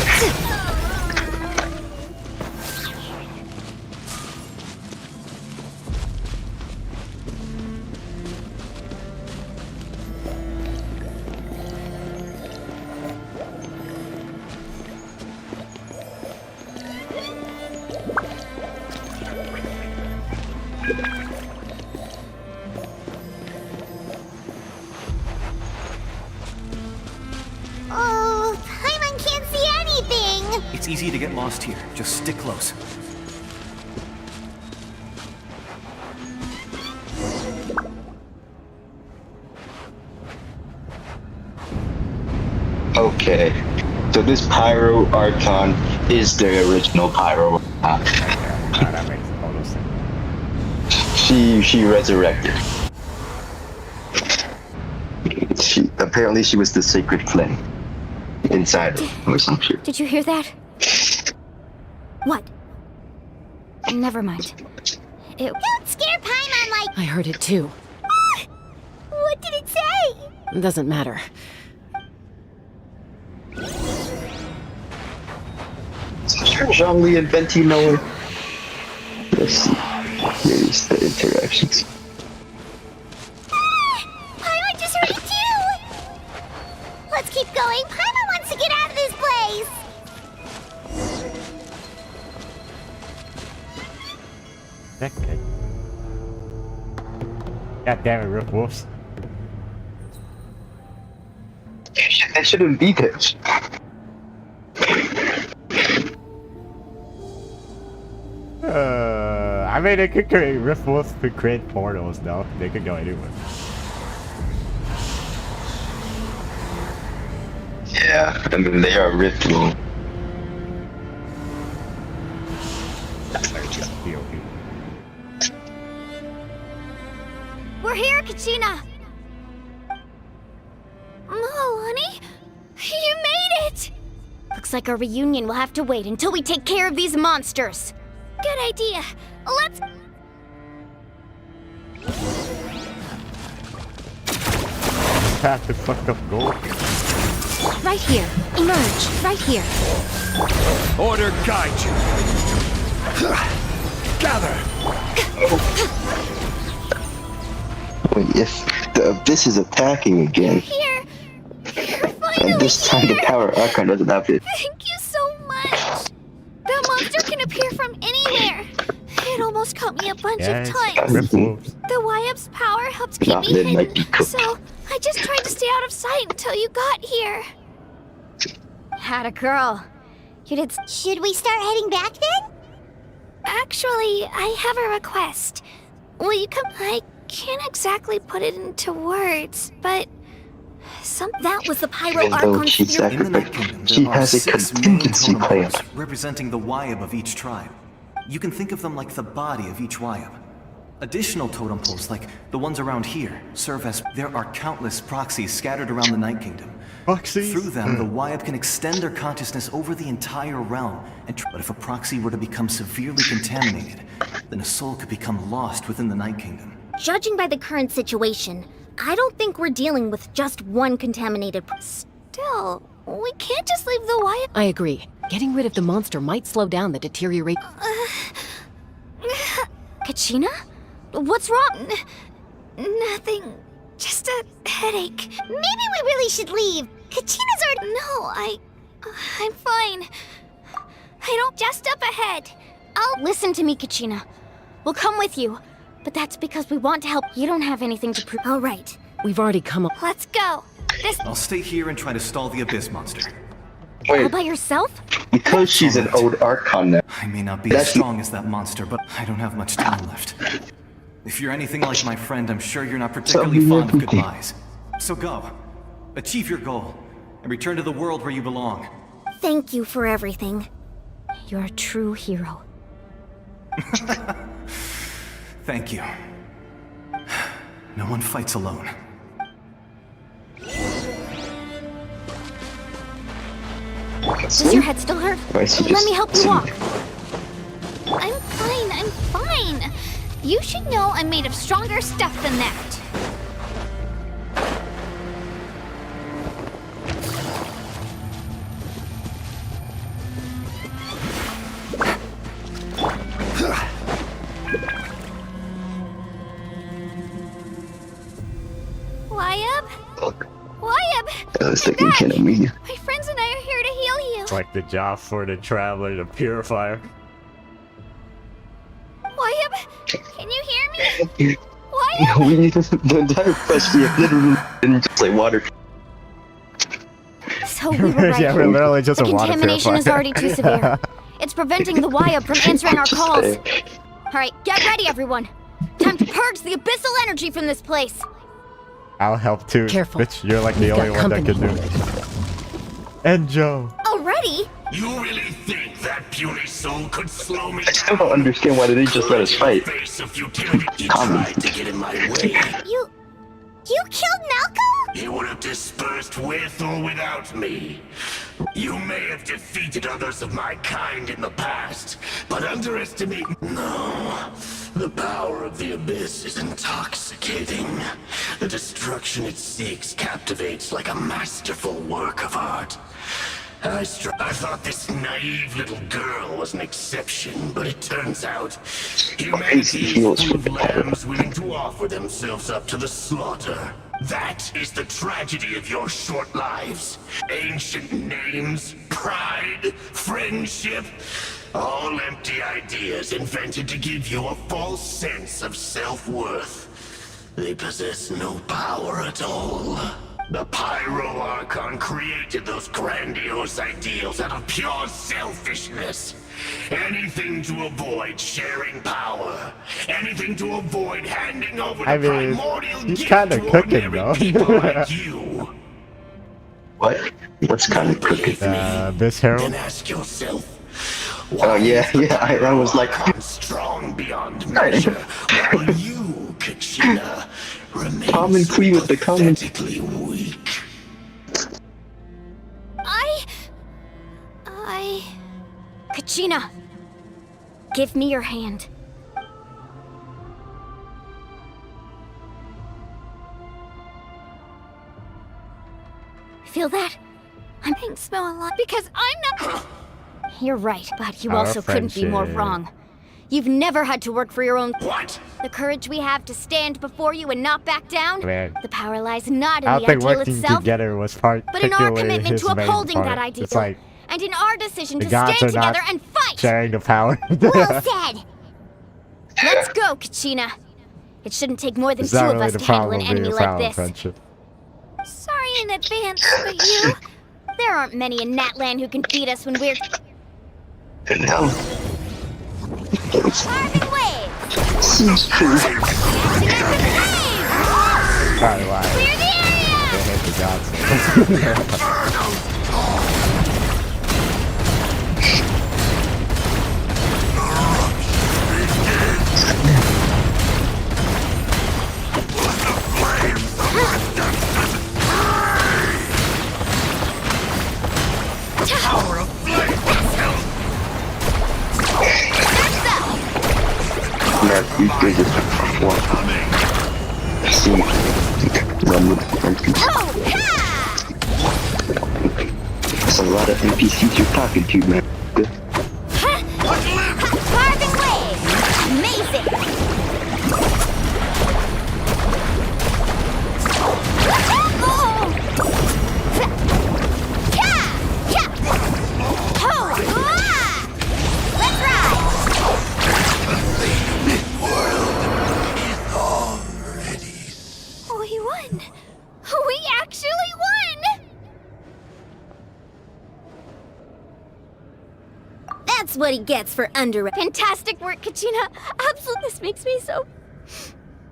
Oh, Paimon can't see anything!
It's easy to get lost here. Just stick close.
Okay, so this Pyro Archon is the original Pyro.
That makes total sense.
She resurrected. Apparently she was the sacred flame inside her or some shit.
Did you hear that? What? Never mind. It.
Don't scare Paimon like.
I heard it too.
What did it say?
Doesn't matter.
Zhongli and Venti know her. Let's see. Here's the interactions.
Paimon just heard it too! Let's keep going. Paimon wants to get out of this place!
That guy. God damn it, Rip Wolves.
They shouldn't be there.
I mean, they could create Rift Wolves could create portals, though. They could go anywhere.
Yeah, I mean they are Rift Wolves.
We're here, Kachina! Honey, you made it!
Looks like our reunion will have to wait until we take care of these monsters.
Good idea. Let's...
Path to fucked up gold.
Right here. Emerge. Right here.
Order guide you. Gather.
Wait, if the Abyss is attacking again.
Here! You're
And this time the power Archon doesn't have it.
Thank you so much. The monster can appear from anywhere. It almost caught me a bunch of times. The Wyap's power helped keep me hidden, so I just tried to stay out of sight until you got here.
Had a girl. You did.
Should we start heading back then?
Actually, I have a request. Will you come? I can't exactly put it into words, but that was the Pyro Archon sphere.
In the Night Kingdom, she has a contingency plan
representing the Wyab of each tribe. You can think of them like the body of each Wyab. Additional totem poles, like the ones around here, serve as... There are countless proxies scattered around the Night Kingdom.
Proxies?
Through them, the Wyab can extend their consciousness over the entire realm. But if a proxy were to become severely contaminated, then a soul could become lost within the Night Kingdom.
Judging by the current situation, I don't think we're dealing with just one contaminated...
Still, we can't just leave the Wyab...
I agree. Getting rid of the monster might slow down the deterioration.
Kachina? What's wrong?
Nothing. Just a headache.
Maybe we really should leave. Kachina's already...
No, I'm fine. I don't... Just up ahead.
Listen to me, Kachina. We'll come with you. But that's because we want to help. You don't have anything to prove.
All right.
We've already come up.
Let's go.
I'll stay here and try to stall the Abyss monster.
All by yourself?
Because she's an old Archon now.
I may not be as strong as that monster, but I don't have much time left. If you're anything like my friend, I'm sure you're not particularly fond of goodbyes. So go. Achieve your goal. And return to the world where you belong.
Thank you for everything. You're a true hero.
Thank you. No one fights alone.
Does your head still hurt? Let me help you walk.
I'm fine. You should know I'm made of stronger stuff than that. Wyab!
I was thinking kind of me.
My friends and I are here to heal you.
It's like the job for the traveler, the purifier.
Wyab, can you hear me? Wyab!
No, we need the entire quest. We have literally been just like water.
So we were right.
Yeah, we're literally just
the
a water
contamination is
purifier.
already too severe. It's preventing the Wyab from answering our calls. Alright, get ready, everyone. Time to purge the abyssal energy from this place.
I'll help too.
Careful.
Bitch, you're like the only one that can do it. And Joe.
Already?
You really think that puny soul could slow me?
I still don't understand why they didn't just let us fight.
He tried to get in my way.
You killed Malcolm?
He would have dispersed with or without me. You may have defeated others of my kind in the past, but underestimate... No. The power of the Abyss is intoxicating. The destruction it seeks captivates like a masterful work of art. I thought this naive little girl was an exception, but it turns out humanity is full of lambs willing to offer themselves up to the slaughter. That is the tragedy of your short lives. Ancient names, pride, friendship, all empty ideas invented to give you a false sense of self-worth. They possess no power at all. The Pyro Archon created those grandiose ideals out of pure selfishness. Anything to avoid sharing power. Anything to avoid handing over the primordial
he's
gift
kind of
to
cooking
ordinary
though.
people like you.
What? What's kind of cooking?
This Herald?
Then ask yourself,
Oh yeah, I was like...
strong beyond measure, while you, Kachina, remain
Common Queen with the comments.
pathetically weak.
Kachina, give me your hand. Feel that?
I'm being smell a lot because I'm not...
You're right, but you
Our
also couldn't be more
friendship.
wrong. You've never had to work for your own.
What?
The courage we have to stand before you and not back down.
Man,
The power lies not in
I
the
don't think
ideal
working
itself,
together was part,
but in our commitment
his
to
main
upholding
part.
that ideal.
It's like
And in our decision
the
to
gods
stand
are not
together and fight.
sharing the power.
Well said. Let's go, Kachina. It shouldn't take more than
It's
two
not
of
really
us
the
to handle
problem
an
of being
enemy
a
like
foul
this.
friendship.
Sorry in advance, but you...
There aren't many in NATLAN who can beat us when we're...
No.
Carving waves!
Seems true.
Probably why.
Clear the area!
They hate the gods.
Power of flame!
Yeah, you guys just what? See, run with the There's a lot of NPCs you're talking to, man. Good.
Carving waves! Amazing!
We won! We actually won!
That's what he gets for under. Fantastic work, Kachina. Absolutely, this makes me so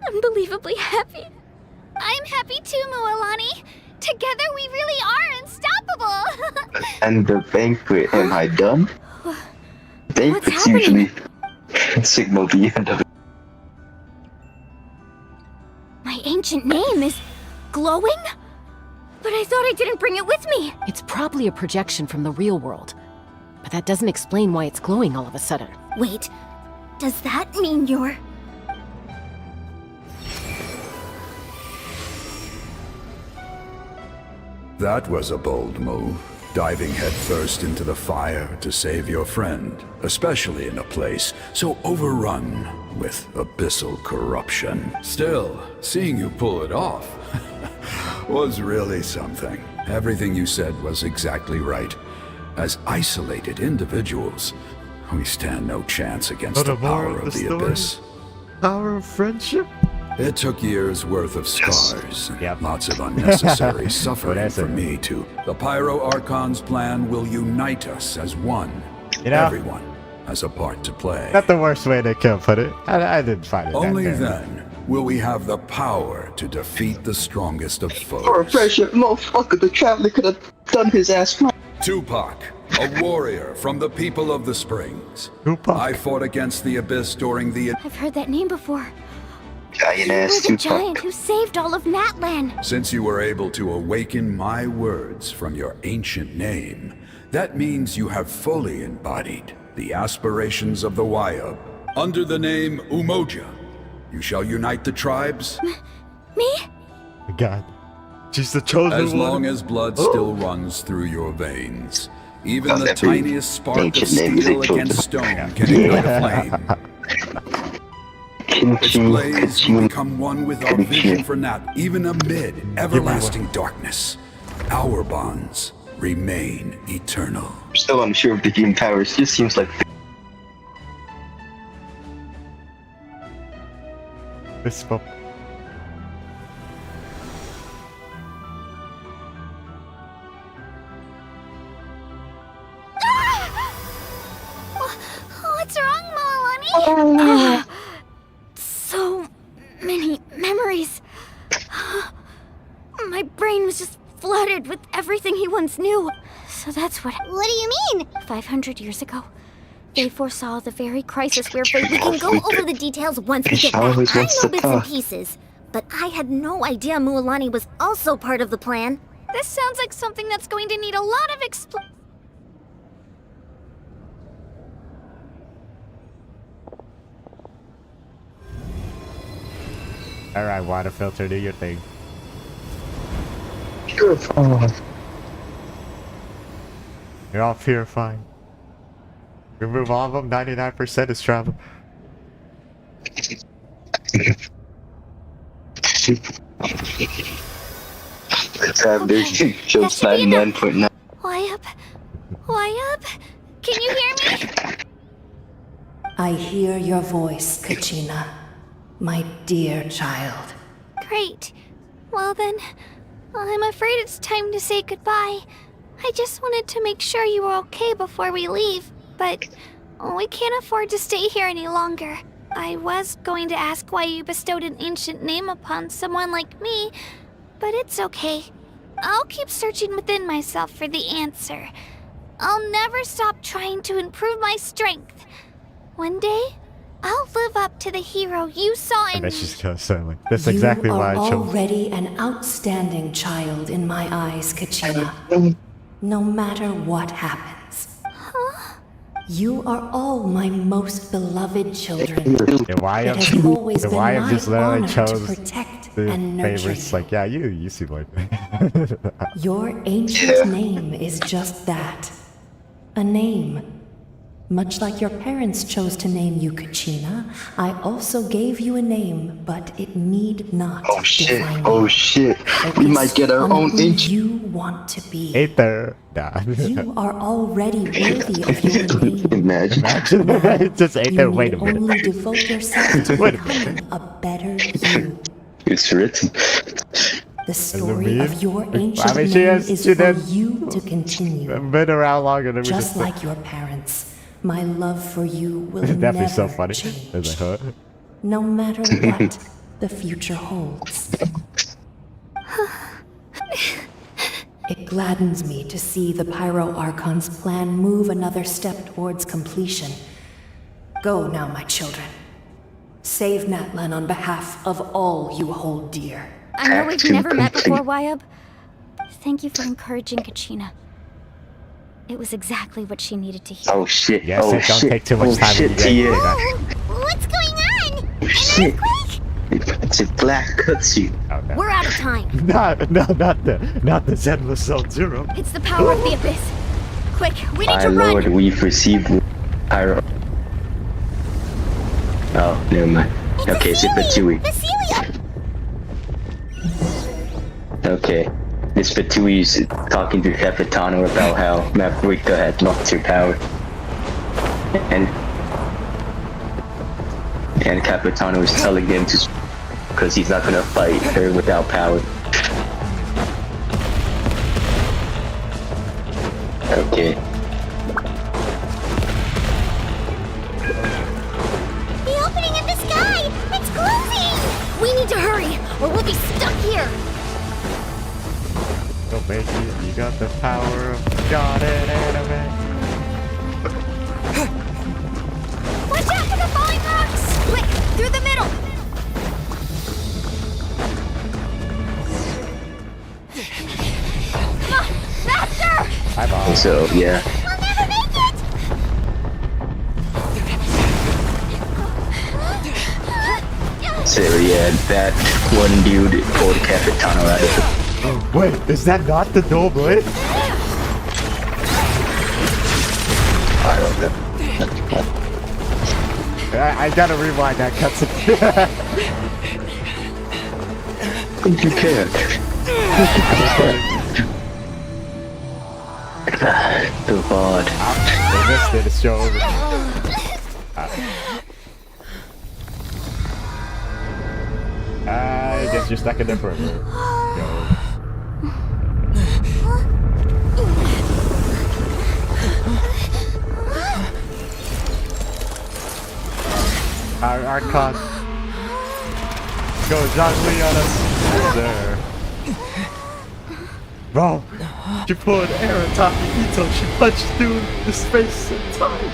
unbelievably happy.
I'm happy too, Mualani. Together we really are unstoppable.
And the banquet, am I done? Banquets usually signal the end of it.
My ancient name is glowing? But I thought I didn't bring it with me.
It's probably a projection from the real world. But that doesn't explain why it's glowing all of a sudden.
Wait, does that mean you're...
That was a bold move, diving headfirst into the fire to save your friend, especially in a place so overrun with abyssal corruption. Still, seeing you pull it off was really something. Everything you said was exactly right. As isolated individuals, we stand no chance against the power of the abyss.
Power of friendship?
It took years worth of scars, and lots of unnecessary suffering for me to. The Pyro Archon's plan will unite us as one.
You know,
everyone has a part to play.
Not the worst way they could put it. I didn't find it
Only
that
then will we have the power to defeat the strongest of foes.
For a pressure, motherfucker, the Traveler could have done his ass right.
Tupac, a warrior from the people of the Springs. I fought against the Abyss during the...
I've heard that name before.
Giant ass
You're the
Tupac.
giant who saved all of NATLAN.
Since you were able to awaken my words from your ancient name, that means you have fully embodied the aspirations of the Wayub. Under the name Umoja, you shall unite the tribes.
Me?
God. She's the chosen one.
As long as blood still runs through your veins. Even the
That
tiniest spark of
ancient name is
steel
a chosen
against stone can ignite a flame. Its blaze will become one with our vision for Nat, even amid everlasting darkness. Our bonds remain eternal.
I'm still unsure of the game powers. Just seems like
This pop.
What's wrong, Mualani?
So many memories. My brain was just flooded with everything he once knew. So that's what...
What do you mean?
500 years ago, they foresaw the very crisis we're facing.
We can go over the details once we get back. I know bits and pieces, but I had no idea Mualani was also part of the plan.
This sounds like something that's going to need a lot of
Alright, water filter, do your thing.
Purifying.
You're all purifying. Remove all of them, 99% is travel.
There's shows 99.9.
Why up? Why up? Can you hear me?
I hear your voice, Kachina. My dear child.
Great. Well then, I'm afraid it's time to say goodbye. I just wanted to make sure you were okay before we leave, but we can't afford to stay here any longer. I was going to ask why you bestowed an ancient name upon someone like me, but it's okay. I'll keep searching within myself for the answer. I'll never stop trying to improve my strength. One day, I'll live up to the hero you saw in me.
She's kind of silent. That's exactly why I chose.
You are already an outstanding child in my eyes, Kachina. No matter what happens.
Huh?
You are all my most beloved children.
Why
It has always been
I
my
just literally
honor
chose
to protect
the
and nurture
favorites.
you.
Like, yeah, you seem like
Your ancient name is just that. A name. Much like your parents chose to name you Kachina, I also gave you a name, but it need not define you.
Oh shit. We might get our
on
own
who
ancient.
you want to be.
Aether. Nah.
You are already worthy of your name.
Imagine.
It's just Aether.
You
Wait a
need
minute.
only devote yourself to
Wait a
becoming a better you.
It's written.
The story of your
I
ancient
mean,
name is
she
for
did
you to continue.
been around longer than we
Just
just
like your parents, my love for you will
definitely
never
so funny.
change.
It's like, huh?
No matter what the future holds. It gladdens me to see the Pyro Archon's plan move another step towards completion. Go now, my children. Save Natlan on behalf of all you hold dear.
I know we've never met before, Wyab. Thank you for encouraging Kachina. It was exactly what she needed to hear.
Oh shit.
Yes,
oh
it don't
shit.
take too much
oh
time
shit,
to get
Tia.
What's going on?
Oh shit. It's a black cutscene.
Oh, no.
We're out of time.
not the Zenless Cell Zero.
It's the power of the abyss. Quick, we need
My
to
lord,
run.
we've received pyro. Oh, never mind. Okay, it's a Fatui. Okay. This Fatui is talking to Capitano about how Mavrika had lost her power. And Capitano is telling him to because he's not gonna fight her without power. Okay.
The opening in the sky! It's closing!
We need to hurry, or we'll be stuck here.
Oh baby, you got the power of God in anime.
Watch out for the falling rocks!
Quick, through the middle. Come on, faster!
Bye bye.
So yeah.
We'll never make it!
So yeah, that one dude pulled Capitano out of it.
Wait, is that not the dual blade?
I don't know.
I gotta rewind that cutscene.
You can't. Oh god.
They missed it, it's show over. I guess you're stuck in there forever. Go. Our Archon. Go, John Lee on us. There. Bro, she pulled Arataki Ito. She punched through the space and time.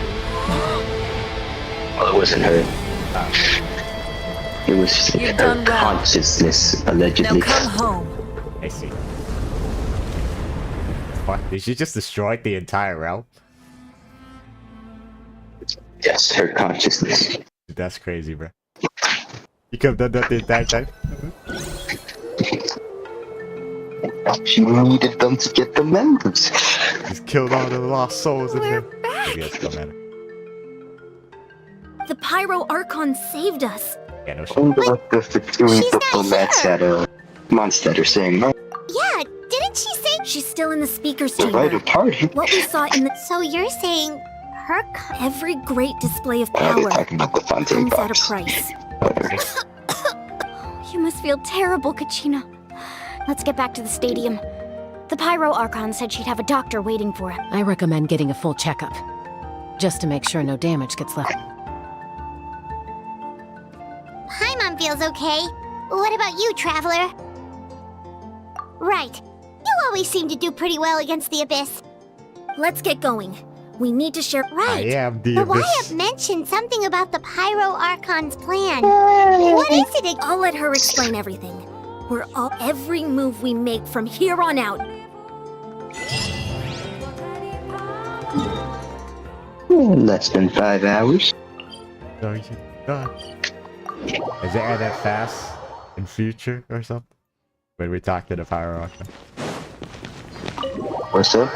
Well, it wasn't her. It was
You've
her
done well.
consciousness, allegedly.
Now come home.
I see. What? Did she just destroy the entire realm?
Yes, her consciousness.
That's crazy, bro. You could have done that the entire time.
She needed them to get the members.
Just killed all the lost souls in there.
Back.
Maybe that's still matter.
The Pyro Archon saved us.
Yeah, no shit.
I wonder what the doing diplomats at Mondstadt are saying.
Yeah, didn't she say
She's still in the speaker's
Invite
chamber.
a party.
What we saw in the...
So you're saying her
Every great display of
They're
power
talking about the fontaine
comes at a
box.
price.
Whatever.
You must feel terrible, Kachina. Let's get back to the stadium. The Pyro Archon said she'd have a doctor waiting for him.
I recommend getting a full checkup, just to make sure no damage gets left.
Paimon feels okay. What about you, Traveler? Right. You always seem to do pretty well against the Abyss.
Let's get going. We need to share...
Right.
I am the
But
Abyss.
Wyatt mentioned something about the Pyro Archon's plan. What is it?
I'll let her explain everything. Every move we make from here on out.
Less than 5 hours.
So you done. Is it end fast in future or something? When we talk to the Pyro Archon?
What's up?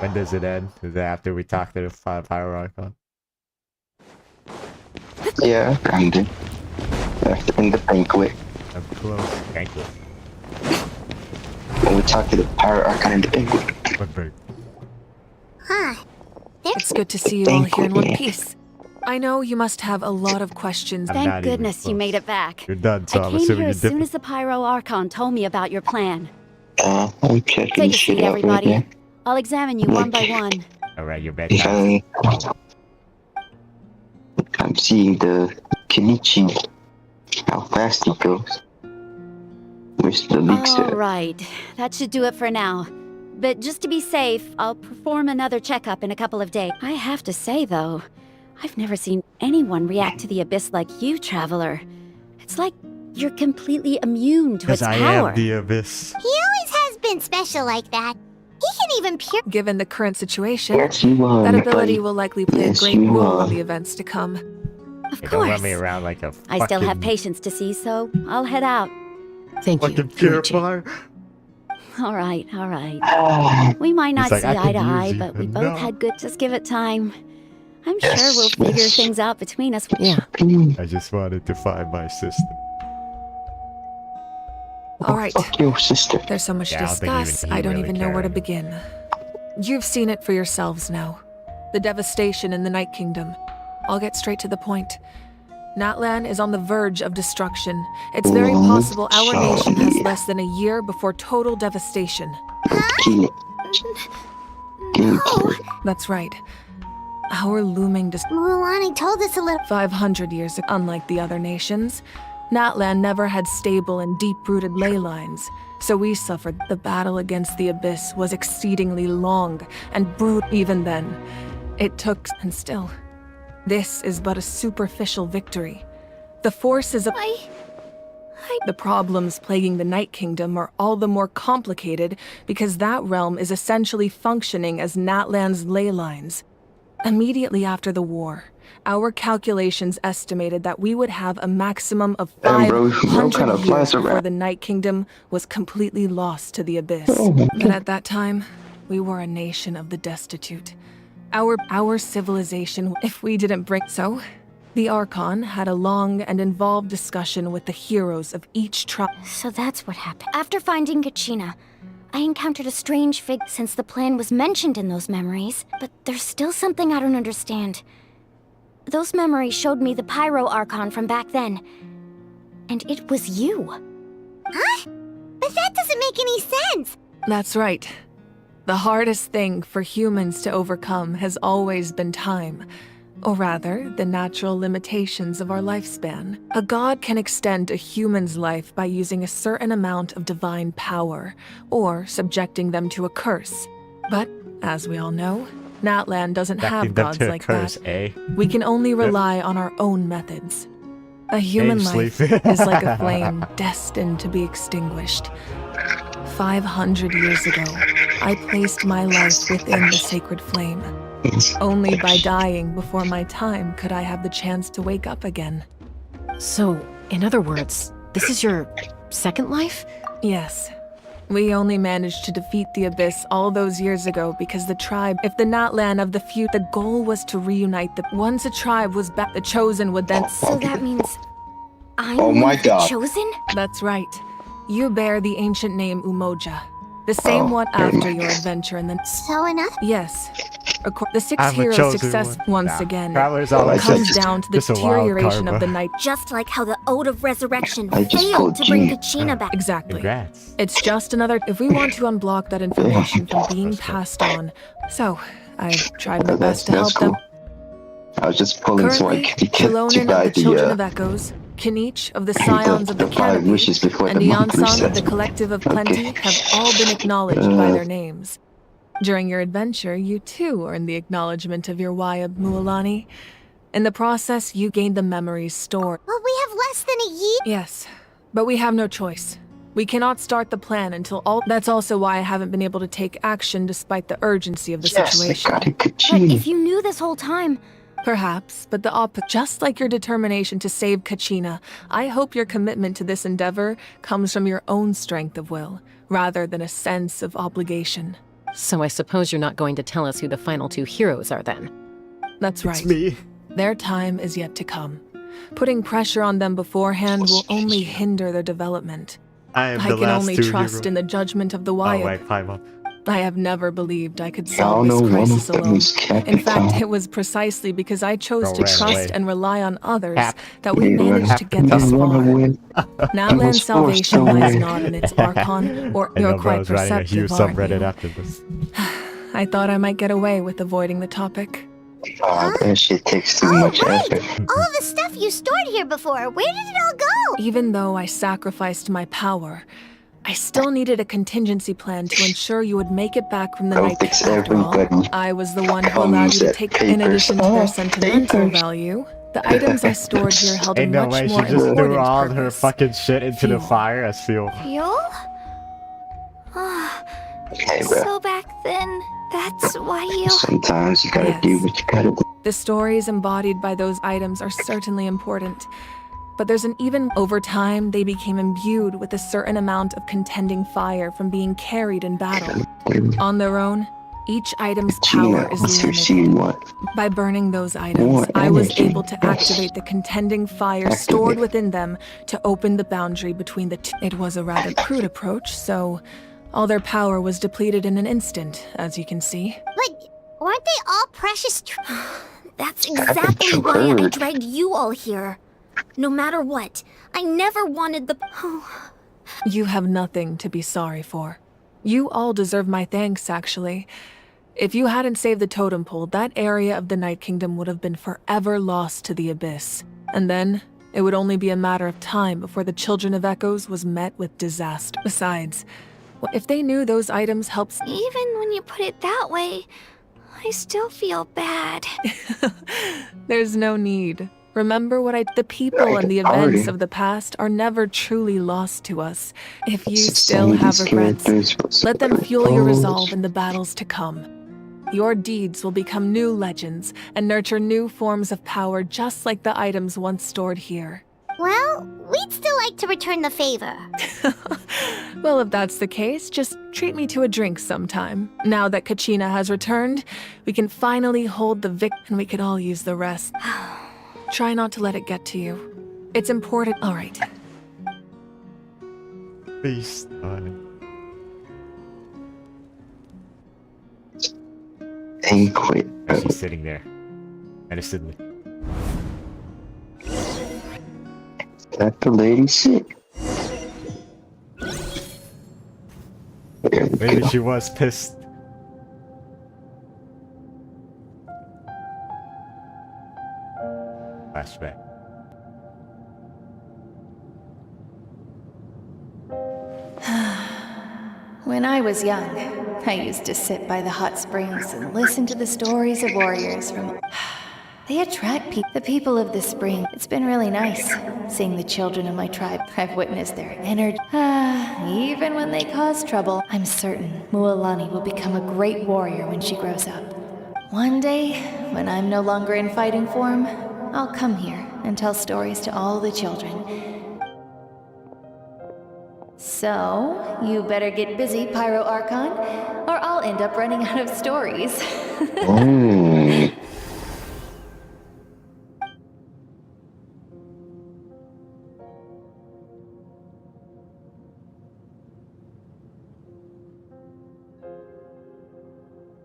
When does it end? Is it after we talk to the Pyro Archon?
Yeah, kinda. After in the banquet.
I'm close. Thank you.
When we talk to the Pyro Archon in the banquet.
What bird?
Huh.
It's good to see you all here in one piece. I know you must have a lot of questions.
Thank goodness you made it back.
You're done, so
I
I'm
came
assuming
here
you're
as soon
different.
as the Pyro Archon told me about your plan.
I'm checking
Take a
shit
seat,
out right
everybody.
now.
I'll examine you one by one.
Alright, you're bedtime.
I'm seeing the Kenichi. How fast he goes. Where's the leaks
All
at?
right, that should do it for now. But just to be safe, I'll perform another checkup in a couple of days. I have to say, though, I've never seen anyone react to the Abyss like you, Traveler. It's like you're completely immune to its
Because I
power.
am the Abyss.
He always has been special like that. He can even peer.
Given the current situation,
Yes, you are,
that
my
ability
buddy.
will likely play
Yes,
a great
you
role
are.
in the events to come.
Of
Hey, don't run
course.
me around like a
I still have
fucking-
patience to see, so I'll head out.
Thank you.
Fucking purifier.
All right, all right.
Ah.
We might not
He's like,
see
"I
eye
could
to
use
eye,
you,
but we
but
both
no."
had good. Just give it time. I'm
Yes,
sure we'll figure
yes.
things out between us.
Yeah.
I just wanted to find my sister.
All right.
Fuck your sister.
There's so much
Yeah,
to
I don't think
discuss,
even he
I don't
really
even know where to
cared.
begin. You've seen it for yourselves now. The devastation in the Night Kingdom. I'll get straight to the point. NATLAN is on the verge of destruction. It's very possible our nation has less than a year before total devastation.
Kill it. Kill it.
That's right. Our looming
Mulan told us a little.
500 years ago, unlike the other nations, NATLAN never had stable and deep-rooted ley lines, so we suffered. The battle against the Abyss was exceedingly long and brutal even then. It took, and still, this is but a superficial victory. The forces of the problems plaguing the Night Kingdom are all the more complicated because that realm is essentially functioning as NATLAN's ley lines. Immediately after the war, our calculations estimated that we would have a maximum of
Damn, bro,
500
kinda
years
flies
before
around.
the Night Kingdom was completely lost to the Abyss.
Oh my
But at that time, we were a nation of the destitute. Our civilization, if we didn't bring... So, the Archon had a long and involved discussion with the heroes of each tribe.
So that's what happened. After finding Kachina, I encountered a strange figure since the plan was mentioned in those memories. But there's still something I don't understand. Those memories showed me the Pyro Archon from back then. And it was you.
Huh? But that doesn't make any sense.
That's right. The hardest thing for humans to overcome has always been time. Or rather, the natural limitations of our lifespan. A god can extend a human's life by using a certain amount of divine power, or subjecting them to a curse. But, as we all know, NATLAN doesn't have
Subjecting them
gods
to a
like
curse,
that.
eh?
We can only rely on our own methods. A human
Game
life
sleep.
is like a flame destined to be extinguished. 500 years ago, I placed my life within the sacred flame. Only by dying before my time could I have the chance to wake up again.
So, in other words, this is your second life?
Yes. We only managed to defeat the Abyss all those years ago because the tribe, if the NATLAN of the few, the goal was to reunite the... Once a tribe was back, the Chosen would then...
So that means
I'm
Oh
one
my
of the
God.
chosen?
That's right. You bear the ancient name Umoja. The same one after your adventure in the...
So enough?
Yes. The six
I'm a
heroes'
chosen
success
one.
once
Nah,
again
Traveler's always
comes
just-
down to the
just a wild
deterioration of
karma.
the night.
Just like how the Ode of Resurrection
I just
failed
called
to bring
G.
Kachina back.
Exactly.
Congrats.
It's just another... If we want to unblock that information from being passed on. So, I've tried my best to help them.
I was just pulling so I
Currently,
could get to
Shilonen
buy
of the Children
the
of Echoes, Kinich of the Scions of the
five
Canopy,
wishes before
and
the month
Yansan of the
resets.
Collective of
Okay.
Plenty have all been acknowledged by their names. During your adventure, you too earned the acknowledgement of your Wayab Mualani. In the process, you gained the memories stored.
But we have less than a year.
Yes, but we have no choice. We cannot start the plan until all... That's also why I haven't been able to take action despite the urgency of the situation.
But if you knew this whole time...
Perhaps, but just like your determination to save Kachina, I hope your commitment to this endeavor comes from your own strength of will, rather than a sense of obligation.
So I suppose you're not going to tell us who the final two heroes are then?
That's right.
It's me.
Their time is yet to come. Putting pressure on them beforehand will only hinder their development.
I am the
can
last
only
two
trust
heroes.
in the judgment of the
Oh,
Wayab.
wait, climb up.
I have never believed I could
Y'all
solve
know
this
one
crisis
of them
alone.
is
In fact,
Capricorn.
it was precisely because I chose
Girl
to
ran
trust
away.
and rely on others
Cap.
that we managed to get this far. Natlan's salvation lies not in its Archon or
I
your
know, bro, I
quite
was writing a huge
perceptive, aren't
subreddit
you?
after this.
I thought I might get away with avoiding the topic.
Oh, that shit takes too
Oh,
much
right!
effort.
All the stuff you stored here before, where did it all go?
Even though I sacrificed my power, I still needed a contingency plan to ensure you would make it back from the
Don't
night.
fix
After all,
everybody.
I was the one who allowed you to
Comes
take,
at
in addition to their
papers.
sentimental
Papers.
value, the items I stored here held a
Ain't no
much
way she
more
just threw
important
all her
purpose.
fucking shit into the
Fuel.
fire as fuel.
Fuel? Ah,
Hey, bro.
so back then, that's why you...
Sometimes you gotta do what you gotta do.
The stories embodied by those items are certainly important, but there's an even over time they became imbued with a certain amount of contending fire from being carried in battle. On their own, each item's power
Gina
is
wants to
limited.
see what?
By burning those items,
More
I was
energy.
able to activate the contending fire stored within them to open the boundary between the two. It was a rather crude approach, so all their power was depleted in an instant, as you can see.
But weren't they all precious?
That's exactly why I dragged you all here. No matter what, I never wanted the...
You have nothing to be sorry for. You all deserve my thanks, actually. If you hadn't saved the totem pole, that area of the Night Kingdom would have been forever lost to the Abyss. And then, it would only be a matter of time before the Children of Echoes was met with disaster. Besides, if they knew those items helped...
Even when you put it that way, I still feel bad.
There's no need. Remember what the people and the events of the past are never truly lost to us. If you still have regrets, let them fuel your resolve in the battles to come. Your deeds will become new legends and nurture new forms of power just like the items once stored here.
Well, we'd still like to return the favor.
Well, if that's the case, just treat me to a drink sometime. Now that Kachina has returned, we can finally hold the and we could all use the rest. Try not to let it get to you. It's important. All right.
Beast.
Ain't quit.
She's sitting there. Innocently.
Let the lady sit.
Maybe she was pissed. Flashback.
When I was young, I used to sit by the hot springs and listen to the stories of warriors from... They attract the people of the spring. It's been really nice, seeing the children of my tribe. I've witnessed their energy. Even when they cause trouble, I'm certain Mualani will become a great warrior when she grows up. One day, when I'm no longer in fighting form, I'll come here and tell stories to all the children. So, you better get busy, Pyro Archon, or I'll end up running out of stories.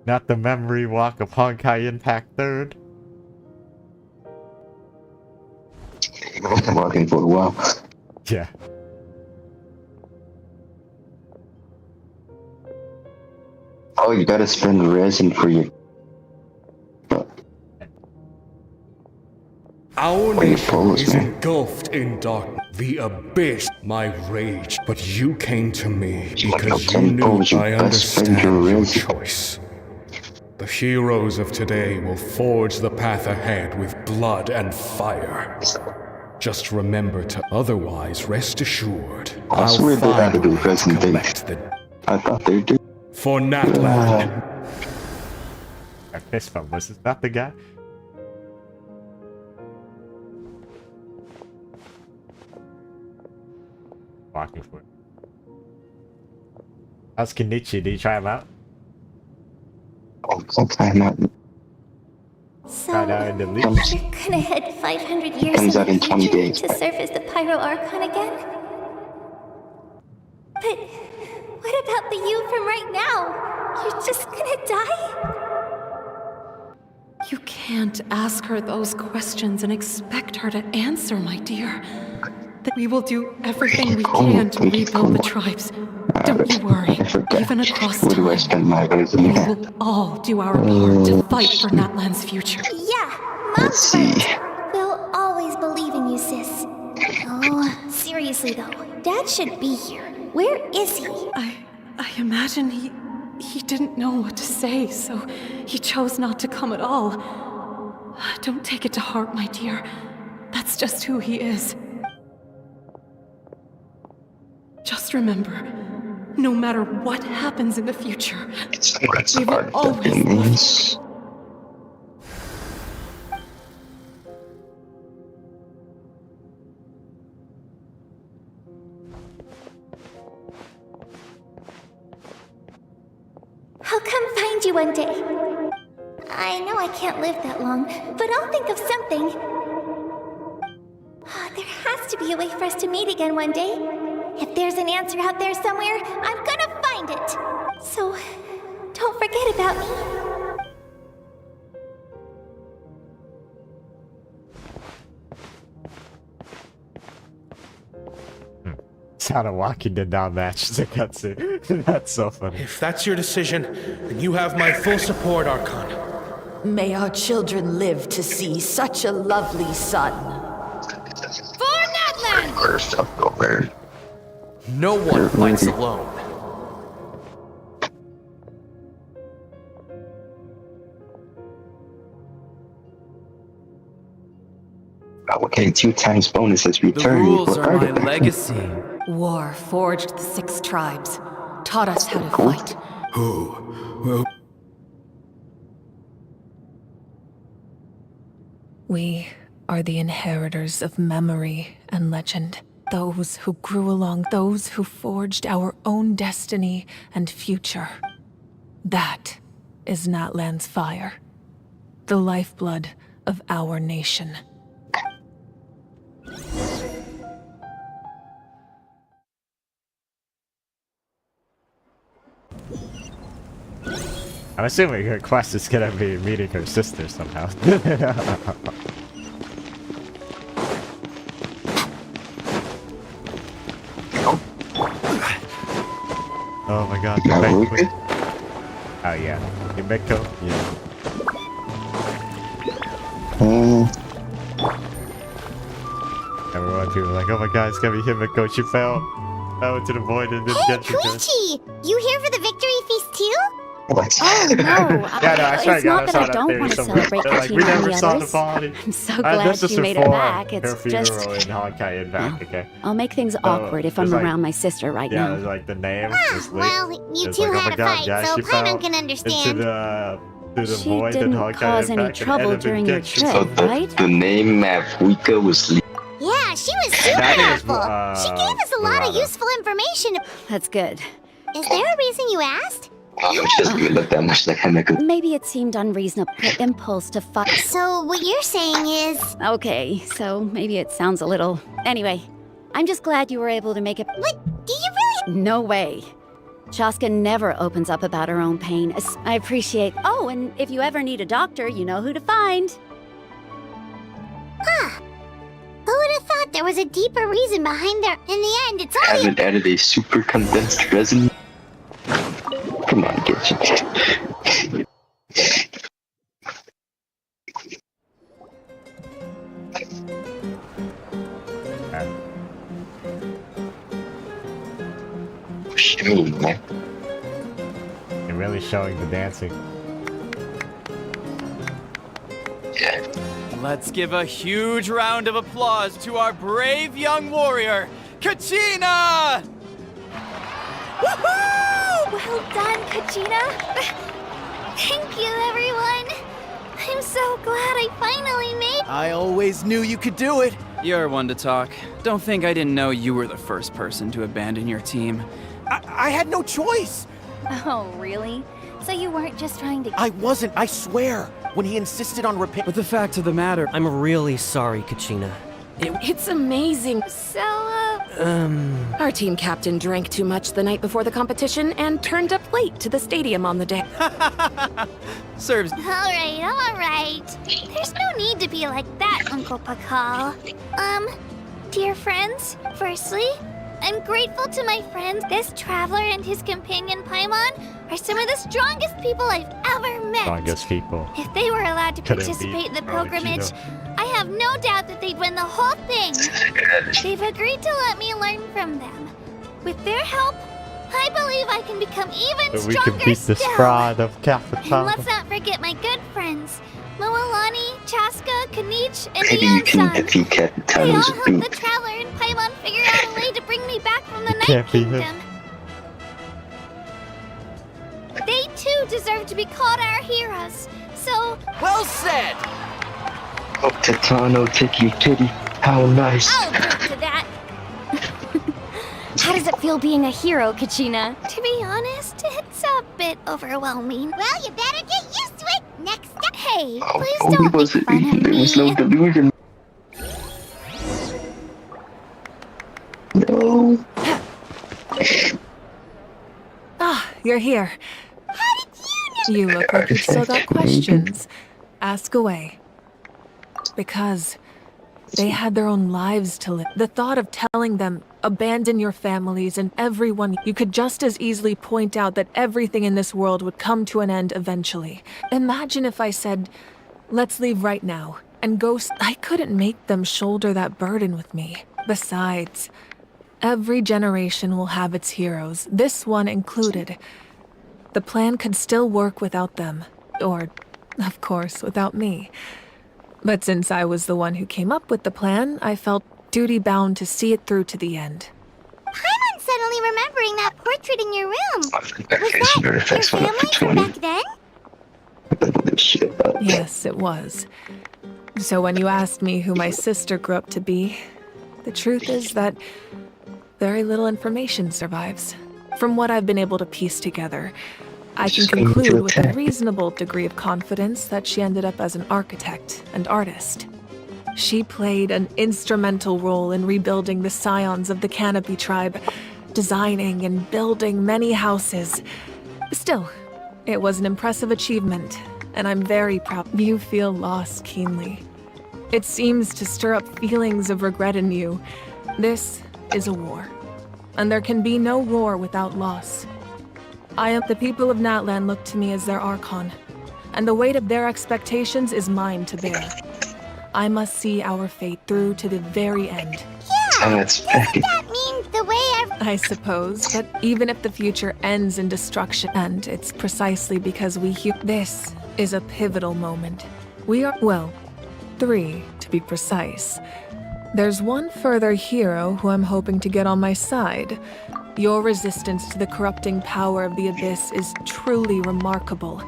Not the memory walk of Honkai Impact 3rd.
I've been walking for a while.
Yeah.
Oh, you gotta spend resin for your...
Our
What are you
nation
fools,
is
man?
engulfed in darkness. The abyss, my rage. But you came to me because you knew I understand your choice. The heroes of today will forge the path ahead with blood and fire. Just remember to otherwise rest assured.
I
I'll
swear they had to
find
do
a way to
resin things.
collect the
I thought they did.
for NATLAN.
I fist bump. Was this not the guy? Walking for it. How's Kenichi? Did you try him out?
Oh, sometime out.
So,
Right out in the leaf.
you're gonna head 500 years
Comes out
in
in
the
20
future
days.
to serve as the Pyro Archon again? But what about the you from right now? You're just gonna die?
You can't ask her those questions and expect her to answer, my dear. We will do everything we can to rebuild the tribes. Don't you worry. Even across
Where do I
time,
spend my resin
we
at?
will all do our part to fight for Natlan's future.
Yeah,
Let's see.
we'll always believe in you, sis. Oh, seriously though, Dad should be here. Where is he?
I imagine he didn't know what to say, so he chose not to come at all. Don't take it to heart, my dear. That's just who he is. Just remember, no matter what happens in the future, we will always love you.
I'll come find you one day. I know I can't live that long, but I'll think of something. There has to be a way for us to meet again one day. If there's an answer out there somewhere, I'm gonna find it. So, don't forget about me.
Sound of walking did not match the cutscene. That's so funny.
If that's your decision, then you have my full support, Archon.
May our children live to see such a lovely son.
For NATLAN!
No one fights alone.
Okay, 2 times bonuses return.
The rules are my legacy.
War forged the 6 tribes, taught us how to fight. We are the inheritors of memory and legend. Those who grew along, those who forged our own destiny and future. That is NATLAN's fire, the lifeblood of our nation.
I'm assuming her quest is gonna be meeting her sister somehow. Oh my god, the banquet. Oh yeah, Himeko? Yeah. Everyone people like, oh my god, it's gonna be Himeko, she fell into the void and then
Hey,
Genshin.
Koichi! You here for the victory feast too?
What?
Oh, no.
Yeah, no, I swear
It's
to God,
not that I don't want to celebrate
They're like,
Kachina
we
and
never
the
saw the
others.
body.
I'm so glad
this is
you made it
before
back.
her
It's
funeral
just...
in Honkai and back, okay?
I'll make things
So,
awkward if I'm
there's like-
around my sister right
Yeah,
now.
there's like the name. this link.
Well, you
It's
two
like, oh
had
my
a
god,
fight,
yeah,
so
she
Paimon
fell
can understand.
into the
She
void and
didn't
Honkai
cause
and
any
back,
trouble
and
during your
Genshin.
trip, right?
The name Mavuika was
Yeah, she was super
That is,
helpful. She gave us a lot of
Murata.
useful information.
That's good.
Is there a reason you asked?
She doesn't even look that much like Himeko.
Maybe it seemed unreasonable. The impulse to fight.
So what you're saying is...
Okay, so maybe it sounds a little... Anyway, I'm just glad you were able to make it...
What? Do you really...
No way. Chaska never opens up about her own pain. I appreciate... Oh, and if you ever need a doctor, you know who to find.
Huh. Who would have thought there was a deeper reason behind their... In the end, it's
I
only...
haven't added a super condensed resin. Come on, Genshin. Show, man.
You're really showing the dancing.
Yeah.
Let's give a huge round of applause to our brave young warrior, Kachina!
Woohoo! Well done, Kachina. Thank you, everyone. I'm so glad I finally made...
I always knew you could do it. You're one to talk. Don't think I didn't know you were the first person to abandon your team.
I had no choice.
Oh, really? So you weren't just trying to...
I wasn't, I swear. When he insisted on
But the fact of the matter...
I'm really sorry, Kachina.
It's amazing.
So,
Our team captain drank too much the night before the competition and turned up late to the stadium on the day.
Serves.
All right. There's no need to be like that, Uncle Pakal. Dear friends, firstly, I'm grateful to my friends. This traveler and his companion Paimon are some of the strongest people I've ever met.
Strongest people.
If they were allowed to
Couldn't
participate in the
beat
pilgrimage,
Kino.
I have no doubt that they'd win the whole thing. They've agreed to let me learn from them. With their help, I believe I can become even
We
stronger
can beat the
still.
Strahd of
And
Cafetana.
let's not forget my good friends, Moalani, Chaska, Kanich, and
Maybe you can
Leon-san.
defeat
They all
Capitano's
helped
boot.
the Traveler and Paimon figure out a way to bring me back from the Night
can't be him.
Kingdom. They too deserve to be called our heroes. So,
Well said!
Oh, Titano, Tiki, Kitty. How nice.
I'll agree to that.
How does it feel being a hero, Kachina?
To be honest, it's a bit overwhelming.
Well, you better get used to it. Next step.
Hey,
Oh,
please
only
don't
was
make
it
fun
me.
of
There was no
me.
delusion. No.
Ah, you're here. You look like you've still got questions. Ask away. Because they had their own lives to live. The thought of telling them, abandon your families and everyone, you could just as easily point out that everything in this world would come to an end eventually. Imagine if I said, let's leave right now, and go. I couldn't make them shoulder that burden with me. Besides, every generation will have its heroes, this one included. The plan could still work without them. Or, of course, without me. But since I was the one who came up with the plan, I felt duty-bound to see it through to the end.
Paimon's suddenly remembering that portrait in your room. Was
Face your
that
effects
your
went up
family
to
from
20.
back then?
Shit about
Yes, it was. So when you asked me who my sister grew up to be, the truth is that very little information survives. From what I've been able to piece together, I can conclude with a reasonable degree of confidence that she ended up as an architect and artist. She played an instrumental role in rebuilding the scions of the Canopy tribe, designing and building many houses. Still, it was an impressive achievement, and I'm very proud. You feel lost keenly. It seems to stir up feelings of regret in you. This is a war, and there can be no war without loss. The people of NATLAN look to me as their Archon, and the weight of their expectations is mine to bear. I must see our fate through to the very end.
Yeah, doesn't that mean the way
I suppose, but even if the future ends in destruction, and it's precisely because this is a pivotal moment. We are, well, 3 to be precise. There's one further hero who I'm hoping to get on my side. Your resistance to the corrupting power of the Abyss is truly remarkable.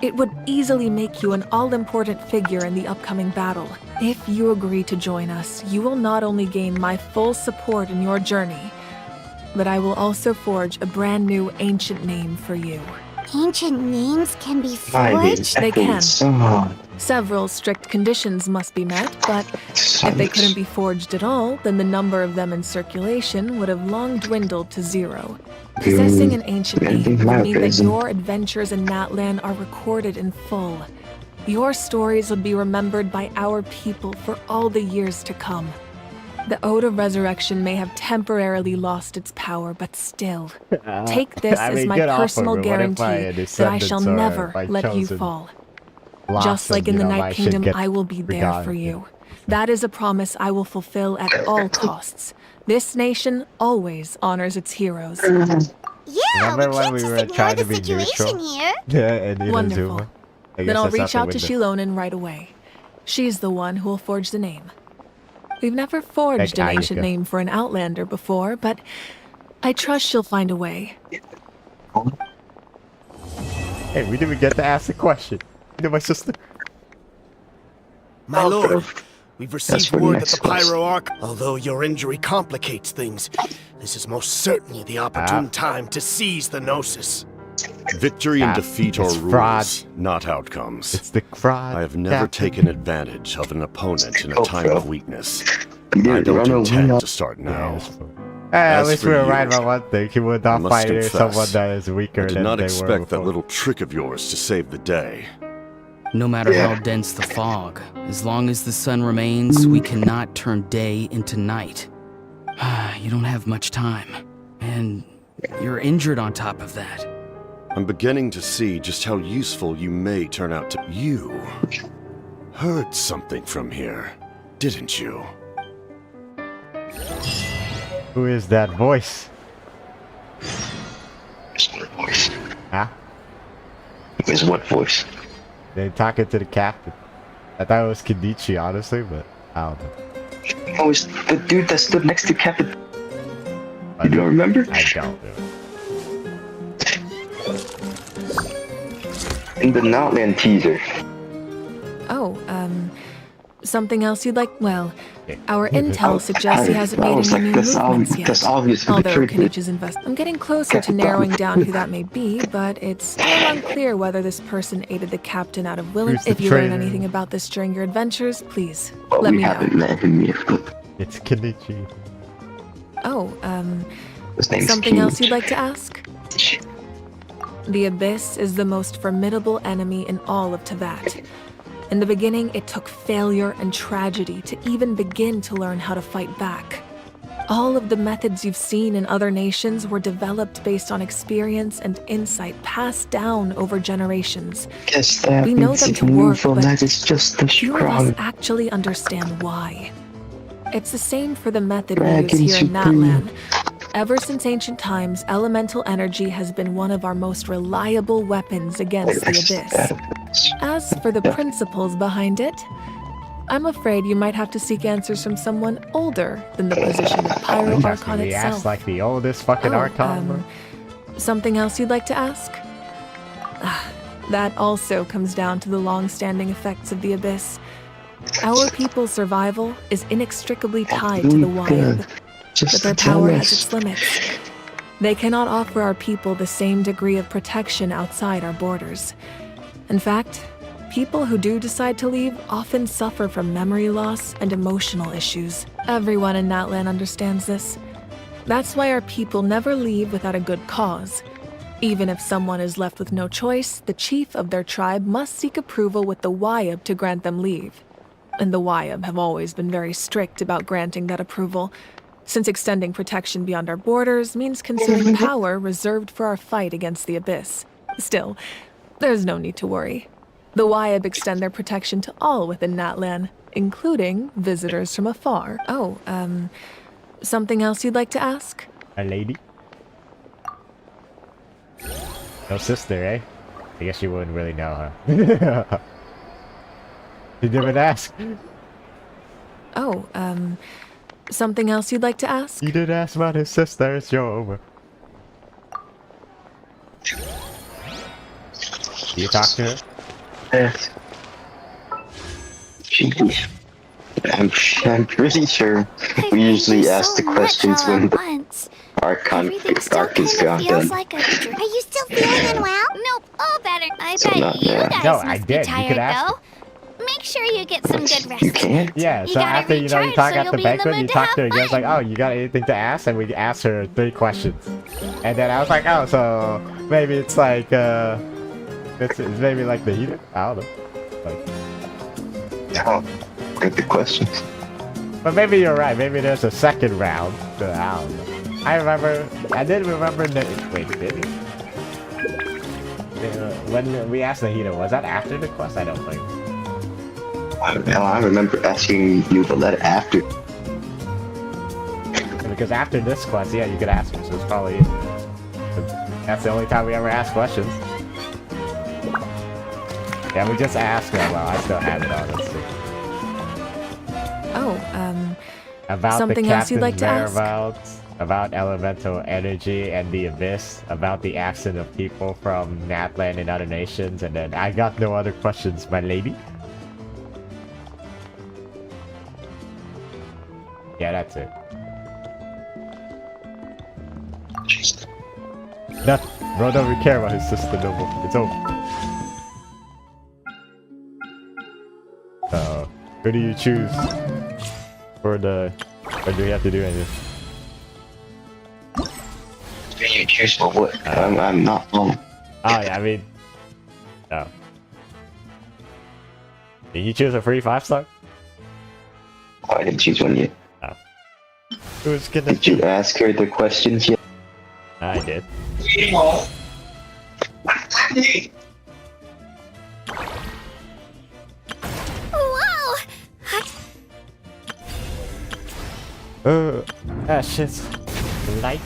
It would easily make you an all-important figure in the upcoming battle. If you agree to join us, you will not only gain my full support in your journey, but I will also forge a brand new ancient name for you.
ancient names can be
My
forged?
They can.
Several strict conditions must be met, but if they couldn't be forged at all, then the number of them in circulation would have long dwindled to 0. Possessing an ancient name would mean that your adventures in NATLAN are recorded in full. Your stories would be remembered by our people for all the years to come. The Ode of Resurrection may have temporarily lost its power, but still, take this as my personal guarantee that I shall never let you fall. Just like in the Night Kingdom, I will be there for you. That is a promise I will fulfill at all costs. This nation always honors its heroes.
Yeah,
Remember
we
when
can't
we
just
were
ignore
trying
the
to be
situation
neutral?
here.
Yeah, and
Wonderful.
Inazuma. I guess
Then I'll
that's
reach
out the
out to
window.
Shilonen right away. She's the one who will forge the name. We've never forged
Like
an ancient
Ayaka.
name for an Outlander before, but I trust she'll find a way.
Hey, we didn't even get to ask the question. You know, my sister.
My lord, we've
That's
received
for the
word that
next
the Pyro Arc, although your injury complicates things, this is most certainly the opportune time to seize the Gnosis.
Victory and defeat are
it's
rules,
fraud.
not outcomes.
It's the fraud.
I have never
Captain.
taken advantage of an opponent in a time of weakness.
Yeah,
I don't
run away.
intend to start now.
At
As
least
for
we were
you,
right about one thing. He would
I
not
must
fight
confess,
someone that is weaker
I did
than
not
they were
expect that
before.
little trick of yours to save the day.
No matter how dense the fog, as long as the sun remains, we cannot turn day into night. You don't have much time. And you're injured on top of that.
I'm beginning to see just how useful you may turn out to. You heard something from here, didn't you?
Who is that voice?
Voice.
Huh?
Is what voice?
They're talking to the captain. I thought it was Kenichi, honestly, but I don't know.
Oh, it's the dude that stood next to Captain. You don't remember?
I don't know.
In the Natlan teaser.
Oh, something else you'd like? Well, our intel suggests he hasn't made any new movements yet.
That's obvious for the
Although
trick.
Kenichi's I'm getting closer to narrowing down who that may be, but it's still unclear whether this person aided the captain out of willing.
Who's the
If you learn
traitor?
anything about this during your adventures, please
Well,
let
we
me know.
haven't met him yet, but
It's Kenichi.
Oh,
his name's
something
King.
else you'd like to ask? The Abyss is the most formidable enemy in all of Tevat. In the beginning, it took failure and tragedy to even begin to learn how to fight back. All of the methods you've seen in other nations were developed based on experience and insight passed down over generations.
Guess that
We know
means
them
if
to
you
work,
move from
but
that, it's just the
few of us
strong.
actually understand why. It's the same for the method we
Dragon
use here in
Supreme.
NATLAN. Ever since ancient times, elemental energy has been one of our most reliable weapons against the Abyss. As for the principles behind it, I'm afraid you might have to seek answers from someone older than the position of Pyro Archon
We asked
itself.
like the oldest fucking Archon.
Something else you'd like to ask? That also comes down to the long-standing effects of the Abyss. Our people's survival is inextricably tied to the Wyab, but their power has its limits. They cannot offer our people the same degree of protection outside our borders. In fact, people who do decide to leave often suffer from memory loss and emotional issues. Everyone in NATLAN understands this. That's why our people never leave without a good cause. Even if someone is left with no choice, the chief of their tribe must seek approval with the Wyab to grant them leave. And the Wyab have always been very strict about granting that approval, since extending protection beyond our borders means considering power reserved for our fight against the Abyss. Still, there's no need to worry. The Wyab extend their protection to all within NATLAN, including visitors from afar. Oh, something else you'd like to ask?
A lady? No sister, eh? I guess you wouldn't really know her. You didn't ask.
Oh, something else you'd like to ask?
You did ask about his sister, it's your over. Do you talk to her?
Yes. I'm pretty sure we usually ask the questions when the Archon arc is gone.
Feels like a dream. Are you still feeling unwell?
Nope, all better. I
So
bet
not
you
now.
guys
No,
must
I
be
did. You could
tired
ask
though. make sure you get some good rest.
You can't?
Yeah,
You
so
gotta
after, you
recharge
talk
so
at
you'll
the
be in the
banquet,
mood
you
to
talk
have
to her again, it's like, oh, you got anything to ask? And we asked her 3 questions. And then I was like, oh, so maybe it's like, it's maybe like the heater? I don't know. Like,
Oh, great the questions.
but maybe you're right, maybe there's a second round. I don't know. I did remember wait, did we? When we asked Nahida, was that after the quest? I don't think.
I remember asking you the letter after.
Because after this quest, yeah, you could ask her, so it's probably it. That's the only time we ever ask questions. Yeah, we just asked her. Well, I still have it on. Let's see.
Oh,
About
something
the
else you'd like
captain's
to ask?
whereabouts, about elemental energy and the abyss, about the accent of people from NATLAN and other nations, and then I got no other questions, my lady. Yeah, that's it. Nothing. Bro, don't really care about his sister no more. It's over. Who do you choose for the... Or do we have to do anything?
Who you choose for what? I'm not home.
Oh, yeah, I mean... Oh. Did you choose a free 5-star?
Oh, I didn't choose one yet.
Oh. Who's gonna...
Did you ask her the questions yet?
I did.
Whoa!
Shit's light.